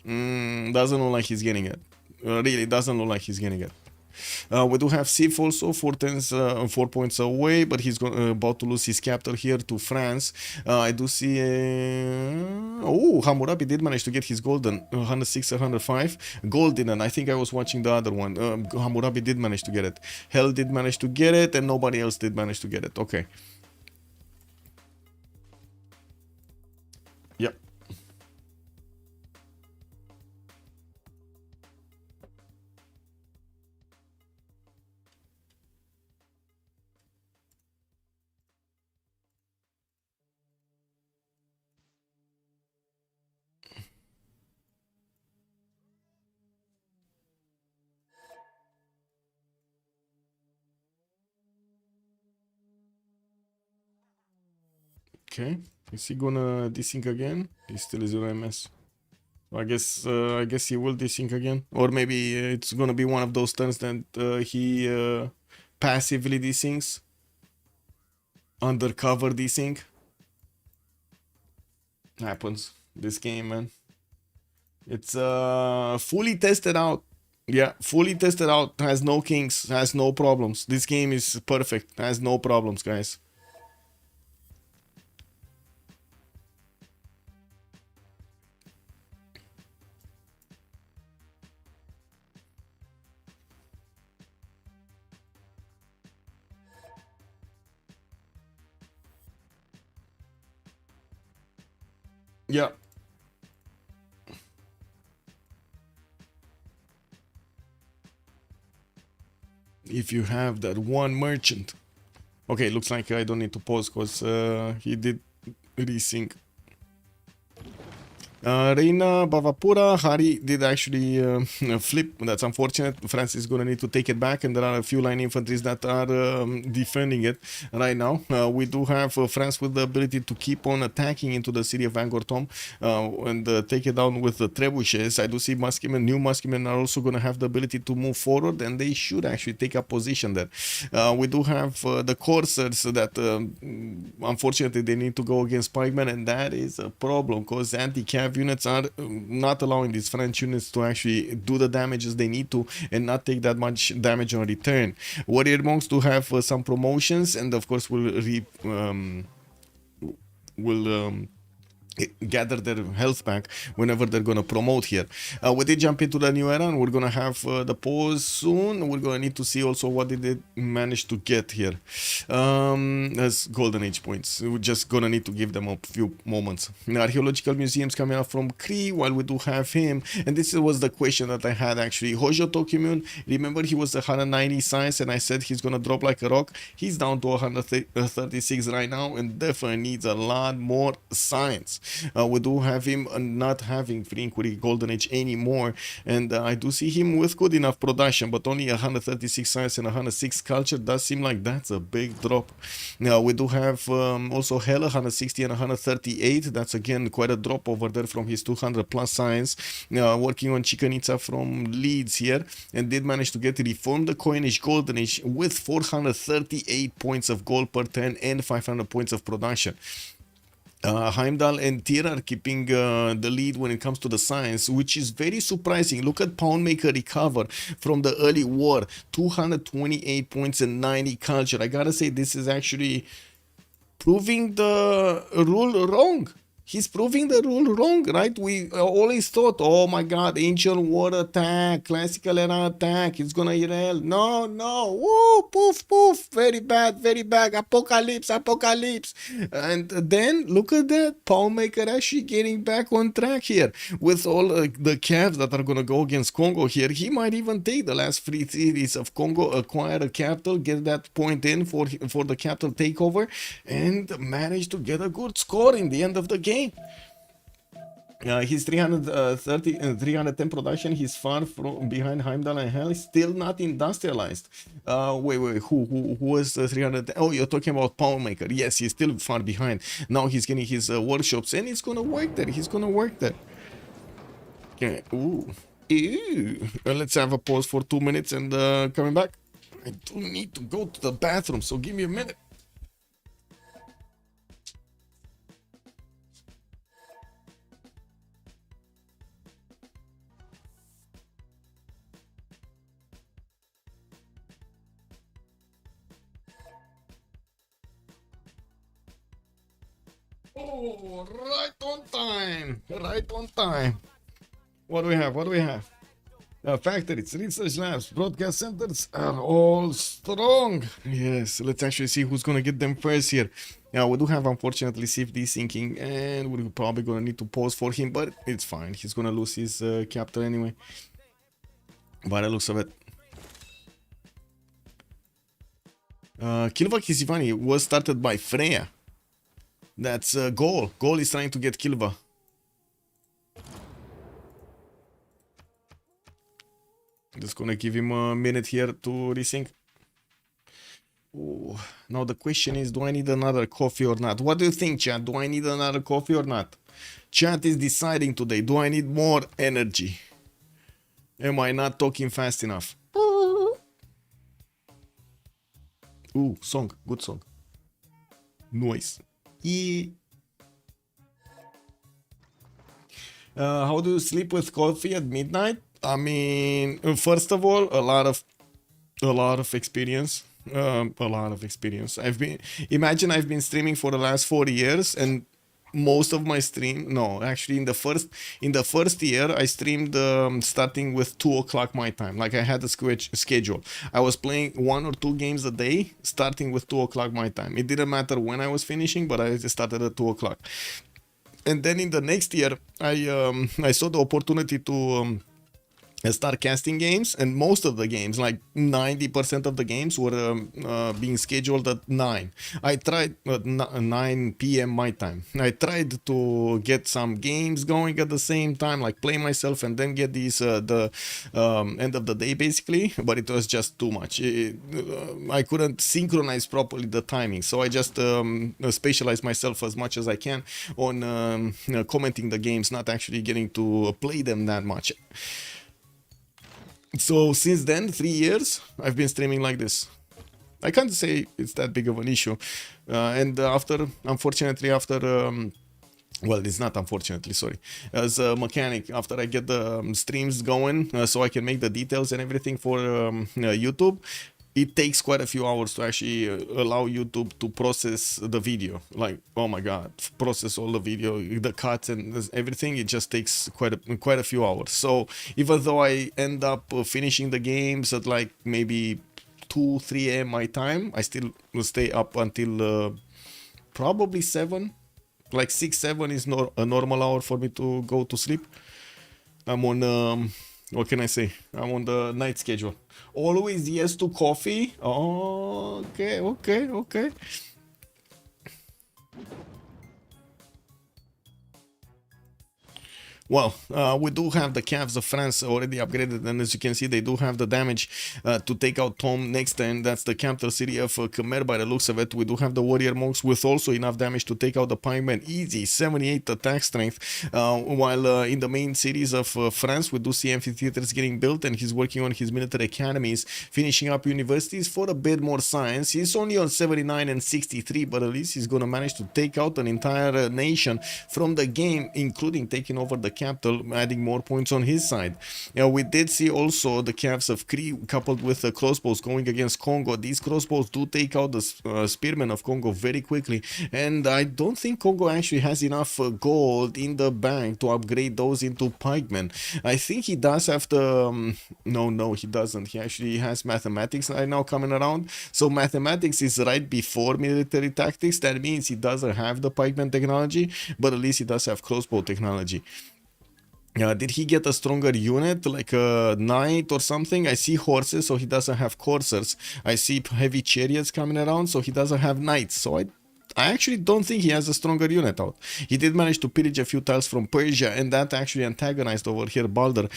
Doesn't look like he's getting it. Really, doesn't look like he's getting it. We do have Civ also, 4 points away, but he's about to lose his capital here to France. I do see... oh, Hammurabi did manage to get his golden, 106, 105. Gold didn't. I think I was watching the other one. Hammurabi did manage to get it. Hell did manage to get it, and nobody else did manage to get it. Okay. Yep. Okay, is he gonna desync again? He still is on MS. I guess he will desync again, or maybe it's gonna be one of those turns that he passively desyncs, undercover desync. Happens this game, man. It's fully tested out. Yeah, fully tested out. Has no kinks, has no problems. This game is perfect. Has no problems, guys. Yeah. If you have that one merchant Okay, looks like I don't need to pause because he did resync. Reina Bavapura, Hari did actually flip. That's unfortunate. France is going to need to take it back, and there are a few line infantries that are defending it right now. We do have France with the ability to keep on attacking into the city of Angortom and take it down with the trebuchets. I do see Muskimen, new Muskimen are also going to have the ability to move forward, and they should actually take a position there. We do have the coursers that unfortunately they need to go against pikemen, and that is a problem because anti-cav units are not allowing these French units to actually do the damages they need to and not take that much damage on return. Warrior monks do have some promotions, and of course will gather their health back whenever they're going to promote here. We did jump into the new era, and we're going to have the pause soon. We're going to need to see also what did they manage to get here as golden age points. We're just going to need to give them a few moments. Archaeological museums coming out from Cree, while we do have him, and this was the question that I had actually. Hojo Tokimune, remember he was 190 science, and I said he's going to drop like a rock. He's down to 136 right now, and definitely needs a lot more science. We do have him not having free inquiry golden age anymore, and I do see him with good enough production, but only 136 science and 106 culture. Does seem like that's a big drop. Now we do have also Hella 160 and 138. That's again quite a drop over there from his 200 plus science. Working on Chicanitsa from Leeds here, and did manage to get reformed the coinage golden age with 438 points of gold per turn and 500 points of production. Heimdall and Tyr are keeping the lead when it comes to the science, which is very surprising. Look at Poundmaker recover from the early war, 228 points and 90 culture. I gotta say, this is actually proving the rule wrong. He's proving the rule wrong, right? We always thought, oh my god, ancient war attack, classical era attack, it's gonna hell. No, woo, poof, poof, very bad, apocalypse. And then look at that, Poundmaker actually getting back on track here with all the calves that are gonna go against Congo here. He might even take the last free cities of Congo, acquire a capital, get that point in for the capital takeover, and manage to get a good score in the end of the game. He's 310 production. He's far from behind Heimdall and Hell. He's still not industrialized. Wait, who was 310? Oh, you're talking about Poundmaker. Yes, he's still far behind. Now he's getting his workshops, and he's gonna work there. Okay. Ooh. Let's have a pause for 2 minutes and coming back. I do need to go to the bathroom, so give me a minute. Oh, right on time. What do we have? Factories, research labs, broadcast centers are all strong. Yes, let's actually see who's gonna get them first here. Yeah, we do have unfortunately Civ6 sinking, and we're probably gonna need to pause for him, but it's fine. He's gonna lose his capital anyway. By the looks of it. Kilva Kisivani was started by Freya. That's Goal. Goal is trying to get Kilva. Just gonna give him a minute here to resync. Ooh. Now the question is, do I need another coffee or not? What do you think, chat? Do I need another coffee or not? Chat is deciding today. Do I need more energy? Am I not talking fast enough? Ooh, song. Good song. Noise. How do you sleep with coffee at midnight? I mean, first of all, a lot of experience. I've been streaming for the last 4 years, and most of my stream, no, actually in the first year I streamed starting with 2 o'clock my time. Like I had a schedule. I was playing 1 or 2 games a day starting with 2 o'clock my time. It didn't matter when I was finishing, but I started at 2 o'clock. And then in the next year I saw the opportunity to start casting games, and most of the games, like 90% of the games, were being scheduled at 9. I tried at 9 p.m. my time. I tried to get some games going at the same time, like play myself and then get these the end of the day basically, but it was just too much. I couldn't synchronize properly the timing, so I just specialize myself as much as I can on commenting the games, not actually getting to play them that much. So since then, 3 years, I've been streaming like this. I can't say it's that big of an issue. And after, unfortunately, well, it's not unfortunately, sorry. As a mechanic, after I get the streams going, so I can make the details and everything for YouTube, it takes quite a few hours to actually allow YouTube to process the video. Like, oh my god, process all the video, the cuts and everything. It just takes quite a few hours. So even though I end up finishing the games at like maybe 2-3 a.m. my time, I still will stay up until probably 7. Like 6-7 is a normal hour for me to go to sleep. I'm on what can I say? I'm on the night schedule. Always yes to coffee. Oh, okay. Well, we do have the Cavs of France already upgraded, and as you can see, they do have the damage to take out Tom next turn. That's the capital city of Khmer by the looks of it. We do have the Warrior Monks with also enough damage to take out the Pikemen. Easy, 78 attack strength. While in the main cities of France, we do see amphitheaters getting built, and he's working on his military academies, finishing up universities for a bit more science. He's only on 79 and 63, but at least he's going to manage to take out an entire nation from the game, including taking over the capital, adding more points on his side. We did see also the Cavs of Cree coupled with the crossbows going against Congo. These crossbows do take out the spearmen of Congo very quickly, and I don't think Congo actually has enough gold in the bank to upgrade those into pikemen. I think he does have the no, he doesn't. He actually has mathematics right now coming around, so mathematics is right before military tactics. That means he doesn't have the pikeman technology, but at least he does have crossbow technology. Did he get a stronger unit, like a knight or something? I see horses, so he doesn't have coursers. I see heavy chariots coming around, so he doesn't have knights. So I actually don't think he has a stronger unit out. He did manage to pillage a few tiles from Persia, and that actually antagonized over here Balder,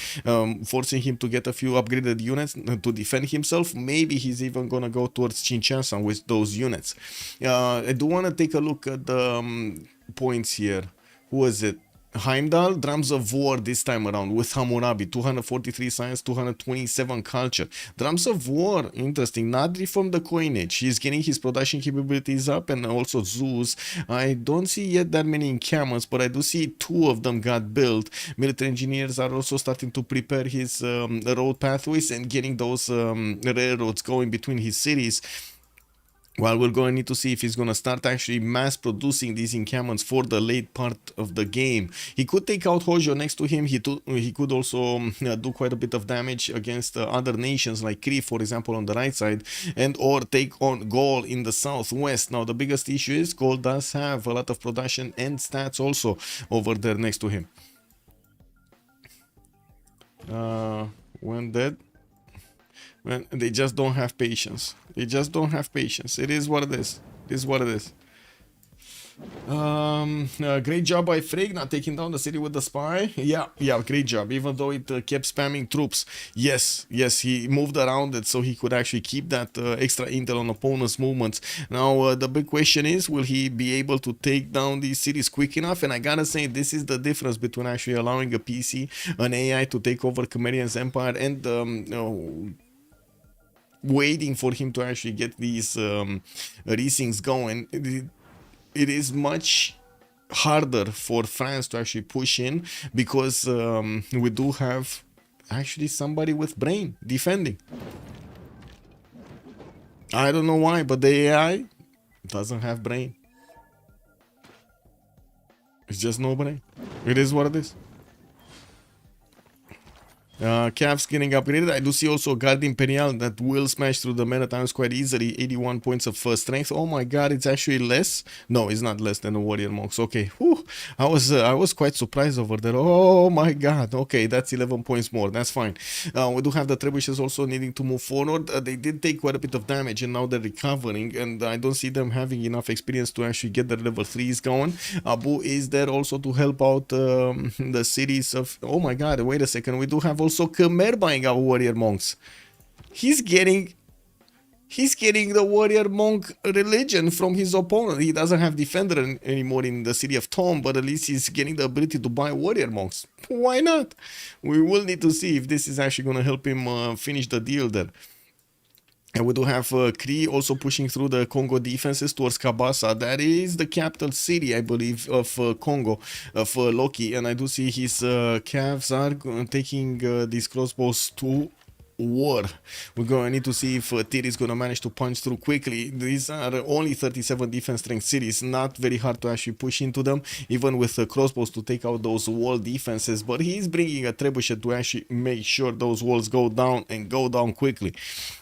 forcing him to get a few upgraded units to defend himself. Maybe he's even gonna go towards Chinchasa with those units. I do want to take a look at the points here. Who was it? Heimdall, Drums of War this time around with Hammurabi, 243 science, 227 culture. Drums of War, interesting, not reformed the coinage. He's getting his production capabilities up, and also Zeus. I don't see yet that many encampments, but I do see 2 of them got built. Military engineers are also starting to prepare his road pathways and getting those railroads going between his cities. Well, we're going to need to see if he's going to start actually mass producing these encampments for the late part of the game. He could take out Hojo next to him. He could also do quite a bit of damage against other nations like Cree, for example, on the right side, and or take on Gaul in the southwest. Now, the biggest issue is Gaul does have a lot of production and stats also over there next to him. When dead. Man, they just don't have patience. They just don't have patience. It is what it is. It is what it is. Great job by Frigg not taking down the city with the spy. Yeah, great job. Even though it kept spamming troops. Yes, he moved around it so he could actually keep that extra intel on opponent's movements. Now, the big question is, will he be able to take down these cities quick enough? And I gotta say, this is the difference between actually allowing a PC, an AI, to take over Chimerian's empire and waiting for him to actually get these resings going. It is much harder for France to actually push in because we do have actually somebody with brain defending. I don't know why, but the AI doesn't have brain. It's just no brain. It is what it is. Cavs getting upgraded. I do see also a Guard Imperial that will smash through the meta times quite easily. 81 points of strength. Oh my god, it's actually less. No, it's not less than the Warrior Monks. Okay, whew. I was quite surprised over there. Oh my god. Okay, that's 11 points more. That's fine. We do have the Trebuchets also needing to move forward. They did take quite a bit of damage and now they're recovering. And I don't see them having enough experience to actually get their level 3s going. Abu is there also to help out the cities of. Oh my god, wait a second. We do have also Khmer buying our Warrior Monks. He's getting the Warrior Monk religion from his opponent. He doesn't have Defender anymore in the city of Tom, but at least he's getting the ability to buy Warrior Monks. Why not? We will need to see if this is actually going to help him finish the deal there. And we do have Kree also pushing through the Congo defenses towards Kabasa. That is the capital city, I believe, of Congo, of Loki. And I do see his Cavs are taking these crossbows to war. We're going to need to see if Tyr is going to manage to punch through quickly. These are only 37 defense strength cities, not very hard to actually push into them, even with crossbows to take out those wall defenses, but he's bringing a trebuchet to actually make sure those walls go down and go down quickly.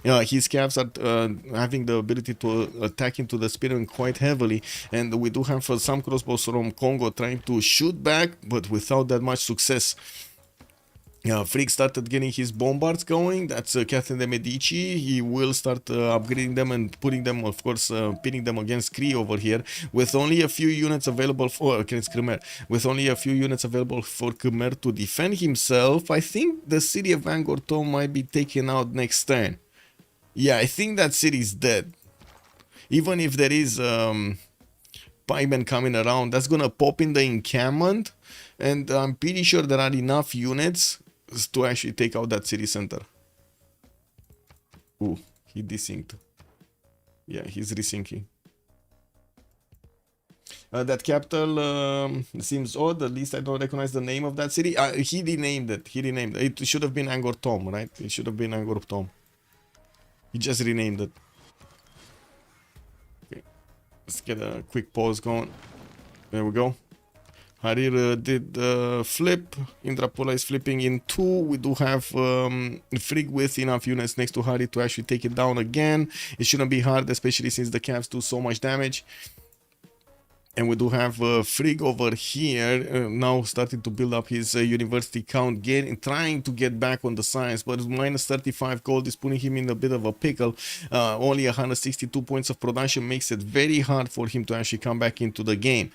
His Cavs are having the ability to attack into the spearmen quite heavily, and we do have some crossbows from Congo trying to shoot back, but without that much success. Freak started getting his bombards going. That's Catherine de Medici. He will start upgrading them and putting them, of course, pitting them against Kree over here. With only a few units available for Khmer, with only a few units available for Khmer to defend himself, I think the city of Angortom might be taken out next turn. Yeah, I think that city is dead. Even if there is pikemen coming around, that's gonna pop in the encampment, and I'm pretty sure there are enough units to actually take out that city center. Ooh, he desynced. Yeah, he's resyncing. That capital seems odd. At least I don't recognize the name of that city. He renamed it. It should have been Angor Tom, right? It should have been Angor Tom. He just renamed it. Okay, let's get a quick pause going. There we go. Harir did flip. Indrapola is flipping in 2. We do have Frigg with enough units next to Harir to actually take it down again. It shouldn't be hard, especially since the Cavs do so much damage. And we do have Frigg over here now starting to build up his university count, trying to get back on the science, but minus 35 gold is putting him in a bit of a pickle. Only 162 points of production makes it very hard for him to actually come back into the game.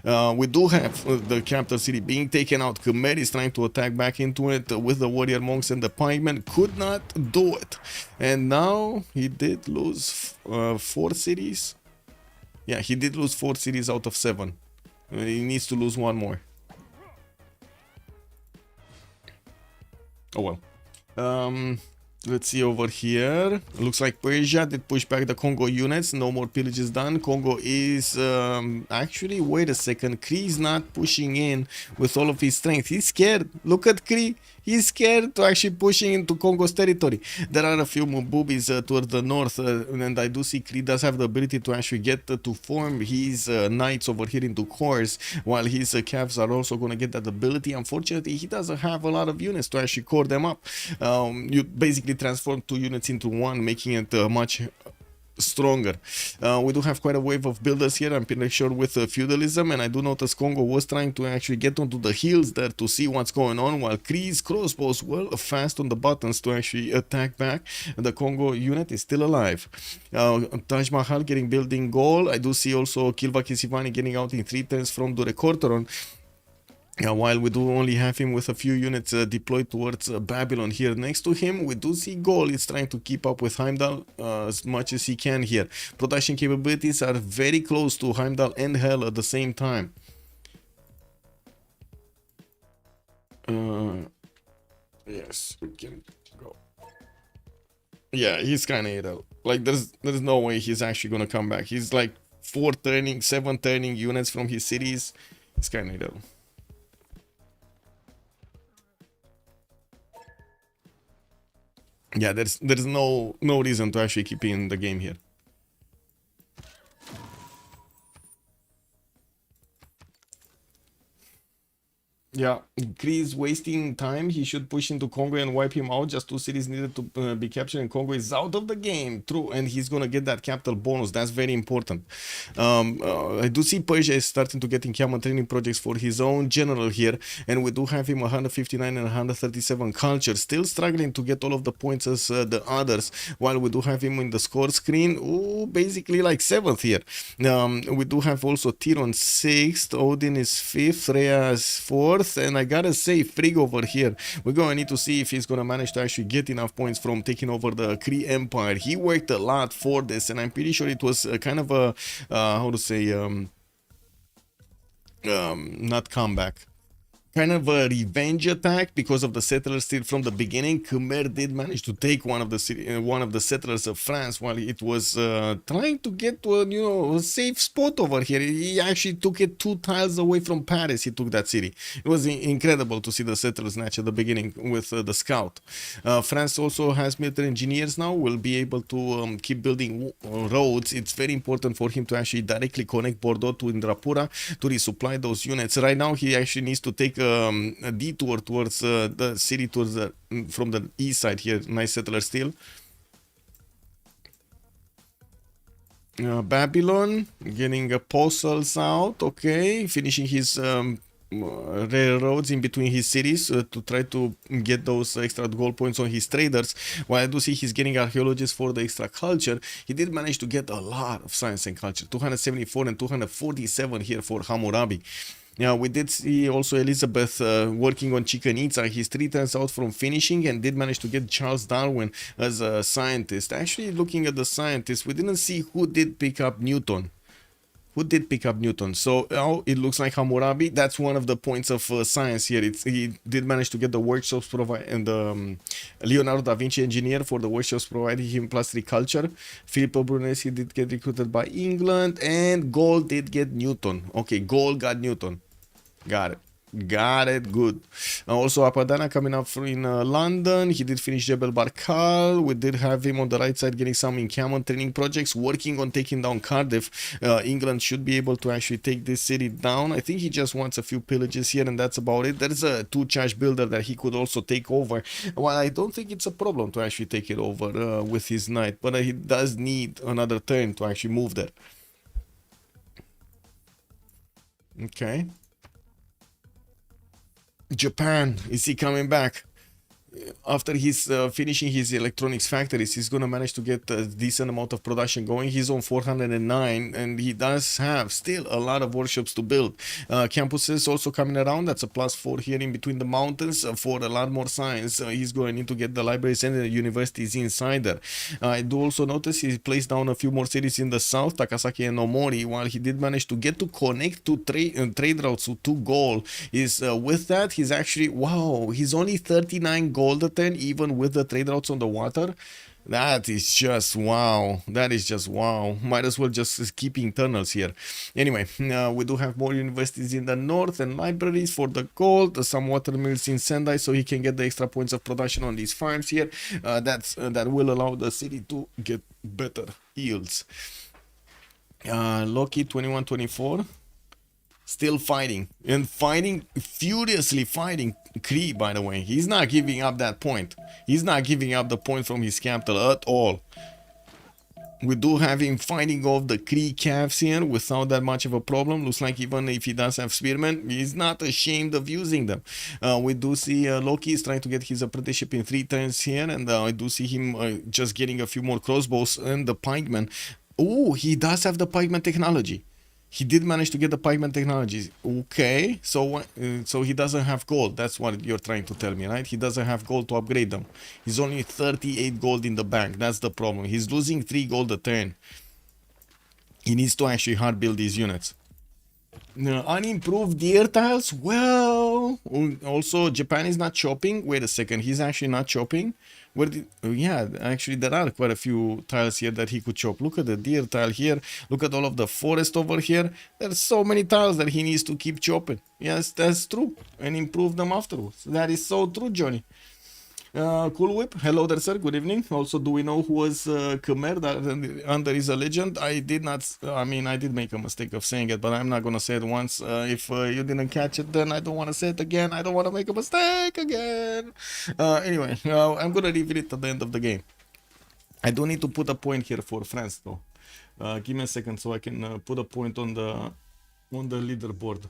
We do have the capital city being taken out. Khmer is trying to attack back into it with the warrior monks, and the pikemen could not do it. And now he did lose 4 cities. Yeah, he did lose 4 cities out of 7. He needs to lose 1 more. Oh well. Let's see over here. Looks like Persia did push back the Congo units. No more pillages done. Congo is actually, wait a second. Kree is not pushing in with all of his strength. He's scared. Look at Kree. He's scared to actually pushing into Congo's territory. There are a few more boobies towards the north, and I do see Kree does have the ability to actually get to form his knights over here into cores, while his Cavs are also going to get that ability. Unfortunately, he doesn't have a lot of units to actually core them up. You basically transform 2 units into 1, making it much stronger. We do have quite a wave of builders here, I'm pretty sure, with feudalism, and I do notice Congo was trying to actually get onto the hills there to see what's going on, while Kree's crossbows were fast on the buttons to actually attack back. The Congo unit is still alive. Taj Mahal getting built in goal. I do see also Kilva Kisivani getting out in 3 turns from Durekortoron. While we do only have him with a few units deployed towards Babylon here next to him, we do see Gaul is trying to keep up with Heimdall as much as he can here. Production capabilities are very close to Heimdall and Hell at the same time. Yes, we can go. Yeah, he's kind of idle. Like, there's no way he's actually gonna come back. He's like 7 turning units from his cities. He's kind of idle. Yeah, there's no reason to actually keep in the game here. Yeah, Kree is wasting time. He should push into Congo and wipe him out. Just 2 cities needed to be captured, and Congo is out of the game. True, and he's gonna get that capital bonus. That's very important. I do see Persia is starting to get in camel training projects for his own general here, and we do have him 159 and 137 culture. Still struggling to get all of the points as the others, while we do have him in the score screen. Ooh, basically like 7th here. We do have also Tyron 6th, Odin is 5th, Rhea is 4th, and I gotta say, Frigg over here, we're gonna need to see if he's gonna manage to actually get enough points from taking over the Kree Empire. He worked a lot for this, and I'm pretty sure it was kind of a, how to say, not comeback, kind of a revenge attack because of the settlers still from the beginning. Khmer did manage to take one of the settlers of France while it was trying to get to a safe spot over here. He actually took it 2 tiles away from Paris. He took that city. It was incredible to see the settlers snatch at the beginning with the scout. France also has military engineers now. Will be able to keep building roads. It's very important for him to actually directly connect Bordeaux to Indrapura to resupply those units. Right now he actually needs to take a detour towards the city towards from the east side here. Nice settler still. Babylon getting apostles out. Okay, finishing his railroads in between his cities to try to get those extra gold points on his traders. While I do see he's getting archaeologists for the extra culture, he did manage to get a lot of science and culture. 274 and 247 here for Hammurabi. Yeah, we did see also Elizabeth working on Chichen Itza. He's 3 turns out from finishing and did manage to get Charles Darwin as a scientist. Actually, looking at the scientists, we didn't see who did pick up Newton. Who did pick up Newton? So it looks like Hammurabi. That's one of the points of science here. He did manage to get the workshops provided, and the Leonardo da Vinci engineer for the workshops provided him +3 culture. Filippo Brunelleschi did get recruited by England, and Gold did get Newton. Okay, Gold got Newton. Got it. Got it. Good. Also, Apadana coming up in London. He did finish Jebel Barkal. We did have him on the right side getting some encampment training projects, working on taking down Cardiff. England should be able to actually take this city down. I think he just wants a few pillages here, and that's about it. There's a 2-charge builder that he could also take over. Well, I don't think it's a problem to actually take it over with his knight, but he does need another turn to actually move there. Okay. Japan, is he coming back? After he's finishing his electronics factories, he's gonna manage to get a decent amount of production going. He's on 409, and he does have still a lot of workshops to build. Campuses also coming around. That's a +4 here in between the mountains for a lot more science. He's going to need to get the libraries and the universities inside there. I do also notice he placed down a few more cities in the south, Takasaki and Omori, while he did manage to get to connect to trade routes to gold. With that, he's actually, wow, he's only 39 gold a turn, even with the trade routes on the water. That is just wow. That is just wow. Might as well just keep internals here. Anyway, we do have more universities in the north and libraries for the gold. Some water mills in Sendai, so he can get the extra points of production on these farms here. That will allow the city to get better yields. Loki 21-24. Still fighting, and furiously fighting Kree, by the way. He's not giving up that point. He's not giving up the point from his capital at all. We do have him fighting off the Kree calves here without that much of a problem. Looks like even if he does have spearmen, he's not ashamed of using them. We do see Loki is trying to get his apprenticeship in 3 turns here, and I do see him just getting a few more crossbows and the pikemen. Oh, he does have the pikeman technology. He did manage to get the pikeman technology. Okay, so he doesn't have gold. That's what you're trying to tell me, right? He doesn't have gold to upgrade them. He's only 38 gold in the bank. That's the problem. He's losing 3 gold a turn. He needs to actually hard build these units. Unimproved deer tiles? Well, also Japan is not chopping. Wait a second, he's actually not chopping. Yeah, actually there are quite a few tiles here that he could chop. Look at the deer tile here. Look at all of the forest over here. There's so many tiles that he needs to keep chopping. Yes, that's true. And improve them afterwards. That is so true, Johnny. Cool Whip, hello there, sir. Good evening. Also, do we know who was Khmer that under is a legend? I did not. I mean, I did make a mistake of saying it, but I'm not gonna say it once. If you didn't catch it, then I don't want to say it again. I don't want to make a mistake again. Anyway, I'm gonna reveal it at the end of the game. I do need to put a point here for France, though. Give me a second so I can put a point on the leaderboard.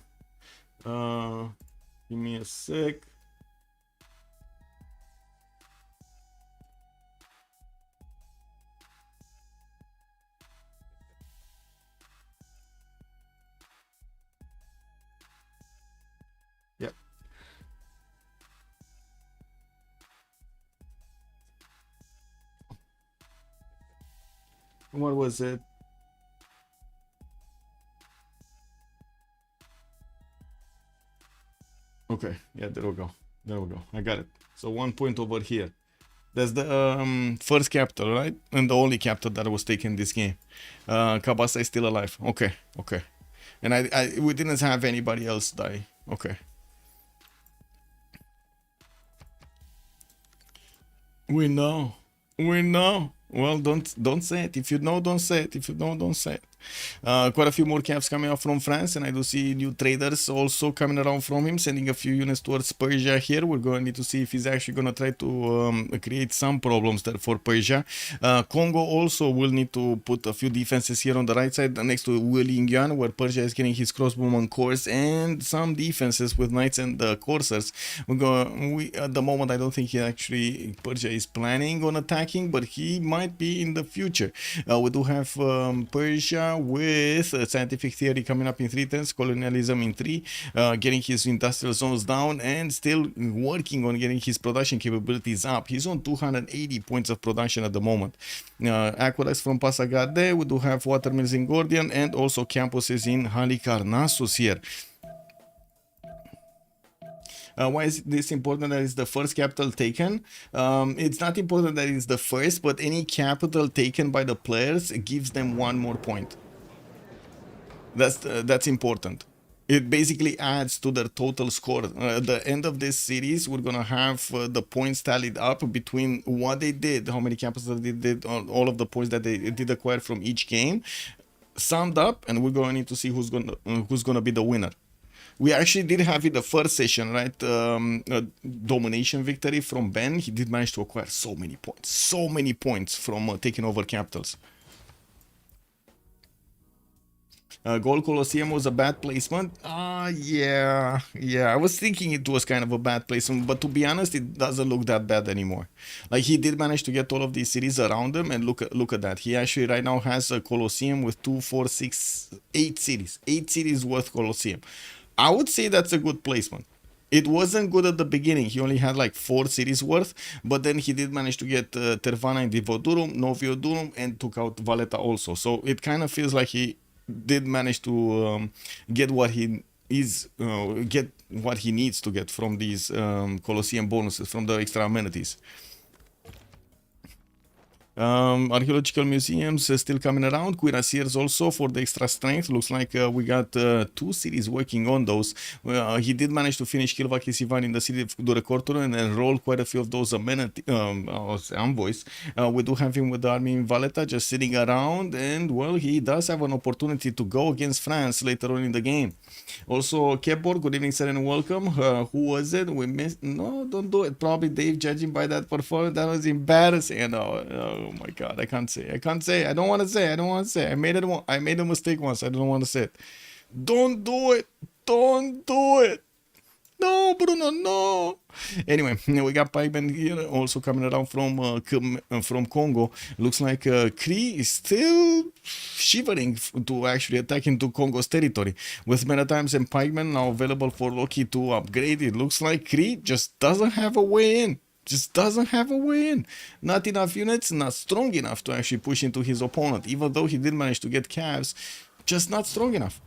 Give me a sec. Yep. What was it? Okay, yeah, there we go. There we go. I got it. So 1 point over here. That's the first capital, right? And the only capital that was taken this game. Kabasa is still alive. Okay, okay. And we didn't have anybody else die. Okay. We know. We know. Well, don't say it. If you know, don't say it. If you don't say it. Quite a few more caps coming out from France, and I do see new traders also coming around from him, sending a few units towards Persia here. We're going to need to see if he's actually going to try to create some problems there for Persia. Congo also will need to put a few defenses here on the right side next to Yuan, where Persia is getting his crossbowman corps, and some defenses with knights and coursers. At the moment, I don't think Persia is planning on attacking, but he might be in the future. We do have Persia with scientific theory coming up in 3 turns, colonialism in 3, getting his industrial zones down, and still working on getting his production capabilities up. He's on 280 points of production at the moment. Aqueducts from Pasagade, we do have watermills in Gordian, and also campuses in Halicarnassus here. Why is this important that it's the first capital taken? It's not important that it's the first, but any capital taken by the players gives them 1 more point. That's important. It basically adds to their total score. At the end of this series, we're gonna have the points tallied up between what they did, how many capitals they did, all of the points that they did acquire from each game, summed up, and we're gonna need to see who's gonna be the winner. We actually did have in the first session, right? A domination victory from Ben. He did manage to acquire so many points from taking over capitals. Gold Colosseum was a bad placement. Yeah. I was thinking it was kind of a bad placement, but to be honest, it doesn't look that bad anymore. Like, he did manage to get all of these cities around him, and look at that. He actually right now has a Colosseum with 2, 4, 6, 8 cities. 8 cities worth Colosseum. I would say that's a good placement. It wasn't good at the beginning. He only had like 4 cities worth, but then he did manage to get Tervana and Divodurum, Noviodurum, and took out Valletta also. So it kind of feels like he did manage to get what he needs to get from these Colosseum bonuses, from the extra amenities. Archaeological museums still coming around. Cuirassiers also for the extra strength. Looks like we got 2 cities working on those. He did manage to finish Kilvaki Sivan in the city of Durecorturu and enroll quite a few of those envoys. We do have him with the army in Valletta just sitting around, and well, he does have an opportunity to go against France later on in the game. Also, Kepborg, good evening, sir, and welcome. Who was it? We missed. No, don't do it. Probably Dave, judging by that performance. That was embarrassing. Oh my god, I can't say. I don't want to say. I made a mistake once. I don't want to say it. Don't do it. No, Bruno, no. Anyway, we got Pikemen here also coming around from Congo. Looks like Kree is still shivering to actually attack into Congo's territory. With Maritimes and Pikemen now available for Loki to upgrade, it looks like Kree just doesn't have a way in. Not enough units, not strong enough to actually push into his opponent. Even though he did manage to get calves, just not strong enough.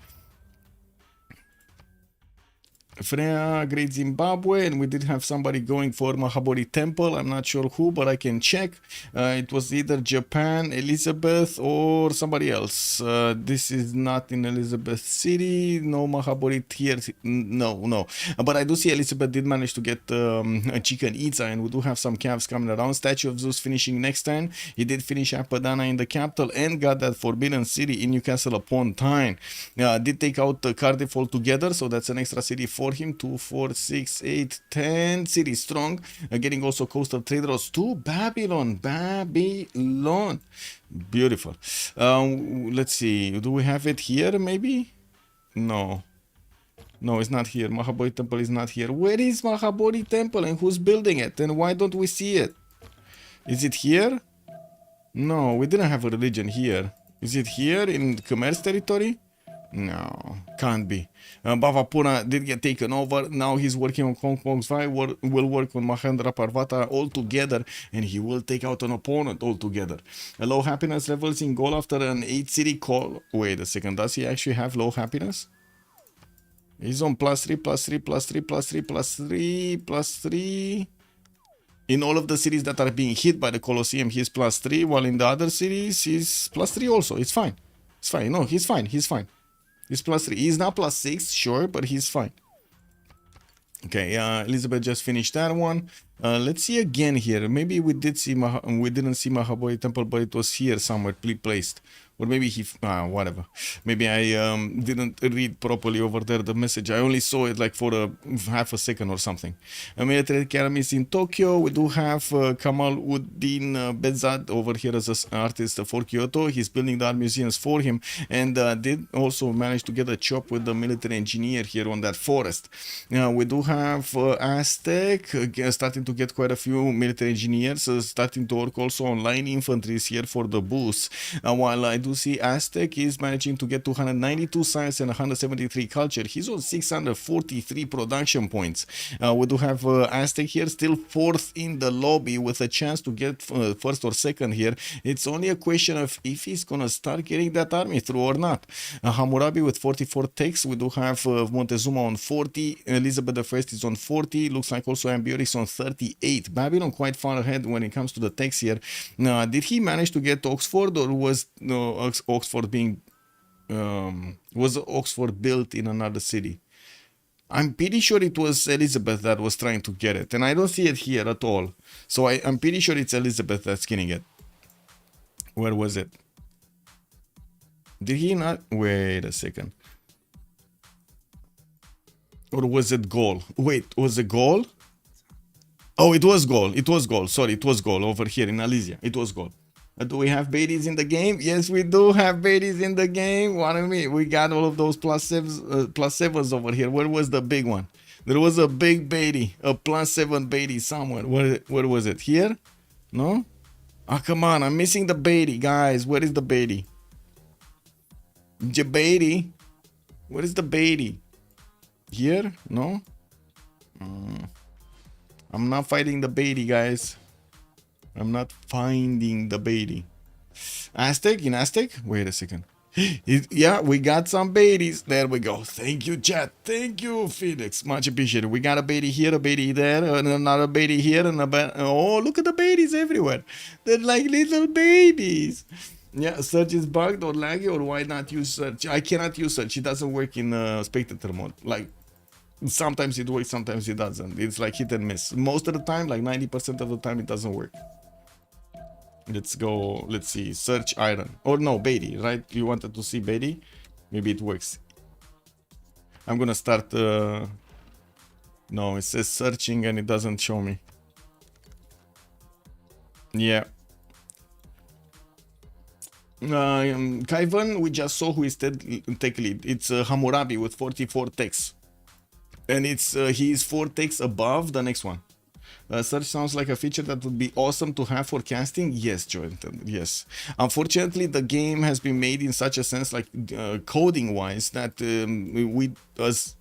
Freya, Great Zimbabwe, and we did have somebody going for Mahabodhi Temple. I'm not sure who, but I can check. It was either Japan, Elizabeth, or somebody else. This is not in Elizabeth City. No Mahabodhi here. No. But I do see Elizabeth did manage to get a chicken Itza, and we do have some calves coming around. Statue of Zeus finishing next turn. He did finish Apadana in the capital and got that Forbidden City in Newcastle upon Tyne. Did take out Cardiff altogether, so that's an extra city for him. 2, 4, 6, 8, 10 cities strong. Getting also coastal trade routes to Babylon. Beautiful. Let's see. Do we have it here maybe? No, it's not here. Mahabodhi Temple is not here. Where is Mahabodhi Temple and who's building it? And why don't we see it? Is it here? No, we didn't have a religion here. Is it here in Khmer's territory? No, can't be. Bhavapura did get taken over. Now he's working on Hong Kong's Vai, will work on Mahendra Parvata all together, and he will take out an opponent altogether. Low happiness levels in goal after an 8 city call. Wait a second, does he actually have low happiness? He's on +3, +3, +3, +3, +3, +3. In all of the cities that are being hit by the Colosseum, he's +3, while in the other cities, he's +3 also. It's fine. It's fine. No, he's fine. He's +3. He's not +6, sure, but he's fine. Okay, Elizabeth just finished that one. Let's see again here. Maybe we did see we didn't see Mahabodhi Temple, but it was here somewhere placed. Or maybe he whatever. Maybe I didn't read properly over there the message. I only saw it like for half a second or something. Military academies in Tokyo. We do have Kamal Uddin Bezad over here as an artist for Kyoto. He's building the art museums for him, and did also manage to get a chop with the military engineer here on that forest. We do have Aztec starting to get quite a few military engineers, starting to work also on line infantries here for the boost. While I do see Aztec is managing to get 292 science and 173 culture. He's on 643 production points. We do have Aztec here still 4th in the lobby with a chance to get 1st or 2nd here. It's only a question of if he's gonna start getting that army through or not. Hammurabi with 44 techs. We do have Montezuma on 40. Elizabeth I is on 40. Looks like also Ambioris on 38. Babylon quite far ahead when it comes to the techs here. Did he manage to get Oxford, or was Oxford being was Oxford built in another city? I'm pretty sure it was Elizabeth that was trying to get it, and I don't see it here at all. So I'm pretty sure it's Elizabeth that's getting it. Where was it? Did he not? Wait a second. Or was it Gaul? Wait, was it Gaul? Oh, it was Gaul. It was Gaul. Sorry, it was Gaul over here in Alesia. It was Gaul. Do we have Beatties in the game? Yes, we do have Beatties in the game. What do you mean? We got all of those +7s over here. Where was the big one? There was a big Beatty, a +7 Beatty somewhere. Where was it? Here? No? Ah, come on. I'm missing the Beatty, guys. Where is the Beatty? Beatty? Where is the Beatty? Here? No? I'm not fighting the Beatty, guys. I'm not finding the Beatty. Aztec? In Aztec? Wait a second. Yeah, we got some Beatties. There we go. Thank you, chat. Thank you, Felix. Much appreciated. We got a Beatty here, a Beatty there, and another Beatty here, and oh, look at the Beatties everywhere. They're like little babies. Yeah, search is bugged or laggy, or why not use search? I cannot use search. It doesn't work in spectator mode. Like, sometimes it works, sometimes it doesn't. It's like hit and miss. Most of the time, like 90% of the time, it doesn't work. Let's go, let's see, search iron. Or no, Beatty, right? You wanted to see Beatty? Maybe it works. I'm gonna start, no, it says searching and it doesn't show me. Yeah. Kaivan, we just saw who is tech lead. It's Hammurabi with 44 techs. And it's he is 4 techs above the next one. Search sounds like a feature that would be awesome to have for casting. Yes, Jonathan, yes. Unfortunately, the game has been made in such a sense, like coding wise, that we as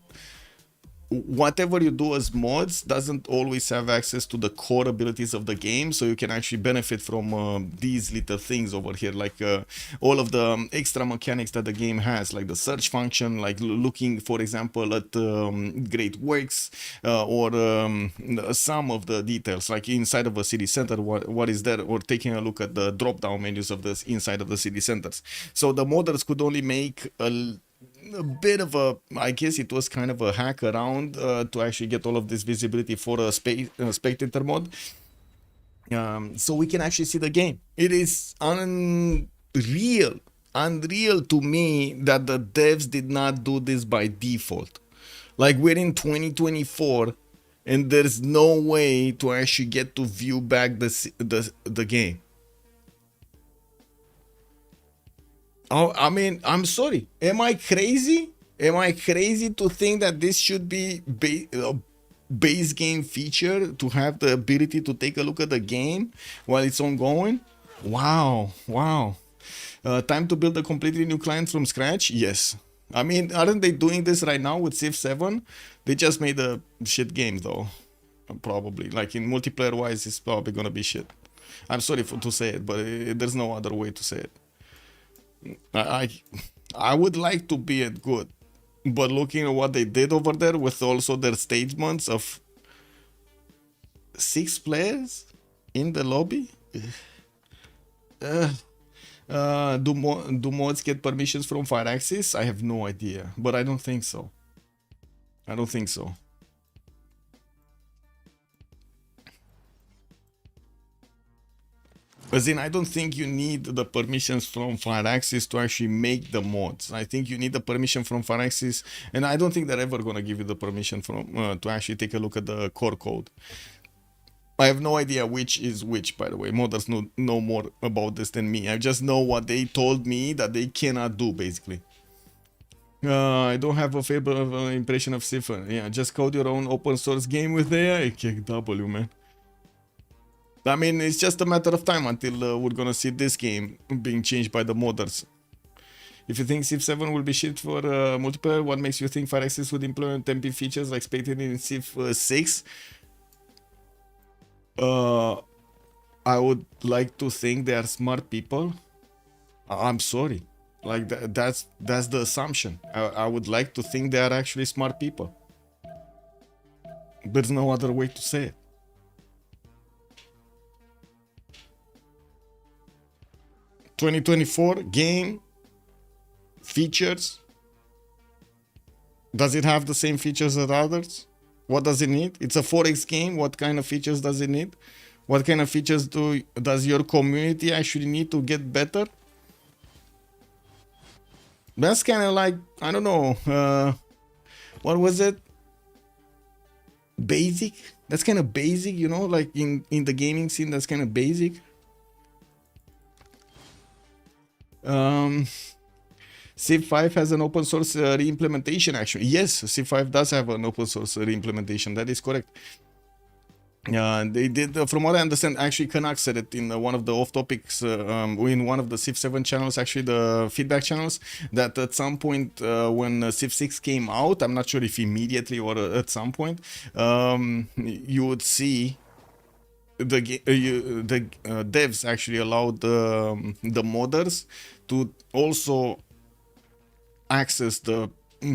whatever you do as mods doesn't always have access to the core abilities of the game, so you can actually benefit from these little things over here, like all of the extra mechanics that the game has, like the search function, like looking, for example, at great works, or some of the details, like inside of a city center, what is there, or taking a look at the drop down menus of this inside of the city centers. So the modders could only make a bit of a, I guess it was kind of a hack around to actually get all of this visibility for a spectator mod, so we can actually see the game. It is unreal to me that the devs did not do this by default. Like, we're in 2024 and there's no way to actually get to view back the game. Oh, I mean, I'm sorry. Am I crazy? Am I crazy to think that this should be base game feature, to have the ability to take a look at the game while it's ongoing? Wow. Time to build a completely new client from scratch? Yes. I mean, aren't they doing this right now with Civ7? They just made a shit game though. Probably. Like, in multiplayer wise, it's probably gonna be shit. I'm sorry to say it, but there's no other way to say it. I would like to be it good, but looking at what they did over there with also their statements of 6 players in the lobby. Do mods get permissions from Firaxis? I have no idea, but I don't think so. As in, I don't think you need the permissions from Firaxis to actually make the mods. I think you need the permission from Firaxis, and I don't think they're ever gonna give you the permission from to actually take a look at the core code. I have no idea which is which, by the way. Modders know more about this than me. I just know what they told me that they cannot do, basically. I don't have a favorable impression of Civ. Yeah, just code your own open source game with AI. KW, man. I mean, it's just a matter of time until we're gonna see this game being changed by the modders. If you think Civ7 will be shit for multiplayer, what makes you think Firaxis would implement MP features like expected in Civ6? I would like to think they are smart people. I'm sorry. Like, that's the assumption. I would like to think they are actually smart people. There's no other way to say it. '24 game features. Does it have the same features as others? What does it need? It's a 4X game. What kind of features does it need? What kind of features does your community actually need to get better? That's kind of like, I don't know, what was it? Basic? That's kind of basic, you know, like in the gaming scene, that's kind of basic. Civ5 has an open source re-implementation, actually. Yes, Civ5 does have an open source re-implementation. That is correct. They did, from what I understand, actually Canuck said it in one of the off topics, in one of the Civ7 channels, actually the feedback channels, that at some point when Civ6 came out, I'm not sure if immediately or at some point, you would see the devs actually allowed the modders to also access the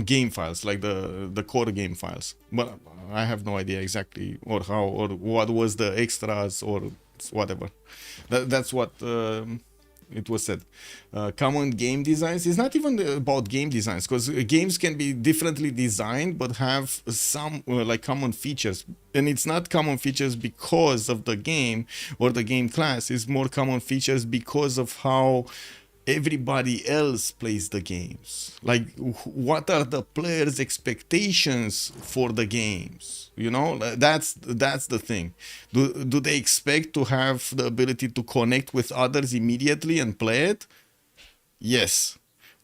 game files, like the core game files, but I have no idea exactly or how or what was the extras or whatever. That's what it was said. Common game designs. It's not even about game designs, because games can be differently designed but have some like common features, and it's not common features because of the game or the game class. It's more common features because of how everybody else plays the games. Like, what are the players' expectations for the games? You know, that's the thing. Do they expect to have the ability to connect with others immediately and play it? Yes.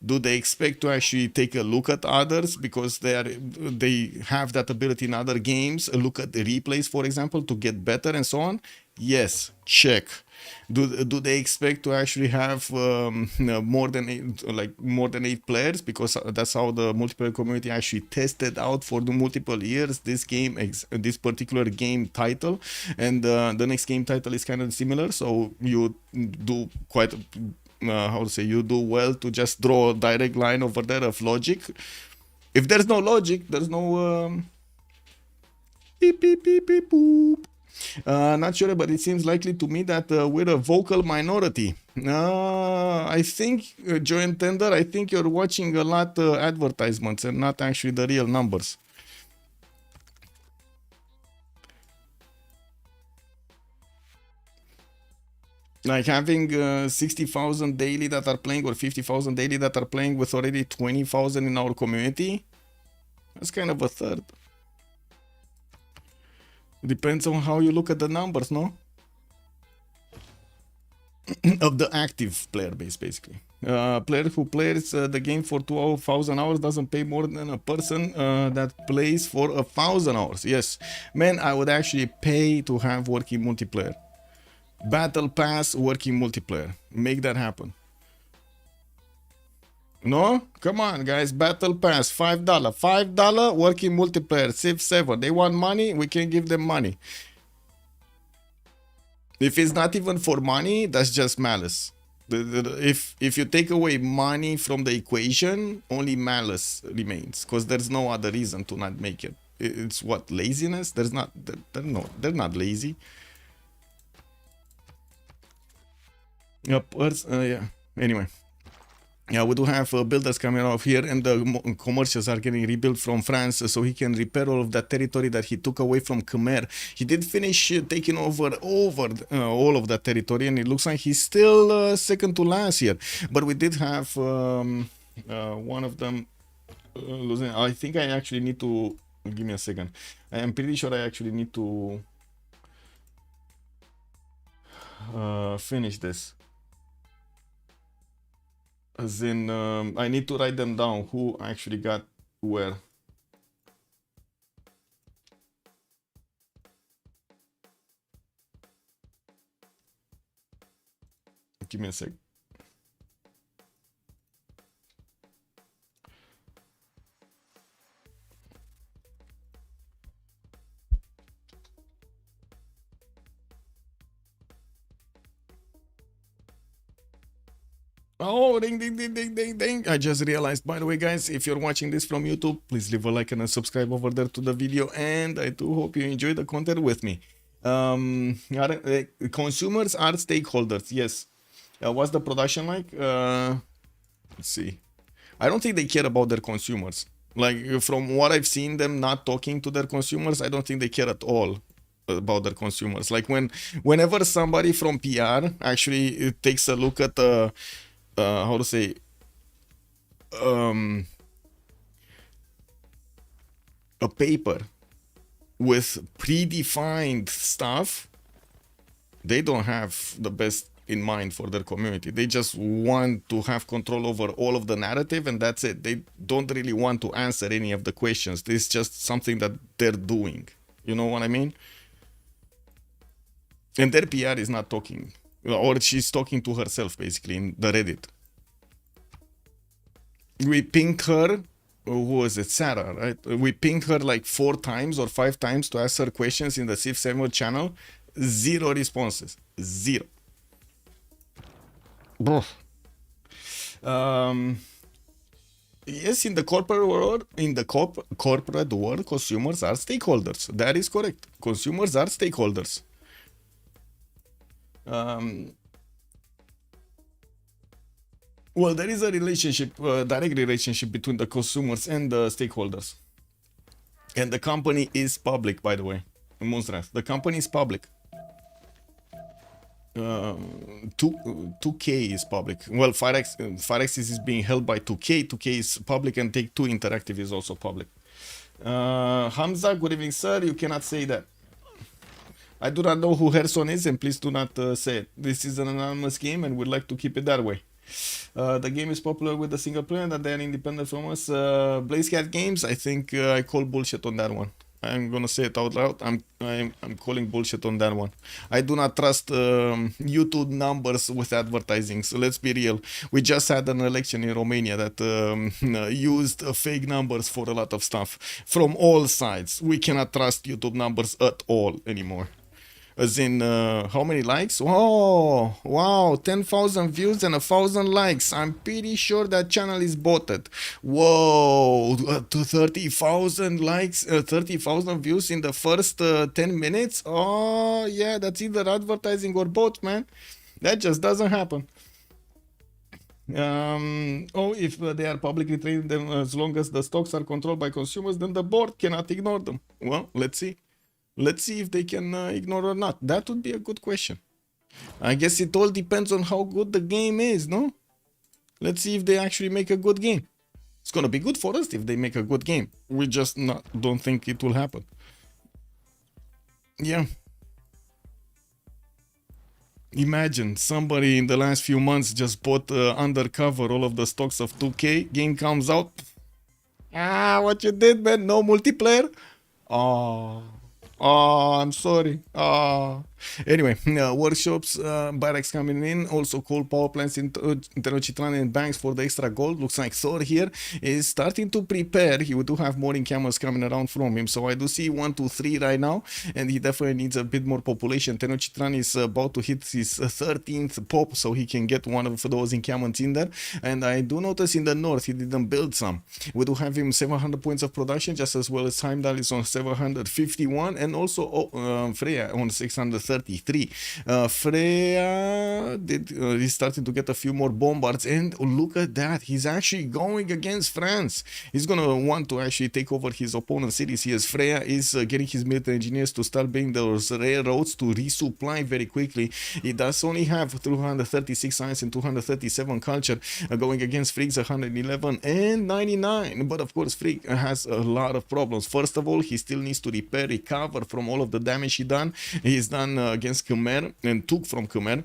Do they expect to actually take a look at others because they have that ability in other games? A look at the replays, for example, to get better and so on? Yes, check. Do they expect to actually have more than eight players? Because that's how the multiplayer community actually tested out for the multiple years this game, this particular game title, and the next game title is kind of similar. So you do quite. How to say, you do well to just draw a direct line over there of logic. If there's no logic, there's no beep beep beep beep boop. Not sure, but it seems likely to me that we're a vocal minority. I think, Joe and Tender, I think you're watching a lot advertisements and not actually the real numbers. Like having 60,000 daily that are playing or 50,000 daily that are playing with already 20,000 in our community. That's kind of a third. Depends on how you look at the numbers, no? Of the active player base, basically. Player who plays the game for 2,000 hours doesn't pay more than a person that plays for 1,000 hours. Yes, man, I would actually pay to have working multiplayer. Battle Pass working multiplayer. Make that happen. No? Come on, guys. Battle Pass. $5. $5 working multiplayer. Civ7. They want money? We can give them money. If it's not even for money, that's just malice. If you take away money from the equation, only malice remains. Because there's no other reason to not make it. It's what? Laziness? There's not... They're not lazy. Yeah. Anyway, yeah, we do have builders coming off here, and the commercials are getting rebuilt from France, so he can repair all of that territory that he took away from Khmer. He did finish taking over all of that territory, and it looks like he's still second to last here. But we did have one of them losing. I think I actually need to give me a second. I am pretty sure I actually need to finish this. As in, I need to write them down who actually got where. Give me a sec. Oh, ding, ding, ding, ding, ding, ding. I just realized, by the way, guys, if you're watching this from YouTube, please leave a like and a subscribe over there to the video. And I do hope you enjoy the content with me. Consumers are stakeholders. Yes. What's the production like? Let's see. I don't think they care about their consumers. Like, from what I've seen them not talking to their consumers, I don't think they care at all about their consumers. Like, whenever somebody from PR actually takes a look at how to say, a paper with predefined stuff, they don't have the best in mind for their community. They just want to have control over all of the narrative, and that's it. They don't really want to answer any of the questions. This is just something that they're doing. You know what I mean? And their PR is not talking, or she's talking to herself, basically, in the Reddit. We pinged her, who was it, Sarah, right? We pinged her like 4 times or 5 times to ask her questions in the Civ7 channel. 0 responses. 0. Yes, in the corporate world, corporate world, consumers are stakeholders. That is correct. Consumers are stakeholders. Well, there is a relationship, direct relationship between the consumers and the stakeholders. And the company is public, by the way. Moonstrath. The company is public. 2K is public. Well, Firex is being held by 2K. 2K is public, and Take-Two Interactive is also public. Hamza, good evening, sir. You cannot say that. I do not know who Herson is, and please do not say it. This is an anonymous game, and we'd like to keep it that way. The game is popular with the single player, that they are independent from us. Blazecat Games, I think I call bullshit on that one. I'm gonna say it out loud. I'm calling bullshit on that one. I do not trust YouTube numbers with advertising. So let's be real. We just had an election in Romania that used fake numbers for a lot of stuff from all sides. We cannot trust YouTube numbers at all anymore. As in, how many likes? Oh, wow, 10,000 views and 1,000 likes. I'm pretty sure that channel is botted. Whoa, to 30,000 likes, 30,000 views in the first 10 minutes? Oh, yeah, that's either advertising or bot, man. That just doesn't happen. If they are publicly traded, then as long as the stocks are controlled by consumers, then the board cannot ignore them. Well, let's see. Let's see if they can ignore or not. That would be a good question. I guess it all depends on how good the game is, no? Let's see if they actually make a good game. It's gonna be good for us if they make a good game. We just don't think it will happen. Yeah. Imagine somebody in the last few months just bought undercover all of the stocks of 2K. Game comes out. What you did, man? No multiplayer? Oh. Oh, I'm sorry. Anyway, workshops, barracks coming in, also coal power plants in Tenochtitlan and banks for the extra gold. Looks like Thor here is starting to prepare. He do have more camels coming around from him. So I do see 1, 2, 3 right now, and he definitely needs a bit more population. Tenochtitlan is about to hit his 13th pop, so he can get one of those encampments in there. And I do notice in the north, he didn't build some. We do have him 700 points of production, just as well as Heimdall is on 751, and also Freya on 633. Freya he's starting to get a few more bombards, and look at that, he's actually going against France. He's gonna want to actually take over his opponent's cities here. Freya is getting his military engineers to start building those railroads to resupply very quickly. He does only have 236 science and 237 culture, going against Frigg's 111 and 99. But of course, Frigg has a lot of problems. First of all, he still needs to recover from all of the damage he's done against Khmer and took from Khmer.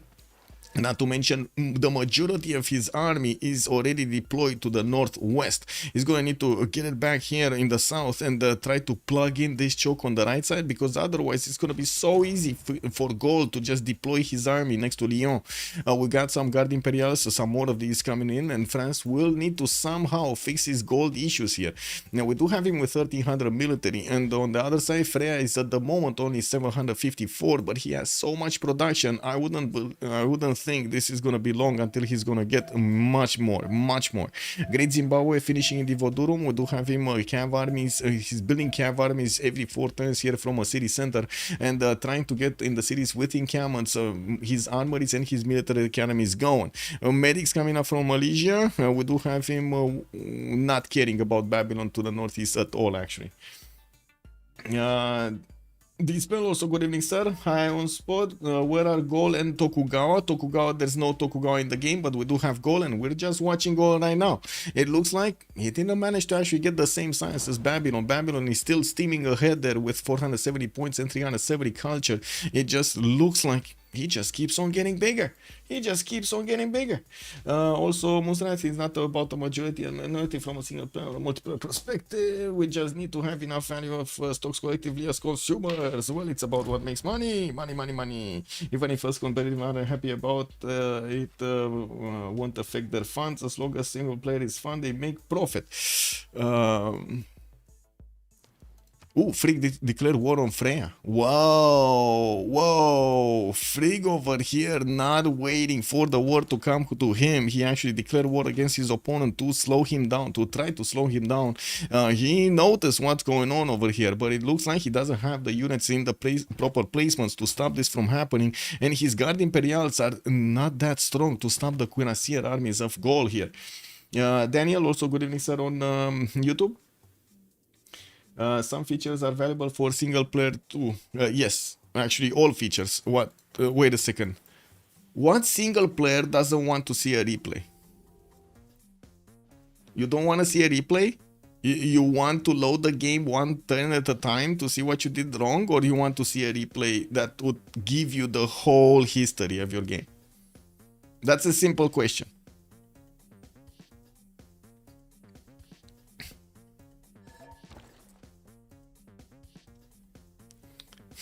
Not to mention, the majority of his army is already deployed to the northwest. He's going to need to get it back here in the south and try to plug in this choke on the right side, because otherwise it's going to be so easy for Gold to just deploy his army next to Lyon. We got some Guard Imperials, so some more of these coming in, and France will need to somehow fix his gold issues here. Now, we do have him with 1,300 military, and on the other side, Freya is at the moment only 754, but he has so much production. I wouldn't think this is gonna be long until he's gonna get much more. Great Zimbabwe finishing in the Vodurum. We do have him cav armies. He's building cav armies every 4 turns here from a city center, and trying to get in the cities with encampments. His armories and his military academy is going. Medics coming up from Malaysia. We do have him not caring about Babylon to the northeast at all, actually. Dispel also, good evening, sir. Hi on spot. Where are Gol and Tokugawa? Tokugawa, there's no Tokugawa in the game, but we do have Gol, and we're just watching Gol right now. It looks like he didn't manage to actually get the same science as Babylon. Babylon is still steaming ahead there with 470 points and 370 culture. It just looks like he just keeps on getting bigger. Also, Musrat is not about the majority and minority from a single player or multiple perspective. We just need to have enough value of stocks collectively as consumers. Well, it's about what makes money. Even if us competitive are happy about it, won't affect their funds. As long as single player is fun, they make profit. Frigg declared war on Freya. Whoa. Frigg over here not waiting for the war to come to him. He actually declared war against his opponent to slow him down, to try to slow him down. He noticed what's going on over here, but it looks like he doesn't have the units in the proper placements to stop this from happening, and his Guard Imperials are not that strong to stop the cuirassier armies of Gaul here. Daniel, also good evening, sir, on YouTube. Some features are valuable for single player too. Yes, actually all features. What? Wait a second. What single player doesn't want to see a replay? You don't want to see a replay? You want to load the game 1 turn at a time to see what you did wrong, or you want to see a replay that would give you the whole history of your game? That's a simple question.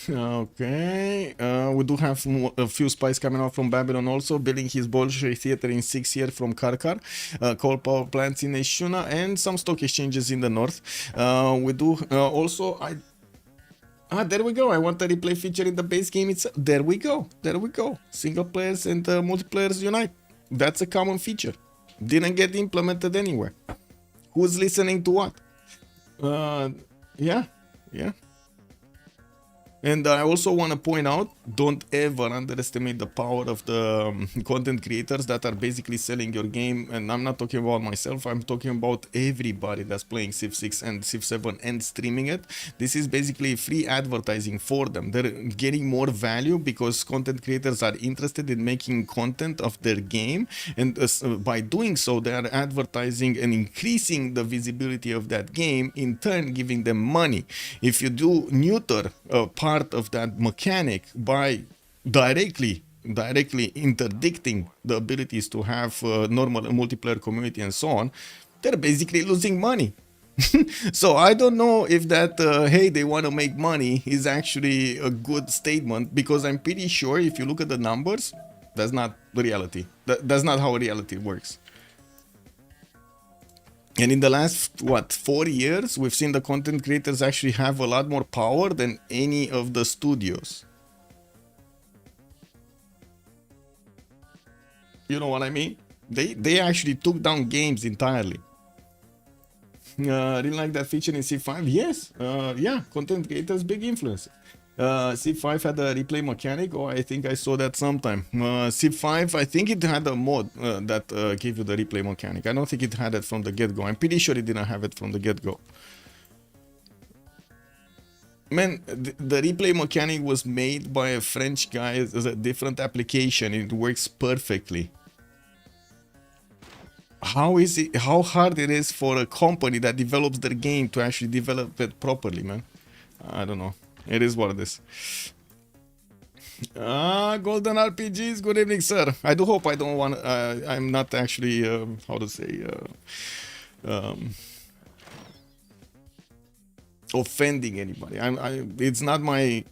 Okay, we do have a few spies coming out from Babylon also, building his Bolshoi theater in 6 years from Karkar, coal power plants in Eshuna, and some stock exchanges in the north. We do also, there we go. I want a replay feature in the base game itself. There we go. There we go. Single players and multiplayers unite. That's a common feature. Didn't get implemented anywhere. Who's listening to what? Yeah, yeah. And I also want to point out, don't ever underestimate the power of the content creators that are basically selling your game. And I'm not talking about myself, I'm talking about everybody that's playing Civ6 and Civ7 and streaming it. This is basically free advertising for them. They're getting more value because content creators are interested in making content of their game. And by doing so, they are advertising and increasing the visibility of that game, in turn giving them money. If you do neuter part of that mechanic by directly interdicting the abilities to have normal multiplayer community and so on, they're basically losing money. So I don't know if that hey, they want to make money is actually a good statement, because I'm pretty sure if you look at the numbers, that's not the reality. That's not how reality works. And in the last, 4 years, we've seen the content creators actually have a lot more power than any of the studios. You know what I mean? They actually took down games entirely. Didn't like that feature in Civ5? Yes. Yeah, content creators, big influence. Civ5 had a replay mechanic. Oh, I think I saw that sometime. Civ5, I think it had a mod that gave you the replay mechanic. I don't think it had it from the get-go. I'm pretty sure it didn't have it from the get-go. Man, the replay mechanic was made by a French guy as a different application. It works perfectly. How hard it is for a company that develops their game to actually develop it properly, man? I don't know. It is what it is. Golden RPGs, good evening, sir. I do hope I don't want I'm not actually how to say offending anybody. It's not my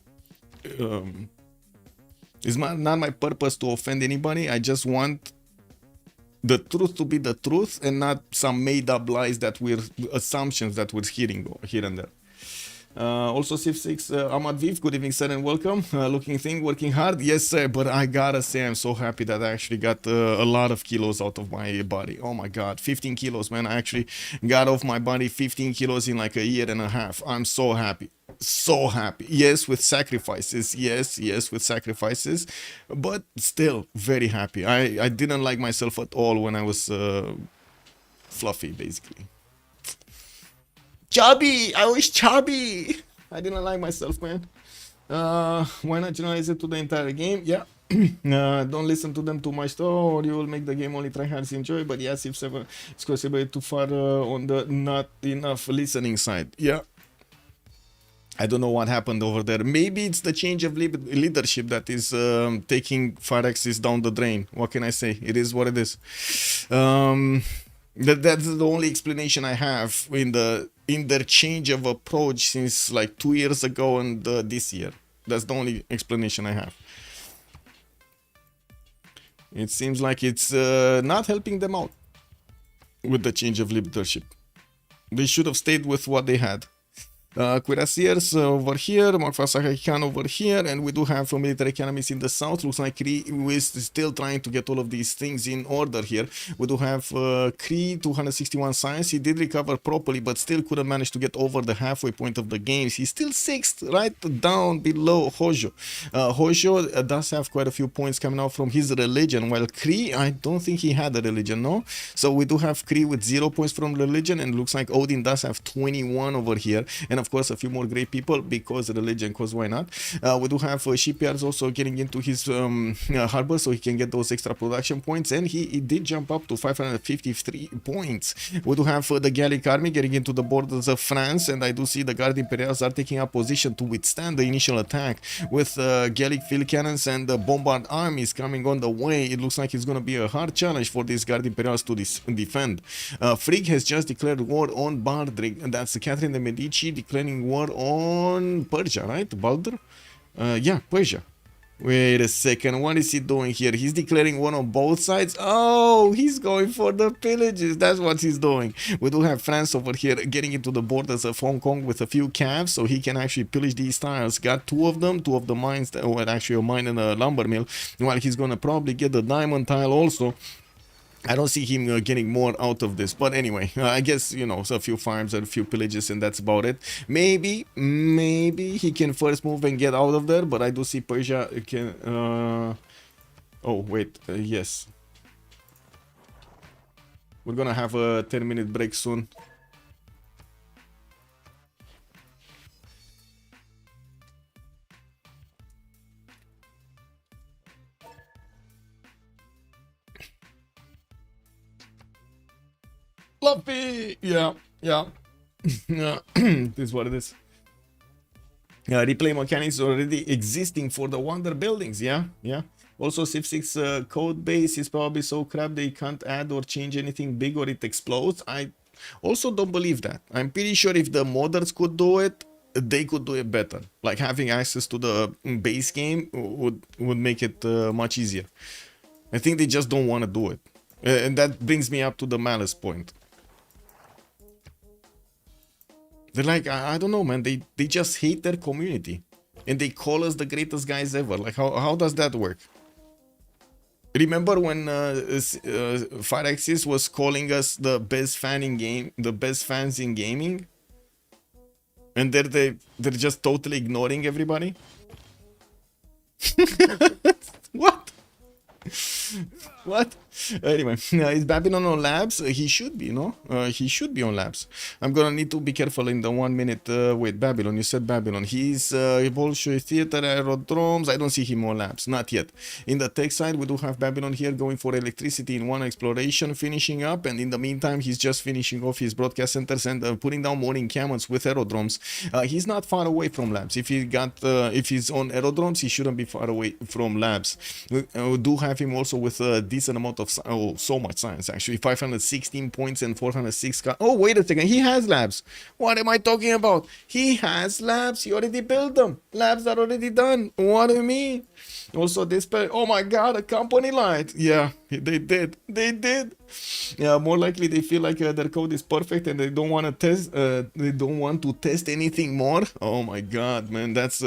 not my purpose to offend anybody. I just want the truth to be the truth and not some made up lies that we're assumptions that we're hearing here and there. Also Civ6, Ahmad Viv, good evening, sir, and welcome. Looking thing, working hard, yes, sir, but I gotta say I'm so happy that I actually got a lot of kilos out of my body. Oh my god, 15 kilos, man. I actually got off my body 15 kilos in like a year and a half. I'm so happy. So happy. Yes, with sacrifices. Yes, with sacrifices, but still very happy. I didn't like myself at all when I was fluffy, basically. Chubby! I was chubby! I didn't like myself, man. Why not generalize it to the entire game? Yeah. Don't listen to them too much though, or you will make the game only tryhards enjoy. But yeah, Civ7 is possibly too far on the not enough listening side. Yeah. I don't know what happened over there. Maybe it's the change of leadership that is taking Firaxis down the drain. What can I say? It is what it is. That's the only explanation I have in their change of approach since like 2 years ago and this year. That's the only explanation I have. It seems like it's not helping them out with the change of leadership. They should have stayed with what they had. Cuirassiers over here, Makfasaka over here, and we do have military economies in the south. Looks like Kree is still trying to get all of these things in order here. We do have Kree 261 science. He did recover properly, but still couldn't manage to get over the halfway point of the games. He's still 6th, right down below Hojo. Hojo does have quite a few points coming out from his religion, while Kree, I don't think he had a religion, no? So we do have Kree with 0 points from religion, and looks like Odin does have 21 over here. And of course a few more great people because religion, because why not. We do have shipyards also getting into his harbor so he can get those extra production points, and he did jump up to 553 points. We do have the Gallic army getting into the borders of France, and I do see the Guard Imperials are taking up position to withstand the initial attack with Gallic field cannons and the bombard armies coming on the way. It looks like it's going to be a hard challenge for these Guard Imperials to defend. Frigg has just declared war on Baldric, and that's Catherine de Medici declaring war on Persia, right? Baldur? Yeah, Persia. Wait a second, what is he doing here? He's declaring war on both sides. Oh, he's going for the pillages. That's what he's doing. We do have France over here getting into the borders of Hong Kong with a few calves, so he can actually pillage these tiles. Got two of the mines, well, actually a mine and a lumber mill. While he's gonna probably get the diamond tile also. I don't see him getting more out of this, but anyway, I guess, you know, so a few farms and a few pillages and that's about it. Maybe he can first move and get out of there, but I do see Persia can, oh, wait, yes. We're gonna have a 10-minute break soon. Fluffy! Yeah. Yeah, this is what it is. Replay mechanics already existing for the Wonder buildings. Yeah. Also, Civ6 code base is probably so crap they can't add or change anything big or it explodes. I also don't believe that. I'm pretty sure if the modders could do it, they could do it better. Like having access to the base game would make it much easier. I think they just don't want to do it. And that brings me up to the malice point. They're like, I don't know, man. They just hate their community. And they call us the greatest guys ever. Like, how does that work? Remember when Firaxis was calling us the best fan in game, the best fans in gaming? And they're just totally ignoring everybody? What? What? Anyway, is Babylon on labs? He should be, no? He should be on labs. I'm gonna need to be careful in the 1 minute. Wait, Babylon, you said Babylon. He's Bolshoi Theater, Aerodromes. I don't see him on labs, not yet. In the tech side, we do have Babylon here going for electricity in one exploration, finishing up. And in the meantime, he's just finishing off his broadcast centers and putting down more encampments with aerodromes. He's not far away from labs. If he's on aerodromes, he shouldn't be far away from labs. We do have him also with a decent amount of so much science actually. 516 points and 406. Oh, wait a second, he has labs. What am I talking about? He has labs. He already built them. Labs are already done. What do you mean? Also display. Oh my god, a company light. Yeah, they did. Yeah, more likely they feel like their code is perfect and they don't want to test. They don't want to test anything more. Oh my god, man, that's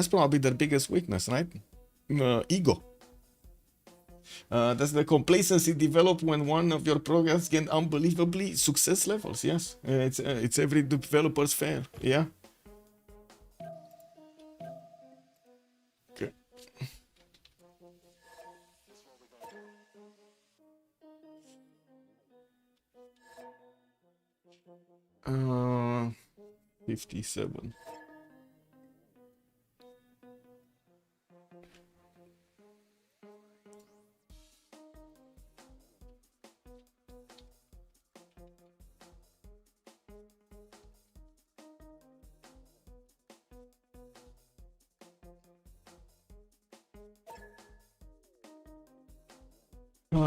probably their biggest weakness, right? Ego. That's the complacency developed when one of your programs get unbelievably success levels. Yes, it's every developer's fair. Yeah. Okay. 57.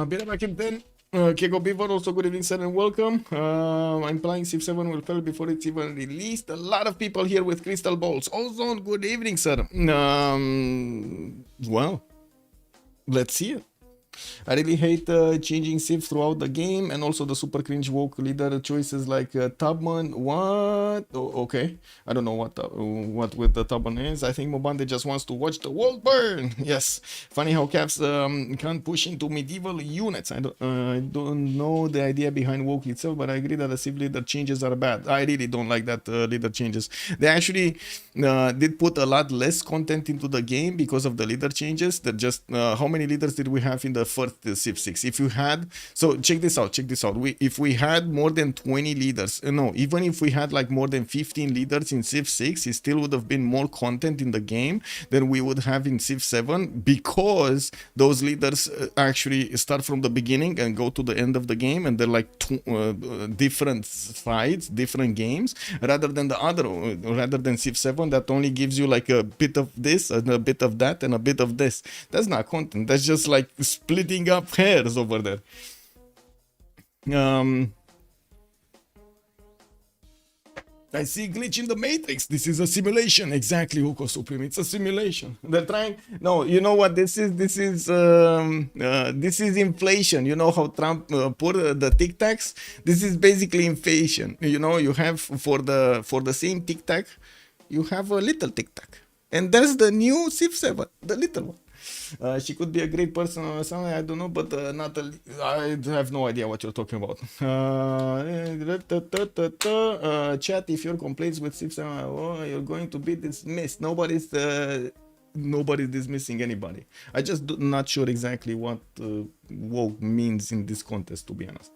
Be right back in 10. Kego Beaver, also good evening, sir, and welcome. I'm playing Civ7 will fail before it's even released. A lot of people here with crystal balls. Ozone, good evening, sir. Well, let's see it. I really hate changing Civ throughout the game, and also the super cringe woke leader choices like Tubman. What? Oh, okay, I don't know what with the Tubman is. I think Mobande just wants to watch the world burn. Yes, funny how Caps can't push into medieval units. I don't know the idea behind woke itself, but I agree that the Civ leader changes are bad. I really don't like that leader changes. They actually did put a lot less content into the game because of the leader changes. That just how many leaders did we have in the first Civ6? If you had, so check this out. If we had more than 20 leaders, no, even if we had like more than 15 leaders in Civ6, it still would have been more content in the game than we would have in Civ7, because those leaders actually start from the beginning and go to the end of the game, and they're like different sides, different games, rather than Civ7 that only gives you like a bit of this and a bit of that and a bit of this. That's not content. That's just like splitting up hairs over there. I see glitch in the matrix. This is a simulation. Exactly, Hugo Supreme. It's a simulation. They're trying. No, you know what this is? This is inflation. You know how Trump put the tic tacs? This is basically inflation. You know, you have for the same tic tac, you have a little tic tac, and that's the new Civ 7, the little one. She could be a great person or something, I don't know, but not a. I have no idea what you're talking about. Chat, if your complaints with Civ 7, oh, you're going to be dismissed. Nobody's dismissing anybody. I just not sure exactly what woke means in this contest, to be honest.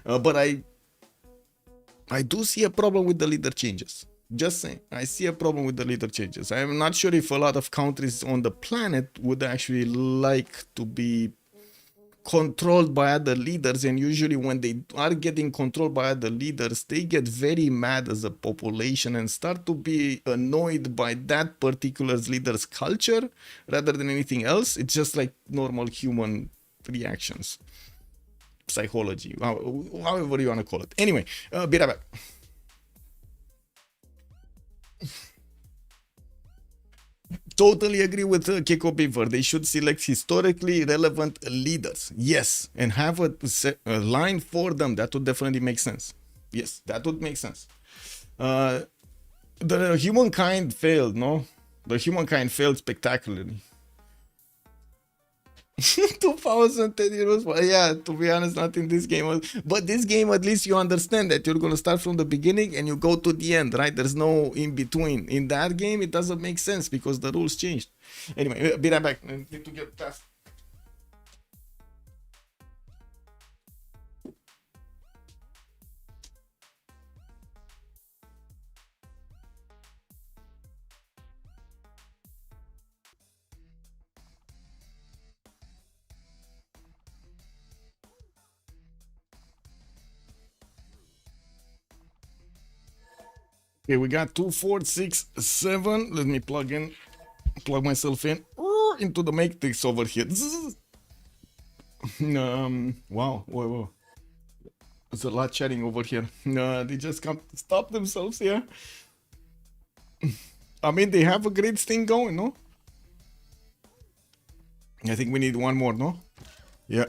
But I do see a problem with the leader changes. Just saying, I see a problem with the leader changes. I'm not sure if a lot of countries on the planet would actually like to be controlled by other leaders, and usually when they are getting controlled by other leaders, they get very mad as a population and start to be annoyed by that particular leader's culture rather than anything else. It's just like normal human reactions, psychology, however you want to call it. Anyway, be right back. Totally agree with Keko Beaver. They should select historically relevant leaders. Yes, and have a line for them. That would definitely make sense. Yes, that would make sense. The humankind failed, no? The humankind failed spectacularly. 2,010 euros. Well, yeah, to be honest, not in this game. But this game, at least you understand that you're going to start from the beginning and you go to the end, right? There's no in between. In that game, it doesn't make sense because the rules changed. Anyway, be right back. I need to get past. Okay, we got 2, 4, 6, 7. Let me plug myself in into the matrix over here. Wow, whoa. There's a lot chatting over here. They just can't stop themselves here. I mean, they have a great thing going, no? I think we need one more, no? Yeah.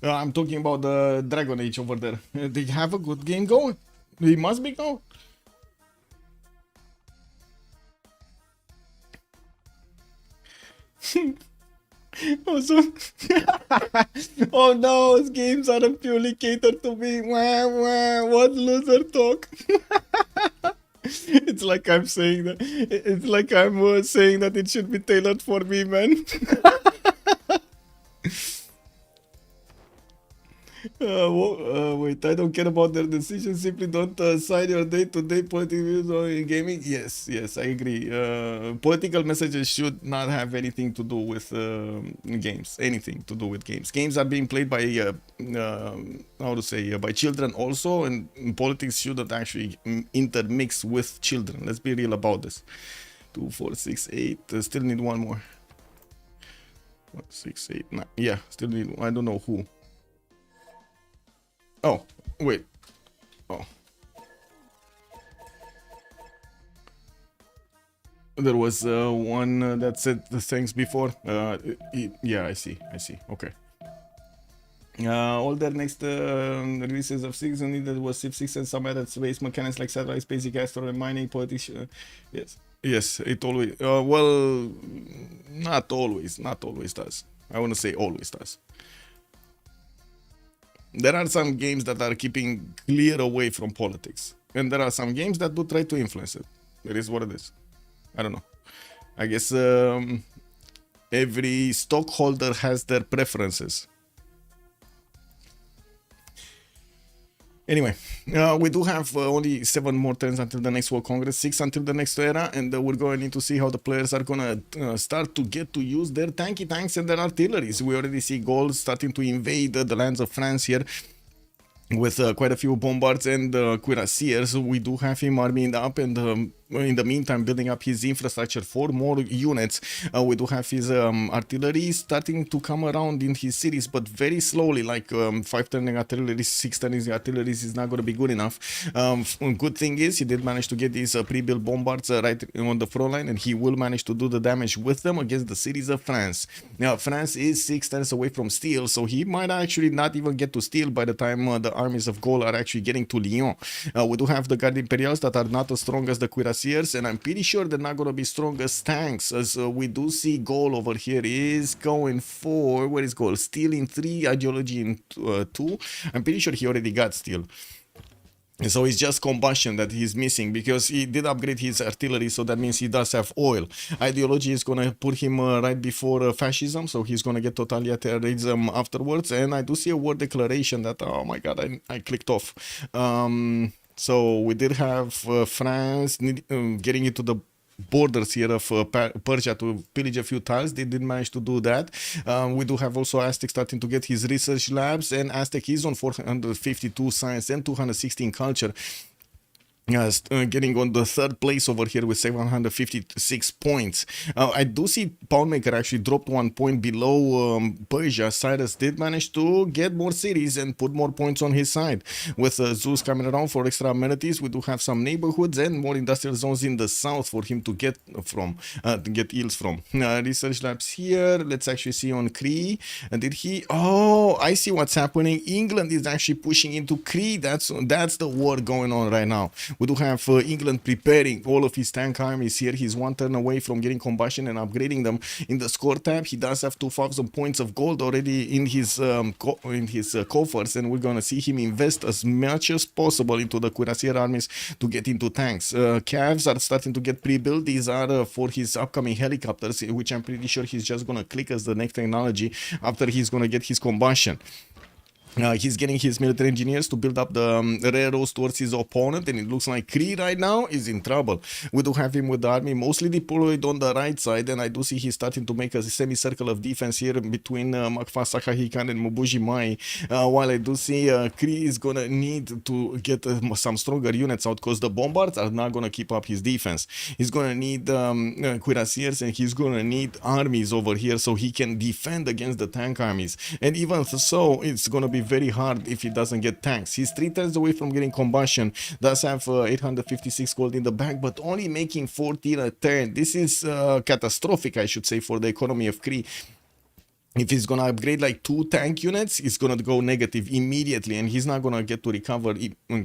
I'm talking about the Dragon Age over there. They have a good game going. He must be going. Also, oh no, those games are purely catered to me. What loser talk? It's like I'm saying that. It's like I'm saying that it should be tailored for me, man. Wait, I don't care about their decisions. Simply don't sign your day-to-day political views in gaming. Yes, I agree. Political messages should not have anything to do with games. Anything to do with games. Games are being played by by children also, and politics shouldn't actually intermix with children. Let's be real about this. 2, 4, 6, 8. Still need one more. 1, 6, 8, 9. Yeah, still need. I don't know who. Oh, wait. Oh. There was one that said the things before. Yeah, I see. Okay. All their next releases of season needed was Civ 6 and some added space mechanics like satellites, basic astro and mining, politics. Yes, it always. Well, not always does. I want to say always does. There are some games that are keeping clear away from politics, and there are some games that do try to influence it. It is what it is. I don't know. I guess every stockholder has their preferences. Anyway, we do have only 7 more turns until the next World Congress, 6 until the next era, and we're going to see how the players are gonna start to get to use their tanky tanks and their artilleries. We already see Gaul starting to invade the lands of France here. with quite a few bombards and cuirassiers. We do have him arming up, and in the meantime building up his infrastructure for more units. We do have his artillery starting to come around in his cities, but very slowly, like 5 turning artillery, 6 turning artillery is not going to be good enough. Good thing is he did manage to get these pre-built bombards right on the front line, and he will manage to do the damage with them against the cities of France. Now France is 6 turns away from Steel, so he might actually not even get to Steel by the time the armies of Gaul are actually getting to Lyon. We do have the Guard Imperials that are not as strong as the cuirassiers, and I'm pretty sure they're not going to be strong as tanks, as we do see Gaul over here is going for, where is Gaul? Steel in 3, ideology in 2. I'm pretty sure he already got Steel. So it's just combustion that he's missing, because he did upgrade his artillery, so that means he does have oil. Ideology is gonna put him right before fascism, so he's gonna get totalitarianism afterwards. And I do see a war declaration that, oh my god, I clicked off. So we did have France getting into the borders here of Persia to pillage a few tiles. They did manage to do that. We do have also Aztec starting to get his research labs, and Aztec is on 452 science and 216 culture. Getting on the 3rd place over here with 756 points. I do see Poundmaker actually dropped 1 point below Persia. Cyrus did manage to get more cities and put more points on his side. With Zeus coming around for extra amenities, we do have some neighborhoods and more industrial zones in the south for him to get from, to get yields from. Research labs here. Let's actually see on Cree. Did he? Oh, I see what's happening. England is actually pushing into Cree. That's the war going on right now. We do have England preparing all of his tank armies here. He's 1 turn away from getting combustion and upgrading them. In the score tab, he does have 2,000 points of gold already in his coffers, and we're gonna see him invest as much as possible into the cuirassier armies to get into tanks. Cavs are starting to get pre-built. These are for his upcoming helicopters, which I'm pretty sure he's just gonna click as the next technology after he's gonna get his combustion. He's getting his military engineers to build up the railroads towards his opponent, and it looks like Cree right now is in trouble. We do have him with the army mostly deployed on the right side, and I do see he's starting to make a semicircle of defense here between Makfa Sakahikan and Mubuji Mai, while I do see Cree is gonna need to get some stronger units out, because the bombards are not gonna keep up his defense. He's gonna need cuirassiers, and he's gonna need armies over here so he can defend against the tank armies. And even so, it's gonna be very hard if he doesn't get tanks. He's 3 turns away from getting combustion, does have 856 gold in the bank, but only making 14 a turn. This is catastrophic, I should say, for the economy of Cree. If he's gonna upgrade like 2 tank units, it's gonna go negative immediately, and he's not gonna get to recover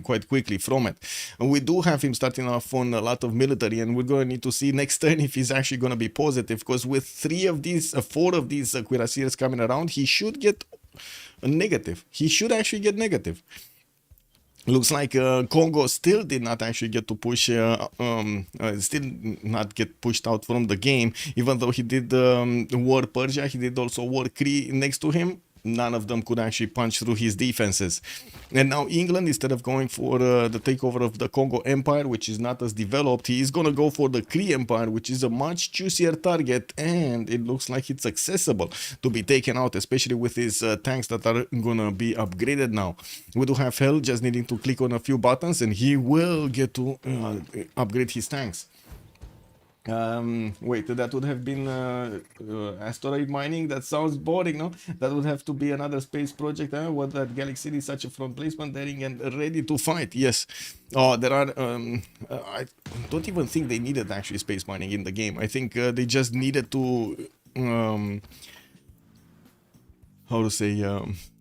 quite quickly from it. And we do have him starting off on a lot of military, and we're gonna need to see next turn if he's actually gonna be positive, because with 4 of these cuirassiers coming around, he should get a negative. He should actually get negative. Looks like Congo still did not actually get to push, still not get pushed out from the game, even though he did war Persia, he did also war Cree next to him. None of them could actually punch through his defenses. And now England, instead of going for the takeover of the Congo Empire, which is not as developed, he is going to go for the Cree Empire, which is a much juicier target, and it looks like it's accessible to be taken out, especially with his tanks that are going to be upgraded now. We do have Hell just needing to click on a few buttons, and he will get to upgrade his tanks. Wait, that would have been asteroid mining. That sounds boring, no? That would have to be another space project. What that Galaxy is such a front placement, daring and ready to fight. Yes. Oh, there are. I don't even think they needed actually space mining in the game. I think they just needed to how to say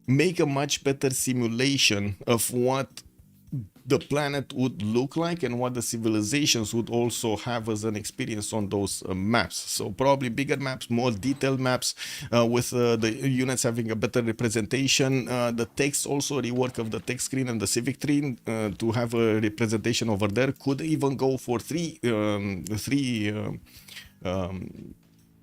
make a much better simulation of what the planet would look like and what the civilizations would also have as an experience on those maps. So probably bigger maps, more detailed maps, with the units having a better representation. The text also, rework of the text screen and the civic tree to have a representation over there. Could even go for three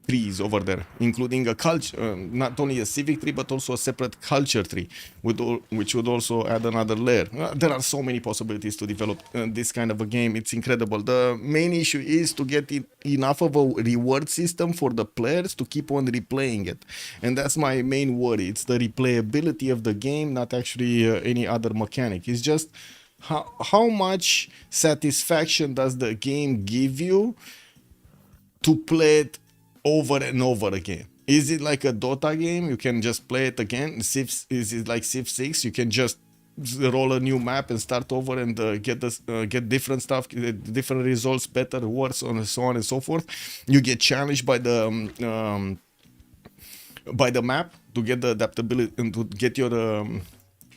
trees over there, including a culture, not only a civic tree, but also a separate culture tree, which would also add another layer. There are so many possibilities to develop this kind of a game. It's incredible. The main issue is to get enough of a reward system for the players to keep on replaying it. And that's my main worry. It's the replayability of the game, not actually any other mechanic. It's just how much satisfaction does the game give you to play it over and over again? Is it like a Dota game? You can just play it again. Is it like Civ6? You can just roll a new map and start over and get different stuff, different results, better, worse, and so on and so forth. You get challenged by the map to get the adaptability and to get your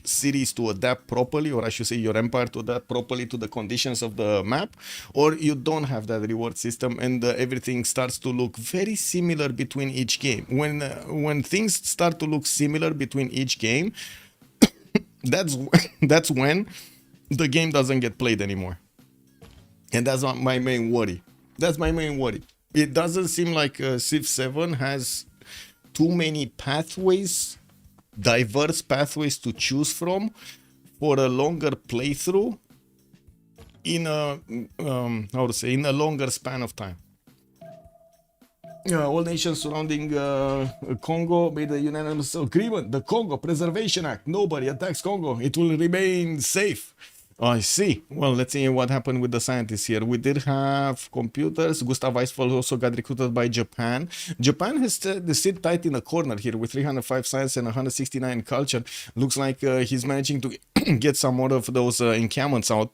cities to adapt properly, or I should say your empire to adapt properly to the conditions of the map, or you don't have that reward system and everything starts to look very similar between each game. When things start to look similar between each game, that's when the game doesn't get played anymore. And that's my main worry. That's my main worry. It doesn't seem like Civ7 has too many pathways, diverse pathways to choose from for a longer playthrough in a in a longer span of time. All nations surrounding Congo made a unanimous agreement. The Congo Preservation Act. Nobody attacks Congo. It will remain safe. I see. Well, let's see what happened with the scientists here. We did have computers. Gustav Eiffel also got recruited by Japan. Japan has to sit tight in a corner here with 305 science and 169 culture. Looks like he's managing to get some more of those encampments out.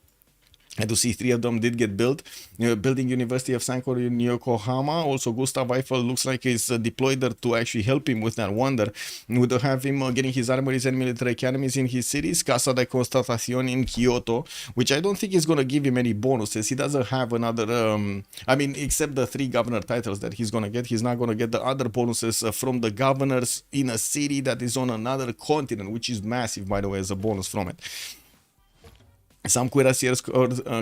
And to see 3 of them did get built. Building University of Sanko in Yokohama. Also, Gustav Eiffel looks like he's deployed there to actually help him with that wonder. We do have him getting his armories and military academies in his cities. Casa de Constatación in Kyoto, which I don't think is going to give him any bonuses. He doesn't have another, except the 3 governor titles that he's going to get. He's not going to get the other bonuses from the governors in a city that is on another continent, which is massive, by the way, as a bonus from it. Some cuirassiers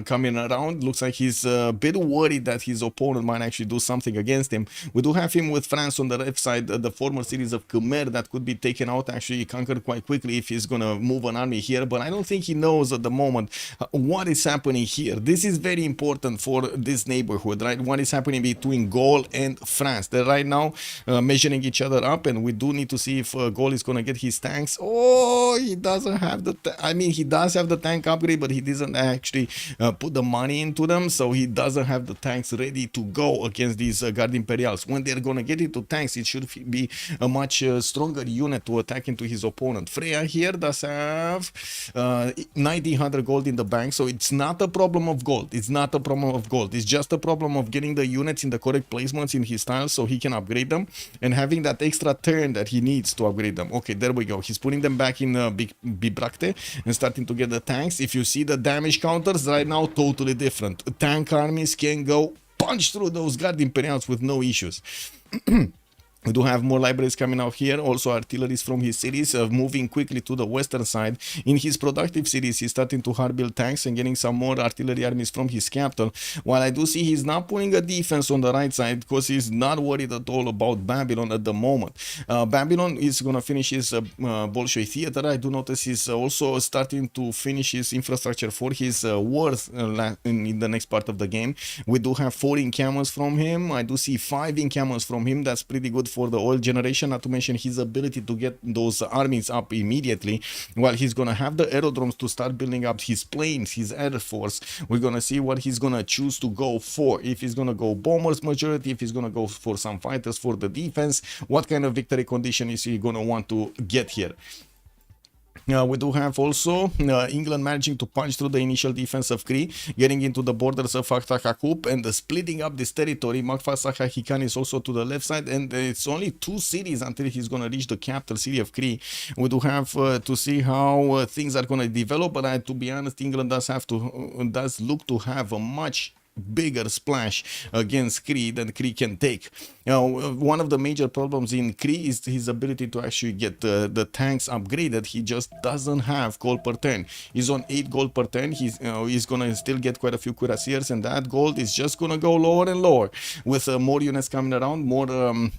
coming around. Looks like he's a bit worried that his opponent might actually do something against him. We do have him with France on the left side, the former cities of Khmer that could be taken out, actually conquered quite quickly if he's going to move an army here. But I don't think he knows at the moment what is happening here. This is very important for this neighborhood, right? What is happening between Gaul and France. They're right now measuring each other up, and we do need to see if Gaul is going to get his tanks. Oh, he doesn't have the... he does have the tank upgrade, but he doesn't actually put the money into them, so he doesn't have the tanks ready to go against these Guard Imperials. When they're gonna get into tanks, it should be a much stronger unit to attack into his opponent. Freya here does have 1900 gold in the bank, so it's not a problem of gold. It's not a problem of gold. It's just a problem of getting the units in the correct placements in his tiles so he can upgrade them and having that extra turn that he needs to upgrade them. Okay, there we go. He's putting them back in Bibrakte and starting to get the tanks. If you see the damage counters right now, totally different. Tank armies can go punch through those Guard Imperials with no issues. We do have more libraries coming out here, also artilleries from his cities, moving quickly to the western side. In his productive cities, he's starting to hard build tanks and getting some more artillery armies from his capital. While I do see he's not putting a defense on the right side because he's not worried at all about Babylon at the moment. Babylon is going to finish his Bolshoi theater. I do notice he's also starting to finish his infrastructure for his worth in the next part of the game. We do have 4 encampments from him. I do see 5 encampments from him. That's pretty good for the old generation, not to mention his ability to get those armies up immediately, while he's gonna have the aerodromes to start building up his planes, his air force. We're gonna see what he's gonna choose to go for, if he's gonna go bombers majority, if he's gonna go for some fighters for the defense, what kind of victory condition is he gonna want to get here. We do have also England managing to punch through the initial defense of Cree, getting into the borders of Aktakakup and splitting up this territory. Makfa Sahahikan is also to the left side, and it's only 2 cities until he's going to reach the capital city of Cree. We do have to see how things are going to develop, but to be honest, England does look to have a much bigger splash against Kree than Kree can take. One of the major problems in Kree is his ability to actually get the tanks upgraded. He just doesn't have gold per turn. He's on 8 gold per turn. He's gonna still get quite a few cuirassiers, and that gold is just gonna go lower and lower. With more units coming around, more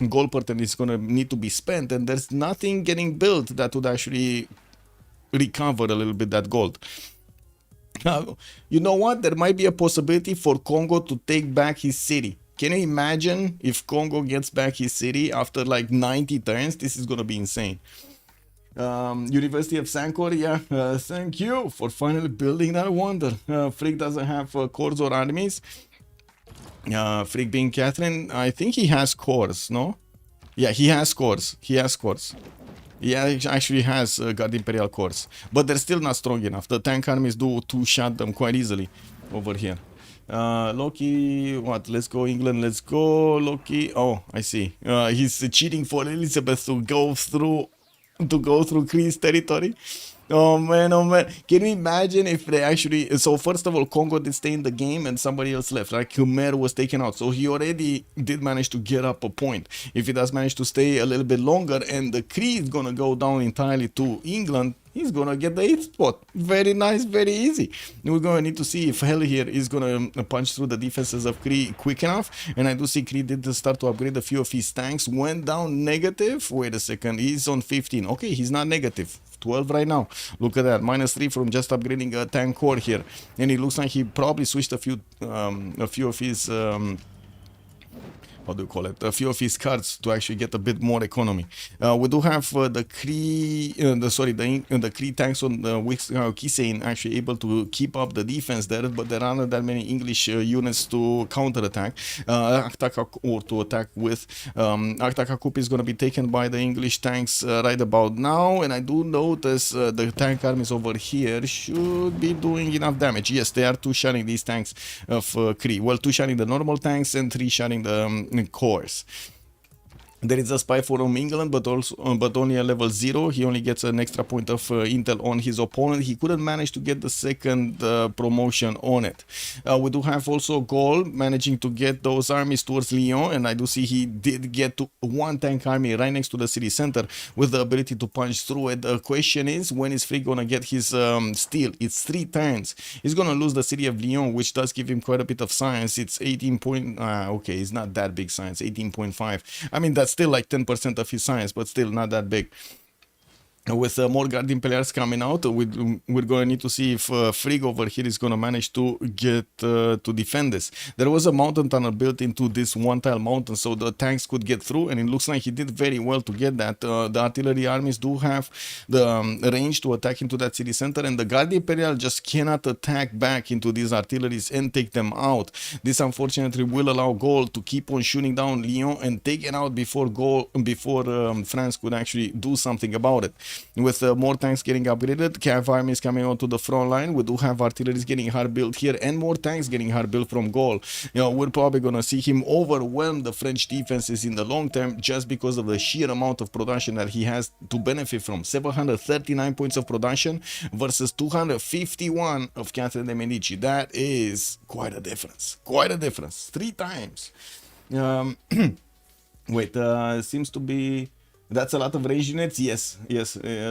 gold per turn is gonna need to be spent, and there's nothing getting built that would actually recover a little bit that gold. You know what? There might be a possibility for Congo to take back his city. Can you imagine if Congo gets back his city after like 90 turns? This is gonna be insane. University of Sankor, yeah, thank you for finally building that wonder. Freak doesn't have cores or armies. Freak being Catherine, I think he has cores, no? Yeah, he has cores. He actually has Guard Imperial cores, but they're still not strong enough. The tank armies do two-shot them quite easily over here. Loki, what? Let's go England. Let's go Loki. Oh, I see. He's cheating for Elizabeth to go through Kree's territory. Oh man, oh man. Can you imagine if they actually... So first of all, Congo did stay in the game and somebody else left. Like Khmer was taken out. So he already did manage to get up a point. If he does manage to stay a little bit longer and the Kree is gonna go down entirely to England, he's gonna get the 8th spot. Very nice, very easy. We're gonna need to see if Hell here is gonna punch through the defenses of Kree quick enough. And I do see Kree did start to upgrade a few of his tanks. Went down negative. Wait a second, he's on 15. Okay, he's not negative. 12 right now. Look at that, -3 from just upgrading a tank core here. And it looks like he probably switched a few of his how do you call it? A few of his cards to actually get a bit more economy. We do have the Kree, the Kree tanks on the Kisein actually able to keep up the defense there, but there aren't that many English units to counterattack or to attack with. Aktakakup is going to be taken by the English tanks right about now, and I do notice the tank armies over here should be doing enough damage. Yes, they are two-shotting these tanks of Kree. Well, two-shotting the normal tanks and three-shotting the cores. There is a spy from England, but only a level 0. He only gets an extra point of intel on his opponent. He couldn't manage to get the second promotion on it. We do have also Gaul managing to get those armies towards Lyon, and I do see he did get to one tank army right next to the city center with the ability to punch through it. The question is, when is Free gonna get his steal? It's 3 turns. He's gonna lose the city of Lyon, which does give him quite a bit of science. It's 18 point. Okay, it's not that big science. 18.5. I mean, that's still like 10% of his science, but still not that big. With more Guardian players coming out, we're going to need to see if Frigg over here is going to manage to get to defend this. There was a mountain tunnel built into this one-tile mountain, so the tanks could get through, and it looks like he did very well to get that. The artillery armies do have the range to attack into that city center, and the Guardian Imperial just cannot attack back into these artilleries and take them out. This unfortunately will allow Gaul to keep on shooting down Lyon and take it out before France could actually do something about it. With more tanks getting upgraded, Cav armies coming onto the front line, we do have artillery getting hard built here and more tanks getting hard built from Gaul. We're probably gonna see him overwhelm the French defenses in the long term just because of the sheer amount of production that he has to benefit from. 739 points of production versus 251 of Catherine de Medici. That is quite a difference. Quite a difference. 3 times. Wait, seems to be... That's a lot of range units. Yes.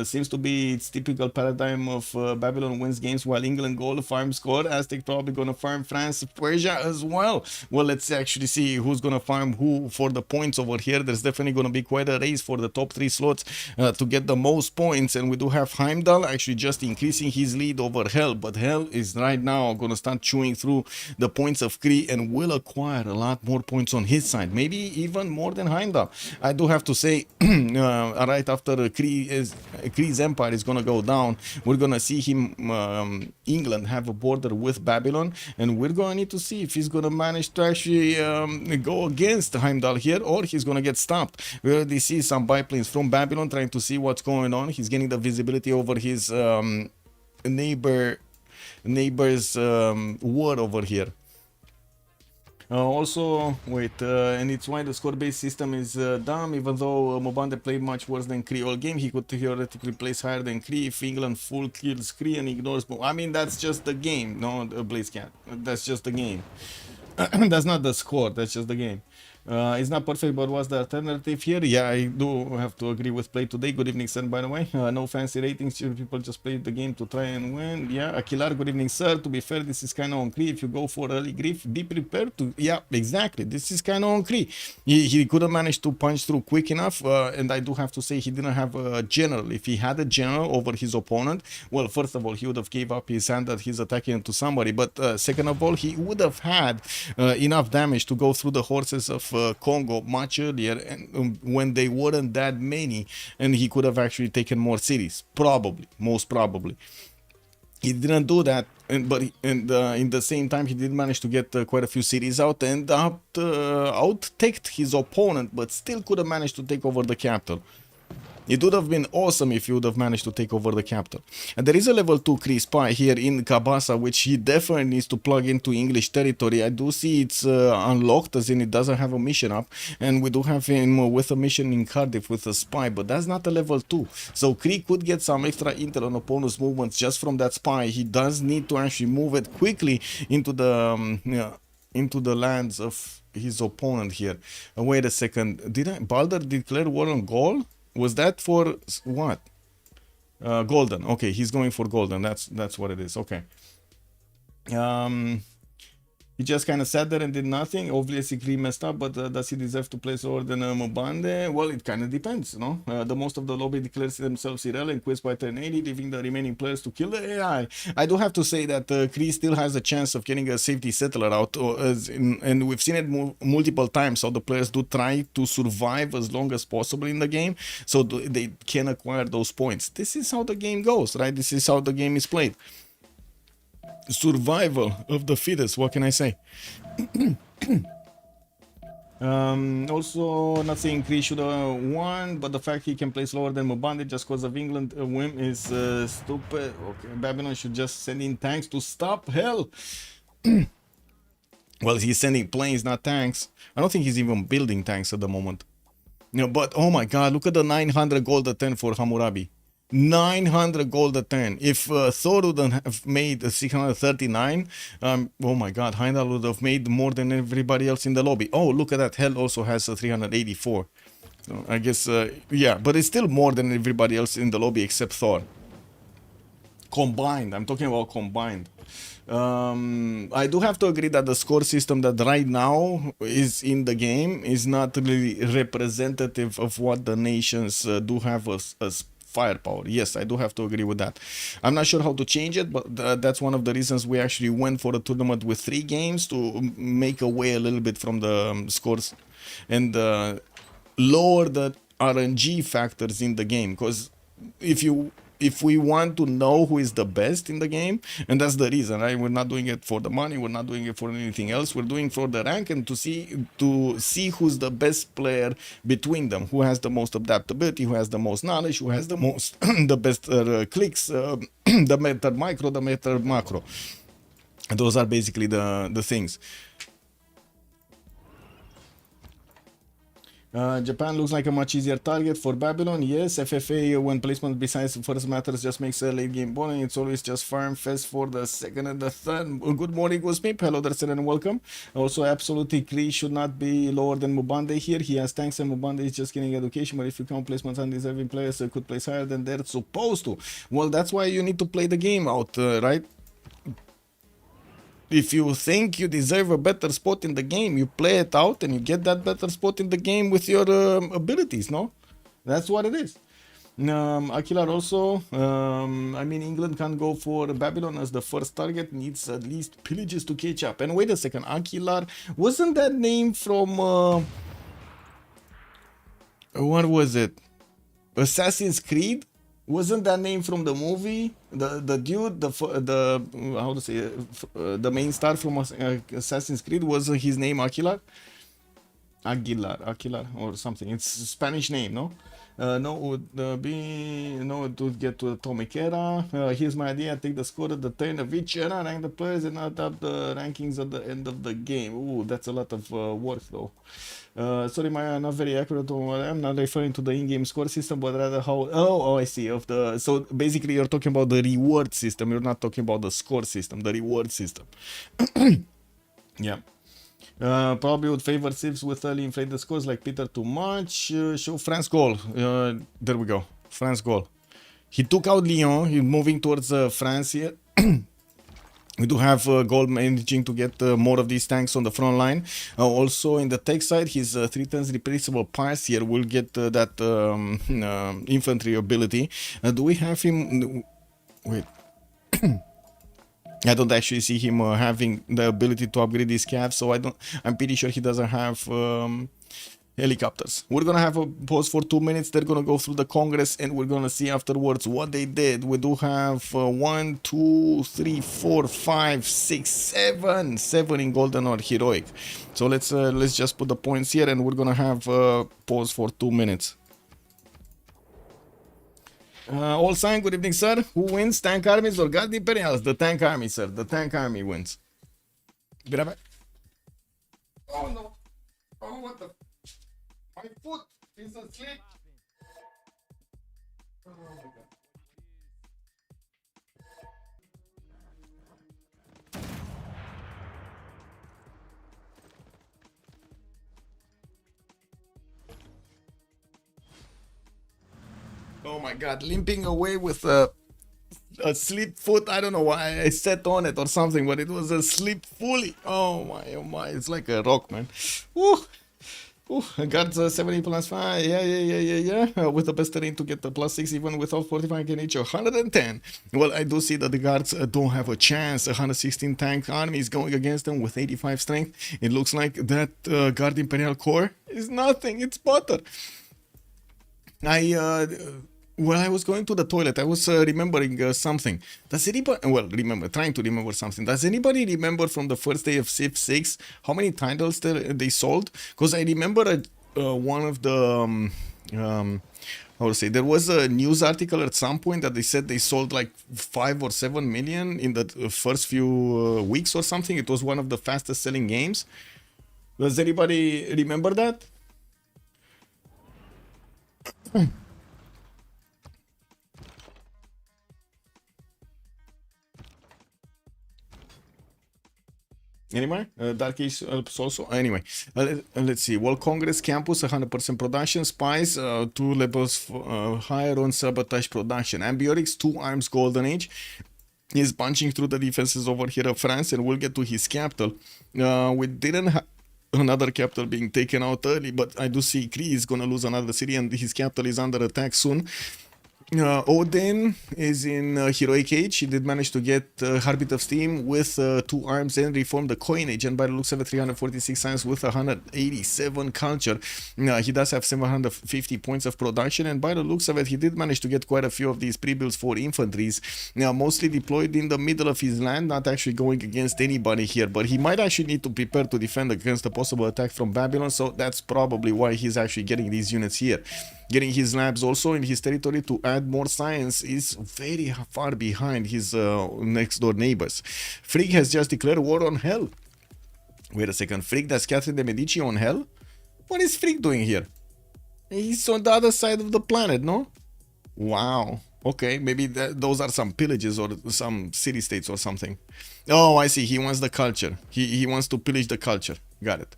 Seems to be its typical paradigm of Babylon wins games while England Gaul farms score. Aztec probably gonna farm France, Persia as well. Well, let's actually see who's gonna farm who for the points over here. There's definitely gonna be quite a race for the top 3 slots to get the most points, and we do have Heimdall actually just increasing his lead over Hell, but Hell is right now gonna start chewing through the points of Kree and will acquire a lot more points on his side, maybe even more than Heimdall. I do have to say right after Kree's empire is gonna go down, we're gonna see him England have a border with Babylon, and we're gonna need to see if he's gonna manage to actually go against Heimdall here, or he's gonna get stopped. We already see some biplanes from Babylon trying to see what's going on. He's getting the visibility over his neighbor's war over here. Also, wait, and it's why the score-based system is dumb. Even though Mobande played much worse than Kree all game, he could theoretically place higher than Kree if England full kills Kree and ignores... I mean, that's just the game, no, BlazeCat. That's just the game. That's not the score, that's just the game. It's not perfect, but what's the alternative here? Yeah, I do have to agree with play today. Good evening, sir, by the way. No fancy ratings, people just play the game to try and win. Yeah, Akilar, good evening, sir. To be fair, this is kind of on Cree. If you go for early grief, be prepared to... Yeah, exactly. This is kind of on Cree. He couldn't manage to punch through quick enough, and I do have to say he didn't have a general. If he had a general over his opponent, well, first of all, he would have gave up his hand that he's attacking to somebody, but second of all, he would have had enough damage to go through the horses of Congo much earlier, and when they weren't that many, and he could have actually taken more cities, probably, most probably. He didn't do that, but in the same time, he did manage to get quite a few cities out and out-teched his opponent, but still could have managed to take over the capital. It would have been awesome if he would have managed to take over the capital. And there is a level 2 Cree spy here in Kabasa, which he definitely needs to plug into English territory. I do see it's unlocked, as in it doesn't have a mission up. And we do have him with a mission in Cardiff with a spy, but that's not a level 2. So Cree could get some extra intel on opponent's movements just from that spy. He does need to actually move it quickly into the lands of his opponent here. Wait a second. Balder declare war on Gaul? Was that for what? Golden. Okay, he's going for golden. That's what it is. Okay. He just kind of sat there and did nothing. Obviously, Cree messed up, but does he deserve to play lower than Mobande? Well, it kind of depends, no? The most of the lobby declares themselves irrelevant, quiz by turn 80, leaving the remaining players to kill the AI. I do have to say that Cree still has a chance of getting a safety settler out, and we've seen it multiple times, how the players do try to survive as long as possible in the game, so they can acquire those points. This is how the game goes, right? This is how the game is played. Survival of the fittest, what can I say? Also, not saying Cree should have won, but the fact he can place lower than Mobande just because of England whim is stupid. Okay, Babylon should just send in tanks to stop hell. Well, he's sending planes, not tanks. I don't think he's even building tanks at the moment. No, but oh my god, look at the 900 gold a turn for Hammurabi. 900 gold a turn. If Thor wouldn't have made 639, oh my god, Heimdall would have made more than everybody else in the lobby. Oh, look at that. Hell also has a 384. So I guess, yeah, but it's still more than everybody else in the lobby except Thor. Combined. I'm talking about combined. I do have to agree that the score system that right now is in the game is not really representative of what the nations do have as firepower. Yes, I do have to agree with that. I'm not sure how to change it, but that's one of the reasons we actually went for a tournament with 3 games to make away a little bit from the scores and lower the RNG factors in the game. Because if we want to know who is the best in the game, and that's the reason, right? We're not doing it for the money, we're not doing it for anything else, we're doing for the rank and to see who's the best player between them, who has the most adaptability, who has the most knowledge, who has the most the best clicks, the better micro, the better macro. And those are basically the things. Japan looks like a much easier target for Babylon. Yes, FFA when placement besides first matters just makes a late game boring. It's always just farm fest for the second and the third. Good morning, Gusmip. Hello there, sir, and welcome. Also, absolutely, Cree should not be lower than Mubande here. He has tanks and Mubande is just getting education. But if you count placements on deserving players, they could place higher than they're supposed to. Well, that's why you need to play the game out, right? If you think you deserve a better spot in the game, you play it out and you get that better spot in the game with your abilities, no? That's what it is. Akilar also, I mean, England can't go for Babylon as the first target, needs at least pillages to catch up. And wait a second, Akilar, wasn't that name from, what was it? Assassin's Creed? Wasn't that name from the movie? The dude, the how to say the main star from Assassin's Creed, wasn't his name Aguilar or something? It's a Spanish name, no? No, it would get to Atomic Era. Here's my idea: take the score at the turn of each era, rank the players, and add up the rankings at the end of the game. Ooh, that's a lot of work, though. Sorry, Maya, not very accurate. I'm not referring to the in-game score system, but rather how. Oh, I see. So basically, you're talking about the reward system. You're not talking about the score system. The reward system. Yeah. Probably would favor Civ with early inflated scores like Peter too much. Show France goal. There we go. France goal. He took out Lyon. He's moving towards France here. We do have Gold managing to get more of these tanks on the front line. Also in the tech side, his 3 tons replaceable parts here will get that infantry ability. Do we have him? Wait. I don't actually see him having the ability to upgrade these calves, so I'm pretty sure he doesn't have helicopters. We're gonna have a pause for 2 minutes. They're gonna go through the Congress and we're gonna see afterwards what they did. We do have 1, 2, 3, 4, 5, 6, 7 in golden or heroic. So let's just put the points here and we're gonna have a pause for 2 minutes. All sign, good evening, sir. Who wins, tank armies or guard imperials? The tank army, sir. The tank army wins. Be right back. Oh no. Oh, what the? My foot is asleep. Oh my god. Oh my god, limping away with a sleep foot. I don't know why I sat on it or something, but it was asleep fully. Oh my, it's like a rock, man. Woo. Ooh, I got 70 plus 5, yeah. With the best terrain to get the plus 6 even without 45 can reach 110. Well, I do see that the guards don't have a chance. 116 tank army is going against them with 85 strength. It looks like that guard imperial core is nothing. It's butter. While I was going to the toilet, I was remembering something. Does anybody, trying to remember something. Does anybody remember from the first day of Civ6 how many titles they sold? Because I remember one of the, how to say, there was a news article at some point that they said they sold like 5 or 7 million in the first few weeks or something. It was one of the fastest selling games. Does anybody remember that? Anyway, Dark Age also. Anyway, let's see. World Congress Campus, 100% production. Spies, 2 levels higher on sabotage production. Ambiorix, 2 arms Golden Age. He's punching through the defenses over here of France, and we'll get to his capital. We didn't have another capital being taken out early, but I do see Kree is gonna lose another city, and his capital is under attack soon. Odin is in Heroic Age. He did manage to get Heartbeat of Steam with 2 arms and reform the coinage, and by the looks of it 346 science with 187 culture. He does have 750 points of production, and by the looks of it he did manage to get quite a few of these pre-builds for infantries. Now mostly deployed in the middle of his land, not actually going against anybody here, but he might actually need to prepare to defend against a possible attack from Babylon, so that's probably why he's actually getting these units here. Getting his labs also in his territory to add more science is very far behind his next door neighbors. Frigg has just declared war on Hell. Wait a second, Frigg does Catherine de Medici on Hell? What is Frigg doing here? He's on the other side of the planet, no? Wow. Okay, maybe those are some pillages or some city-states or something. Oh, I see. He wants the culture. He wants to pillage the culture. Got it.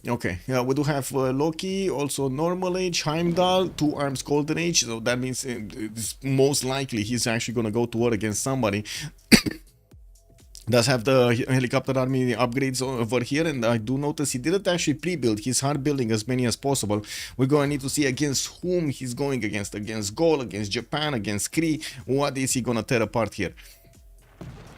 Okay, we do have Loki, also normal age, Heimdall, 2 arms golden age, so that means it's most likely he's actually gonna go to war against somebody. Does have the helicopter army upgrades over here, and I do notice he didn't actually pre-build. He's hard building as many as possible. We're gonna need to see against whom he's going against Gaul, against Japan, against Kree. What is he gonna tear apart here?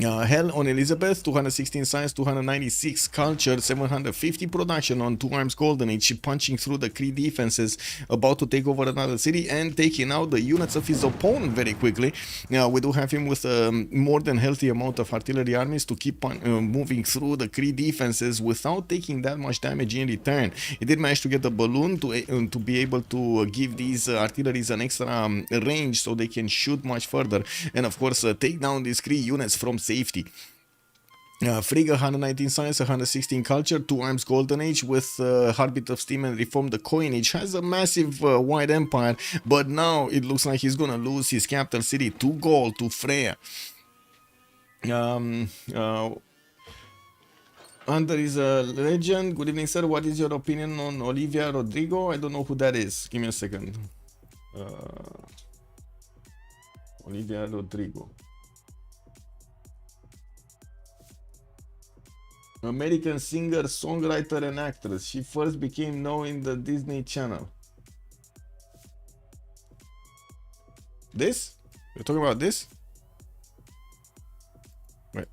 Hell on Elizabeth, 216 science, 296 culture, 750 production on 2 arms golden age, punching through the Kree defenses, about to take over another city and taking out the units of his opponent very quickly. We do have him with a more than healthy amount of artillery armies to keep on moving through the Kree defenses without taking that much damage in return. He did manage to get the balloon to be able to give these artilleries an extra range so they can shoot much further, and of course take down these Kree units from safety. Frigga, 119 science, 116 culture, 2 arms golden age with Heartbeat of Steam and reform the coinage. Has a massive wide empire, but now it looks like he's gonna lose his capital city to Gaul, to Freya. Under is a legend. Good evening, sir. What is your opinion on Olivia Rodrigo? I don't know who that is. Give me a second. Olivia Rodrigo. American singer, songwriter, and actress. She first became known in the Disney Channel. This? You're talking about this? Wait.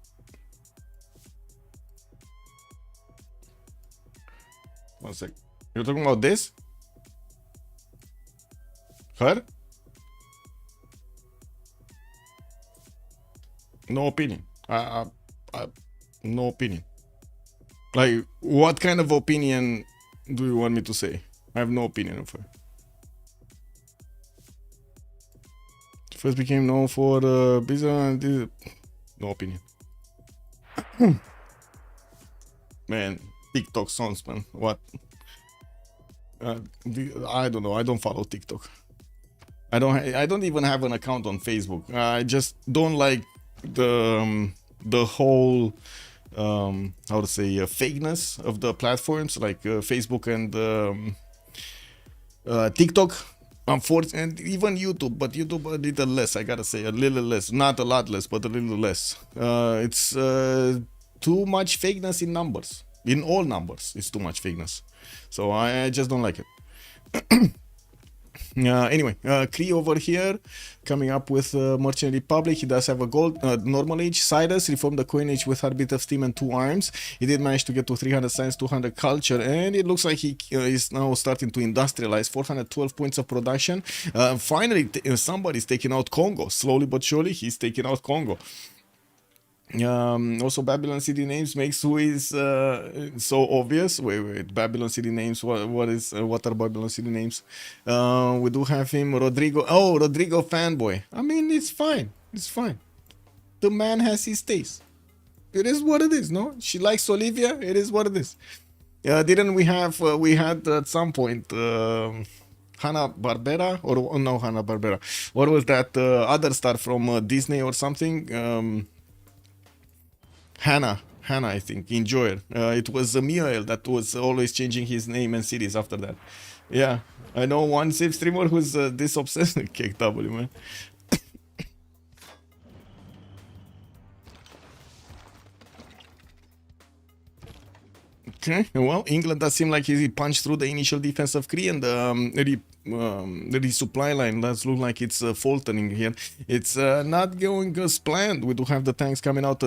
One sec. You're talking about this? Her? No opinion. No opinion. Like, what kind of opinion do you want me to say? I have no opinion of her. First became known for business. No opinion. Man, TikTok songs, man. What? I don't know. I don't follow TikTok. I don't even have an account on Facebook. I just don't like the whole how to say fakeness of the platforms like Facebook and TikTok. Unfortunately, and even YouTube, but YouTube a little less. I gotta say, a little less, not a lot less, but a little less. It's too much fakeness in numbers. In all numbers, it's too much fakeness. So I just don't like it. Anyway, Kree over here coming up with Merchant Republic. He does have a gold normal age. Cyrus reformed the coinage with heartbeat of steam and 2 arms. He did manage to get to 300 science, 200 culture, and it looks like he is now starting to industrialize. 412 points of production. Finally, somebody's taking out Congo. Slowly but surely, he's taking out Congo. Also Babylon City names makes who is so obvious. Wait, Babylon City names, what are Babylon City names? We do have him, Rodrigo. Oh, Rodrigo fanboy. I mean, it's fine, the man has his taste. It is what it is. No, she likes Olivia, it is what it is. Didn't we have we had at some point Hanna-Barbera, or no, Hanna-Barbera, what was that other star from Disney or something? Hannah, I think, Enjoyer. It was Muriel that was always changing his name and series after that. Yeah, I know one Civ streamer who's this obsessed with KW, man. Okay, well, England does seem like he punched through the initial defense of Kree, and the resupply line does look like it's faltering here. It's not going as planned. We do have the tanks coming out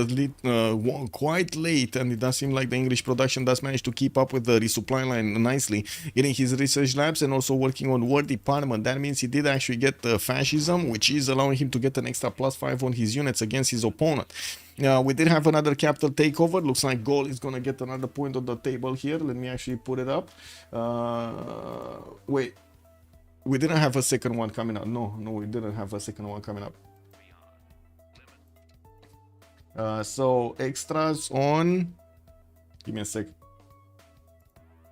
quite late, and it does seem like the English production does manage to keep up with the resupply line nicely, getting his research labs and also working on War Department. That means he did actually get fascism, which is allowing him to get an extra +5 on his units against his opponent. We did have another capital takeover. Looks like Goal is gonna get another point on the table here. Let me actually put it up. Wait, we didn't have a second one coming up. No, we didn't have a second one coming up. So extras on. Give me a sec.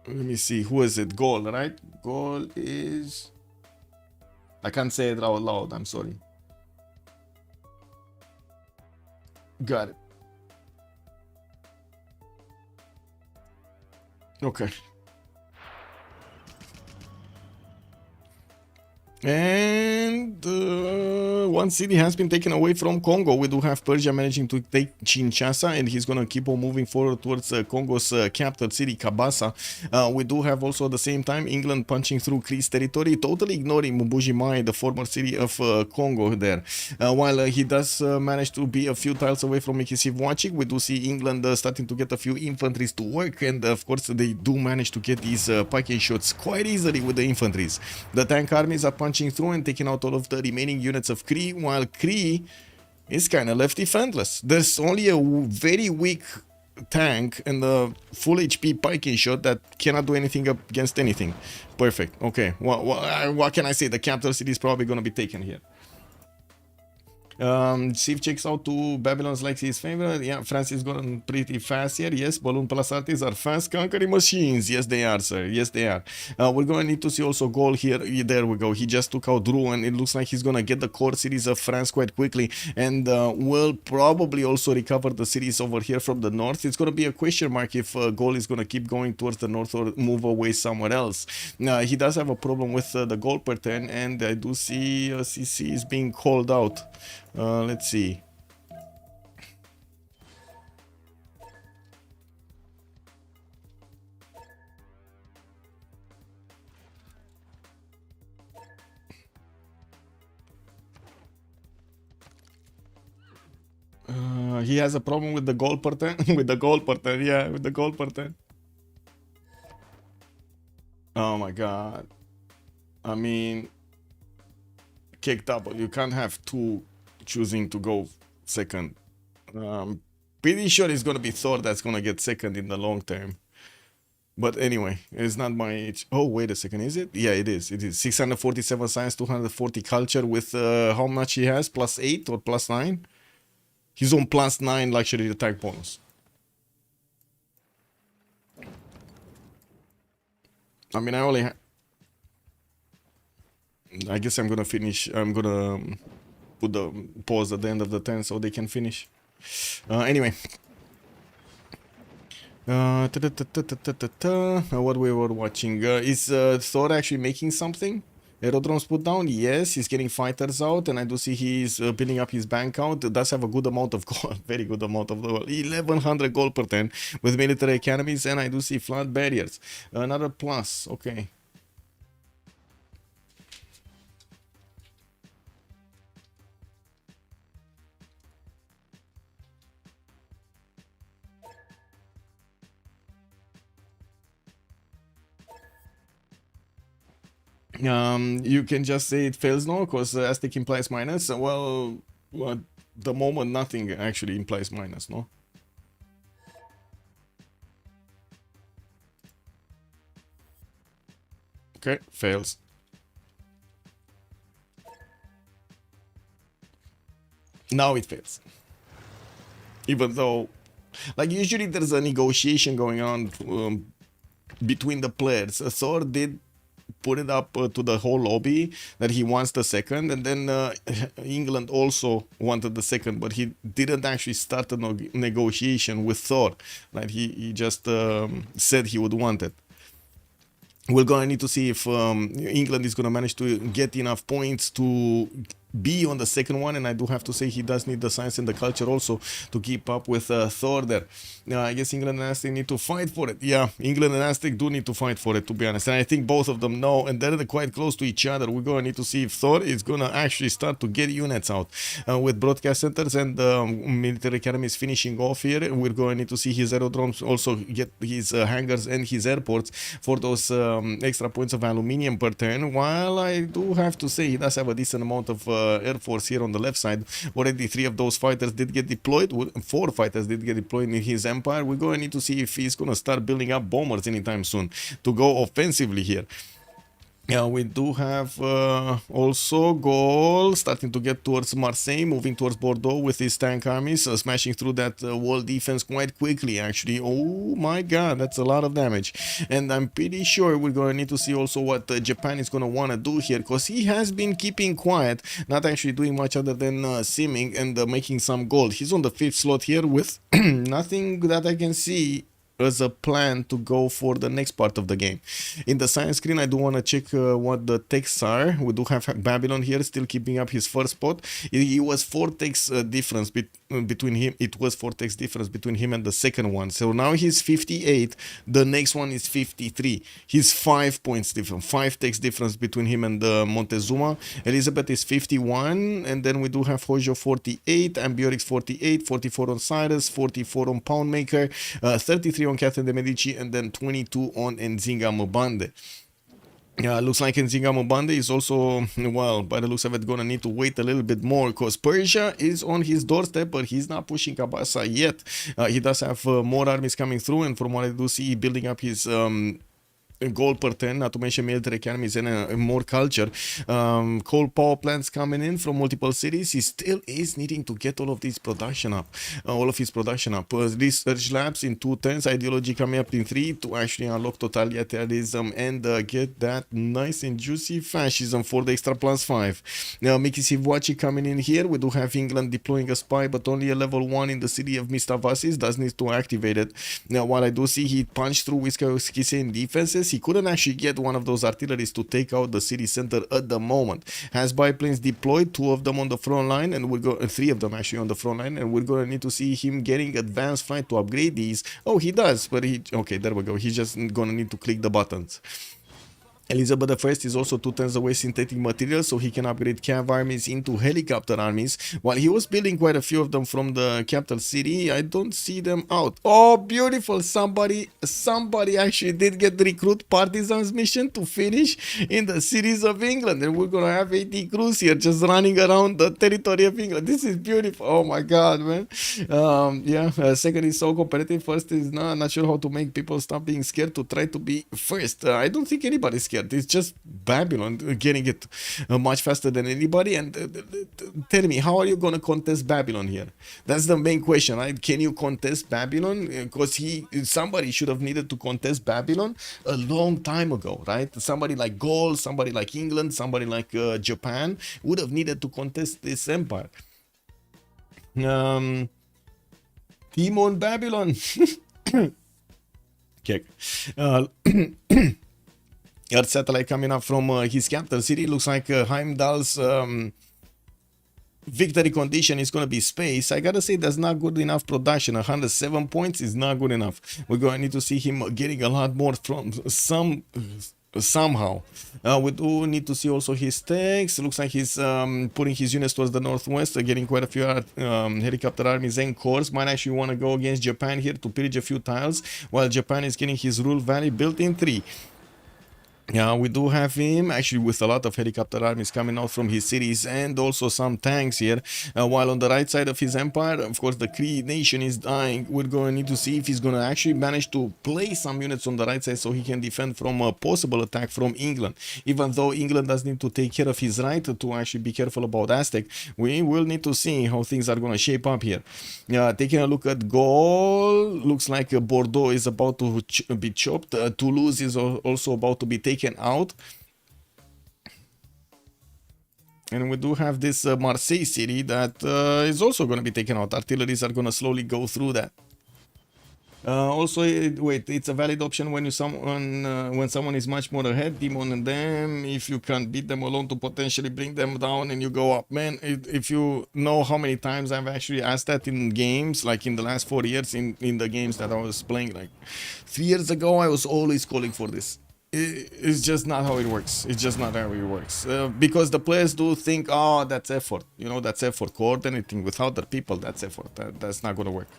Let me see. Who is it? Goal, right? Goal is. I can't say it out loud. I'm sorry. Got it. Okay. And one city has been taken away from Congo. We do have Persia managing to take Kinshasa, and he's going to keep on moving forward towards Congo's capital city, Kabasa. We do have also at the same time England punching through Kree's territory, totally ignoring Mbuji-Mayi, the former city of Congo there. While he does manage to be a few tiles away from Civ watching, we do see England starting to get a few infantries to work, and of course they do manage to get these pike shots quite easily with the infantries. The tank armies are punching through and taking out all of the remaining units of Kree, while Kree is kind of left defenseless. There's only a very weak tank and the full HP pike shot that cannot do anything against anything. Perfect. Okay, what can I say? The capital city is probably going to be taken here. Civ checks out to Babylon's like his favorite. Yeah, France is going pretty fast here. Yes, balloon plus artists are fast conquering machines. Yes, they are, sir. Yes, they are. We're going to need to see also goal here. There we go. He just took out Drew, and it looks like he's going to get the core cities of France quite quickly, and will probably also recover the cities over here from the north. It's going to be a question mark if goal is going to keep going towards the north or move away somewhere else. He does have a problem with the goal per turn, and I do see CC is being called out. Let's see. He has a problem with the goal per turn. With the goal per turn, yeah, with the goal per turn. Oh my god. I mean, kicked up. You can't have two choosing to go second. Pretty sure it's gonna be Thor that's gonna get second in the long term. But anyway, it's not my age. Oh, wait a second, is it? Yeah, it is. It is 647 science, 240 culture with how much he has? +8 or +9? He's on +9 luxury attack bonus. I mean, I guess I'm gonna finish. I'm gonna put the pause at the end of the turn so they can finish. Anyway. What we were watching. Is Thor actually making something? Aerodromes put down? Yes, he's getting fighters out, and I do see he's building up his bank out. Does have a good amount of gold, very good amount of gold. 1100 gold per turn with military academies, and I do see flood barriers. Another plus, okay. You can just say it fails now because Aztec implies minus. Well, at the moment nothing actually implies minus, no? Okay, fails. Now it fails. Even though, like, usually there's a negotiation going on between the players. Thor did put it up to the whole lobby that he wants the second, and then England also wanted the second, but he didn't actually start a negotiation with Thor. Like he just said he would want it. We're going to need to see if England is going to manage to get enough points to be on the second one, and I do have to say he does need the science and the culture also to keep up with Thor there. I guess England and Aztec need to fight for it. Yeah, England and Aztec do need to fight for it, to be honest, and I think both of them know, and they're quite close to each other. We're going to need to see if Thor is going to actually start to get units out with broadcast centers and military academies finishing off here. We're going to need to see his aerodromes also get his hangars and his airports for those extra points of aluminium per turn, while I do have to say he does have a decent amount of air force here on the left side. Already 3 of those fighters did get deployed. 4 fighters did get deployed in his empire. We're going to need to see if he's going to start building up bombers anytime soon to go offensively here. Yeah, we do have also goal starting to get towards Marseille, moving towards Bordeaux with his tank armies, smashing through that wall defense quite quickly, actually. Oh my god, that's a lot of damage. And I'm pretty sure we're going to need to see also what Japan is going to want to do here, because he has been keeping quiet, not actually doing much other than simming and making some gold. He's on the 5th slot here with nothing that I can see as a plan to go for the next part of the game. In the science screen, I do want to check what the texts are. We do have Babylon here still keeping up his first spot. It was 4 texts difference between him. It was 4 texts difference between him and the second one. So now he's 58. The next one is 53. He's 5 points different. 5 texts difference between him and Montezuma. Elizabeth is 51, and then we do have Hojo 48, Ambiorix 48, 44 on Cyrus, 44 on Poundmaker, 33 on Catherine de Medici, and then 22 on Nzinga Mbande. Looks like Nzinga Mbande is also, well, by the looks of it, gonna need to wait a little bit more, because Persia is on his doorstep, but he's not pushing Kabasa yet. He does have more armies coming through, and from what I do see, building up his gold per 10, not to mention military academies and more culture. Coal power plants coming in from multiple cities. He still is needing to get all of his production up. Research labs in 2 turns, ideology coming up in 3 to actually unlock totalitarianism and get that nice and juicy fascism for the extra +5. Now, Miki Civ6 coming in here. We do have England deploying a spy, but only a level 1 in the city of Mistavasis. Does need to activate it. Now, while I do see he punched through Wisconsin defenses, he couldn't actually get one of those artilleries to take out the city center at the moment. Has biplanes deployed, 2 of them on the front line, and we're going 3 of them actually on the front line, and we're going to need to see him getting advanced flight to upgrade these. Oh, he does, but okay, there we go. He's just going to need to click the buttons. Elizabeth I is also 2 turns away synthetic materials, so he can upgrade cav armies into helicopter armies. While he was building quite a few of them from the capital city, I don't see them out. Oh, beautiful! Somebody actually did get the recruit partisans mission to finish in the cities of England, and we're gonna have 80 crews here just running around the territory of England. This is beautiful. Oh my god, man. Second is so competitive. First is not sure how to make people stop being scared to try to be first. I don't think anybody's scared. It's just Babylon getting it much faster than anybody. And tell me, how are you going to contest Babylon here? That's the main question, right? Can you contest Babylon? Because somebody should have needed to contest Babylon a long time ago, right? Somebody like Gaul, somebody like England, somebody like Japan would have needed to contest this empire. Team on Babylon. Kick. Earth satellite coming up from his capital city. Looks like Heimdall's victory condition is going to be space. I gotta say, that's not good enough production. 107 points is not good enough. We're going to need to see him getting a lot more from somehow. We do need to see also his techs. Looks like he's putting his units towards the northwest, getting quite a few helicopter armies and corps. Might actually want to go against Japan here to pillage a few tiles, while Japan is getting his rule valley built in 3. Yeah, we do have him actually with a lot of helicopter armies coming out from his cities and also some tanks here. While on the right side of his empire, of course, the Cree nation is dying. We're going to need to see if he's going to actually manage to place some units on the right side so he can defend from a possible attack from England. Even though England does need to take care of his right to actually be careful about Aztec, we will need to see how things are going to shape up here. Taking a look at Gaul, looks like Bordeaux is about to be chopped. Toulouse is also about to be taken out, and we do have this Marseille city that is also going to be taken out. Artilleries are going to slowly go through that. Also, wait, it's a valid option when someone is much more ahead, demon and them, if you can beat them alone to potentially bring them down and you go up. Man, if you know how many times I've actually asked that in games, like in the last 4 years in the games that I was playing, like 3 years ago, I was always calling for this. It's just not how it works. It's just not how it works. Because the players do think, oh, that's effort. You know, that's effort. Coordinating with other people, that's effort. That's not going to work.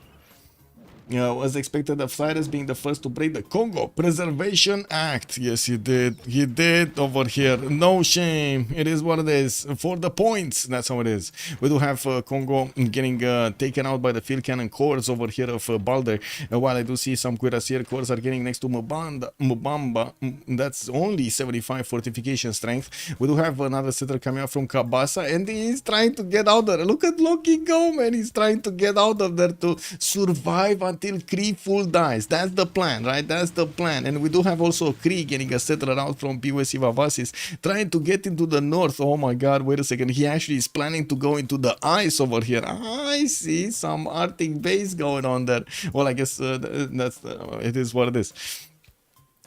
Was expected of Cyrus being the first to break the Congo Preservation Act. Yes, he did. He did over here. No shame. It is what it is. For the points, that's how it is. We do have Congo getting taken out by the field cannon corps over here of Balder. While I do see some cuirassier corps are getting next to Mubamba. That's only 75 fortification strength. We do have another settler coming out from Kabasa, and he's trying to get out there. Look at Loki go, man. He's trying to get out of there to survive until Kree full dies. That's the plan, right? That's the plan. And we do have also Kree getting a settler out from Piwesivasis, trying to get into the north. Oh my god, wait a second. He actually is planning to go into the ice over here. I see some Arctic base going on there. Well, I guess it is what it is.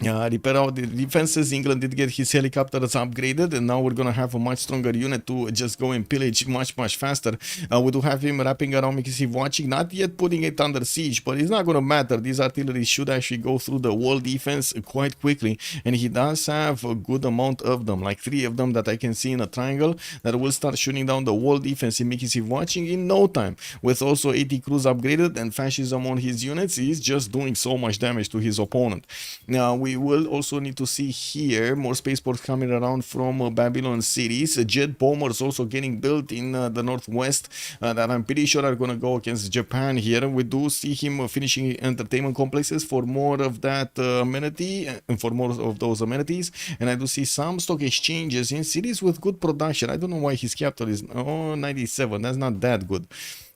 Repair out the defenses. England did get his helicopters upgraded, and now we're gonna have a much stronger unit to just go and pillage much faster. We do have him wrapping around Mikisi watching, not yet putting it under siege, but it's not gonna matter. These artillery should actually go through the wall defense quite quickly, and he does have a good amount of them, like 3 of them that I can see in a triangle that will start shooting down the wall defense in Mikisi watching in no time. With also 80 crews upgraded and fascism on his units, he's just doing so much damage to his opponent. Now we we will also need to see here more spaceports coming around from Babylon cities. Jet bombers also getting built in the northwest that I'm pretty sure are gonna go against Japan here. We do see him finishing entertainment complexes for more of that amenity and for more of those amenities. And I do see some stock exchanges in cities with good production. I don't know why his capital is 97. That's not that good.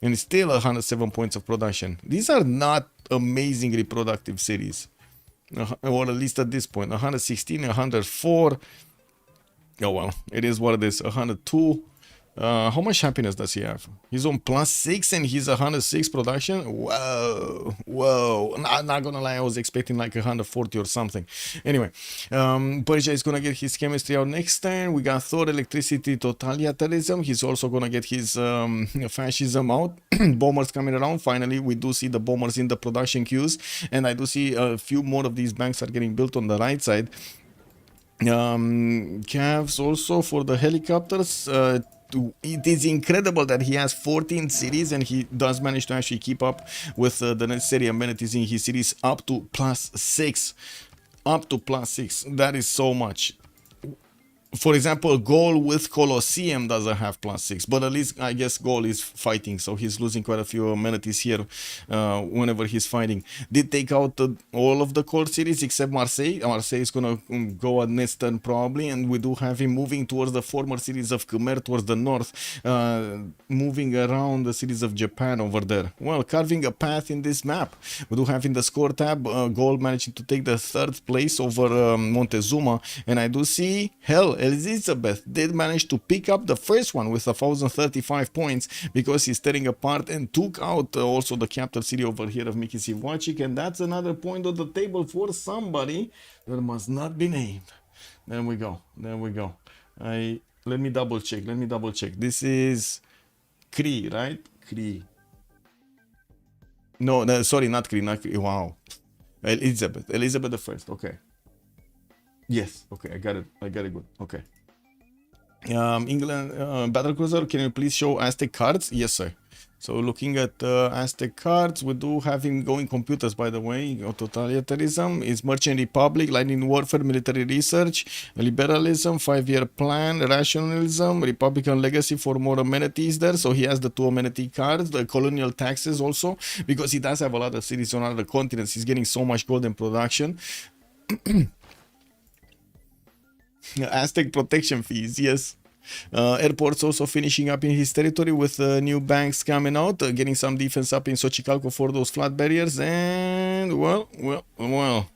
And it's still 107 points of production. These are not amazingly productive cities. Or at least at this point. 116, 104. Oh well, it is what it is. 102. How much happiness does he have? He's on +6 and he's 106 production. Whoa. Not gonna lie, I was expecting like 140 or something. Anyway, Persia is gonna get his chemistry out next turn. We got Thor, electricity, totalitarianism. He's also gonna get his fascism out. Bombers coming around. Finally, we do see the bombers in the production queues, and I do see a few more of these banks are getting built on the right side. Cavs also for the helicopters. It is incredible that he has 14 cities and he does manage to actually keep up with the necessary amenities in his cities up to +6. Up to +6. That is so much. For example, Goal with Colosseum doesn't have +6, but at least I guess Goal is fighting, so he's losing quite a few amenities here whenever he's fighting. Did take out all of the core cities except Marseille. Marseille is gonna go at next turn probably, and we do have him moving towards the former cities of Khmer towards the north, moving around the cities of Japan over there. Well, carving a path in this map. We do have in the score tab Goal managing to take the 3rd place over Montezuma, and I do see hell. Elizabeth did manage to pick up the first one with 1,035 points because he's tearing apart and took out also the capital city over here of Miki Civ6, and that's another point on the table for somebody that must not be named. There we go. Let me double check. This is Kree, right? Kree. No, sorry, not Kree. Wow. Elizabeth the First. Okay. Yes, okay, I got it good. Okay. England battlecruiser, can you please show Aztec cards? Yes, sir. So looking at Aztec cards, we do have him going computers, by the way. Totalitarianism is Merchant Republic, Lightning Warfare, Military Research, Liberalism, 5-year plan, Rationalism, Republican Legacy for more amenities there. So he has the 2 amenity cards, the colonial taxes also, because he does have a lot of cities on other continents. He's getting so much gold in production. Aztec protection fees, yes. Airports also finishing up in his territory with new banks coming out, getting some defense up in Xochicalco for those flat barriers, and well. Well.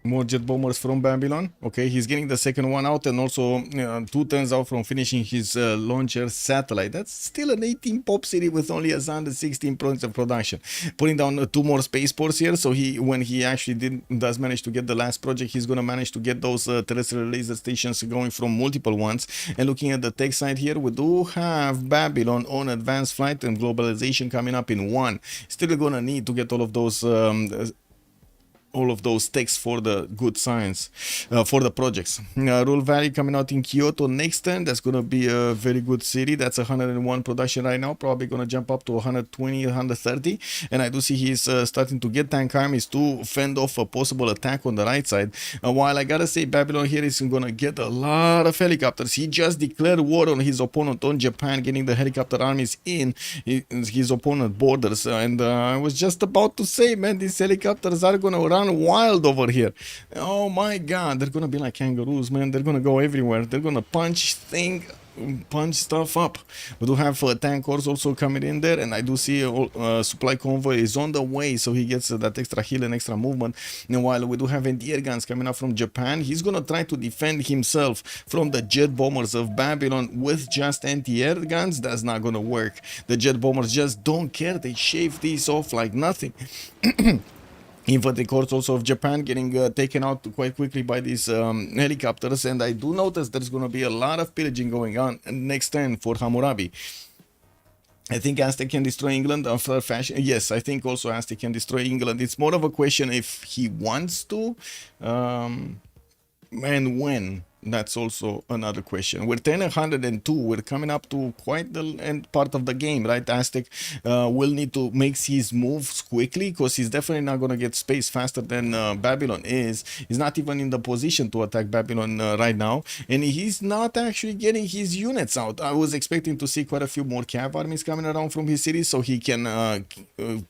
More jet bombers from Babylon. Okay, he's getting the second one out and also 2 turns out from finishing his launcher satellite. That's still an 18 pop city with only 116 points of production. Putting down 2 more spaceports here. So when he actually does manage to get the last project, he's gonna manage to get those terrestrial laser stations going from multiple ones. And looking at the tech side here, we do have Babylon on advanced flight and globalization coming up in 1. Still gonna need to get all of those texts for the good science, for the projects. Rule Valley coming out in Kyoto next turn. That's going to be a very good city. That's 101 production right now. Probably going to jump up to 120, 130. And I do see he's starting to get tank armies to fend off a possible attack on the right side. While I gotta say Babylon here is going to get a lot of helicopters. He just declared war on his opponent, on Japan, getting the helicopter armies in his opponent borders. And I was just about to say, man, these helicopters are going to run wild over here. Oh my god, they're gonna be like kangaroos, man. They're gonna go everywhere. They're gonna punch stuff up. We do have tank cores also coming in there, and I do see a supply convoy is on the way, so he gets that extra heal and extra movement. And while we do have anti-air guns coming up from Japan, he's gonna try to defend himself from the jet bombers of Babylon with just anti-air guns. That's not gonna work. The jet bombers just don't care. They shave these off like nothing. Infantry corps also of Japan getting taken out quite quickly by these helicopters, and I do notice there's going to be a lot of pillaging going on next turn for Hammurabi. I think Aztec can destroy England after fashion. Yes, I think also Aztec can destroy England. It's more of a question if he wants to, and when. That's also another question. We're 10-102. We're coming up to quite the end part of the game, right? Aztec will need to make his moves quickly because he's definitely not going to get space faster than Babylon is. He's not even in the position to attack Babylon right now, and he's not actually getting his units out. I was expecting to see quite a few more cav armies coming around from his cities so he can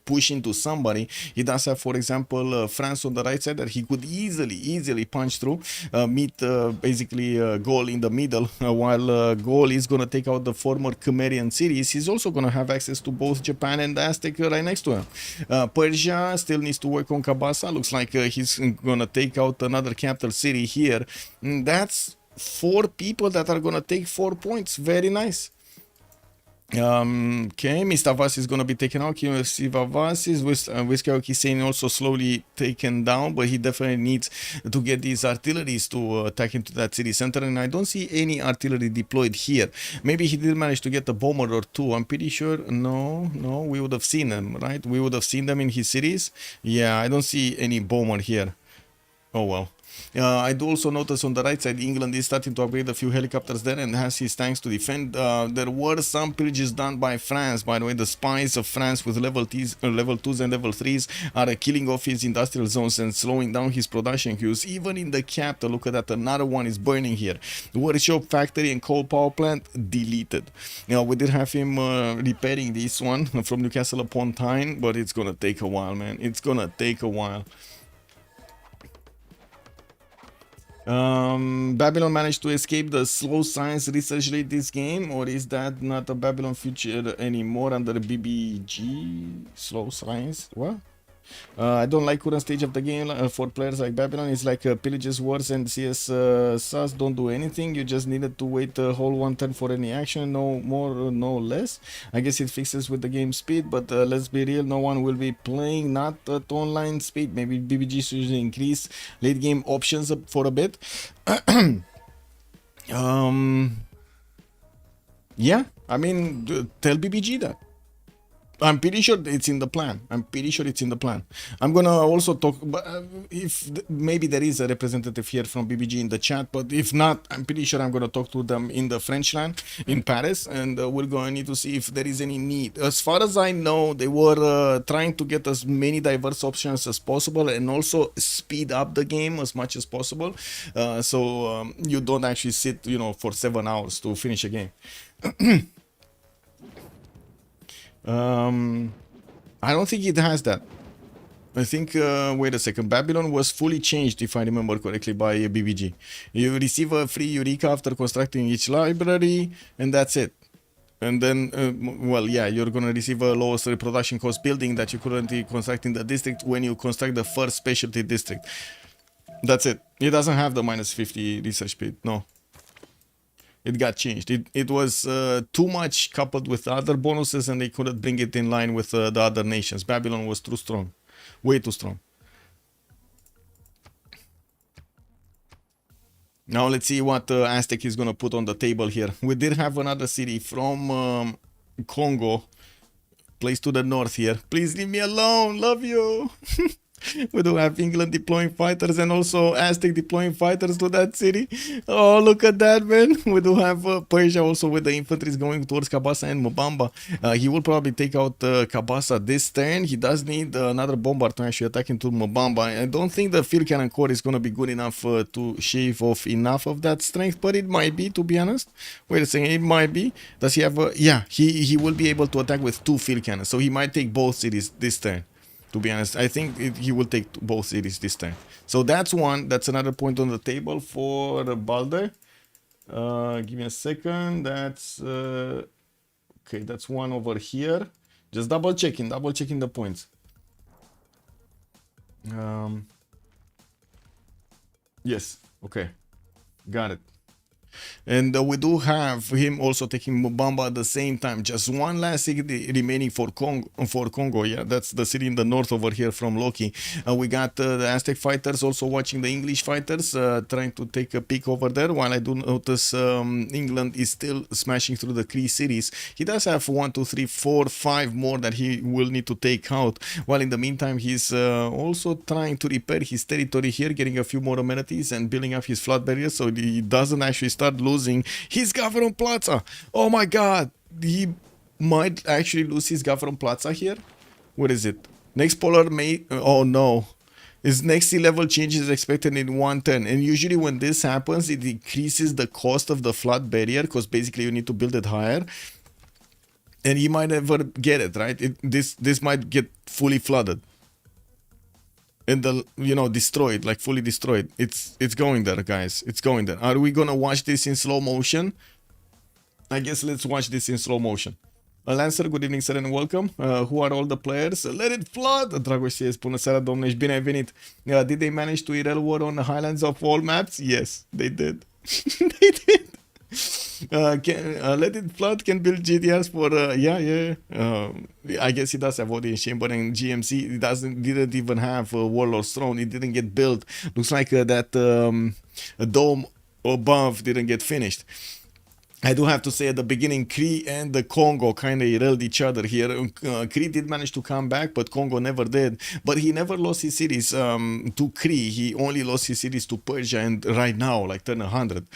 push into somebody. He does have, for example, France on the right side that he could easily punch through, meet basically Goal in the middle, while Goal is going to take out the former Khmerian cities. He's also going to have access to both Japan and Aztec right next to him. Persia still needs to work on Kabasa. Looks like he's going to take out another capital city here. That's 4 people that are going to take 4 points. Very nice. Okay, Mr. Vas is gonna be taken out. Vas is with Hussein also slowly taken down, but he definitely needs to get these artilleries to attack into that city center, and I don't see any artillery deployed here. Maybe he did manage to get a bomber or 2. I'm pretty sure. No, we would have seen them, right? We would have seen them in his cities. Yeah, I don't see any bomber here. Oh well. I do also notice on the right side, England is starting to upgrade a few helicopters there and has his tanks to defend. There were some pillages done by France. By the way, the spies of France with level 2s and level 3s are killing off his industrial zones and slowing down his production queues. Even in the capital, look at that, another one is burning here. Workshop, factory and coal power plant deleted. We did have him repairing this one from Newcastle upon Tyne, but it's gonna take a while, man. It's gonna take a while. Babylon managed to escape the slow science research rate this game, or is that not a Babylon feature anymore under BBG? Slow science? What? I don't like current stage of the game for players like Babylon. It's like Pillages Wars and CS SAS don't do anything. You just needed to wait a whole 1 turn for any action, no more, no less. I guess it fixes with the game speed, but let's be real, no one will be playing not at online speed. Maybe BBG should increase late game options for a bit. Yeah, I mean, tell BBG that. I'm pretty sure it's in the plan. I'm gonna also talk, but if maybe there is a representative here from BBG in the chat, but if not, I'm pretty sure I'm gonna talk to them in the French land in Paris, and we're gonna need to see if there is any need. As far as I know, they were trying to get as many diverse options as possible and also speed up the game as much as possible, so you don't actually sit, for 7 hours to finish a game. I don't think it has that. I think, wait a second, Babylon was fully changed, if I remember correctly, by BBG. You receive a free Eureka after constructing each library, and that's it. And then, well, yeah, you're gonna receive a lowest production cost building that you currently construct in the district when you construct the first specialty district. That's it. It doesn't have the -50 research speed, no. It got changed. It was too much coupled with other bonuses, and they couldn't bring it in line with the other nations. Babylon was too strong, way too strong. Now let's see what Aztec is gonna put on the table here. We did have another city from Congo, placed to the north here. Please leave me alone, love you. We do have England deploying fighters and also Aztec deploying fighters to that city. Oh, look at that, man. We do have Persia also with the infantry going towards Kabasa and Mubamba. He will probably take out Kabasa this turn. He does need another bombard to actually attack into Mubamba. I don't think the field cannon core is going to be good enough to shave off enough of that strength, but it might be, to be honest. Wait a second, it might be. Does he have a... Yeah, he will be able to attack with 2 field cannons, so he might take both cities this turn. To be honest, I think he will take both cities this time. So that's one. That's another point on the table for Balder. Give me a second. That's okay. That's one over here. Just double checking the points. Yes. Okay. Got it. And we do have him also taking Mubamba at the same time. Just one last city remaining for Congo. Yeah, that's the city in the north over here from Loki. We got the Aztec fighters also watching the English fighters, trying to take a peek over there. While I do notice England is still smashing through the Cree cities. He does have 1, 2, 3, 4, 5 more that he will need to take out. While in the meantime, he's also trying to repair his territory here, getting a few more amenities and building up his flood barriers so he doesn't actually start losing his Gavron Plaza. Oh my god, he might actually lose his Gavron Plaza here. What is it? Next polar may... oh no. His next sea level change is expected in 1 turn, and usually when this happens, it decreases the cost of the flood barrier because basically you need to build it higher. And he might never get it, right? This might get fully flooded. And destroyed, like fully destroyed. It's going there, guys. It's going there. Are we gonna watch this in slow motion? I guess let's watch this in slow motion. Lancer, good evening, sir, and welcome. Who are all the players? Let it flood! Dragoș CS, bună seara, domnule, și bine ai venit. Did they manage to IRL war on the highlands of all maps? Yes, they did. They did. Let it flood can build GDRs for I guess he does have audience chamber, and GMC didn't even have Warlord's Throne. It didn't get built. Looks like that dome above didn't get finished. I do have to say at the beginning, Cree and the Congo kind of erased each other here. Cree did manage to come back, but Congo never did. But he never lost his cities to Cree. He only lost his cities to Persia, and right now, like turn 100.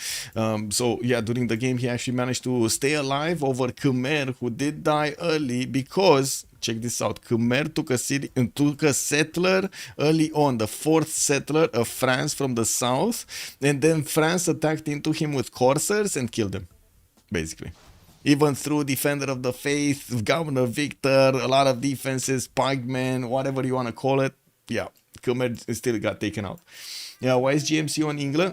So yeah, during the game, he actually managed to stay alive over Khmer, who did die early because... check this out. Khmer took a settler early on, the 4th settler of France from the south, and then France attacked into him with corsairs and killed him, basically. Even through Defender of the Faith, Governor Victor, a lot of defenses, Pikemen, whatever you want to call it. Yeah, Khmer still got taken out. Yeah, why is GMC on England?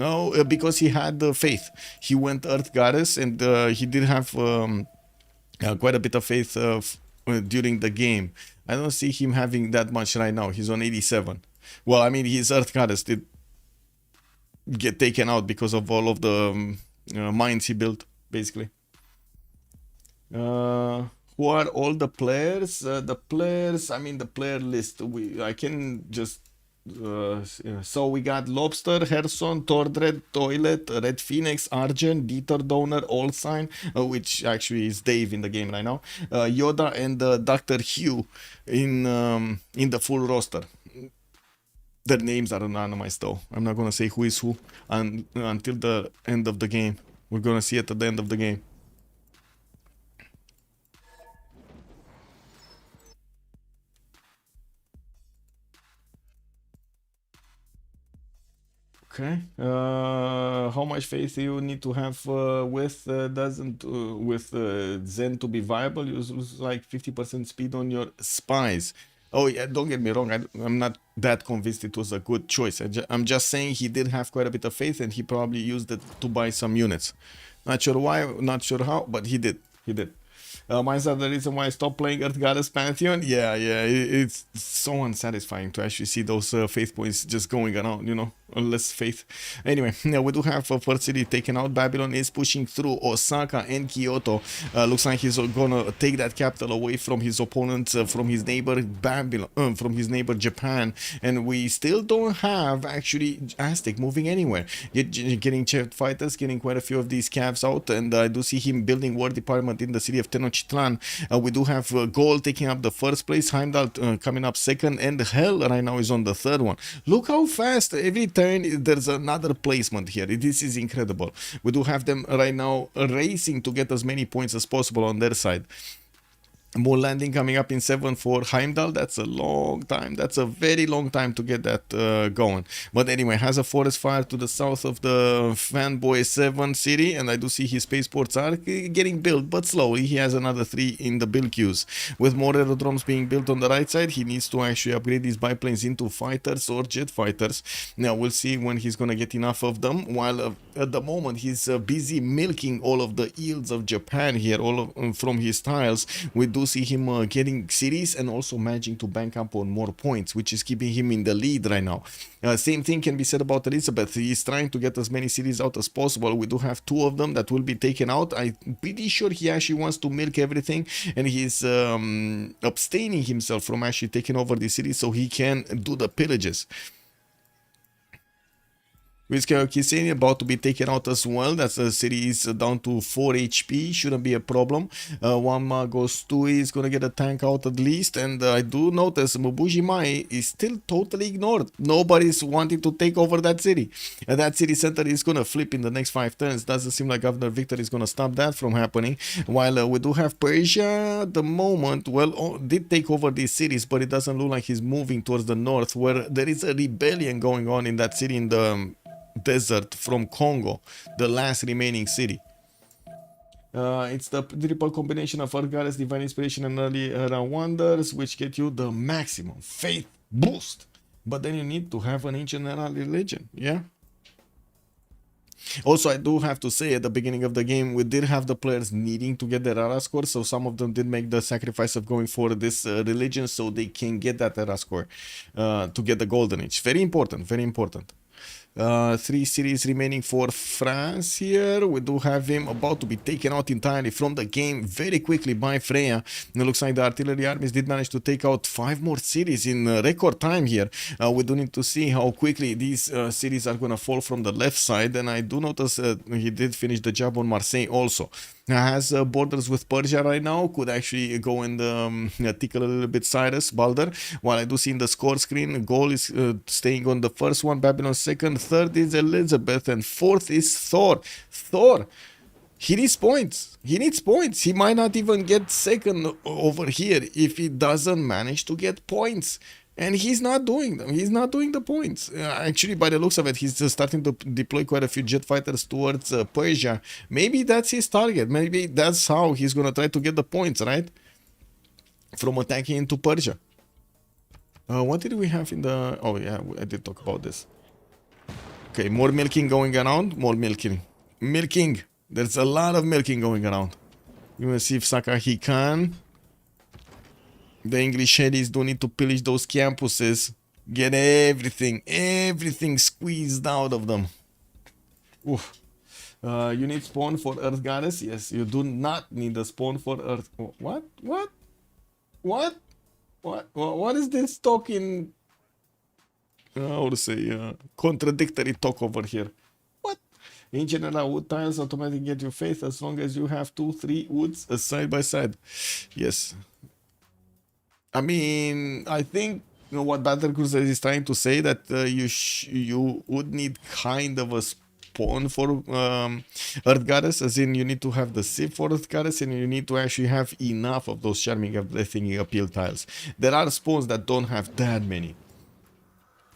No, because he had the faith. He went Earth Goddess, and he did have... quite a bit of faith during the game. I don't see him having that much right now. He's on 87. Well, I mean, his Earth Goddess did get taken out because of all of the mines he built, basically. Who are all the players? The player list. I can just... so we got Lobster, Herson, Tordred, Toilet, Red Phoenix, Argent, Dieter Donor, Allsign, which actually is Dave in the game right now, Yoda, and Dr. Hugh in the full roster. Their names are anonymized though. I'm not gonna say who is who until the end of the game. We're gonna see it at the end of the game. Okay. How much faith you need to have with Zen to be viable? You lose like 50% speed on your spies. Oh yeah, don't get me wrong. I'm not that convinced it was a good choice. I'm just saying he did have quite a bit of faith, and he probably used it to buy some units. Not sure why, not sure how, but he did. He did. Mine's are the reason why I stopped playing Earth Goddess Pantheon. Yeah, it's so unsatisfying to actually see those faith points just going around, less faith. Anyway, yeah, we do have a first city taken out. Babylon is pushing through Osaka and Kyoto. Looks like he's gonna take that capital away from his opponents, from his neighbor Babylon, from his neighbor Japan, and we still don't have actually Aztec moving anywhere. Getting jet fighters, getting quite a few of these cavs out, and I do see him building war department in the city of Tenochtitlan. We do have Gold taking up the first place, Heimdall coming up second, and Hell right now is on the third one. Look how fast every turn there's another placement here. This is incredible. We do have them right now racing to get as many points as possible on their side. Moon landing coming up in 7 for Heimdall. That's a long time. That's a very long time to get that going. But anyway, has a forest fire to the south of the Fanboy 7 city, and I do see his spaceports are getting built, but slowly. He has another 3 in the build queues. With more aerodromes being built on the right side, he needs to actually upgrade these biplanes into fighters or jet fighters. Now we'll see when he's gonna get enough of them, while at the moment he's busy milking all of the yields of Japan here, all of, from his tiles. We do see him getting cities and also managing to bank up on more points, which is keeping him in the lead right now. Same thing can be said about Elizabeth. He's trying to get as many cities out as possible. We do have 2 of them that will be taken out. I'm pretty sure he actually wants to milk everything, and he's abstaining himself from actually taking over the city so he can do the pillages. With Kiseni about to be taken out as well. That's the city is down to 4 HP. Shouldn't be a problem. One Magos 2 is gonna get a tank out at least. And I do notice Mubuji Mai is still totally ignored. Nobody's wanting to take over that city. That city center is gonna flip in the next 5 turns. Doesn't seem like Governor Victor is gonna stop that from happening. While we do have Persia at the moment, well, did take over these cities, but it doesn't look like he's moving towards the north, where there is a rebellion going on in that city in the desert from Congo, the last remaining city. It's the triple combination of Earth Goddess, Divine Inspiration, and Early Era Wonders, which get you the maximum faith boost. But then you need to have an ancient era religion, yeah? Also, I do have to say, at the beginning of the game, we did have the players needing to get their era score, so some of them did make the sacrifice of going for this religion so they can get that era score to get the golden age. Very important, very important. 3 cities remaining for France here. We do have him about to be taken out entirely from the game very quickly by Freya. It looks like the artillery armies did manage to take out 5 more cities in record time here. We do need to see how quickly these cities are going to fall from the left side, and I do notice he did finish the job on Marseille also. Has borders with Persia right now, could actually go and tickle a little bit Cyrus, Balder. While I do see in the score screen, Gaul is staying on the first one, Babylon second, third is Elizabeth, and fourth is Thor. Thor, he needs points. He needs points. He might not even get second over here if he doesn't manage to get points. And he's not doing them. He's not doing the points. Actually, by the looks of it, he's starting to deploy quite a few jet fighters towards Persia. Maybe that's his target. Maybe that's how he's going to try to get the points, right? From attacking into Persia. What did we have in the... Oh, yeah, I did talk about this. Okay, more milking going around. More milking. Milking. There's a lot of milking going around. You will see if Sakahi can... The English headies do need to pillage those campuses. Get everything squeezed out of them. Oof. You need spawn for Earth Goddess? Yes, you do not need a spawn for Earth. What? What is this talking? How to say? Contradictory talk over here. What? In general, wood tiles automatically get you faith as long as you have 2-3 woods side by side. Yes. I mean, I think what Battlecruiser is trying to say, that you would need kind of a spawn for Earth Goddess, as in you need to have the Civ for Earth Goddess, and you need to actually have enough of those charming and blessing appeal tiles. There are spawns that don't have that many.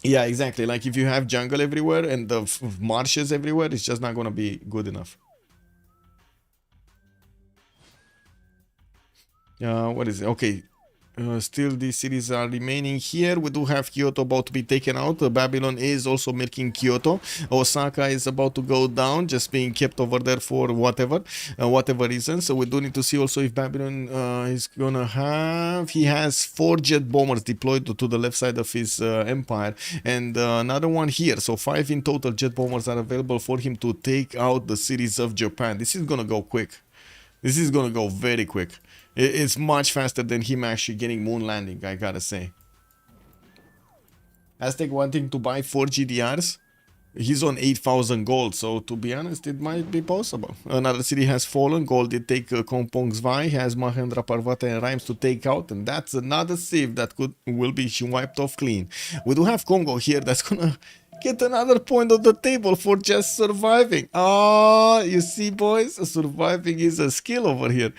Yeah, exactly. Like if you have jungle everywhere and the marshes everywhere, it's just not gonna be good enough. What is it? Okay. Still these cities are remaining here. We do have Kyoto about to be taken out. Babylon is also milking Kyoto. Osaka is about to go down, just being kept over there for whatever reason. So we do need to see also if Babylon is gonna have... He has 4 jet bombers deployed to the left side of his empire, and another one here. So 5 in total jet bombers are available for him to take out the cities of Japan. This is gonna go quick. This is gonna go very quick. It's much faster than him actually getting moon landing, I gotta say. Aztec wanting to buy 4 GDRs. He's on 8,000 gold, so to be honest, it might be possible. Another city has fallen. Gold did take Kompong Svai. He has Mahendra Parvata and Rhymes to take out, and that's another Civ that will be wiped off clean. We do have Congo here that's gonna get another point on the table for just surviving. Ah, you see, boys, surviving is a skill over here.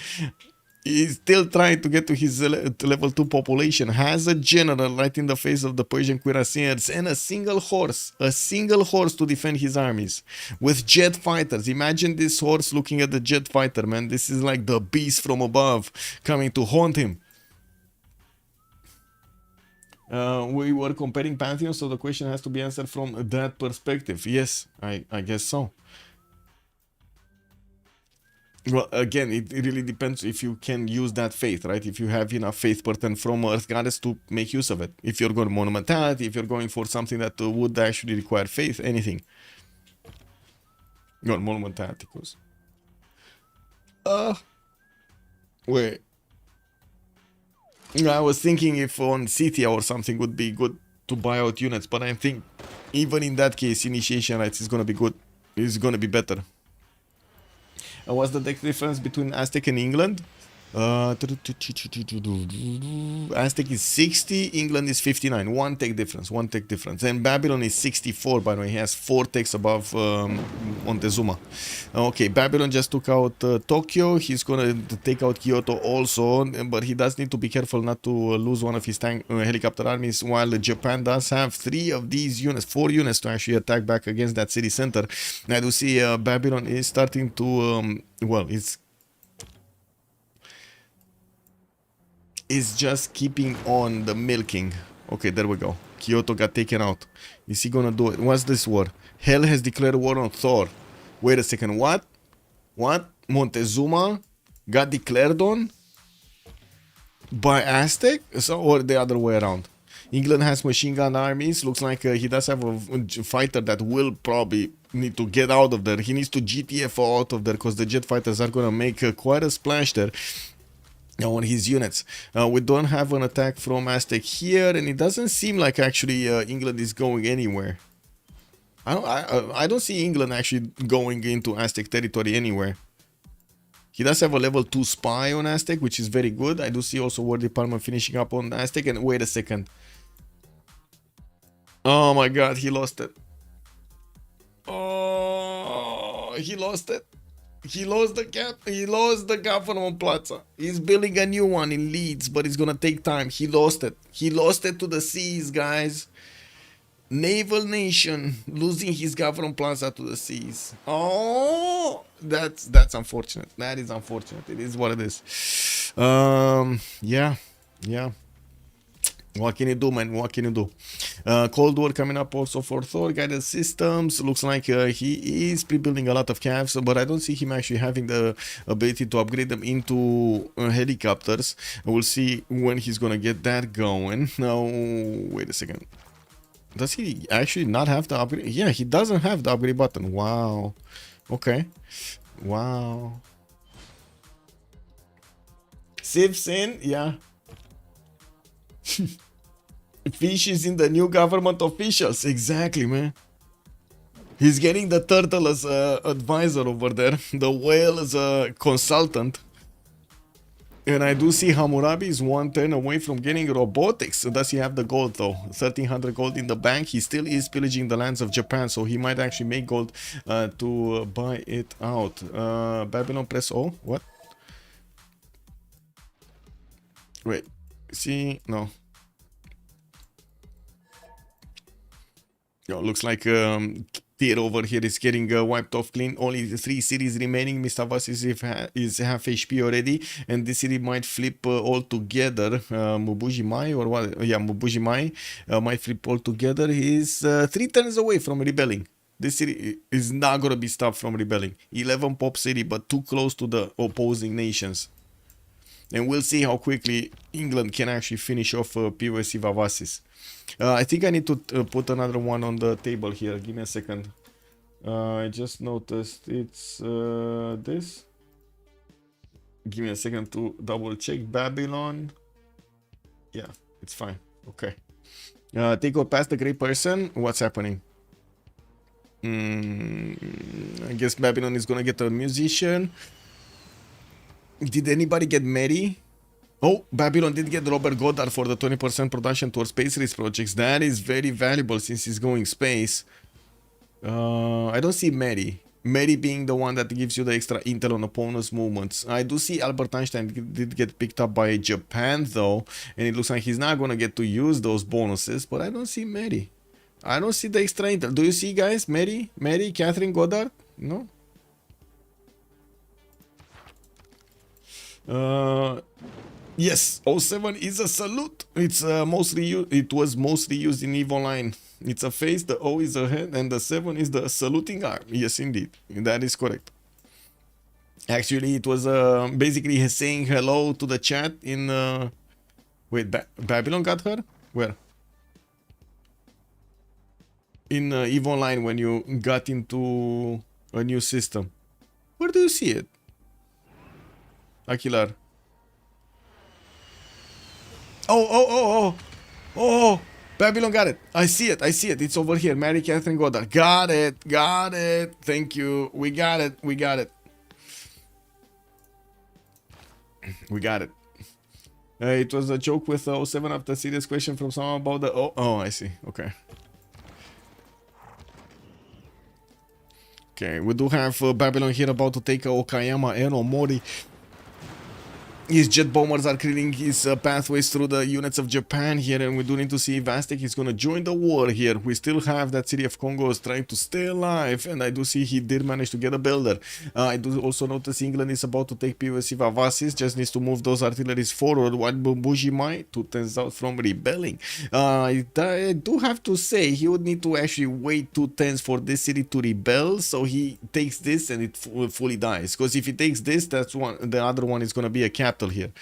He's still trying to get to his level 2 population. Has a general right in the face of the Persian cuirassiers and a single horse to defend his armies with jet fighters. Imagine this horse looking at the jet fighter, man. This is like the beast from above coming to haunt him. We were comparing pantheons, so the question has to be answered from that perspective. Yes, I guess so. Well, again, it really depends if you can use that faith, right? If you have enough faith per turn from Earth Goddess to make use of it. If you're going monumentality, if you're going for something that would actually require faith, anything. Got monumentality, cause. Wait. I was thinking if on City or something would be good to buy out units, but I think even in that case, initiation rights is gonna be good. It's gonna be better. What's the deck difference between Aztec and England? Aztec is 60, England is 59. One tech difference, one tech difference. And Babylon is 64, by the way. He has 4 techs above Montezuma. Okay, Babylon just took out Tokyo. He's gonna take out Kyoto also, but he does need to be careful not to lose one of his helicopter armies, while Japan does have 3 of these units, 4 units to actually attack back against that city center. I do see Babylon is starting to, well, is just keeping on the milking. Okay, there we go. Kyoto got taken out. Is he gonna do it? What's this war? Hell has declared war on Thor. Wait a second, what? What? Montezuma got declared on? By Aztec? So, or the other way around? England has machine gun armies. Looks like he does have a fighter that will probably need to get out of there. He needs to GTFO out of there because the jet fighters are gonna make quite a splash there on his units. We don't have an attack from Aztec here, and it doesn't seem like actually England is going anywhere. I don't see England actually going into Aztec territory anywhere. He does have a level 2 spy on Aztec, which is very good. I do see also War Department finishing up on Aztec, and wait a second. Oh my god, he lost it. Oh, he lost it. He lost the government plaza. He's building a new one in Leeds, but it's gonna take time. He lost it. He lost it to the seas, guys. Naval nation losing his government plaza to the seas. Oh, that's unfortunate. That is unfortunate. It is what it is. Yeah. What can you do, man? What can you do? Cold War coming up also for Thor. Guided systems. Looks like he is pre-building a lot of calves, but I don't see him actually having the ability to upgrade them into helicopters. We'll see when he's gonna get that going. Now, wait a second. Does he actually not have the upgrade? Yeah, he doesn't have the upgrade button. Wow. Okay. Wow. Civ6 in? Yeah. Fish is in the new government officials. Exactly, man. He's getting the turtle as a advisor over there. The whale as a consultant. And I do see Hammurabi is 1 turn away from getting robotics. So does he have the gold though? 1300 gold in the bank. He still is pillaging the lands of Japan, so he might actually make gold to buy it out. Babylon press O. What? Wait. See? No. Yo, looks like Tier over here is getting wiped off clean. Only 3 cities remaining. Mr. Vass is half HP already, and this city might flip all together. Mubuji Mai or what? Yeah, Mubuji Mai might flip all together. He's 3 turns away from rebelling. This city is not gonna be stopped from rebelling. 11 pop city, but too close to the opposing nations. And we'll see how quickly England can actually finish off POS Vavasis. I think I need to put another one on the table here. Give me a second. I just noticed it's this. Give me a second to double check. Babylon. Yeah, it's fine. Okay. Take out past the great person. What's happening? I guess Babylon is gonna get a musician. Did anybody get Mary? Oh, Babylon did get Robert Goddard for the 20% production towards space race projects. That is very valuable since he's going space. I don't see Mary. Mary being the one that gives you the extra intel on opponents' movements. I do see Albert Einstein did get picked up by Japan though, and it looks like he's not gonna get to use those bonuses, but I don't see Mary. I don't see the extra intel. Do you see, guys? Mary, Catherine Goddard? No? Yes, O7 is a salute. It's it was mostly used in EVE Online. It's a face, the O is a head, and the 7 is the saluting arm. Yes, indeed. That is correct. Actually, it was basically saying hello to the chat in... wait, Babylon got her? Where? In EVE Online when you got into a new system. Where do you see it? Aquilar. Oh, Babylon got it. I see it. It's over here. Mary Catherine Goddard. Got it. Thank you. We got it. We got it. It was a joke with 07 after a serious question from someone about the... Oh, I see. Okay, we do have Babylon here about to take Okayama and Omori. His jet bombers are clearing his pathways through the units of Japan here, and we do need to see if Aztec is going to join the war here. We still have that city of Congo is trying to stay alive, and I do see he did manage to get a builder. I do also notice England is about to take POC Vavasis, just needs to move those artilleries forward while Bujimai to turns out from rebelling. I do have to say he would need to actually wait 2 turns for this city to rebel, so he takes this and it fully dies. Because if he takes this, that's one. The other one is going to be a capital here,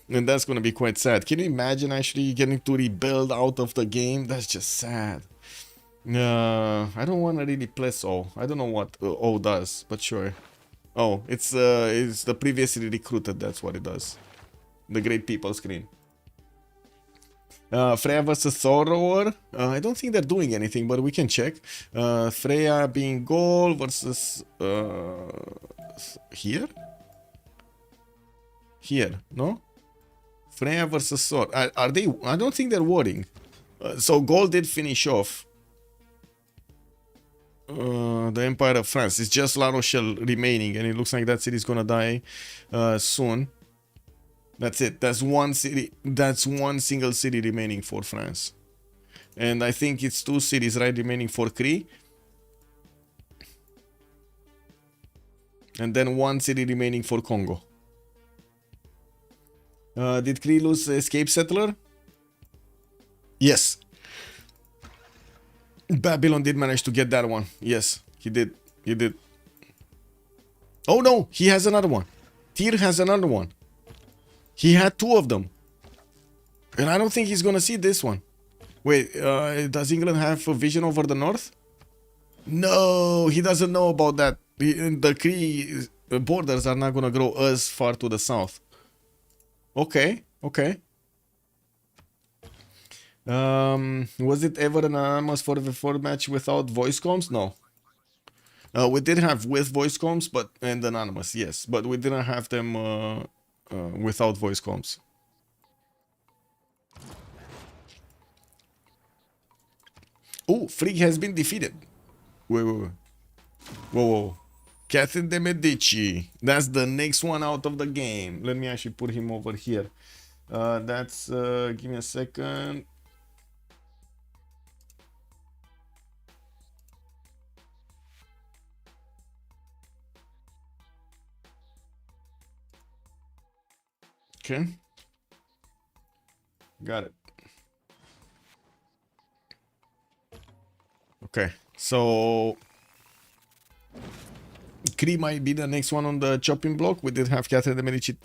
and that's going to be quite sad. Can you imagine actually getting to rebuild out of the game? That's just sad. I don't want to really place O. I don't know what O does, but sure. Oh, it's the previously recruited. That's what it does. The great people screen. Freya versus Thor. I don't think they're doing anything, but we can check. Freya being goal versus here. Here, no? Freya versus Thor. Are they? I don't think they're warring. So gold did finish off the Empire of France. It's just La Rochelle remaining, and it looks like that city is gonna die soon. That's it. That's one city. That's one single city remaining for France, and I think it's 2 cities right remaining for Cree, and then 1 city remaining for Congo. Did Cree lose Escape Settler? Yes. Babylon did manage to get that one. Yes, he did. Oh no, he has another one. Tyr has another one. He had 2 of them. And I don't think he's gonna see this one. Wait, does England have a vision over the north? No, he doesn't know about that. The Cree borders are not gonna grow as far to the south. Okay. Was it ever an anonymous 4v4 match without voice comms? No. We did have with voice comms, and anonymous, yes, but we didn't have them without voice comms. Oh, Frigg has been defeated. Wait. Whoa. Catherine de Medici. That's the next one out of the game. Let me actually put him over here. That's give me a second. Okay. Got it. Okay. So Cree might be the next one on the chopping block. We did have Catherine de Medici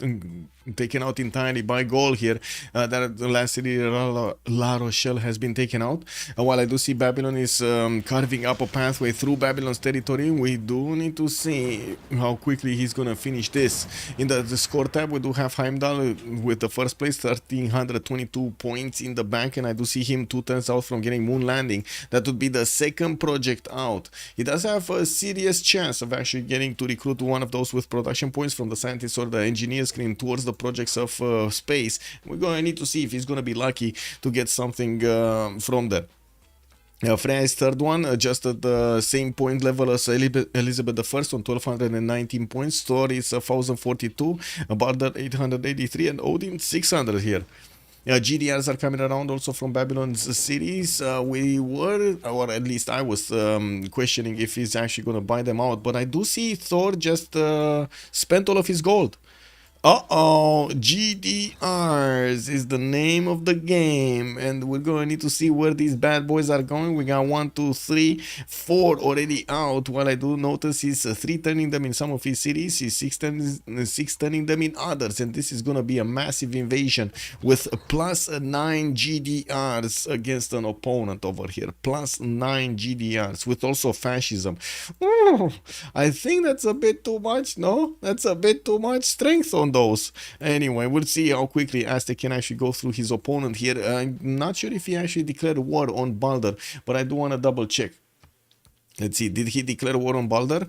taken out entirely by goal here. That the last city, La Rochelle, has been taken out. While I do see Babylon is carving up a pathway through Babylon's territory, we do need to see how quickly he's going to finish this. In the score tab, we do have Heimdall with the first place, 1,322 points in the bank, and I do see him 2 turns out from getting Moon Landing. That would be the second project out. He does have a serious chance of actually getting to recruit one of those with production points from the scientists or the engineers screen towards the projects of space. We're going to need to see if he's going to be lucky to get something from there. Freya's third one, just at the same point level as Elizabeth I on 1,219 points. Thor is 1,042, Bardar 883, and Odin 600 here. GDRs are coming around also from Babylon's cities. We were, or at least I was, questioning if he's actually going to buy them out. But I do see Thor just spent all of his gold. Uh-oh, GDRs is the name of the game, and we're going to need to see where these bad boys are going. We got 1, 2, 3, 4 already out. What I do notice is 3 turning them in some of his cities, he's 6 turning them in others, and this is going to be a massive invasion with +9 GDRs against an opponent over here. +9 GDRs with also fascism. Ooh, I think that's a bit too much, no? That's a bit too much strength on those. Anyway, we'll see how quickly Aztec can actually go through his opponent here. I'm not sure if he actually declared war on Balder, but I do want to double check. Let's see, did he declare war on Balder?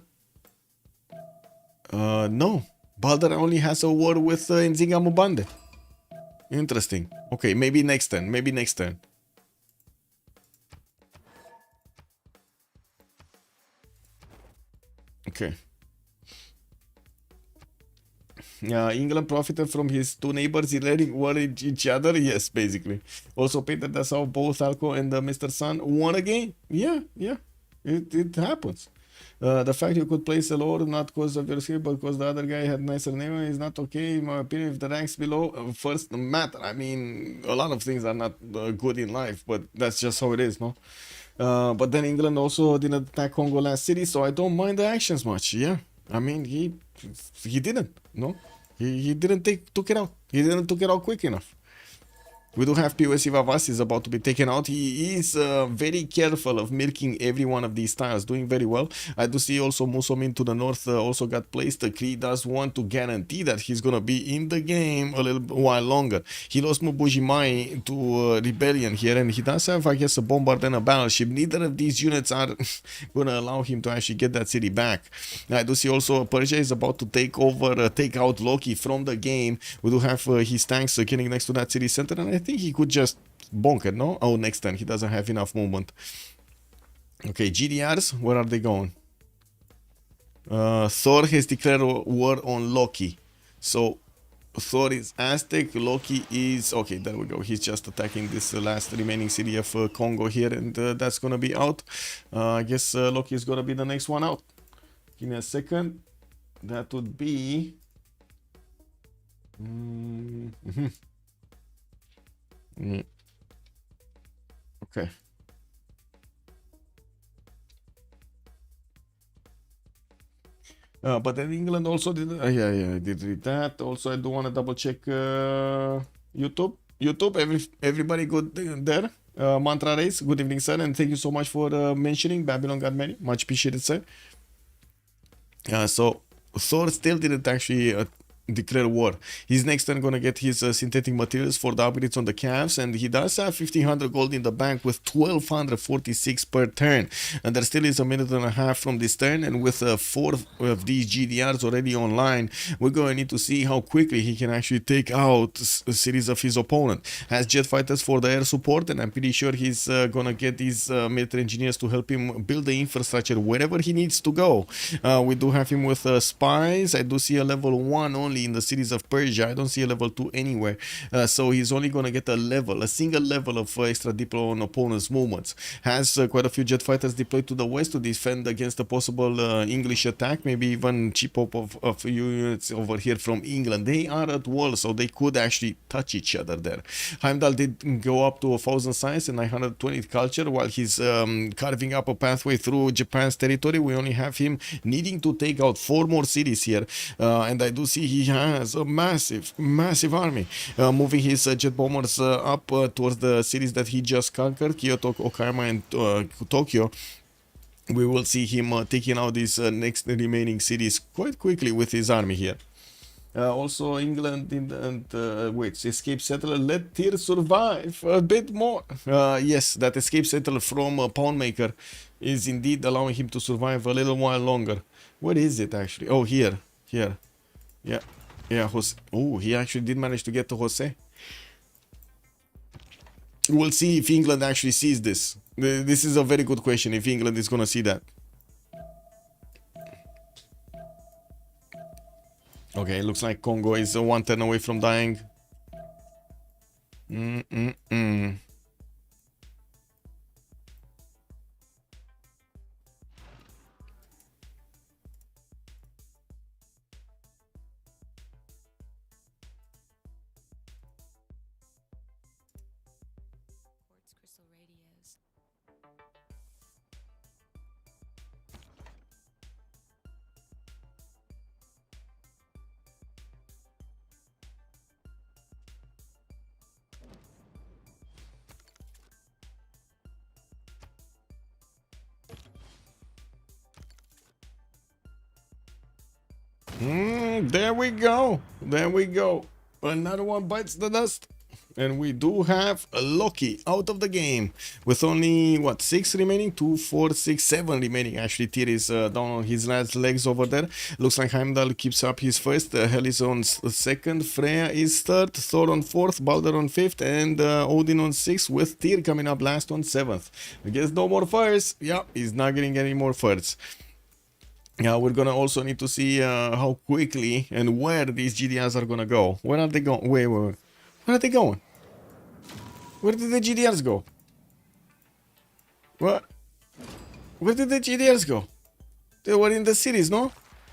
No. Balder only has a war with Nzinga Mubande. Interesting. Okay, maybe next turn. Maybe next turn. Okay. England profited from his two neighbors declaring war at each other. Yes, basically. Also painted that's how both Alco and Mr. Sun won again. Yeah, yeah. It happens. The fact you could place a lord not because of your skill, but because the other guy had nicer name is not okay, in my opinion. If the ranks below first matter. I mean, a lot of things are not good in life, but that's just how it is, no? But then England also didn't attack Congo last city, so I don't mind the actions much. Yeah, I mean he didn't. No, he didn't took it out. He didn't took it out quick enough. We do have POS Ivavas is about to be taken out. He is very careful of milking every one of these tiles, doing very well. I do see also Musomin to the north also got placed. Kree does want to guarantee that he's going to be in the game a little while longer. He lost Mubujimai to Rebellion here, and he does have, I guess, a bombard and a battleship. Neither of these units are going to allow him to actually get that city back. I do see also Persia is about to take over, take out Loki from the game. We do have his tanks killing next to that city center, and I think he could just bonk it, no? Oh, next turn. He doesn't have enough movement. Okay, GDRs, where are they going? Thor has declared war on Loki. So, Thor is Aztec, Loki is... Okay, there we go. He's just attacking this last remaining city of Congo here, and that's gonna be out. I guess Loki is gonna be the next one out. Give me a second. That would be... Okay. But then England also did. Yeah, I did read that. Also, I do want to double check YouTube. Everybody good there. Mantra Race, good evening, sir, and thank you so much for mentioning Babylon got many. Much appreciated, sir. So Thor still didn't actually declare war. He's next turn gonna get his synthetic materials for the upgrades on the calves, and he does have 1500 gold in the bank with 1246 per turn, and there still is a minute and a half from this turn, and with 4 of these GDRs already online, we're going to need to see how quickly he can actually take out a series of his opponent. Has jet fighters for the air support, and I'm pretty sure he's gonna get these military engineers to help him build the infrastructure wherever he needs to go. We do have him with spies. I do see a level 1 only in the cities of Persia. I don't see a level 2 anywhere. So he's only going to get a single level of extra deploy on opponent's movements. Has quite a few jet fighters deployed to the west to defend against a possible English attack. Maybe even chip up of a few units over here from England. They are at war, so they could actually touch each other there. Heimdall did go up to 1000 science and 920 culture while he's carving up a pathway through Japan's territory. We only have him needing to take out 4 more cities here, and I do see he has a massive army, moving his jet bombers up towards the cities that he just conquered, Kyoto, Okayama, and Tokyo. We will see him taking out these next remaining cities quite quickly with his army here. Also, England wait, escape settler, let Tyr survive a bit more. Yes, that escape settler from Poundmaker is indeed allowing him to survive a little while longer. Where is it actually? Oh, here. Yeah, Jose. Oh, he actually did manage to get to Jose. We'll see if England actually sees this. This is a very good question, if England is gonna see that. Okay, looks like Congo is 1 turn away from dying. universal radios. There we go. There we go. Another one bites the dust. And we do have a Loki out of the game with only, what, 6 remaining? 2, 4, 6, 7 remaining. Actually, Tyr is down on his last legs over there. Looks like Heimdall keeps up his first. Hel is on second. Freya is third. Thor on fourth. Balder on fifth. And Odin on sixth, with Tyr coming up last on seventh. I guess no more furs. Yeah, he's not getting any more furs. Yeah, we're gonna also need to see how quickly and where these GDRs are gonna go. Where are they going? Wait. Where are they going? Where did the GDRs go? What? Where did the GDRs go? They were in the cities, no?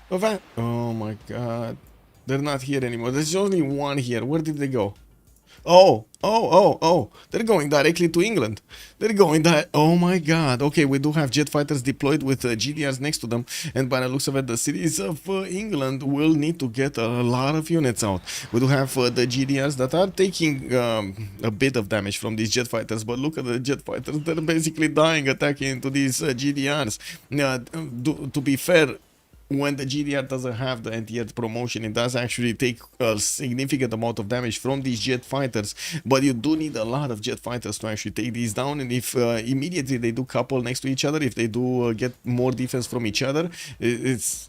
Oh my god. They're not here anymore. There's only one here. Where did they go? Oh. They're going directly to England. They're going that. Oh my god. Okay, we do have jet fighters deployed with GDRs next to them. And by the looks of it, the cities of England will need to get a lot of units out. We do have the GDRs that are taking a bit of damage from these jet fighters. But look at the jet fighters. They're basically dying attacking into these GDRs. To be fair, when the GDR doesn't have the anti-air promotion, it does actually take a significant amount of damage from these jet fighters, but you do need a lot of jet fighters to actually take these down. And if immediately they do couple next to each other, if they do get more defense from each other, it's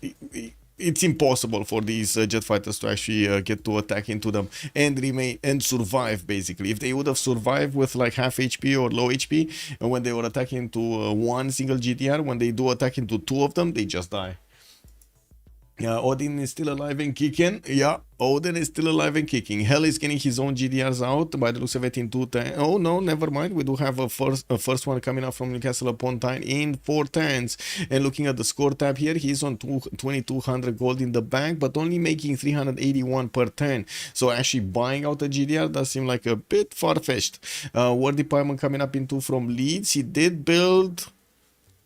impossible for these jet fighters to actually get to attack into them and remain and survive. Basically, if they would have survived with like half HP or low HP, and when they were attacking into one single GDR, when they do attack into two of them, they just die. Odin is still alive and kicking. Yeah, Odin is still alive and kicking. Hel is getting his own GDRs out by the looks of it in 210. Oh no, never mind. We do have a first one coming up from Newcastle upon Tyne in 410s. And looking at the score tab here, he's on 2200 gold in the bank, but only making 381 per turn. So actually buying out a GDR does seem like a bit far-fetched. War Department coming up in 2 from Leeds. He did build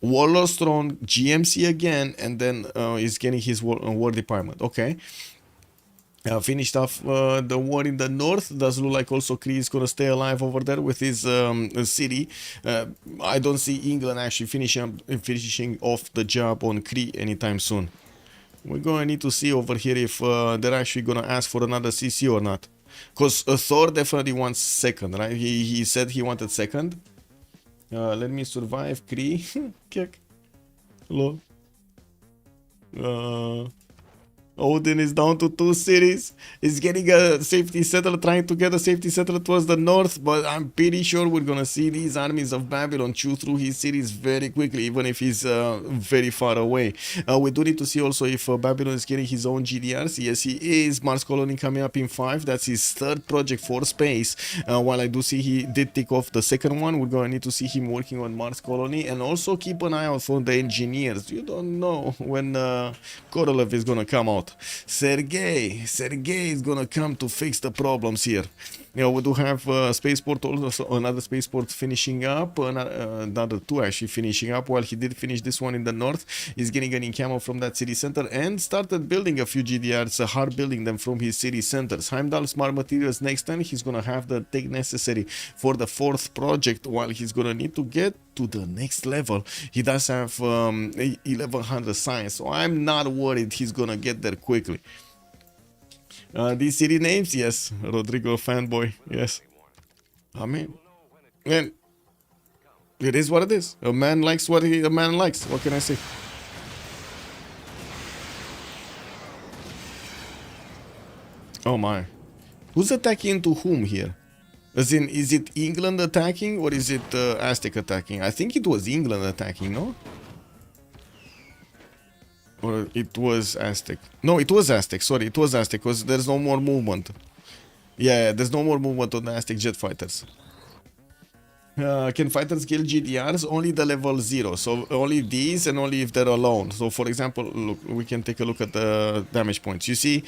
Warlord's Throne, GMC again, and then he's getting his war department. Okay. Finished off the war in the north. Does look like also Kree is gonna stay alive over there with his city. I don't see England actually finishing off the job on Kree anytime soon. We're gonna need to see over here if they're actually gonna ask for another CC or not. Because Thor definitely wants second, right? He said he wanted second. Let me survive, Kree. Kick. Hello. Odin is down to 2 cities. He's getting a safety settle, trying to get a safety settle towards the north, but I'm pretty sure we're gonna see these armies of Babylon chew through his cities very quickly, even if he's very far away. We do need to see also if Babylon is getting his own GDRs. Yes, he is. Mars Colony coming up in 5. That's his third project for space. While I do see he did tick off the second one, we're gonna need to see him working on Mars Colony, and also keep an eye out for the engineers. You don't know when Korolev is gonna come out. Sergey is gonna come to fix the problems here. You know, we do have spaceport, also another spaceport finishing up, another 2 actually finishing up. While he did finish this one in the north, he's getting an camo from that city center and started building a few GDRs, hard building them from his city centers. Heimdall Smart Materials next time, he's gonna have the tech necessary for the 4th project, while he's gonna need to get to the next level. He does have 1100 science, so I'm not worried he's gonna get there quickly. These city names, yes. Rodrigo fanboy, yes. I mean, man, it is what it is. A man likes what a man likes. What can I say? Oh my. Who's attacking to whom here? As in, is it England attacking or is it Aztec attacking? I think it was England attacking, no? Or it was Aztec. No, it was Aztec. Sorry, it was Aztec because there's no more movement. Yeah, there's no more movement on the Aztec jet fighters. Can fighters kill GDRs? Only the level 0. So only these and only if they're alone. So for example, look, we can take a look at the damage points. You see,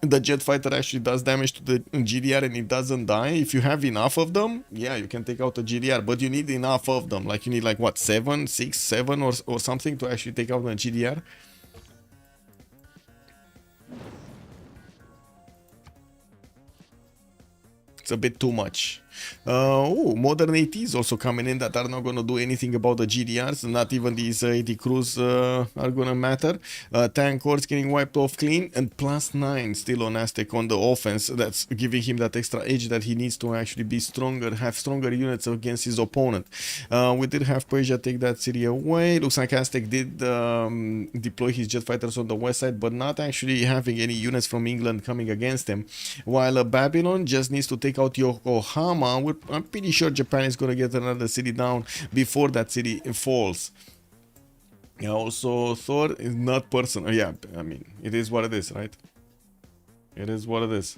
the jet fighter actually does damage to the GDR and it doesn't die. If you have enough of them, yeah, you can take out the GDR, but you need enough of them. Like you need like what, 7, 6, 7 or something to actually take out the GDR. It's a bit too much. Modern ATs also coming in that are not going to do anything about the GDRs. Not even these AT crews are going to matter. Tank cores getting wiped off clean, and +9 still on Aztec on the offense. That's giving him that extra edge that he needs to actually be stronger, have stronger units against his opponent. We did have Persia take that city away. Looks like Aztec did deploy his jet fighters on the west side, but not actually having any units from England coming against him. While Babylon just needs to take out Yokohama. I'm pretty sure Japan is going to get another city down before that city falls. Yeah, also Thor is not personal. Yeah, I mean, it is what it is, right? It is what it is.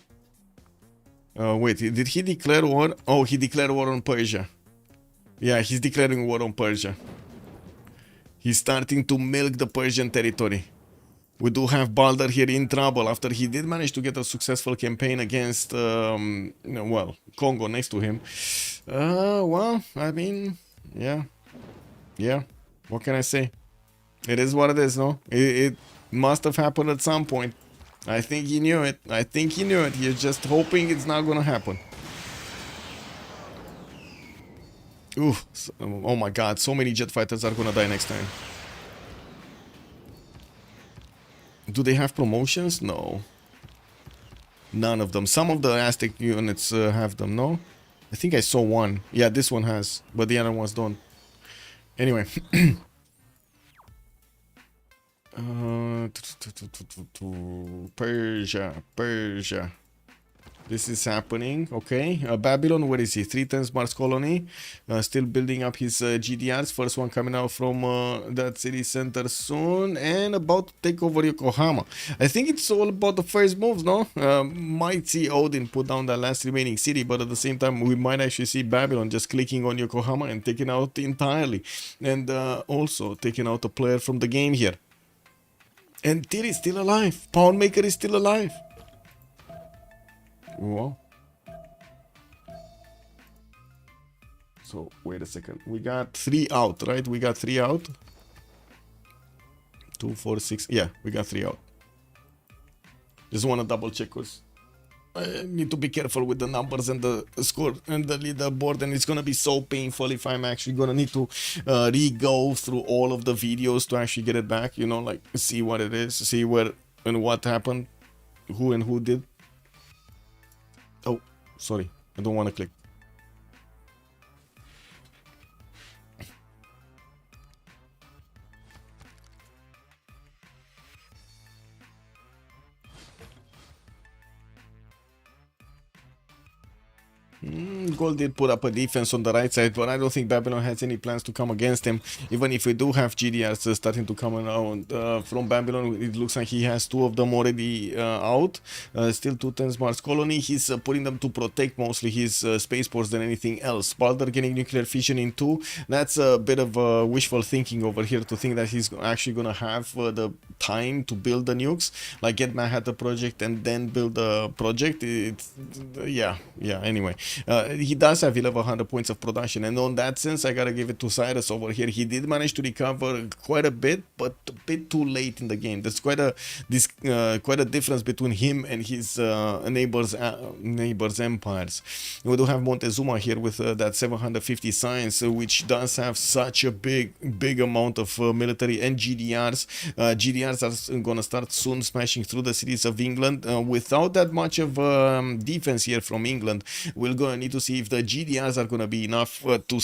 Wait, did he declare war? Oh, he declared war on Persia. Yeah, he's declaring war on Persia. He's starting to milk the Persian territory. We do have Balder here in trouble after he did manage to get a successful campaign against, well, Congo next to him. Well, I mean, yeah. What can I say? It is what it is, no? It must have happened at some point. I think he knew it. He's just hoping it's not gonna happen. Ooh, oh my god, so many jet fighters are gonna die next time. Do they have promotions? No. None of them. Some of the Aztec units have them, no? I think I saw one. Yeah, this one has, but the other ones don't. Anyway. Persia. This is happening, okay. Babylon, where is he? 3 times Mars colony. Still building up his GDRs. First one coming out from that city center soon. And about to take over Yokohama. I think it's all about the first moves, no? Might see Odin put down that last remaining city, but at the same time, we might actually see Babylon just clicking on Yokohama and taking out entirely. And also taking out a player from the game here. And Tyr is still alive. Poundmaker is still alive. Whoa. So wait a second. We got 3 out, right? We got 3 out. 2, 4, 6. Yeah, we got 3 out. Just want to double check because I need to be careful with the numbers and the score and the leaderboard, and it's gonna be so painful if I'm actually gonna need to re-go through all of the videos to actually get it back. You know, like see what it is, see where and what happened, who and who did. Oh, sorry, I don't want to click. Gold did put up a defense on the right side, but I don't think Babylon has any plans to come against him. Even if we do have GDRs starting to come around from Babylon, it looks like he has 2 of them already out. Still 2 times Mars colony. He's putting them to protect mostly his spaceports than anything else. Balder getting nuclear fission in 2. That's a bit of wishful thinking over here to think that he's actually gonna have the time to build the nukes, like get Manhattan project and then build the project. Yeah. Anyway, he does have 1100 points of production, and on that sense I gotta give it to Cyrus over here. He did manage to recover quite a bit, but a bit too late in the game. There's quite a difference between him and his neighbors empires. We do have Montezuma here with that 750 science, which does have such a big amount of military and GDRs. GDRs are gonna start soon smashing through the cities of England. Without that much of defense here from England, we're gonna need to see if the GDRs are gonna be enough to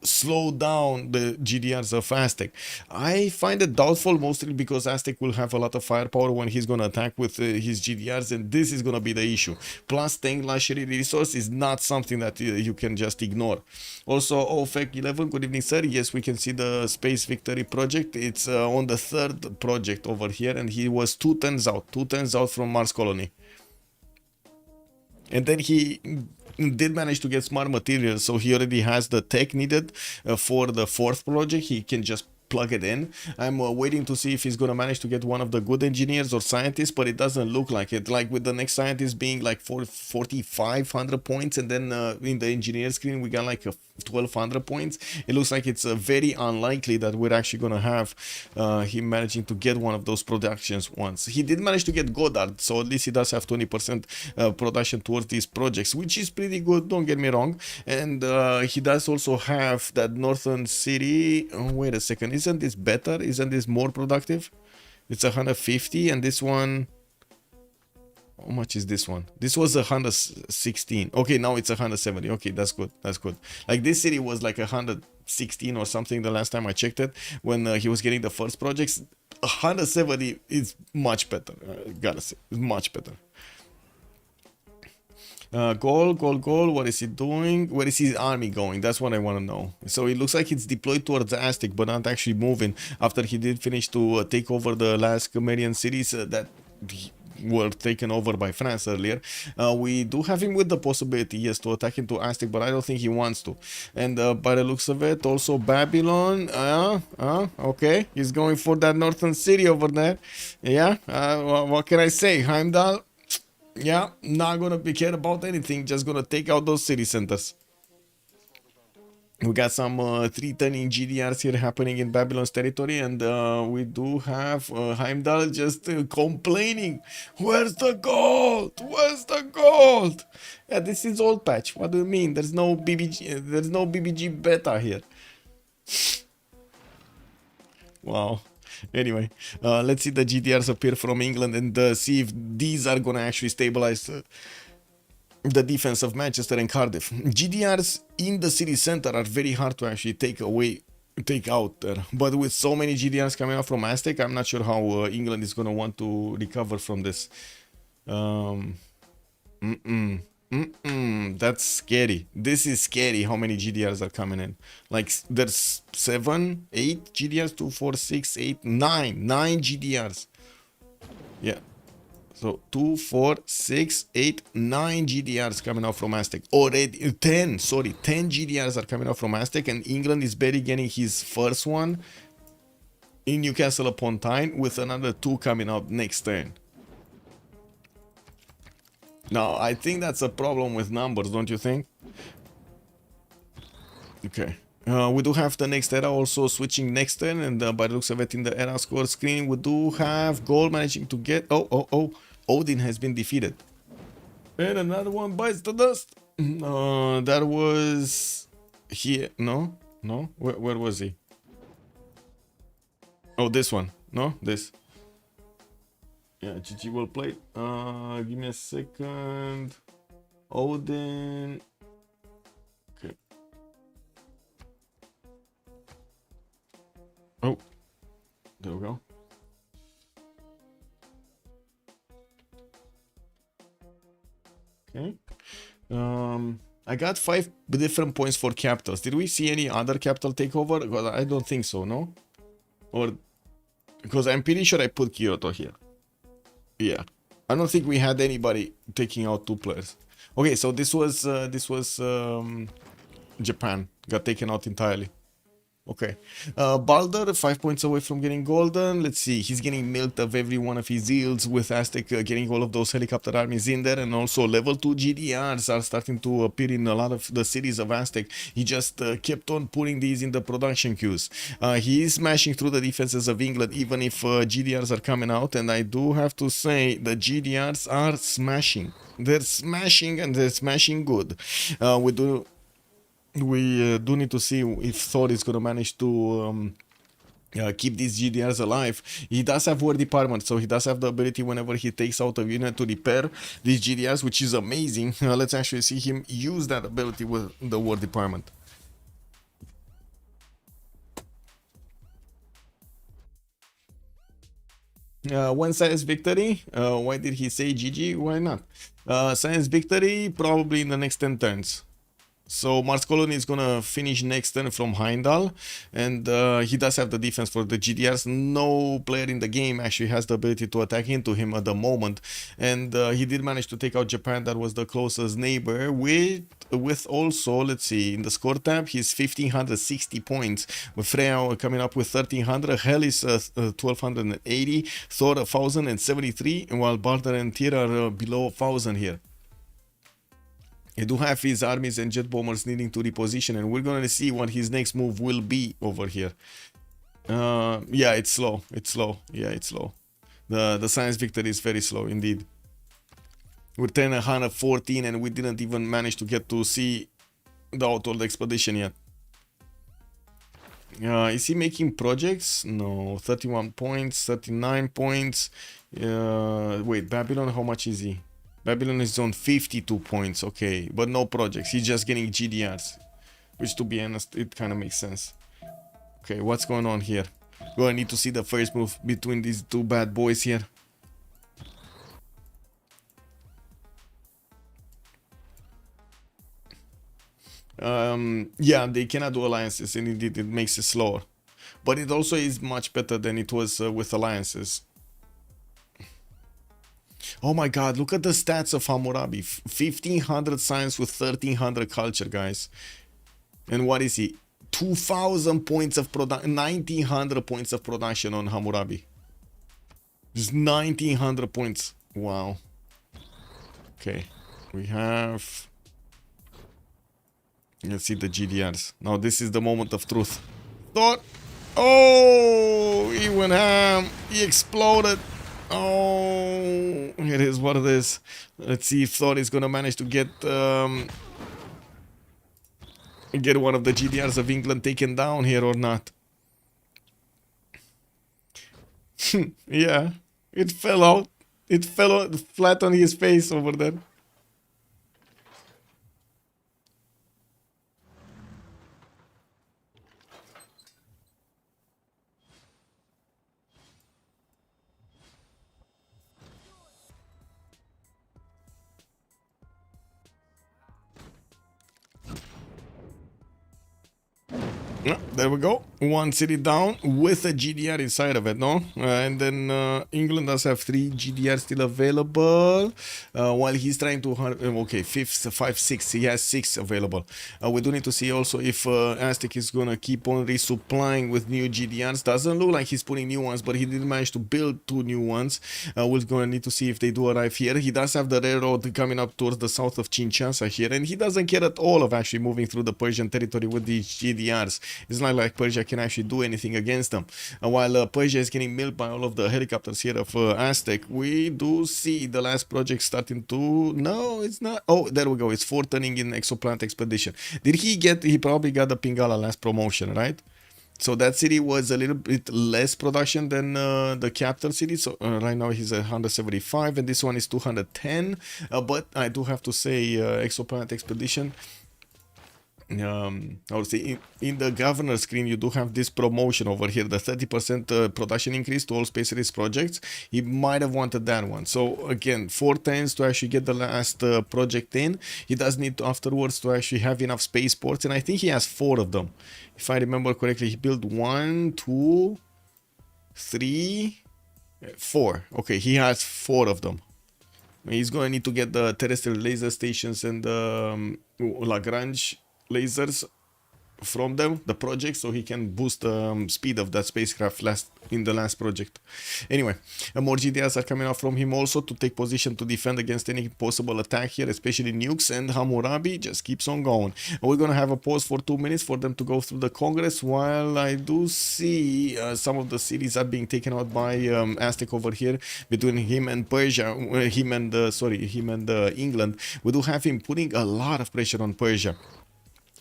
slow down the GDRs of Aztec. I find it doubtful, mostly because Aztec will have a lot of firepower when he's gonna attack with his GDRs, and this is gonna be the issue. Plus, tank luxury resource is not something that you can just ignore. Also, OFEC 11, good evening, sir. Yes, we can see the Space Victory project. It's on the 3rd project over here, and he was 2 turns out from Mars colony. And then he did manage to get smart materials, so he already has the tech needed for the 4th project. He can just plug it in. I'm waiting to see if he's gonna manage to get one of the good engineers or scientists, but it doesn't look like it. Like with the next scientist being like 4,500 points, and then in the engineer screen we got like a 1,200 points. It looks like it's very unlikely that we're actually gonna have him managing to get one of those productions once. He did manage to get Goddard, so at least he does have 20% production towards these projects, which is pretty good, don't get me wrong. And he does also have that northern city. Oh, wait a second, isn't this better? Isn't this more productive? It's 150, and this one, how much is this one? This was 116. Okay, now it's 170. Okay, that's good. That's good. Like this city was like 116 or something the last time I checked it when he was getting the first projects. 170 is much better. Gotta say, it's much better. Goal. What is he doing? Where is his army going? That's what I want to know. So it looks like it's deployed towards Aztec, but not actually moving after he did finish to take over the last Sumerian cities that were taken over by France earlier. We do have him with the possibility, yes, to attack into Aztec, but I don't think he wants to. And by the looks of it, also Babylon. Okay, he's going for that northern city over there. Yeah, what can I say? Heimdall, yeah, not gonna be care about anything, just gonna take out those city centers. We got some 3-turning GDRs here happening in Babylon's territory, and we do have Heimdall just complaining, where's the gold? Where's the gold? Yeah, this is old patch. What do you mean? There's no BBG beta here. Wow. Anyway, let's see the GDRs appear from England and see if these are gonna actually stabilize the defense of Manchester and Cardiff. GDRs in the city center are very hard to actually take out there, but with so many GDRs coming out from Aztec, I'm not sure how England is gonna want to recover from this. That's scary. This is scary how many GDRs are coming in. Like there's 7, 8 GDRs, 2, 4, 6, 8, 9 GDRs. Yeah. So 2, 4, 6, 8, 9 GDRs coming out from Aztec. Already 10 GDRs are coming out from Aztec, and England is barely getting his first one in Newcastle upon Tyne, with another 2 coming out next turn. Now, I think that's a problem with numbers, don't you think? Okay. We do have the next era also switching next turn, and by the looks of it in the era score screen, we do have Goal managing to get... Oh, Odin has been defeated. And another one bites the dust. That was... here. No? Where was he? Oh, this one. No? This. Yeah, GG well played. Give me a second. Odin. Okay. Oh, there we go. Okay. I got 5 different points for capitals. Did we see any other capital takeover? Well, I don't think so, no? Or because I'm pretty sure I put Kyoto here. Yeah, I don't think we had anybody taking out 2 players. Okay, so this was Japan got taken out entirely. Okay, Balder 5 points away from getting golden. Let's see, he's getting milked of every one of his yields, with Aztec getting all of those helicopter armies in there, and also level 2 GDRs are starting to appear in a lot of the cities of Aztec. He just kept on putting these in the production queues. He is smashing through the defenses of England, even if GDRs are coming out, and I do have to say the GDRs are smashing. They're smashing, and they're smashing good. We do need to see if Thor is going to manage to keep these GDRs alive. He does have War Department, so he does have the ability whenever he takes out a unit to repair these GDRs, which is amazing. Let's actually see him use that ability with the War Department. When Science Victory, why did he say GG? Why not? Science Victory probably in the next 10 turns. So Marscolon is gonna finish next turn from Heimdall, and he does have the defense for the GDRs. No player in the game actually has the ability to attack into him at the moment, and he did manage to take out Japan. That was the closest neighbor. With also, let's see, in the score tab, he's 1560 points. With Freya coming up with 1300, Hell is 1280, Thor 1073, while Balder and Tyr are below 1000 here. You do have his armies and jet bombers needing to reposition, and we're gonna see what his next move will be over here. Yeah, it's slow. It's slow. Yeah, it's slow. The science victory is very slow indeed. We're 1014 and we didn't even manage to get to see the outward expedition yet. Is he making projects? No, 31 points, 39 points. Wait, Babylon, how much is he? Babylon is on 52 points, okay, but no projects. He's just getting GDRs, which, to be honest, it kind of makes sense. Okay, what's going on here? Gonna need to see the first move between these two bad boys here. Yeah, they cannot do alliances, and indeed it makes it slower. But it also is much better than it was with alliances. Oh my god, look at the stats of Hammurabi. 1500 science with 1300 culture, guys. And what is he? 2000 points of production, 1900 points of production on Hammurabi. Just 1900 points. Wow. Okay, we have... Let's see the GDRs. Now this is the moment of truth. Thor! Oh, he went ham. He exploded. Oh, it is what it is. Let's see if Thor is gonna manage to get one of the GDRs of England taken down here or not. Yeah, it fell out. It fell out flat on his face over there. Yeah, there we go. One city down with a GDR inside of it, no? And then England does have 3 GDR still available. While he's trying to... Okay, 5, 6. He has 6 available. We do need to see also if Aztec is going to keep on resupplying with new GDRs. Doesn't look like he's putting new ones, but he did manage to build 2 new ones. We're going to need to see if they do arrive here. He does have the railroad coming up towards the south of Chinchasa here, and he doesn't care at all of actually moving through the Persian territory with these GDRs. It's not like Persia can actually do anything against them. While Persia is getting milled by all of the helicopters here of Aztec, we do see the last project starting to... No, it's not. Oh, there we go. It's 4 turning in Exoplanet Expedition. Did he get... He probably got the Pingala last promotion, right? So that city was a little bit less production than the capital city. So right now he's at 175 and this one is 210. But I do have to say Exoplanet Expedition... I would say in the governor screen you do have this promotion over here, the 30% production increase to all space race projects. He might have wanted that one. So again, 4 turns to actually get the last project in. He does need to afterwards to actually have enough spaceports, and I think he has 4 of them. If I remember correctly, he built 1, 2, 3, 4. Okay, he has 4 of them. He's going to need to get the terrestrial laser stations and the Lagrange lasers from them, the project, so he can boost the speed of that spacecraft in the last project. Anyway, more GDRs are coming out from him also to take position to defend against any possible attack here, especially nukes, and Hammurabi just keeps on going. We're gonna have a pause for 2 minutes for them to go through the Congress, while I do see some of the cities are being taken out by Aztec over here between him and Persia, him and England. We do have him putting a lot of pressure on Persia.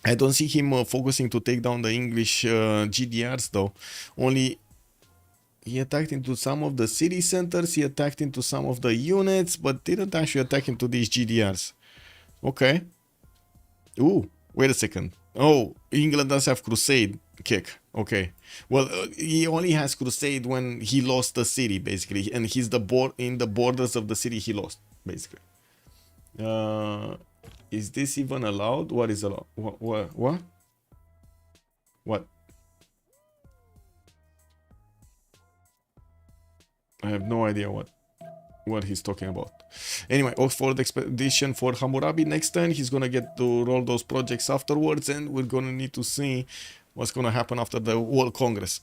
I don't see him focusing to take down the English GDRs though. Only he attacked into some of the city centers, he attacked into some of the units, but didn't actually attack into these GDRs. Okay. Ooh, wait a second. Oh, England does have Crusade kick. Okay. Well, he only has Crusade when he lost the city, basically. And he's in the borders of the city he lost, basically. Is this even allowed? What is allowed? What? I have no idea what he's talking about. Anyway, Oxford expedition for Hammurabi next turn. He's gonna get to roll those projects afterwards, and we're gonna need to see what's gonna happen after the World Congress.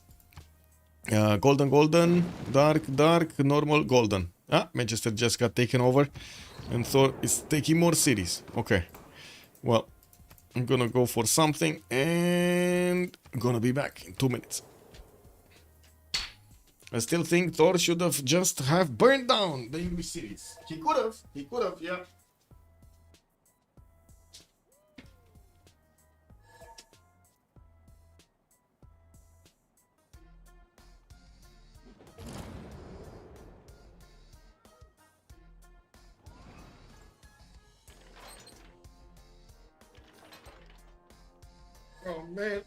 Golden, dark, normal, golden. Manchester just got taken over, and Thor is taking more cities. Okay, well, I'm gonna go for something, and I'm gonna be back in 2 minutes. I still think Thor should have just have burned down the English cities. He could have, yeah. Oh man,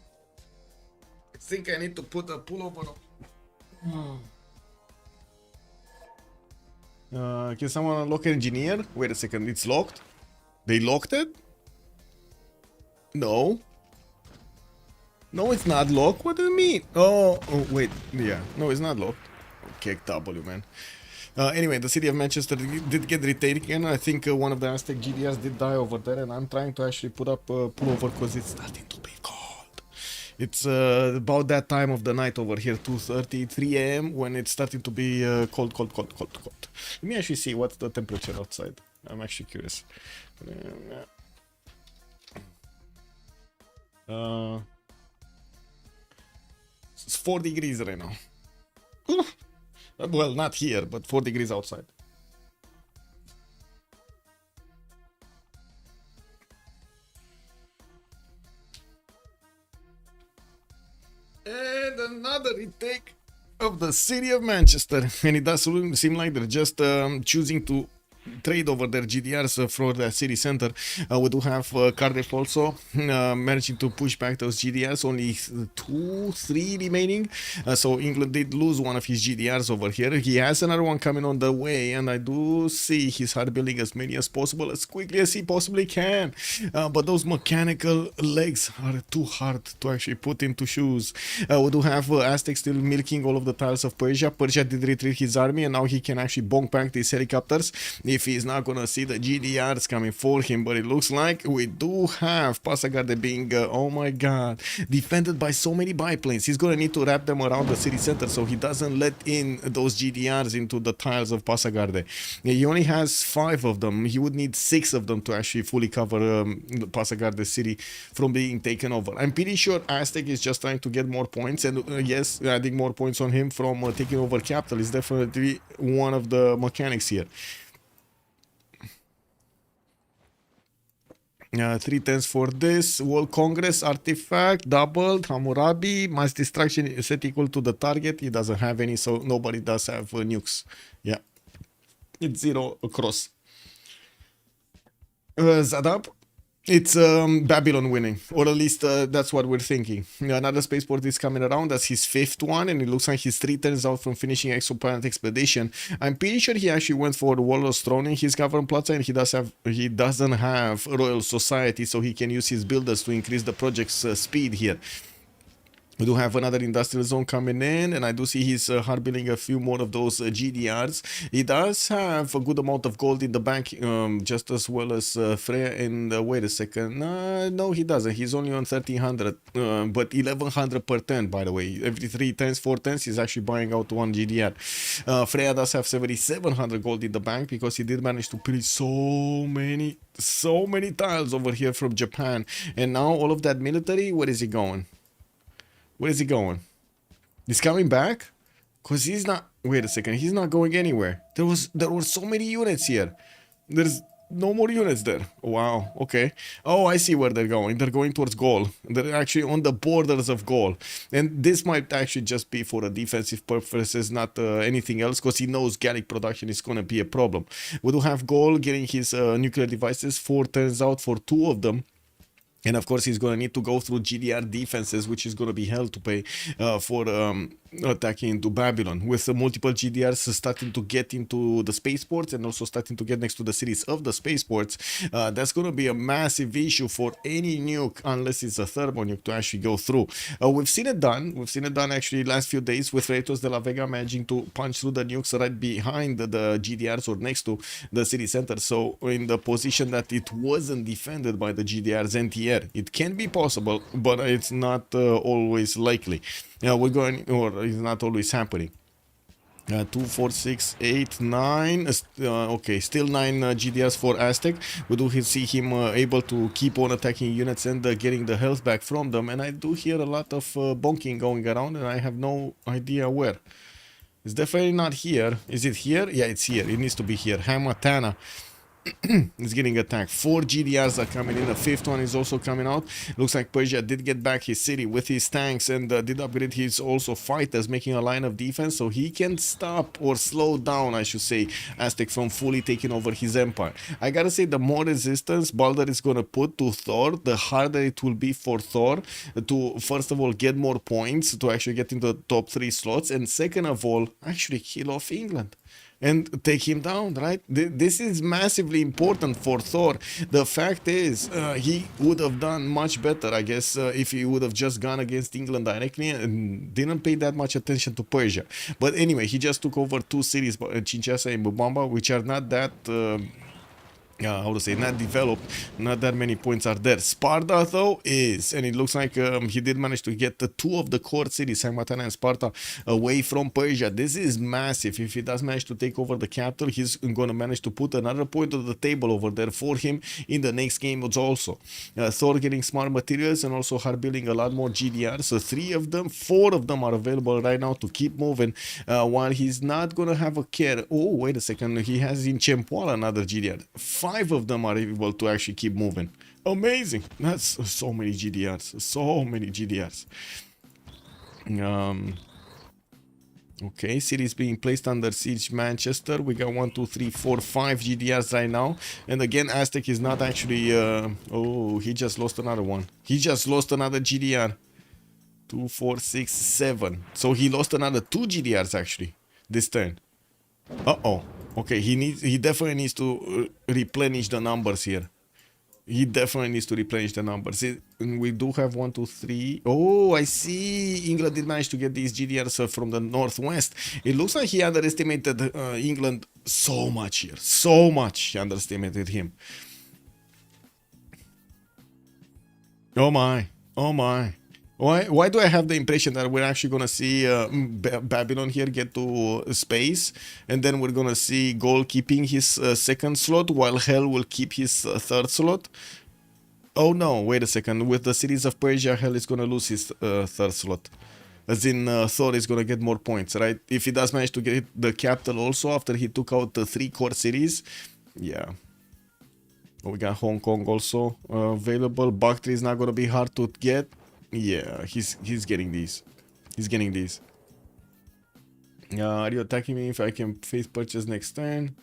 I think I need to put a pullover on. Can someone unlock engineer? Wait a second, it's locked? They locked it? No. No, it's not locked. What do you mean? Oh, wait. Yeah. No, it's not locked. Okay, W, man. Anyway, the city of Manchester did get retaken. I think one of the Aztec GDS did die over there, and I'm trying to actually put up a pullover because it's starting to be cold. It's about that time of the night over here, 2:30, 3 a.m. when it's starting to be cold. Let me actually see what's the temperature outside. I'm actually curious. It's 4 degrees right now. Well, not here, but 4 degrees outside. And another retake of the city of Manchester, and it does seem like they're just choosing to trade over their GDRs for the city center. We do have Cardiff also managing to push back those GDRs, only 2-3 remaining. So England did lose one of his GDRs over here. He has another one coming on the way, and I do see he's hard building as many as possible, as quickly as he possibly can. But those mechanical legs are too hard to actually put into shoes. We do have Aztec still milking all of the tiles of Persia. Persia did retreat his army, and now he can actually bonk back these helicopters if he's not gonna see the GDRs coming for him. But it looks like we do have Passagarde being, oh my god, defended by so many biplanes. He's gonna need to wrap them around the city center so he doesn't let in those GDRs into the tiles of Passagarde. He only has 5 of them. He would need 6 of them to actually fully cover the Passagarde city from being taken over. I'm pretty sure Aztec is just trying to get more points, and yes, adding more points on him from taking over capital is definitely one of the mechanics here. 3 tens for this. World Congress artifact doubled. Hammurabi mass destruction is set equal to the target. He doesn't have any, so nobody does have nukes. Yeah, it's 0 across. Zadab, it's Babylon winning, or at least that's what we're thinking. Another spaceport is coming around. That's his 5th one, and it looks like he's 3 turns out from finishing Exoplanet Expedition. I'm pretty sure he actually went for the Warlord's Throne in his Government Plaza, and he doesn't have Royal Society, so he can use his builders to increase the project's speed here. We do have another industrial zone coming in, and I do see he's hard building a few more of those GDRs. He does have a good amount of gold in the bank, just as well as Freya. And wait a second, no, he doesn't. He's only on 1300, but 1100 per turn, by the way. Every 3 turns, 4 turns, he's actually buying out 1 GDR. Freya does have 7700 gold in the bank because he did manage to build so many tiles over here from Japan. And now all of that military, where is he going? Where is he going? He's coming back? Because he's not... Wait a second. He's not going anywhere. There were so many units here. There's no more units there. Wow. Okay. Oh, I see where they're going. They're going towards Gaul. They're actually on the borders of Gaul. And this might actually just be for a defensive purposes, not anything else, because he knows Gallic production is going to be a problem. We do have Gaul getting his nuclear devices. 4 turns out for 2 of them. And of course, he's going to need to go through GDR defenses, which is going to be hell to pay for attacking into Babylon, with multiple GDRs starting to get into the spaceports and also starting to get next to the cities of the spaceports. That's going to be a massive issue for any nuke, unless it's a thermal nuke, to actually go through. We've seen it done. We've seen it done actually last few days with Kratos de la Vega managing to punch through the nukes right behind the GDRs or next to the city center. So in the position that it wasn't defended by the GDRs anti-air. It can be possible, but it's not always likely. We're going, or it's not always happening. 2, 4, 6, 8, 9. Okay, still 9 GDRs for Aztec. We do see him able to keep on attacking units and getting the health back from them. And I do hear a lot of bonking going around, and I have no idea where. It's definitely not here. Is it here? Yeah, it's here. It needs to be here. Hamatana is getting attacked. 4 GDRs are coming in. The 5th one is also coming out. Looks like Persia did get back his city with his tanks and did upgrade his also fighters, making a line of defense so he can stop or slow down, I should say, Aztec from fully taking over his empire. I gotta say, the more resistance Baldur is gonna put to Thor, the harder it will be for Thor to, first of all, get more points to actually get into the top 3 slots, and second of all, actually kill off England and take him down, right? This is massively important for Thor. The fact is, he would have done much better, I guess, if he would have just gone against England directly and didn't pay that much attention to Persia. But anyway, he just took over 2 cities, Cinchasa and Bubamba, which are not that... how to say, not developed, not that many points are there. Sparta though is, and it looks like he did manage to get the 2 of the core cities, Hagmatana and Sparta, away from Persia. This is massive. If he does manage to take over the capital, he's going to manage to put another point on the table over there for him in the next game also. Thor getting smart materials and also hard building a lot more GDR. So 3 of them, 4 of them are available right now to keep moving, while he's not going to have a care. Oh, wait a second. He has in Chempoala another GDR. 5 of them are able to actually keep moving. Amazing. That's so many GDRs. So many GDRs. Okay, cities being placed under siege. Manchester. We got 1, 2, 3, 4, 5 GDRs right now. And again, Aztec is not actually... oh, he just lost another one. He just lost another GDR. 2, 4, 6, 7. So he lost another 2 GDRs actually this turn. Uh-oh. Okay, he definitely needs to replenish the numbers here. He definitely needs to replenish the numbers. We do have 1, 2, 3. Oh, I see. England did manage to get these GDRs from the northwest. It looks like he underestimated England so much here. So much he underestimated him. Oh my. Oh my. Why do I have the impression that we're actually going to see Babylon here get to space, and then we're going to see Gold keeping his 2nd slot while Hell will keep his 3rd slot? Oh no, wait a second. With the cities of Persia, Hell is going to lose his 3rd slot. As in, Thor is going to get more points, right? If he does manage to get the capital also after he took out the 3 core cities, yeah. We got Hong Kong also available. Bactri is not going to be hard to get. Yeah, he's getting these. He's getting these. Are you attacking me if I can face purchase next turn?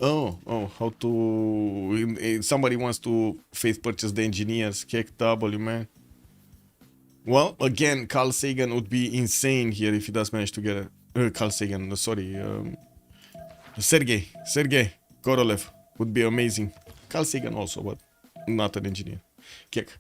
Oh, how to... Somebody wants to face purchase the engineers. Kick W, man. Well, again, Carl Sagan would be insane here if he does manage to get it. Carl Sagan, sorry. Sergei Korolev would be amazing. Carl Sagan also, but not an engineer. Kick.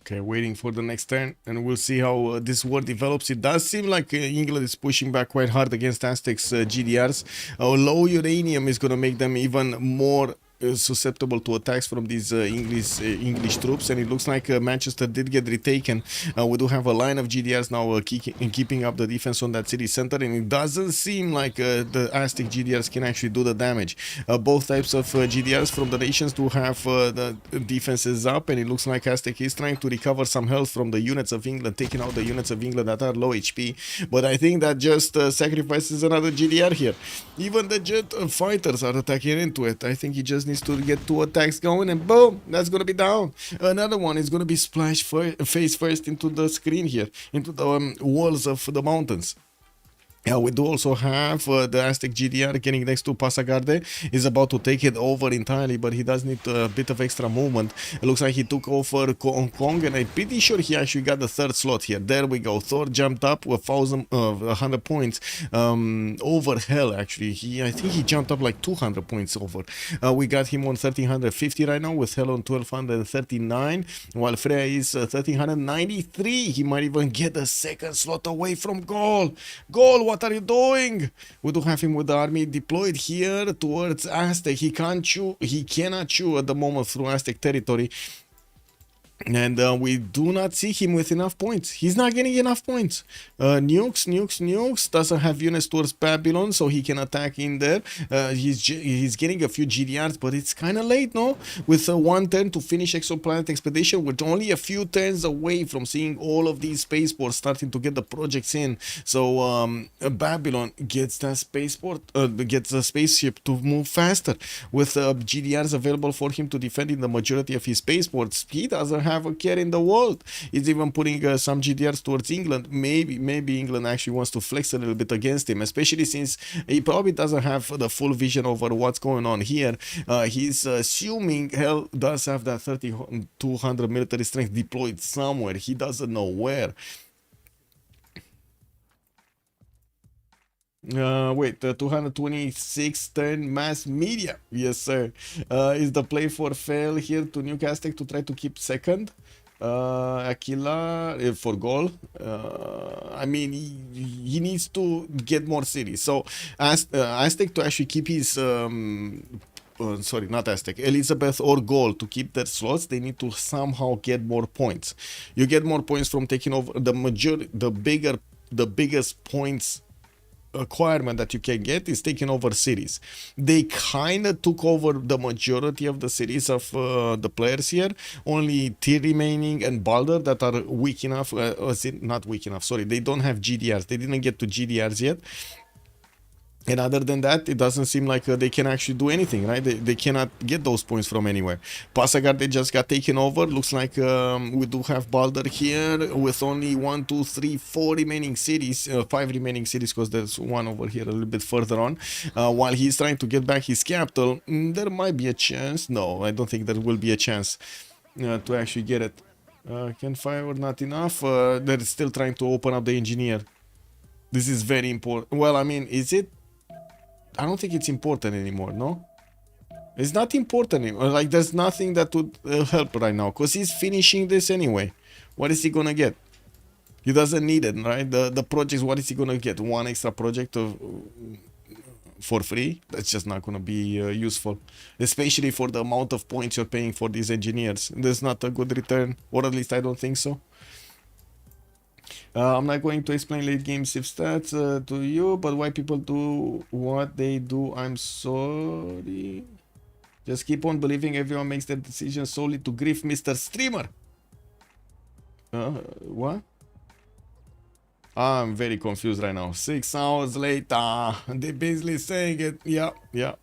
Okay, waiting for the next turn, and we'll see how this war develops. It does seem like England is pushing back quite hard against Aztec's GDRs. Low uranium is going to make them even more susceptible to attacks from these English troops, and it looks like Manchester did get retaken. We do have a line of GDRs now keeping up the defense on that city center, and it doesn't seem like the Aztec GDRs can actually do the damage. Both types of GDRs from the nations do have the defenses up, and it looks like Aztec is trying to recover some health from the units of England, taking out the units of England that are low HP, but I think that just sacrifices another GDR here. Even the jet fighters are attacking into it. I think he just needs needs to get 2 attacks going, and boom, that's gonna be down. Another one is gonna be splashed face first into the screen here, into the walls of the mountains. We do also have the Aztec GDR getting next to Pasagarde. Is about to take it over entirely, but he does need a bit of extra movement. It looks like he took over Hong Kong, and I'm pretty sure he actually got the 3rd slot here. There we go. Thor jumped up with 100 points over Hell. Actually, I think he jumped up like 200 points over. We got him on 1350 right now, with Hell on 1239, while Freya is 1393. He might even get the 2nd slot away from goal. What are you doing? We do have him with the army deployed here towards Aztec. He cannot chew at the moment through Aztec territory. And we do not see him with enough points. He's not getting enough points. Nukes. Doesn't have units towards Babylon, so he can attack in there. He's getting a few GDRs, but it's kind of late, no? With 1 turn to finish Exoplanet Expedition, we're only a few turns away from seeing all of these spaceports starting to get the projects in. So Babylon gets that spaceport, gets a spaceship to move faster. With GDRs available for him to defend in the majority of his spaceports, he doesn't have a care in the world. He's even putting some GDRs towards England. Maybe England actually wants to flex a little bit against him, especially since he probably doesn't have the full vision over what's going on here. He's assuming Hell does have that 3200 military strength deployed somewhere. He doesn't know where. Wait, 226 turn mass media. Yes, sir. Is the play for fail here to Nuke Aztec to try to keep 2nd? Aquila for goal. I mean, he needs to get more cities. So Aztec to actually keep his sorry, not Aztec, Elizabeth or Gaul to keep their slots, they need to somehow get more points. You get more points from taking over the biggest points acquirement that you can get is taking over cities. They kind of took over the majority of the cities of the players here. Only Tyr remaining and Balder that are weak enough, not weak enough, sorry, they don't have GDRs. They didn't get to GDRs yet. And other than that, it doesn't seem like they can actually do anything, right? They cannot get those points from anywhere. Pasagard, they just got taken over. Looks like we do have Balder here with only 1, 2, 3, 4 remaining cities. 5 remaining cities, because there's one over here a little bit further on. While he's trying to get back his capital, there might be a chance. No, I don't think there will be a chance to actually get it. Can fire not enough. They're still trying to open up the engineer. This is very important. Well, I mean, is it? I don't think it's important anymore, no? It's not important anymore. Like, there's nothing that would help right now, because he's finishing this anyway. What is he gonna get? He doesn't need it, right? The projects, what is he gonna get? 1 extra project for free? That's just not gonna be useful. Especially for the amount of points you're paying for these engineers. There's not a good return, or at least I don't think so. I'm not going to explain late game Civ stats to you, but why people do what they do, I'm sorry. Just keep on believing everyone makes their decisions solely to grief Mr. Streamer. What? I'm very confused right now. 6 hours later, they basically saying it. Yeah.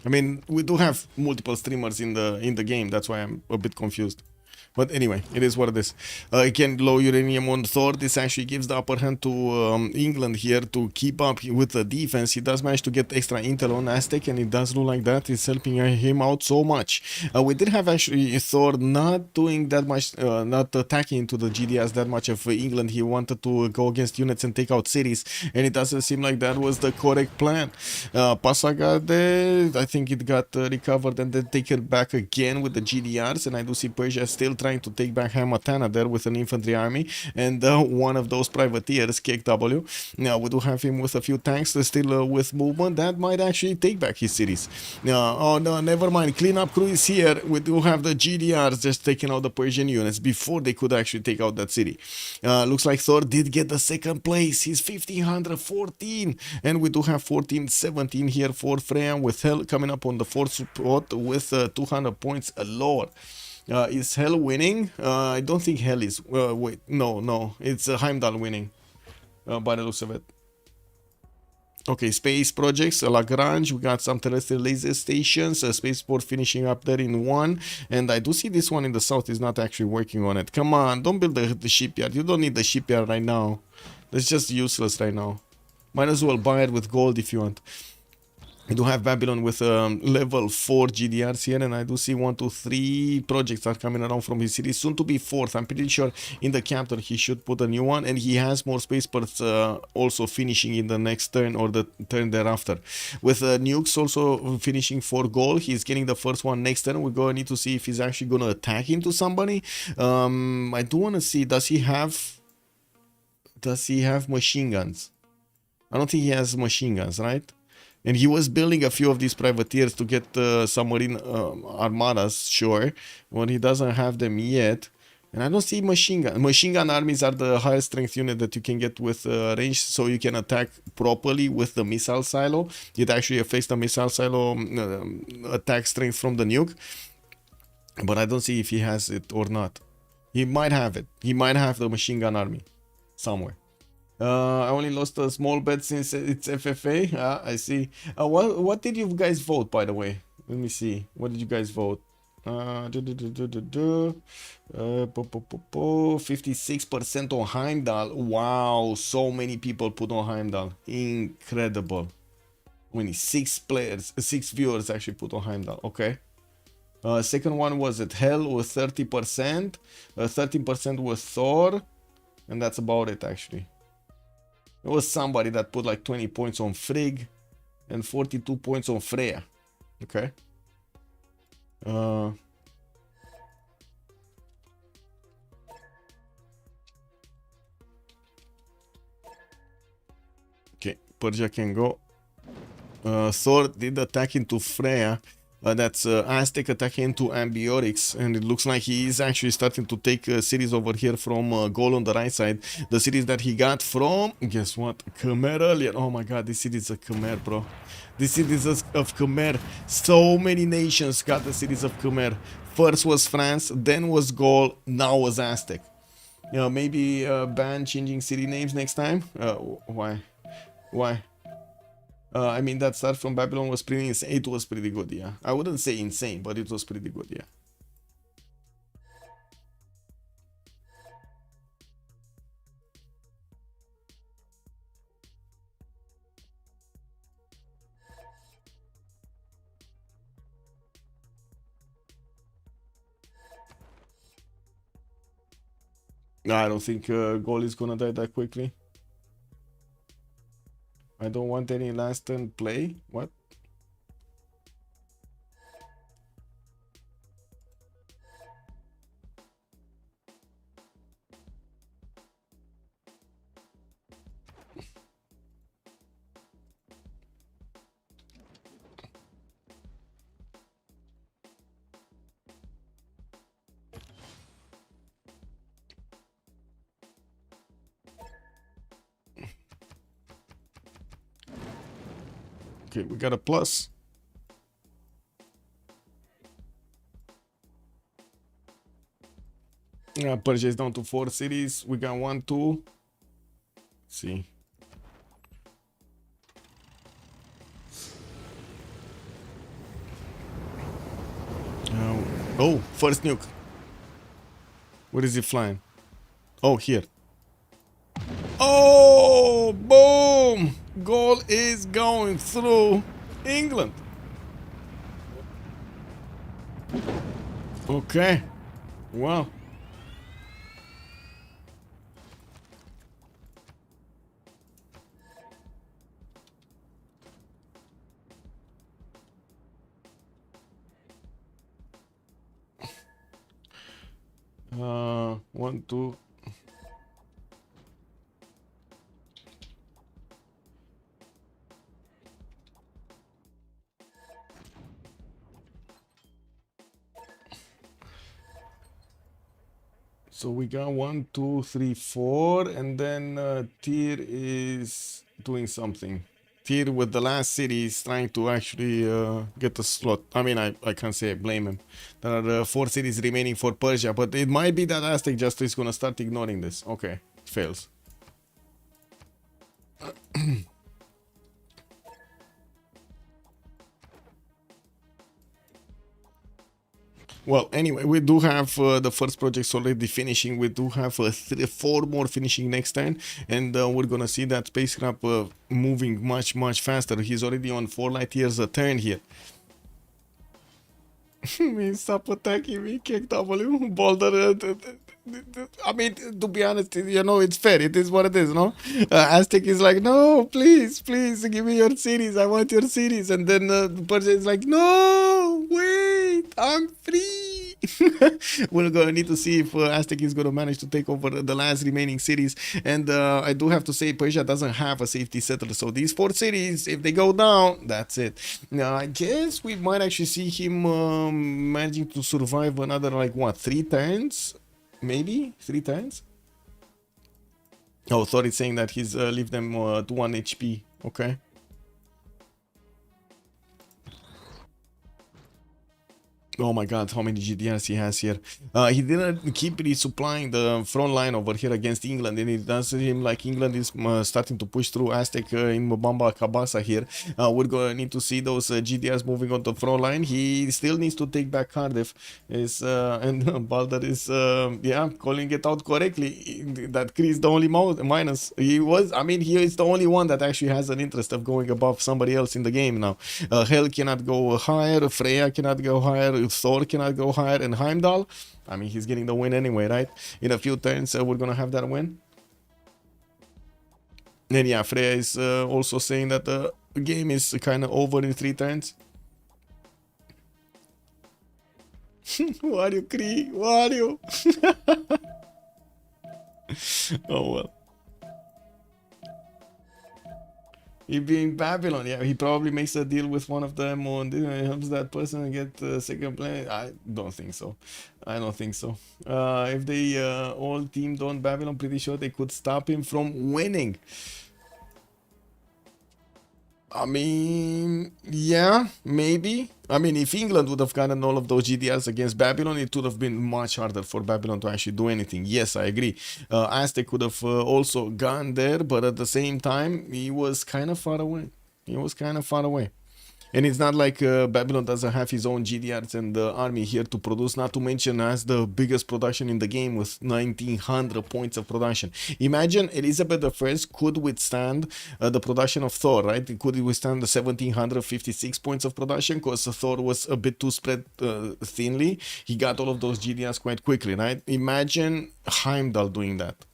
I mean, we do have multiple streamers in the game. That's why I'm a bit confused. But anyway, it is what it is. Again, low uranium on Thor. This actually gives the upper hand to England here to keep up with the defense. He does manage to get extra intel on Aztec, and it does look like that is helping him out so much. We did have actually Thor not doing that much, not attacking into the GDS that much of England. He wanted to go against units and take out cities, and it doesn't seem like that was the correct plan. Pasagade, I think it got recovered and then taken back again with the GDRs, and I do see Persia still trying to take back Hamatana there with an infantry army and one of those privateers, KW. Now we do have him with a few tanks still with movement that might actually take back his cities. Oh no, never mind. Cleanup crew is here. We do have the GDRs just taking out the Persian units before they could actually take out that city. Looks like Thor did get the 2nd place. He's 1514, and we do have 1417 here for Freya, with Hell coming up on the 4th spot with 200 points lower. Is Hell winning? I don't think Hell is. Wait, no. It's Heimdall winning. By the looks of it. Okay, space projects, Lagrange, we got some terrestrial laser stations, spaceport finishing up there in one, and I do see this one in the south is not actually working on it. Come on, don't build the shipyard. You don't need the shipyard right now. That's just useless right now. Might as well buy it with gold if you want. I do have Babylon with level 4 GDRs here, and I do see 1, 2, 3 projects are coming around from his city. Soon to be fourth. I'm pretty sure in the capital he should put a new one, and he has more spaceports also finishing in the next turn or the turn thereafter. With nukes also finishing for goal, he's getting the first one next turn. We're going to need to see if he's actually going to attack into somebody. I do want to see, does he have machine guns? I don't think he has machine guns, right? And he was building a few of these privateers to get submarine armadas, sure. Well, he doesn't have them yet. And I don't see machine gun. Machine gun armies are the highest strength unit that you can get with range, so you can attack properly with the missile silo. It actually affects the missile silo attack strength from the nuke. But I don't see if he has it or not. He might have it. He might have the machine gun army somewhere. I only lost a small bet since it's FFA. I see. What did you guys vote, by the way? Let me see. What did you guys vote? 56% on Heimdall. Wow, so many people put on Heimdall. Incredible. Only 6 viewers actually put on Heimdall. Okay. Second one was at Hell with 30%. 13% was Thor. And that's about it, actually. There was somebody that put like 20 points on Frigg and 42 points on Freya. Okay. Okay, Persia can go. Thor did attack into Freya. That's Aztec attacking into Ambiotics, and it looks like he is actually starting to take cities over here from Goal on the right side. The cities that he got from, guess what? Khmer earlier. Oh my god, this city is a Khmer, bro. This city is of Khmer. So many nations got the cities of Khmer. First was France, then was Gaul, now was Aztec. You know, maybe ban changing city names next time? Why? Why? I mean, that start from Babylon was pretty insane. It was pretty good, yeah. I wouldn't say insane, but it was pretty good, yeah. I don't think Goal is gonna die that quickly. I don't want any last turn play. What? Okay, we got a plus. Persia is down to 4 cities. We got 1, 2. Let's see. Oh, first nuke. Where is he flying? Oh, here. Oh, boom! Goal is going through England. Okay. Wow. One, two. So we got 1, 2, 3, 4, and then Tyr is doing something. here with the last city, he's trying to actually get a slot. I mean, I can't say I blame him. There are 4 cities remaining for Persia, but it might be that Aztec just is gonna start ignoring this. Okay, it fails. Well, anyway, we do have the first projects already finishing. We do have 4 more finishing next turn, and we're gonna see that spacecraft moving much faster. He's already on 4 light years a turn here. Stop attacking me, kick W, Boulder. I mean, to be honest, you know, it's fair. It is what it is, no? Aztec is like, no, please, give me your series. I want your series. And then the person is like, no, wait, I'm free. We're gonna need to see if Aztec is gonna manage to take over the last remaining cities. And I do have to say, Persia doesn't have a safety settler. So these 4 cities, if they go down, that's it. Now, I guess we might actually see him managing to survive another, like, what, 3 turns? Maybe 3 turns. Oh, Thor is saying that he's leave them to 1 HP. Okay. Oh my god, how many GDRs he has here. He didn't keep resupplying the front line over here against England, and it does seem like England is starting to push through Aztec in Mbamba Kabasa here. We're going to need to see those GDRs moving on the front line. He still needs to take back Cardiff. And Balder is, yeah, calling it out correctly. That Kree is the only minus. He is the only one that actually has an interest of going above somebody else in the game now. Hell cannot go higher, Freya cannot go higher, Thor cannot go higher, and Heimdall, I mean, he's getting the win anyway, right? In a few turns, we're gonna have that win. And yeah, Freya is also saying that the game is kind of over in 3 turns. Wario Kree, Wario. Oh well. He being Babylon, yeah, he probably makes a deal with one of them and helps that person get second place. I don't think so. If they all teamed on Babylon, pretty sure they could stop him from winning. I mean, yeah, maybe. I mean, if England would have gotten all of those GDRs against Babylon, it would have been much harder for Babylon to actually do anything. Yes, I agree. Aztec could have also gone there, but at the same time, he was kind of far away. And it's not like Babylon doesn't have his own GDRs and army here to produce, not to mention has the biggest production in the game with 1900 points of production. Imagine Elizabeth I could withstand the production of Thor, right? It could withstand the 1756 points of production because Thor was a bit too spread thinly. He got all of those GDRs quite quickly, right? Imagine Heimdall doing that.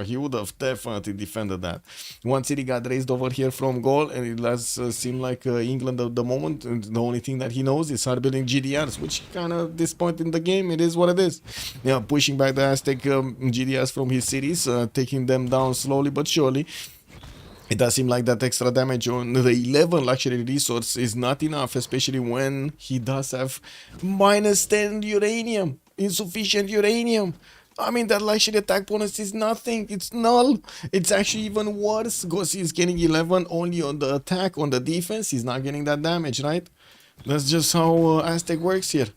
He would have definitely defended that. One city got raised over here from goal, and it does seem like England at the moment, the only thing that he knows is start building GDRs, which kind of this point in the game, it is what it is. Yeah, pushing back the Aztec GDRs from his cities, taking them down slowly but surely. It does seem like that extra damage on the 11 luxury resource is not enough, especially when he does have -10 uranium, insufficient uranium. I mean, that luxury attack bonus is nothing. It's null. It's actually even worse because he's getting 11 only on the attack. On the defense, he's not getting that damage, right? That's just how Aztec works here.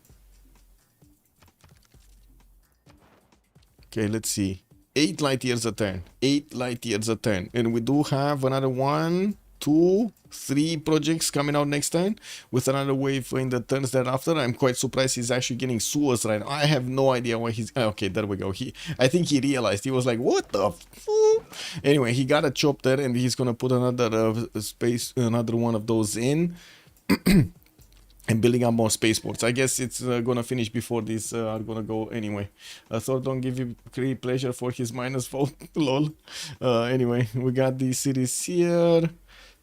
Okay, let's see. 8 light years a turn. 8 light years a turn. And we do have another 1, 2, 3 projects coming out next turn with another wave in the turns thereafter. I'm quite surprised he's actually getting Suez right now. I have no idea why he's... Okay, there we go. I think he realized. He was like, what the f... Anyway, he got a chop there and he's gonna put another one of those in. And building up more spaceports. I guess it's gonna finish before these are gonna go anyway. Thor don't give you great pleasure for his minus vote. Lol. Anyway, we got these cities here.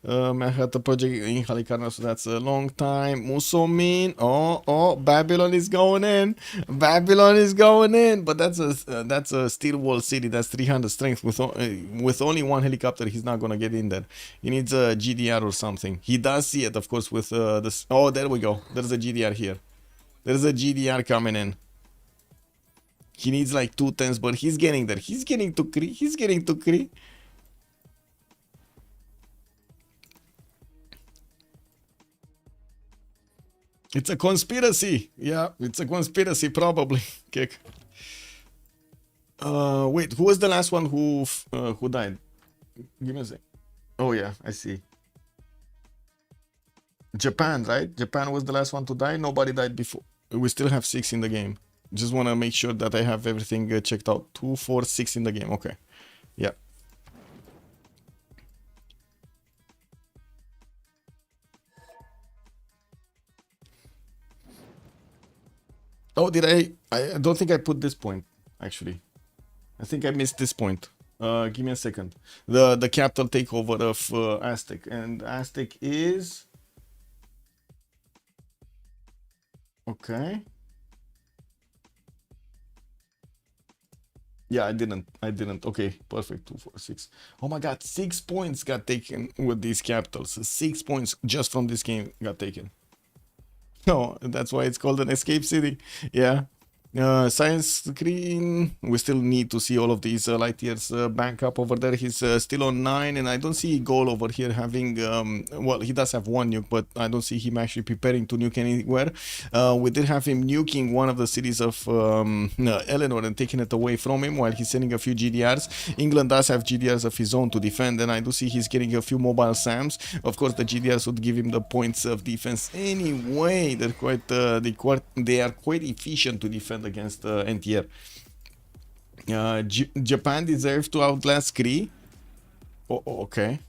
Manhattan project in Halikarna, so that's a long time. Musomin, Babylon is going in. But that's a steel wall city. That's 300 strength with only 1 helicopter. He's not gonna get in there. He needs a GDR or something. He does see it, of course, with this. Oh, there we go. There's a GDR here. There's a GDR coming in. He needs like 2 tens, but he's getting there. He's getting to Kree. It's a conspiracy. Yeah, it's a conspiracy probably. Kick. Wait, who was the last one who died? Give me a sec. Oh yeah, I see. Japan, right? Japan was the last one to die. Nobody died before. We still have 6 in the game. Just want to make sure that I have everything checked out. 2, 4, 6 in the game. Okay. Yeah. Oh, did I? I don't think I put this point, actually. I think I missed this point. Give me a second. The capital takeover of Aztec. And Aztec is... Okay. Yeah, I didn't. I didn't. Okay, perfect. 2, 4, 6. Oh my God, 6 points got taken with these capitals. 6 points just from this game got taken. No, that's why it's called an escape city. Yeah. Science screen. We still need to see all of these light years back up over there. He's still on 9, and I don't see Goal over here having. Well, he does have 1 nuke, but I don't see him actually preparing to nuke anywhere. We did have him nuking one of the cities of Eleanor and taking it away from him while he's sending a few GDRs. England does have GDRs of his own to defend, and I do see he's getting a few mobile SAMs. Of course, the GDRs would give him the points of defense anyway. They're quite. They are quite efficient to defend against NTR. Japan deserves to outlast Kree. Okay.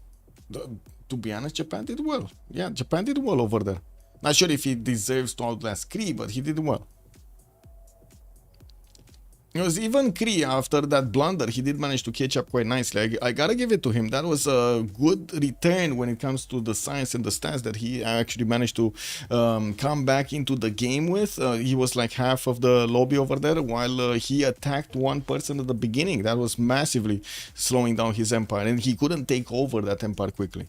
To be honest, Japan did well. Yeah, Japan did well over there. Not sure if he deserves to outlast Kree, but he did well. Because even Kree, after that blunder, he did manage to catch up quite nicely. I gotta give it to him. That was a good return when it comes to the science and the stats that he actually managed to come back into the game with. He was like half of the lobby over there while he attacked one person at the beginning. That was massively slowing down his empire, and he couldn't take over that empire quickly.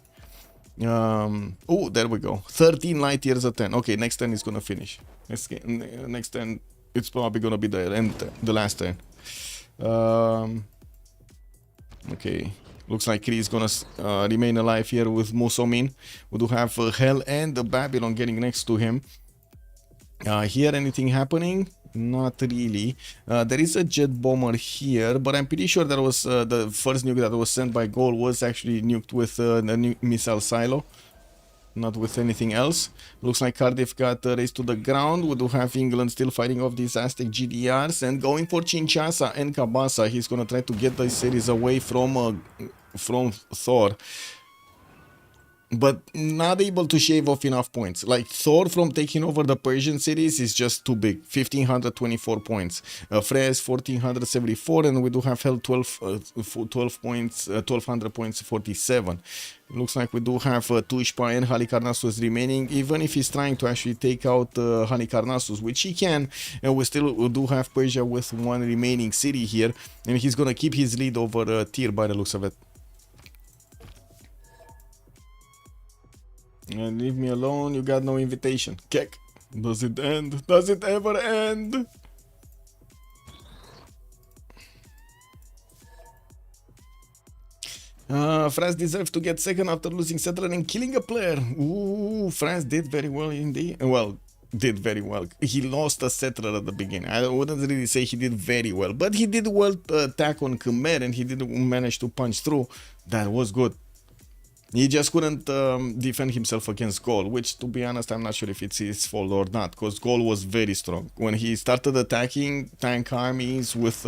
Oh, there we go. 13 light years at 10. Okay, next 10 is gonna finish. Next 10, it's probably gonna be the end, the last turn. Okay, looks like Kree is gonna remain alive here with Musomin. We do have Hell and the Babylon getting next to him. Here, anything happening? Not really. There is a jet bomber here, but I'm pretty sure that was the first nuke that was sent by Goal was actually nuked with the missile silo, not with anything else. Looks like Cardiff got raised to the ground. We do have England still fighting off these Aztec GDRs and going for Chinchasa and Kabasa. He's gonna try to get this series away from Thor, but not able to shave off enough points. Like Thor from taking over the Persian cities is just too big. 1524 points. Freya is 1474, and we do have Hell 12 points, 1200 points, 47. Looks like we do have Tushpa and Halicarnassus remaining, even if he's trying to actually take out Halicarnassus, which he can. And we still do have Persia with 1 remaining city here, and he's gonna keep his lead over Tyr by the looks of it. And leave me alone, you got no invitation. Kek. Does it end? Does it ever end? France deserves to get second after losing Settler and killing a player. Ooh, France did very well indeed. Well, did very well. He lost a Settler at the beginning. I wouldn't really say he did very well, but he did well to attack on Khmer, and he did manage to punch through. That was good. He just couldn't defend himself against Goal, which, to be honest, I'm not sure if it's his fault or not, because Goal was very strong. When he started attacking tank armies with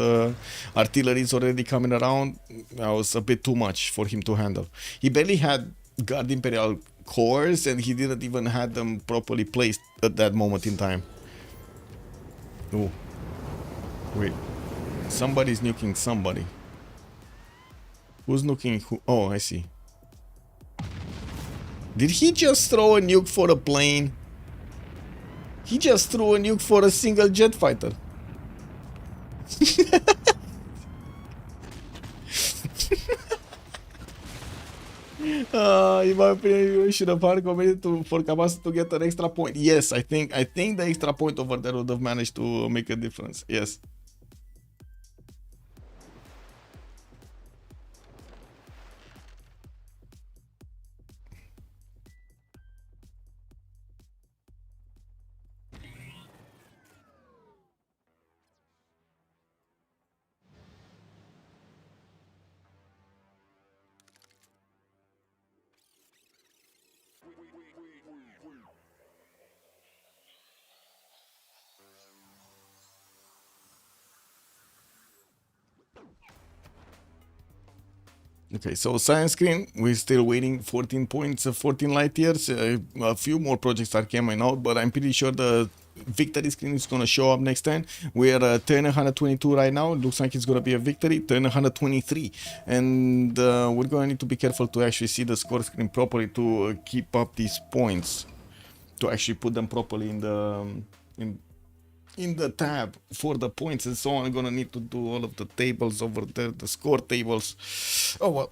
artilleries already coming around, that was a bit too much for him to handle. He barely had Guard Imperial cores, and he didn't even have them properly placed at that moment in time. Oh, wait. Somebody's nuking somebody. Who's nuking who? Oh, I see. Did he just throw a nuke for a plane? He just threw a nuke for a single jet fighter. In my opinion, we should have hard committed for Kabasa to get an extra point. Yes, I think the extra point over there would have managed to make a difference. Yes. Okay, so science screen, we're still waiting 14 points, 14 light years. A few more projects are coming out, but I'm pretty sure the victory screen is going to show up next time. We're turn 122 right now. Looks like it's going to be a victory, turn 123. And we're going to need to be careful to actually see the score screen properly to keep up these points, to actually put them properly in the in the tab for the points and so on. I'm gonna need to do all of the tables over there, the score tables. Oh well.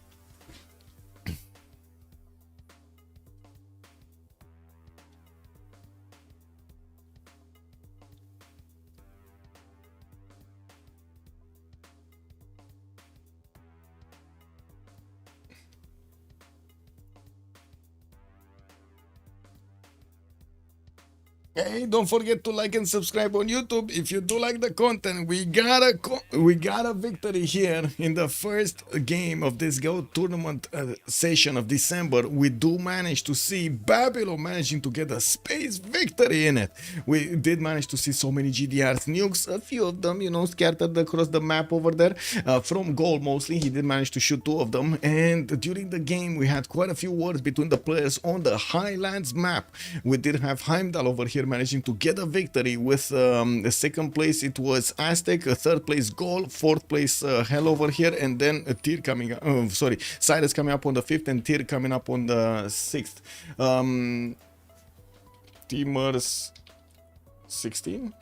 Hey, don't forget to like and subscribe on YouTube if you do like the content. We got a victory here in the first game of this Go tournament session of December. We do manage to see Babylon managing to get a space victory in it. We did manage to see so many GDRs, nukes, a few of them, you know, scattered across the map over there. From goal mostly, he did manage to shoot 2 of them. And during the game, we had quite a few wars between the players on the Highlands map. We did have Heimdall over here managing to get a victory with the second place. It was Aztec, a third place Goal, fourth place Hell over here, and then a Tyr coming up. Cyrus coming up on the 5th and Tyr coming up on the 6th. Teamers 16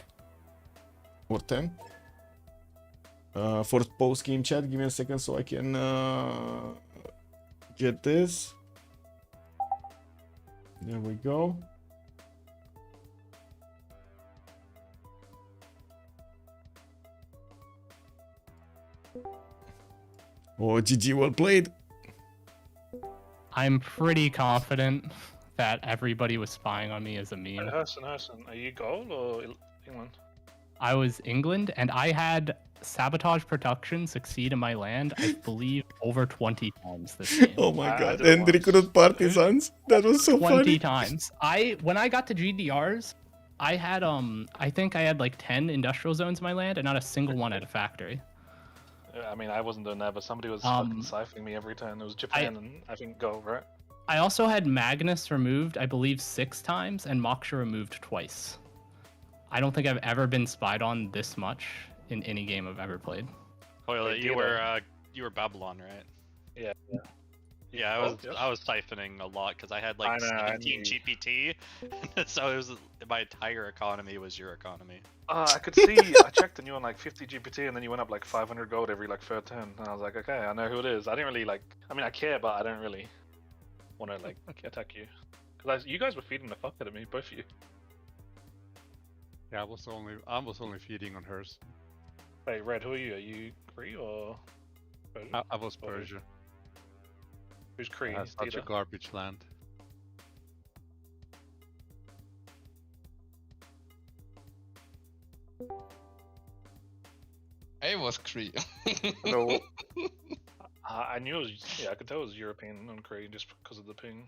or 10 for post game chat. Give me a second so I can get this. There we go. Oh, GG, well played. I'm pretty confident that everybody was spying on me as a meme. Hassan, are you gold or England? I was England, and I had sabotage production succeed in my land, I believe, over 20 times this game. Oh my I god. did it And once. recruit partisans. That was so 20 funny. times. When I got to GDRs, I had I think I had like 10 industrial zones in my land, and not a single one at a factory. I mean, I wasn't doing that, but somebody was fucking siphoning me every turn. It was Japan and I think Go, right? I also had Magnus removed, I believe, 6 times, and Moksha removed twice. I don't think I've ever been spied on this much in any game I've ever played. Toilet, you were Babylon, right? Yeah. Yeah, I was siphoning a lot because I had like 17 GPT, so it was my entire economy was your economy. I could see. I checked and you were on like 50 GPT, and then you went up like 500 gold every like third turn. And I was like, okay, I know who it is. I didn't really like. I mean, I care, but I don't really want to like attack you because you guys were feeding the fuck out of me, both of you. Yeah, I was only feeding on hers. Wait, Red, who are you? Are you Kree or? Persia? I was Persia. Who's Kree? That's such a garbage land. I was Cree. No. I knew it was. Yeah, I could tell it was European on Kree just because of the ping.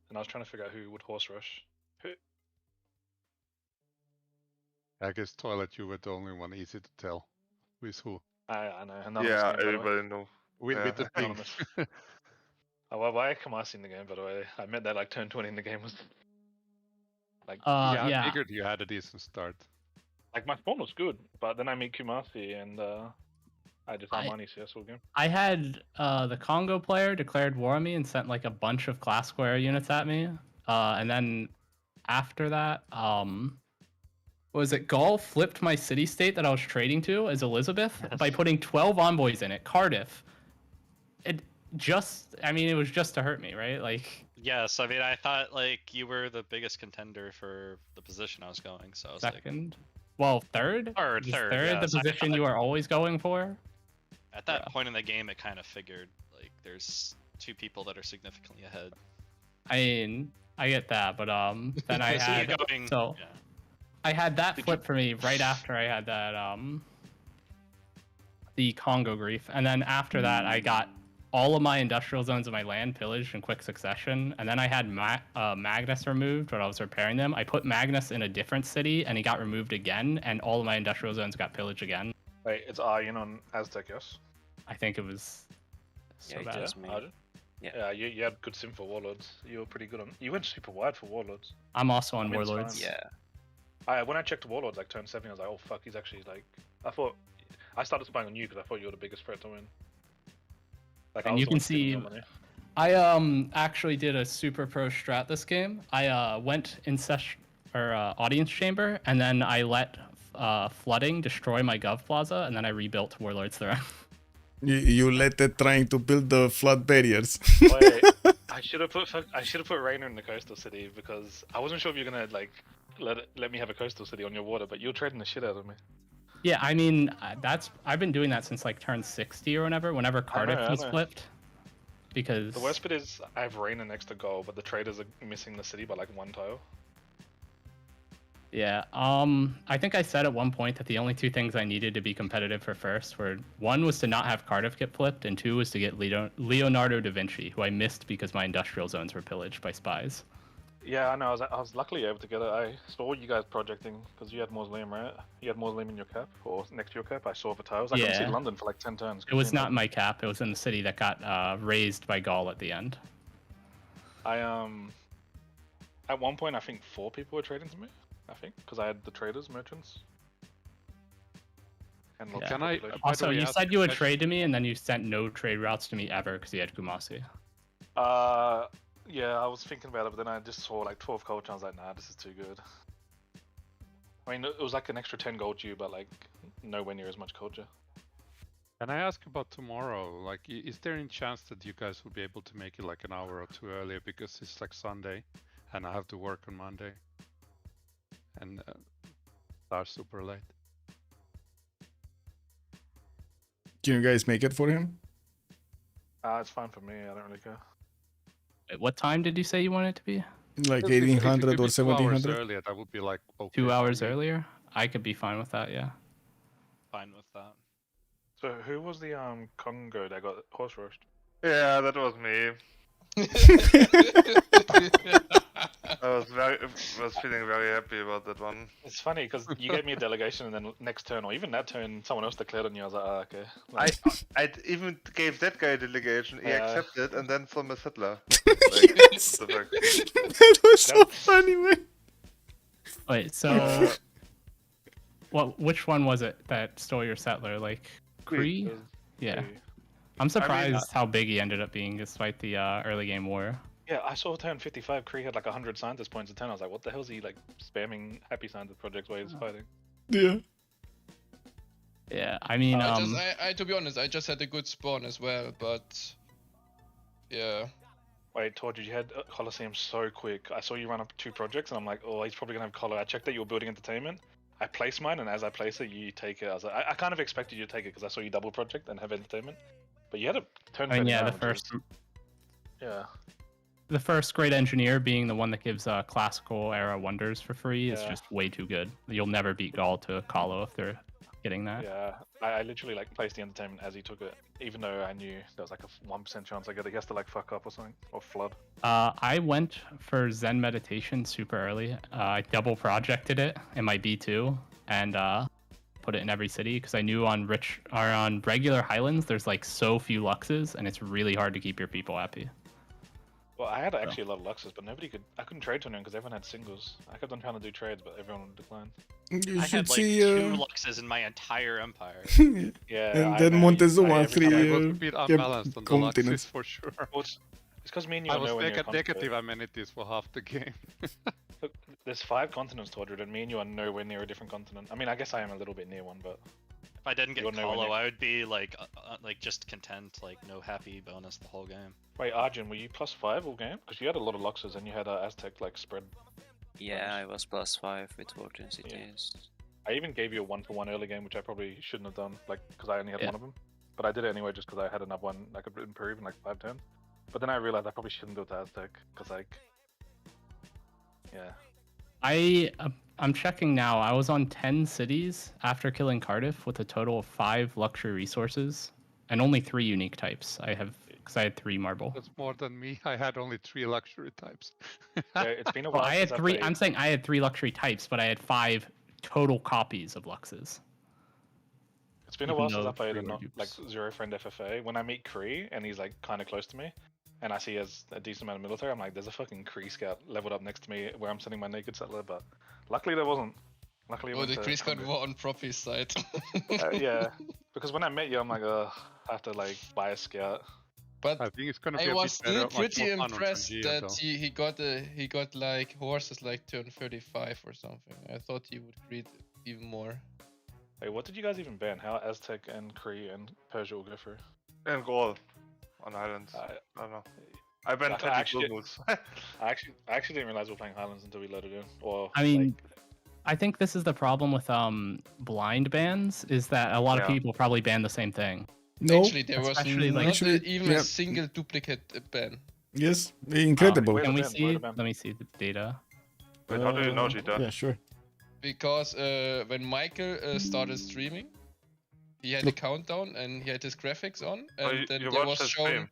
And I was trying to figure out who would horse rush. Who? I guess Toilet, you were the only one easy to tell who is who. I know. And none of Yeah, us knew, by the way. everybody know. With Yeah. the ping. Anonymous. Oh, well, why come I in the game, by the way? I meant that like turn 20 in the game was like I figured you had a decent start. like my spawn was good, but then I meet Kumasi and I just Armani CS all game. I had the Congo player declared war on me and sent like a bunch of class square units at me. And then after that, was it Gaul flipped my city state that I was trading to as Elizabeth by putting 12 envoys in it, Cardiff. It was just to hurt me, right? Like, Yes, I mean, I thought like you were the biggest contender for the position I was going, so I was second. Well, third? Third, Is third, third, yes. the position you are always going for? at that point in the game, it kind of figured like there's 2 people that are significantly ahead. I mean, I get that, but then I So you're had going, so yeah. I had that flip for me right after I had that the Congo grief, and then after that I got all of my industrial zones of my land pillaged in quick succession, and then I had Magnus removed when I was repairing them. I put Magnus in a different city, and he got removed again, and all of my industrial zones got pillaged again. Wait, it's Aryan on Aztec, yes? I think it was so Yeah, bad. just me. Aryan? Yeah. Yeah, you had good sim for Warlords. You were pretty good on. You went super wide for Warlords. I'm also on I mean, it's Warlords. fine. Yeah. When I checked Warlords like turn 7, I was like, oh fuck, he's actually like. I started spying on you because I thought you were the biggest threat to win. Like, And I was you the can one stealing see, your money. I actually did a super pro strat this game. I went in session or audience chamber, and then I let flooding destroy my Gov Plaza, and then I rebuilt Warlords Throne. You let it trying to build the flood barriers. Wait, I should have put Rainer in the coastal city because I wasn't sure if you're gonna like let me have a coastal city on your water, but you're trading the shit out of me. Yeah, I mean I've been doing that since like turn 60 or whenever Cardiff I was know. flipped. Because The worst bit is I have Rainer next to goal, but the traders are missing the city by like 1 tile. yeah, I think I said at one point that the only 2 things I needed to be competitive for first were 1 was to not have Cardiff get flipped, and 2 was to get Leonardo da Vinci, who I missed because my industrial zones were pillaged by spies. Yeah, I know. I was luckily able to get it. I saw you guys projecting because you had mausoleum, right? You had mausoleum in your cap or next to your cap. I saw the tiles. I couldn't see Yeah. London for like 10 turns. It was not in my cap. It was in the city that got raised by Gaul at the end. At one point I think 4 people were trading to me. I think because I had the traders, merchants. And lots Yeah. of Can I? population. by the Also, way, you ask said a you would question? trade to me, and then you sent no trade routes to me ever because you had Kumasi. Yeah, I was thinking about it, but then I just saw like 12 culture. I was like, nah, this is too good. I mean, it was like an extra 10 gold to you, but like nowhere near as much culture. Can I ask about tomorrow? Like, is there any chance that you guys will be able to make it like an hour or 2 earlier because it's like Sunday, and I have to work on Monday, and start super late. Can you guys make it for him? It's fine for me. I don't really care. Wait, what time did you say you wanted it to be? Like If you 1800 could or be 2 hours 1700? earlier, that would be like okay. 2 for hours me. earlier? I could be fine with that, yeah. Fine with that. So who was the Congo that got horse rushed? Yeah, that was me. I was feeling very happy about that one. It's funny because you gave me a delegation, and then next turn, or even that turn, someone else declared on you. I was like, oh, okay. Like, I even gave that guy a delegation. He Yeah. accepted, and then from a settler. Yes. What the fuck? That was so funny, man. Wait, so which one was it that stole your settler? Like Cree? Yeah. I'm surprised how big he ended up being despite the early game war. Yeah, I saw turn 55. Kree had like 100 scientist points at 10. I was like, what the hell is he like spamming happy scientist projects while he's fighting? Yeah. Yeah, I mean, I to be honest, I just had a good spawn as well, but yeah. Wait, Tor, did you had Colosseum so quick? I saw you run up 2 projects, and I'm like, oh, he's probably gonna have Colo. I checked that you were building entertainment. I placed mine, and as I place it, you take it. I was like, I kind of expected you to take it because I saw you double project and have entertainment. But you had a turn. I mean, yeah, 39, which is- the Yeah. first great engineer being the one that gives classical era wonders for free is Yeah. just way too good. You'll never beat Gaul to Kahlo if they're getting that. Yeah, I literally like placed the entertainment as he took it, even though I knew there was like a 1% chance I get a guess to like fuck up or something, or flood. I went for Zen meditation super early. I double projected it in my B2 and put it in every city because I knew on regular Highlands there's like so few luxes and it's really hard to keep your people happy. Well, I had actually a lot of luxes, but I couldn't trade to anyone because everyone had singles. I kept on trying to do trades, but everyone would decline. You I should had like see. 2 luxes in my entire empire. Yeah. And I then know, Montezuma every time 3. I was a bit unbalanced on the Luxus continents. for sure. Well, it's because me and you I are was nowhere near a negative continent. amenities for half the game. Look, there's 5 continents, Tordred, and me and you are nowhere near a different continent. I mean, I guess I am a little bit near one, but If I didn't get You're nowhere Kahlo, near. I would be like just content, like no happy bonus the whole game. wait, Arjun, were you +5 all game? Because you had a lot of luxes and you had Aztec like spread. Yeah, I was +5 with water cities. I even gave you a 1-for-1 early game, which I probably shouldn't have done, like because I only had Yeah. one of them. But I did it anyway, just because I had another one I could improve in like 5 turns. But then I realized I probably shouldn't do it to Aztec, because like, yeah. I'm checking now. I was on 10 cities after killing Cardiff with a total of 5 luxury resources and only 3 unique types. I have because I had 3 marble. That's more than me. I had only 3 luxury types. Yeah, it's been a Well, while. I had since 3. played. I'm saying I had 3 luxury types, but I had 5 total copies of Luxes. It's been a even while since though I played a 3 were not like dupes. zero friend FFA. When I meet Kree and he's like kind of close to me, and I see he has a decent amount of military, I'm like, there's a fucking Kree scout leveled up next to me where I'm sending my naked settler. But luckily there wasn't. Luckily, it Oh, went the to Chris got 100. war on Proppy's side. Yeah, because when I met you, I'm like, I have to like buy a scout. But I think it's gonna be I a was bit better, still pretty more fun on impressed Pangea, that though. he got like horses like turn 35 or something. I thought he would greed even more. Hey, what did you guys even ban? How Aztec and Kree and Persia will go through? And goal on Highlands. I don't know. I Like, went I 20 actually- Google. I actually didn't realize we were playing Highlands until we loaded in. Or I mean, I think this is the problem with blind bans, is that a lot of Yeah. people probably ban the same thing. No. Actually, there was Especially, like- not Actually, even yeah. a single duplicate ban. Yes. Incredible. Wait. Can we ban, see? wait a ban. Let me see the data. Wait, how do you know, Cheetah? Yeah, sure. Because when Michael started streaming, he had a countdown and he had his graphics on, and Oh, you then there watched was the shown. stream?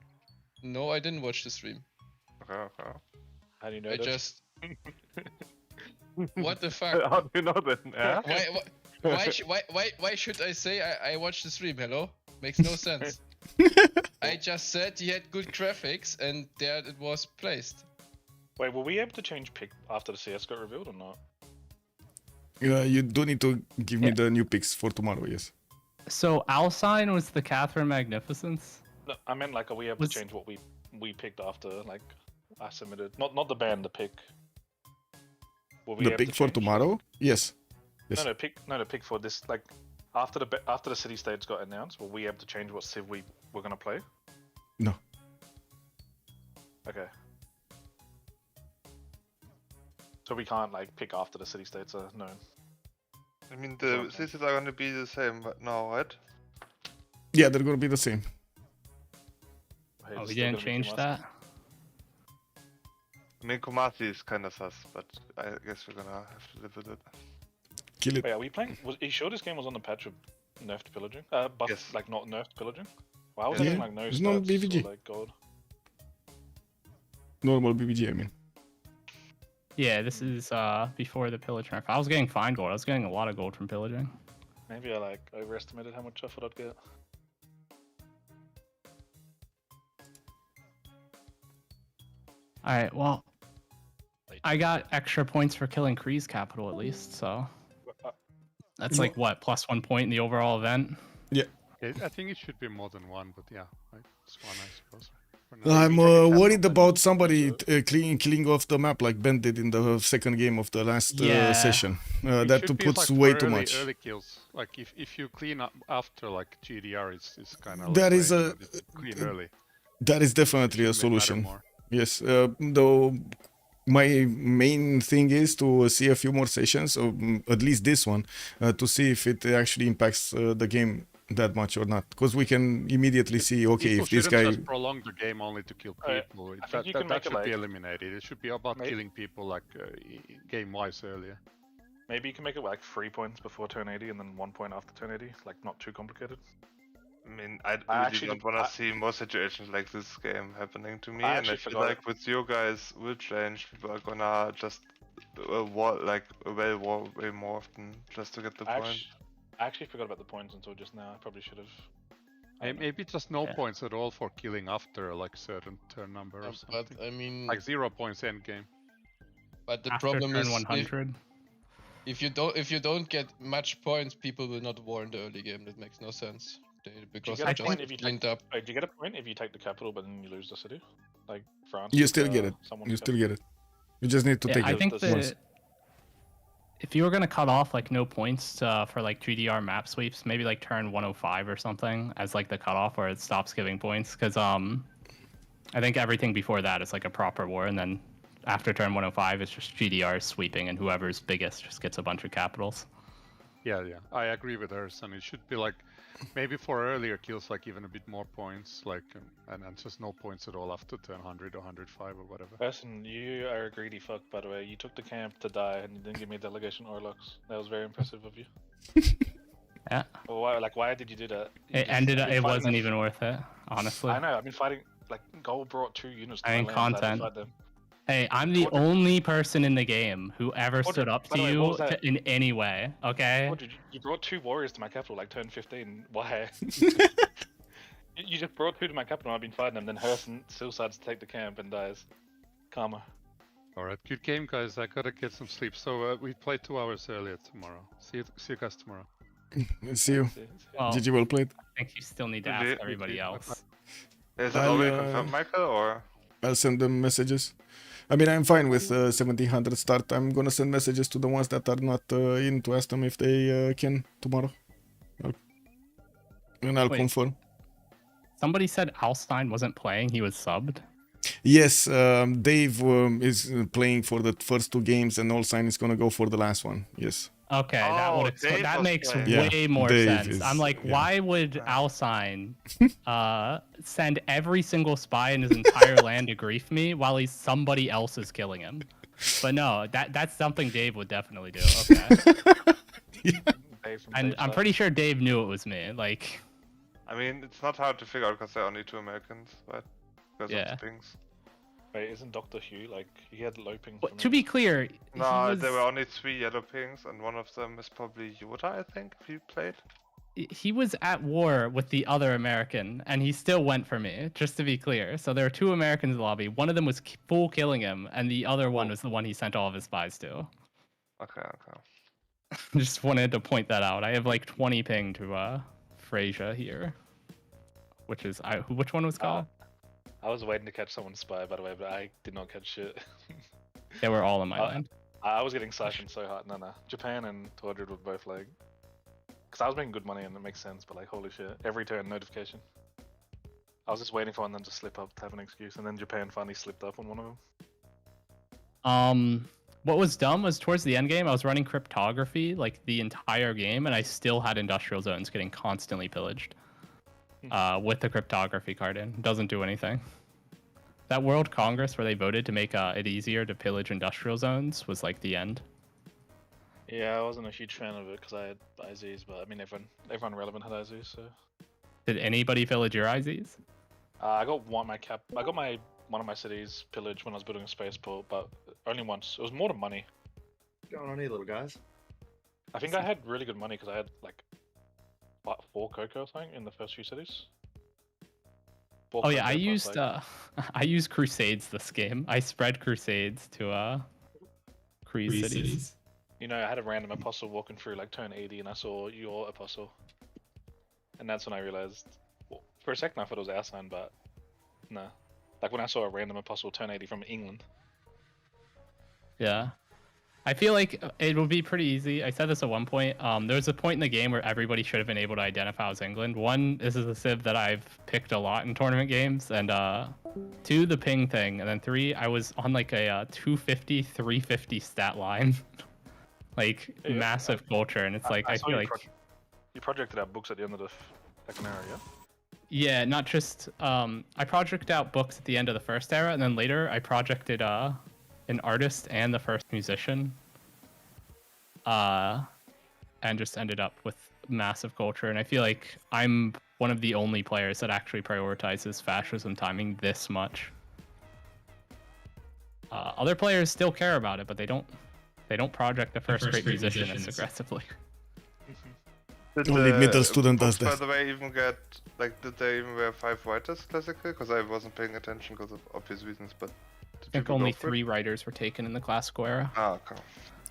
No, I didn't watch the stream. Okay. How do you know I this? just. What the fuck? How do you know that? Yeah? Why should I say I watched the stream? Hello? Makes no sense. I just said he had good graphics and there it was placed. Wait, were we able to change pick after the CS got revealed or not? You do need to give me Yeah. the new picks for tomorrow, yes. So Alcine was the Catherine Magnificence. No, I meant like, are we able Was- to change what we picked after like I submitted? Not the ban, the pick. Were we The able pick to for change- tomorrow? Yes. Yes. No, the pick for this like after the city states got announced. Were we able to change what Civ we were gonna play? No. Okay. So we can't like pick after the city states are known. I mean, the cities are gonna be the same now, right? Yeah, they're gonna be the same. Hey, Oh, it's we still didn't gonna be change Kumasi. that. I mean, Kumasi is kinda sus, but I guess we're gonna have to live with it. Kill it. Wait, are we playing? Are you sure this game was on the patch of nerfed pillaging? Buff, Yes. like not nerfed pillaging? Why was Yeah, it like no it's not stats BVG. or, like gold? Normal BBG, I mean. Yeah, this is before the pillage nerf. I was getting fine gold. I was getting a lot of gold from pillaging. Maybe I like overestimated how much I thought I'd get. All right, well, I got extra points for killing Kree's capital at least, so that's like what, +1 point in the overall event. Yeah, I think it should be more than one, but yeah, it's one, I suppose. For now. I'm worried about somebody killing off the map like Ben did in the second game of the last Yeah. session. It That should be puts like way for too early- much. Early kills, like if you clean up after like GDR, it's kind of. That is clean early. That is definitely a Should make matter solution. more. Yes, though my main thing is to see a few more sessions, or at least this one, to see if it actually impacts the game that much or not. Because we can immediately see, okay, People if this shouldn't guy... just prolong the game only to kill I people. think That, you that, can that make it should be like- eliminated. It should be about May- killing people like game-wise earlier. Maybe you can make it like 3 points before turn 80 and then 1 point after turn 80. Like not too complicated. I mean, I really actually- don't want I- to see more situations like this game happening to me, I and I actually feel forgot like with you guys will change. People are gonna just war way more often just to get the point. I actually forgot about the points until just now. I probably should have. Maybe just no Yeah. points at all for killing after like certain turn number or But something. I mean, Like 0 points end game. but the After problem turn is 100. if you don't get much points, people will not war in the early game. That makes no sense. Because get they a point just if you cleaned up. Wait, do you get a point if you take the capital but then you lose the city? Like France? You with, still get it. someone You who still get it. You just need to Yeah, take I it think once. that if you were gonna cut off like no points for like GDR map sweeps, maybe like turn 105 or something as like the cutoff where it stops giving points. Because I think everything before that is like a proper war, and then after turn 105 it's just GDR sweeping, and whoever's biggest just gets a bunch of capitals. Yeah, I agree with hers, and it should be like maybe for earlier kills, like even a bit more points, like and just no points at all after turn 100 or 105 or whatever. Person, you are a greedy fuck, by the way. You took the camp to die and you didn't give me a delegation or lux. That was very impressive of you. Yeah, Well, why did you do that? You it just- ended I've up been it fighting wasn't this- even worth it, honestly. I know. I've been fighting like Goal brought 2 units to I my mean, lands. I had to content. fight them. Hey, I'm the only person in the game who ever What stood did- up by to the way, what you was that? in any way, okay? What did you brought 2 warriors to my capital like turn 15? Why? You just brought 2 to my capital and I've been fighting them, then Harrison still decides to take the camp and dies. Karma. Alright, good game, guys. I gotta get some sleep. So we play 2 hours earlier tomorrow. See you guys tomorrow. See you. Well, GG, well played. I think you still need to GG. ask everybody else. Is it I'll, already confirmed, Michael, or? I'll send them messages. I mean, I'm fine with 1700 start. I'm gonna send messages to the ones that are not in to ask them if they can tomorrow. I'll Wait. confirm. Somebody said Alstein wasn't playing, he was subbed. Yes, Dave is playing for the first 2 games, and Allsign is gonna go for the last one. Yes. Okay, Oh, Dave that was makes playing. Yeah, way more Dave sense. is- I'm like, yeah. why would Alstein send every single spy in his entire land to grief me while somebody else is killing him? But no, that's something Dave would definitely do. Okay. And I'm pretty sure Dave knew it was me. Like, I mean, it's not hard to figure out because there are only 2 Americans, right? Because Yeah. of the pings. Wait, isn't Dr. Hugh like he had low ping? but to be clear, No, he there were was, only 3 yellow pings, and one of them is probably G.O.A.T, I think, if you played. he was at war with the other American, and he still went for me. Just to be clear, so there were 2 Americans in the lobby. One of them was full killing him, and the other one was the one he sent all of his spies to. Okay. Just wanted to point that out. I have like 20 ping to Freysia here, which is which one was called? I was waiting to catch someone's spy, by the way, but I did not catch shit. They were all in my land. I was getting siphoned so hard. No. Japan and Tordred were both like, because I was making good money and it makes sense, but like, holy shit, every turn notification. I was just waiting for one of them to slip up to have an excuse, and then Japan finally slipped up on one of them. What was dumb was towards the end game, I was running cryptography like the entire game, and I still had industrial zones getting constantly pillaged. With the cryptography card in. Doesn't do anything. That World Congress where they voted to make it easier to pillage industrial zones was like the end. Yeah, I wasn't a huge fan of it because I had IZs, but I mean everyone relevant had IZs, so. Did anybody pillage your IZs? I got one of my cities pillaged when I was building a spaceport, but only once. It was more than money. What's going on here, little guys? I think I had really good money because I had like 4 cocoa or something in the first few cities. Oh yeah, I used Crusades this game. I spread Crusades to Cree cities. You know, I had a random apostle walking through like turn 80 and I saw your apostle. And that's when I realized, well, for a second I thought it was our sign, but nah. Like when I saw a random apostle turn 80 from England. Yeah. I feel like it would be pretty easy. I said this at one point. There was a point in the game where everybody should have been able to identify as England. 1, this is a civ that I've picked a lot in tournament games, and 2, the ping thing, and then 3, I was on like a 250, 350 stat line, like Yeah, massive culture, and it's like I saw feel you like you projected out books at the end of the second era, yeah? yeah, not just I projected out books at the end of the first era, and then later I projected an artist and the first musician, and just ended up with massive culture. And I feel like I'm one of the only players that actually prioritizes fascism timing this much. Other players still care about it, but they don't project the first great musician as aggressively. Did Only the middle student does books, that. By the way, even get, like, did they even wear 5 writers classically? Because I wasn't paying attention because of obvious reasons, but... I think only 3 writers were taken in the classical era. Ah, okay.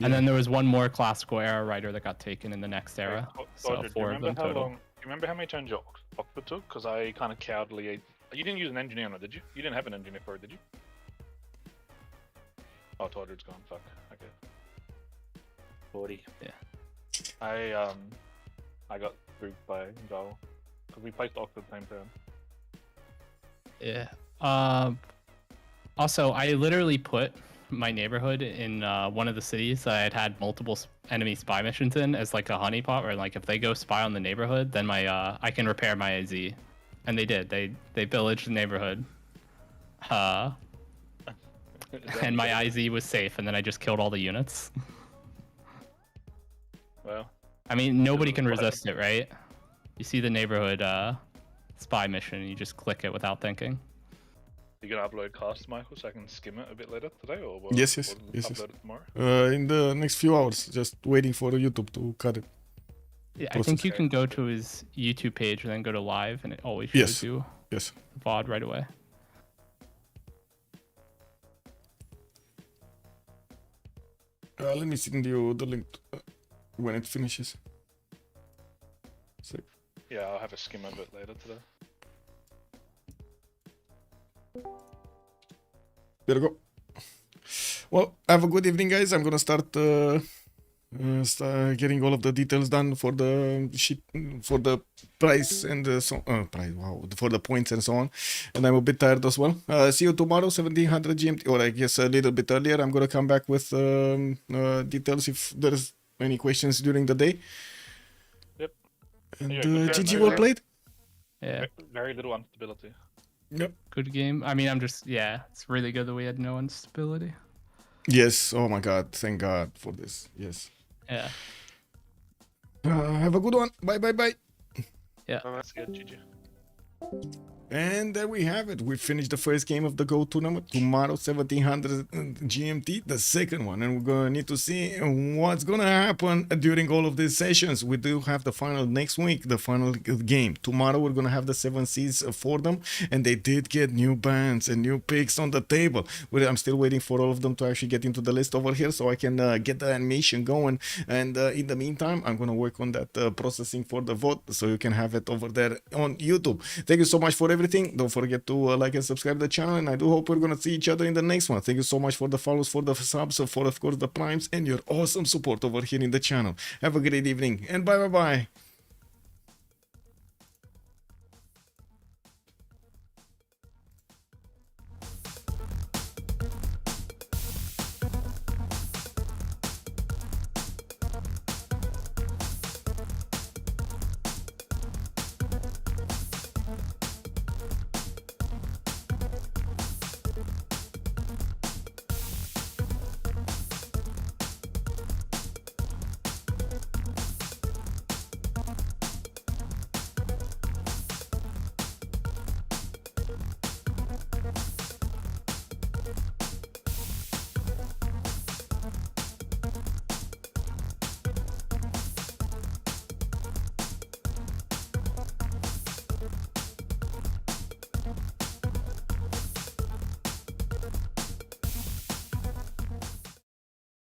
And then there was one more classical era writer that got taken in the next era. So Roger, 4 of them total. Do you remember how many turns your Oxford took? Because I kind of cowardly... You didn't use an engineer on it, did you? You didn't have an engineer for it, did you? Oh, Tordred's gone, fuck. Okay. 40. Yeah. I got through by Joel. Because we placed Oxford the same turn. Yeah. Also, I literally put my neighborhood in one of the cities that I had multiple enemy spy missions in as like a honeypot, where like if they go spy on the neighborhood, then my I can repair my AZ. And they did. They pillaged the neighborhood. And my IZ was safe, and then I just killed all the units. Well, I mean, nobody can resist it, right? You see the neighborhood spy mission, and you just click it without thinking. You gonna upload cast, Michael, so I can skim it a bit later today, or will, Yes. will upload it tomorrow? In the next few hours, just waiting for YouTube to cut it. Yeah, I think you can go to his YouTube page and then go to live, and it always shows you the VOD right away. Let me send you the link when it finishes. Yeah, I'll have a skim of it later today. There you go. Well, have a good evening, guys. I'm gonna start getting all of the details done for the sheet, for the price and the for the points and so on. And I'm a bit tired as well. See you tomorrow, 1700 GMT, or I guess a little bit earlier. I'm gonna come back with details if there's any questions during the day. Yep. And GG, well played. Yeah. Very little instability. Yep. Good game. I mean, it's really good that we had no instability. Yes. Oh my God. Thank God for this. Yes. Yeah. Have a good one. Bye. Yeah. That's good, GG. And there we have it. We finished the first game of the Go tournament. Tomorrow, 1700 GMT, the second one. And we're going to need to see what's going to happen during all of these sessions. We do have the final next week, the final game. Tomorrow, we're going to have the 7 seeds for them. And they did get new bands and new picks on the table. I'm still waiting for all of them to actually get into the list over here so I can get the animation going. And in the meantime, I'm going to work on that processing for the vote so you can have it over there on YouTube. Thank you so much for everything. Don't forget to like and subscribe to the channel, and I do hope we're gonna see each other in the next one. Thank you so much for the follows, for the subs, for of course the primes, and your awesome support over here in the channel. Have a great evening, and bye.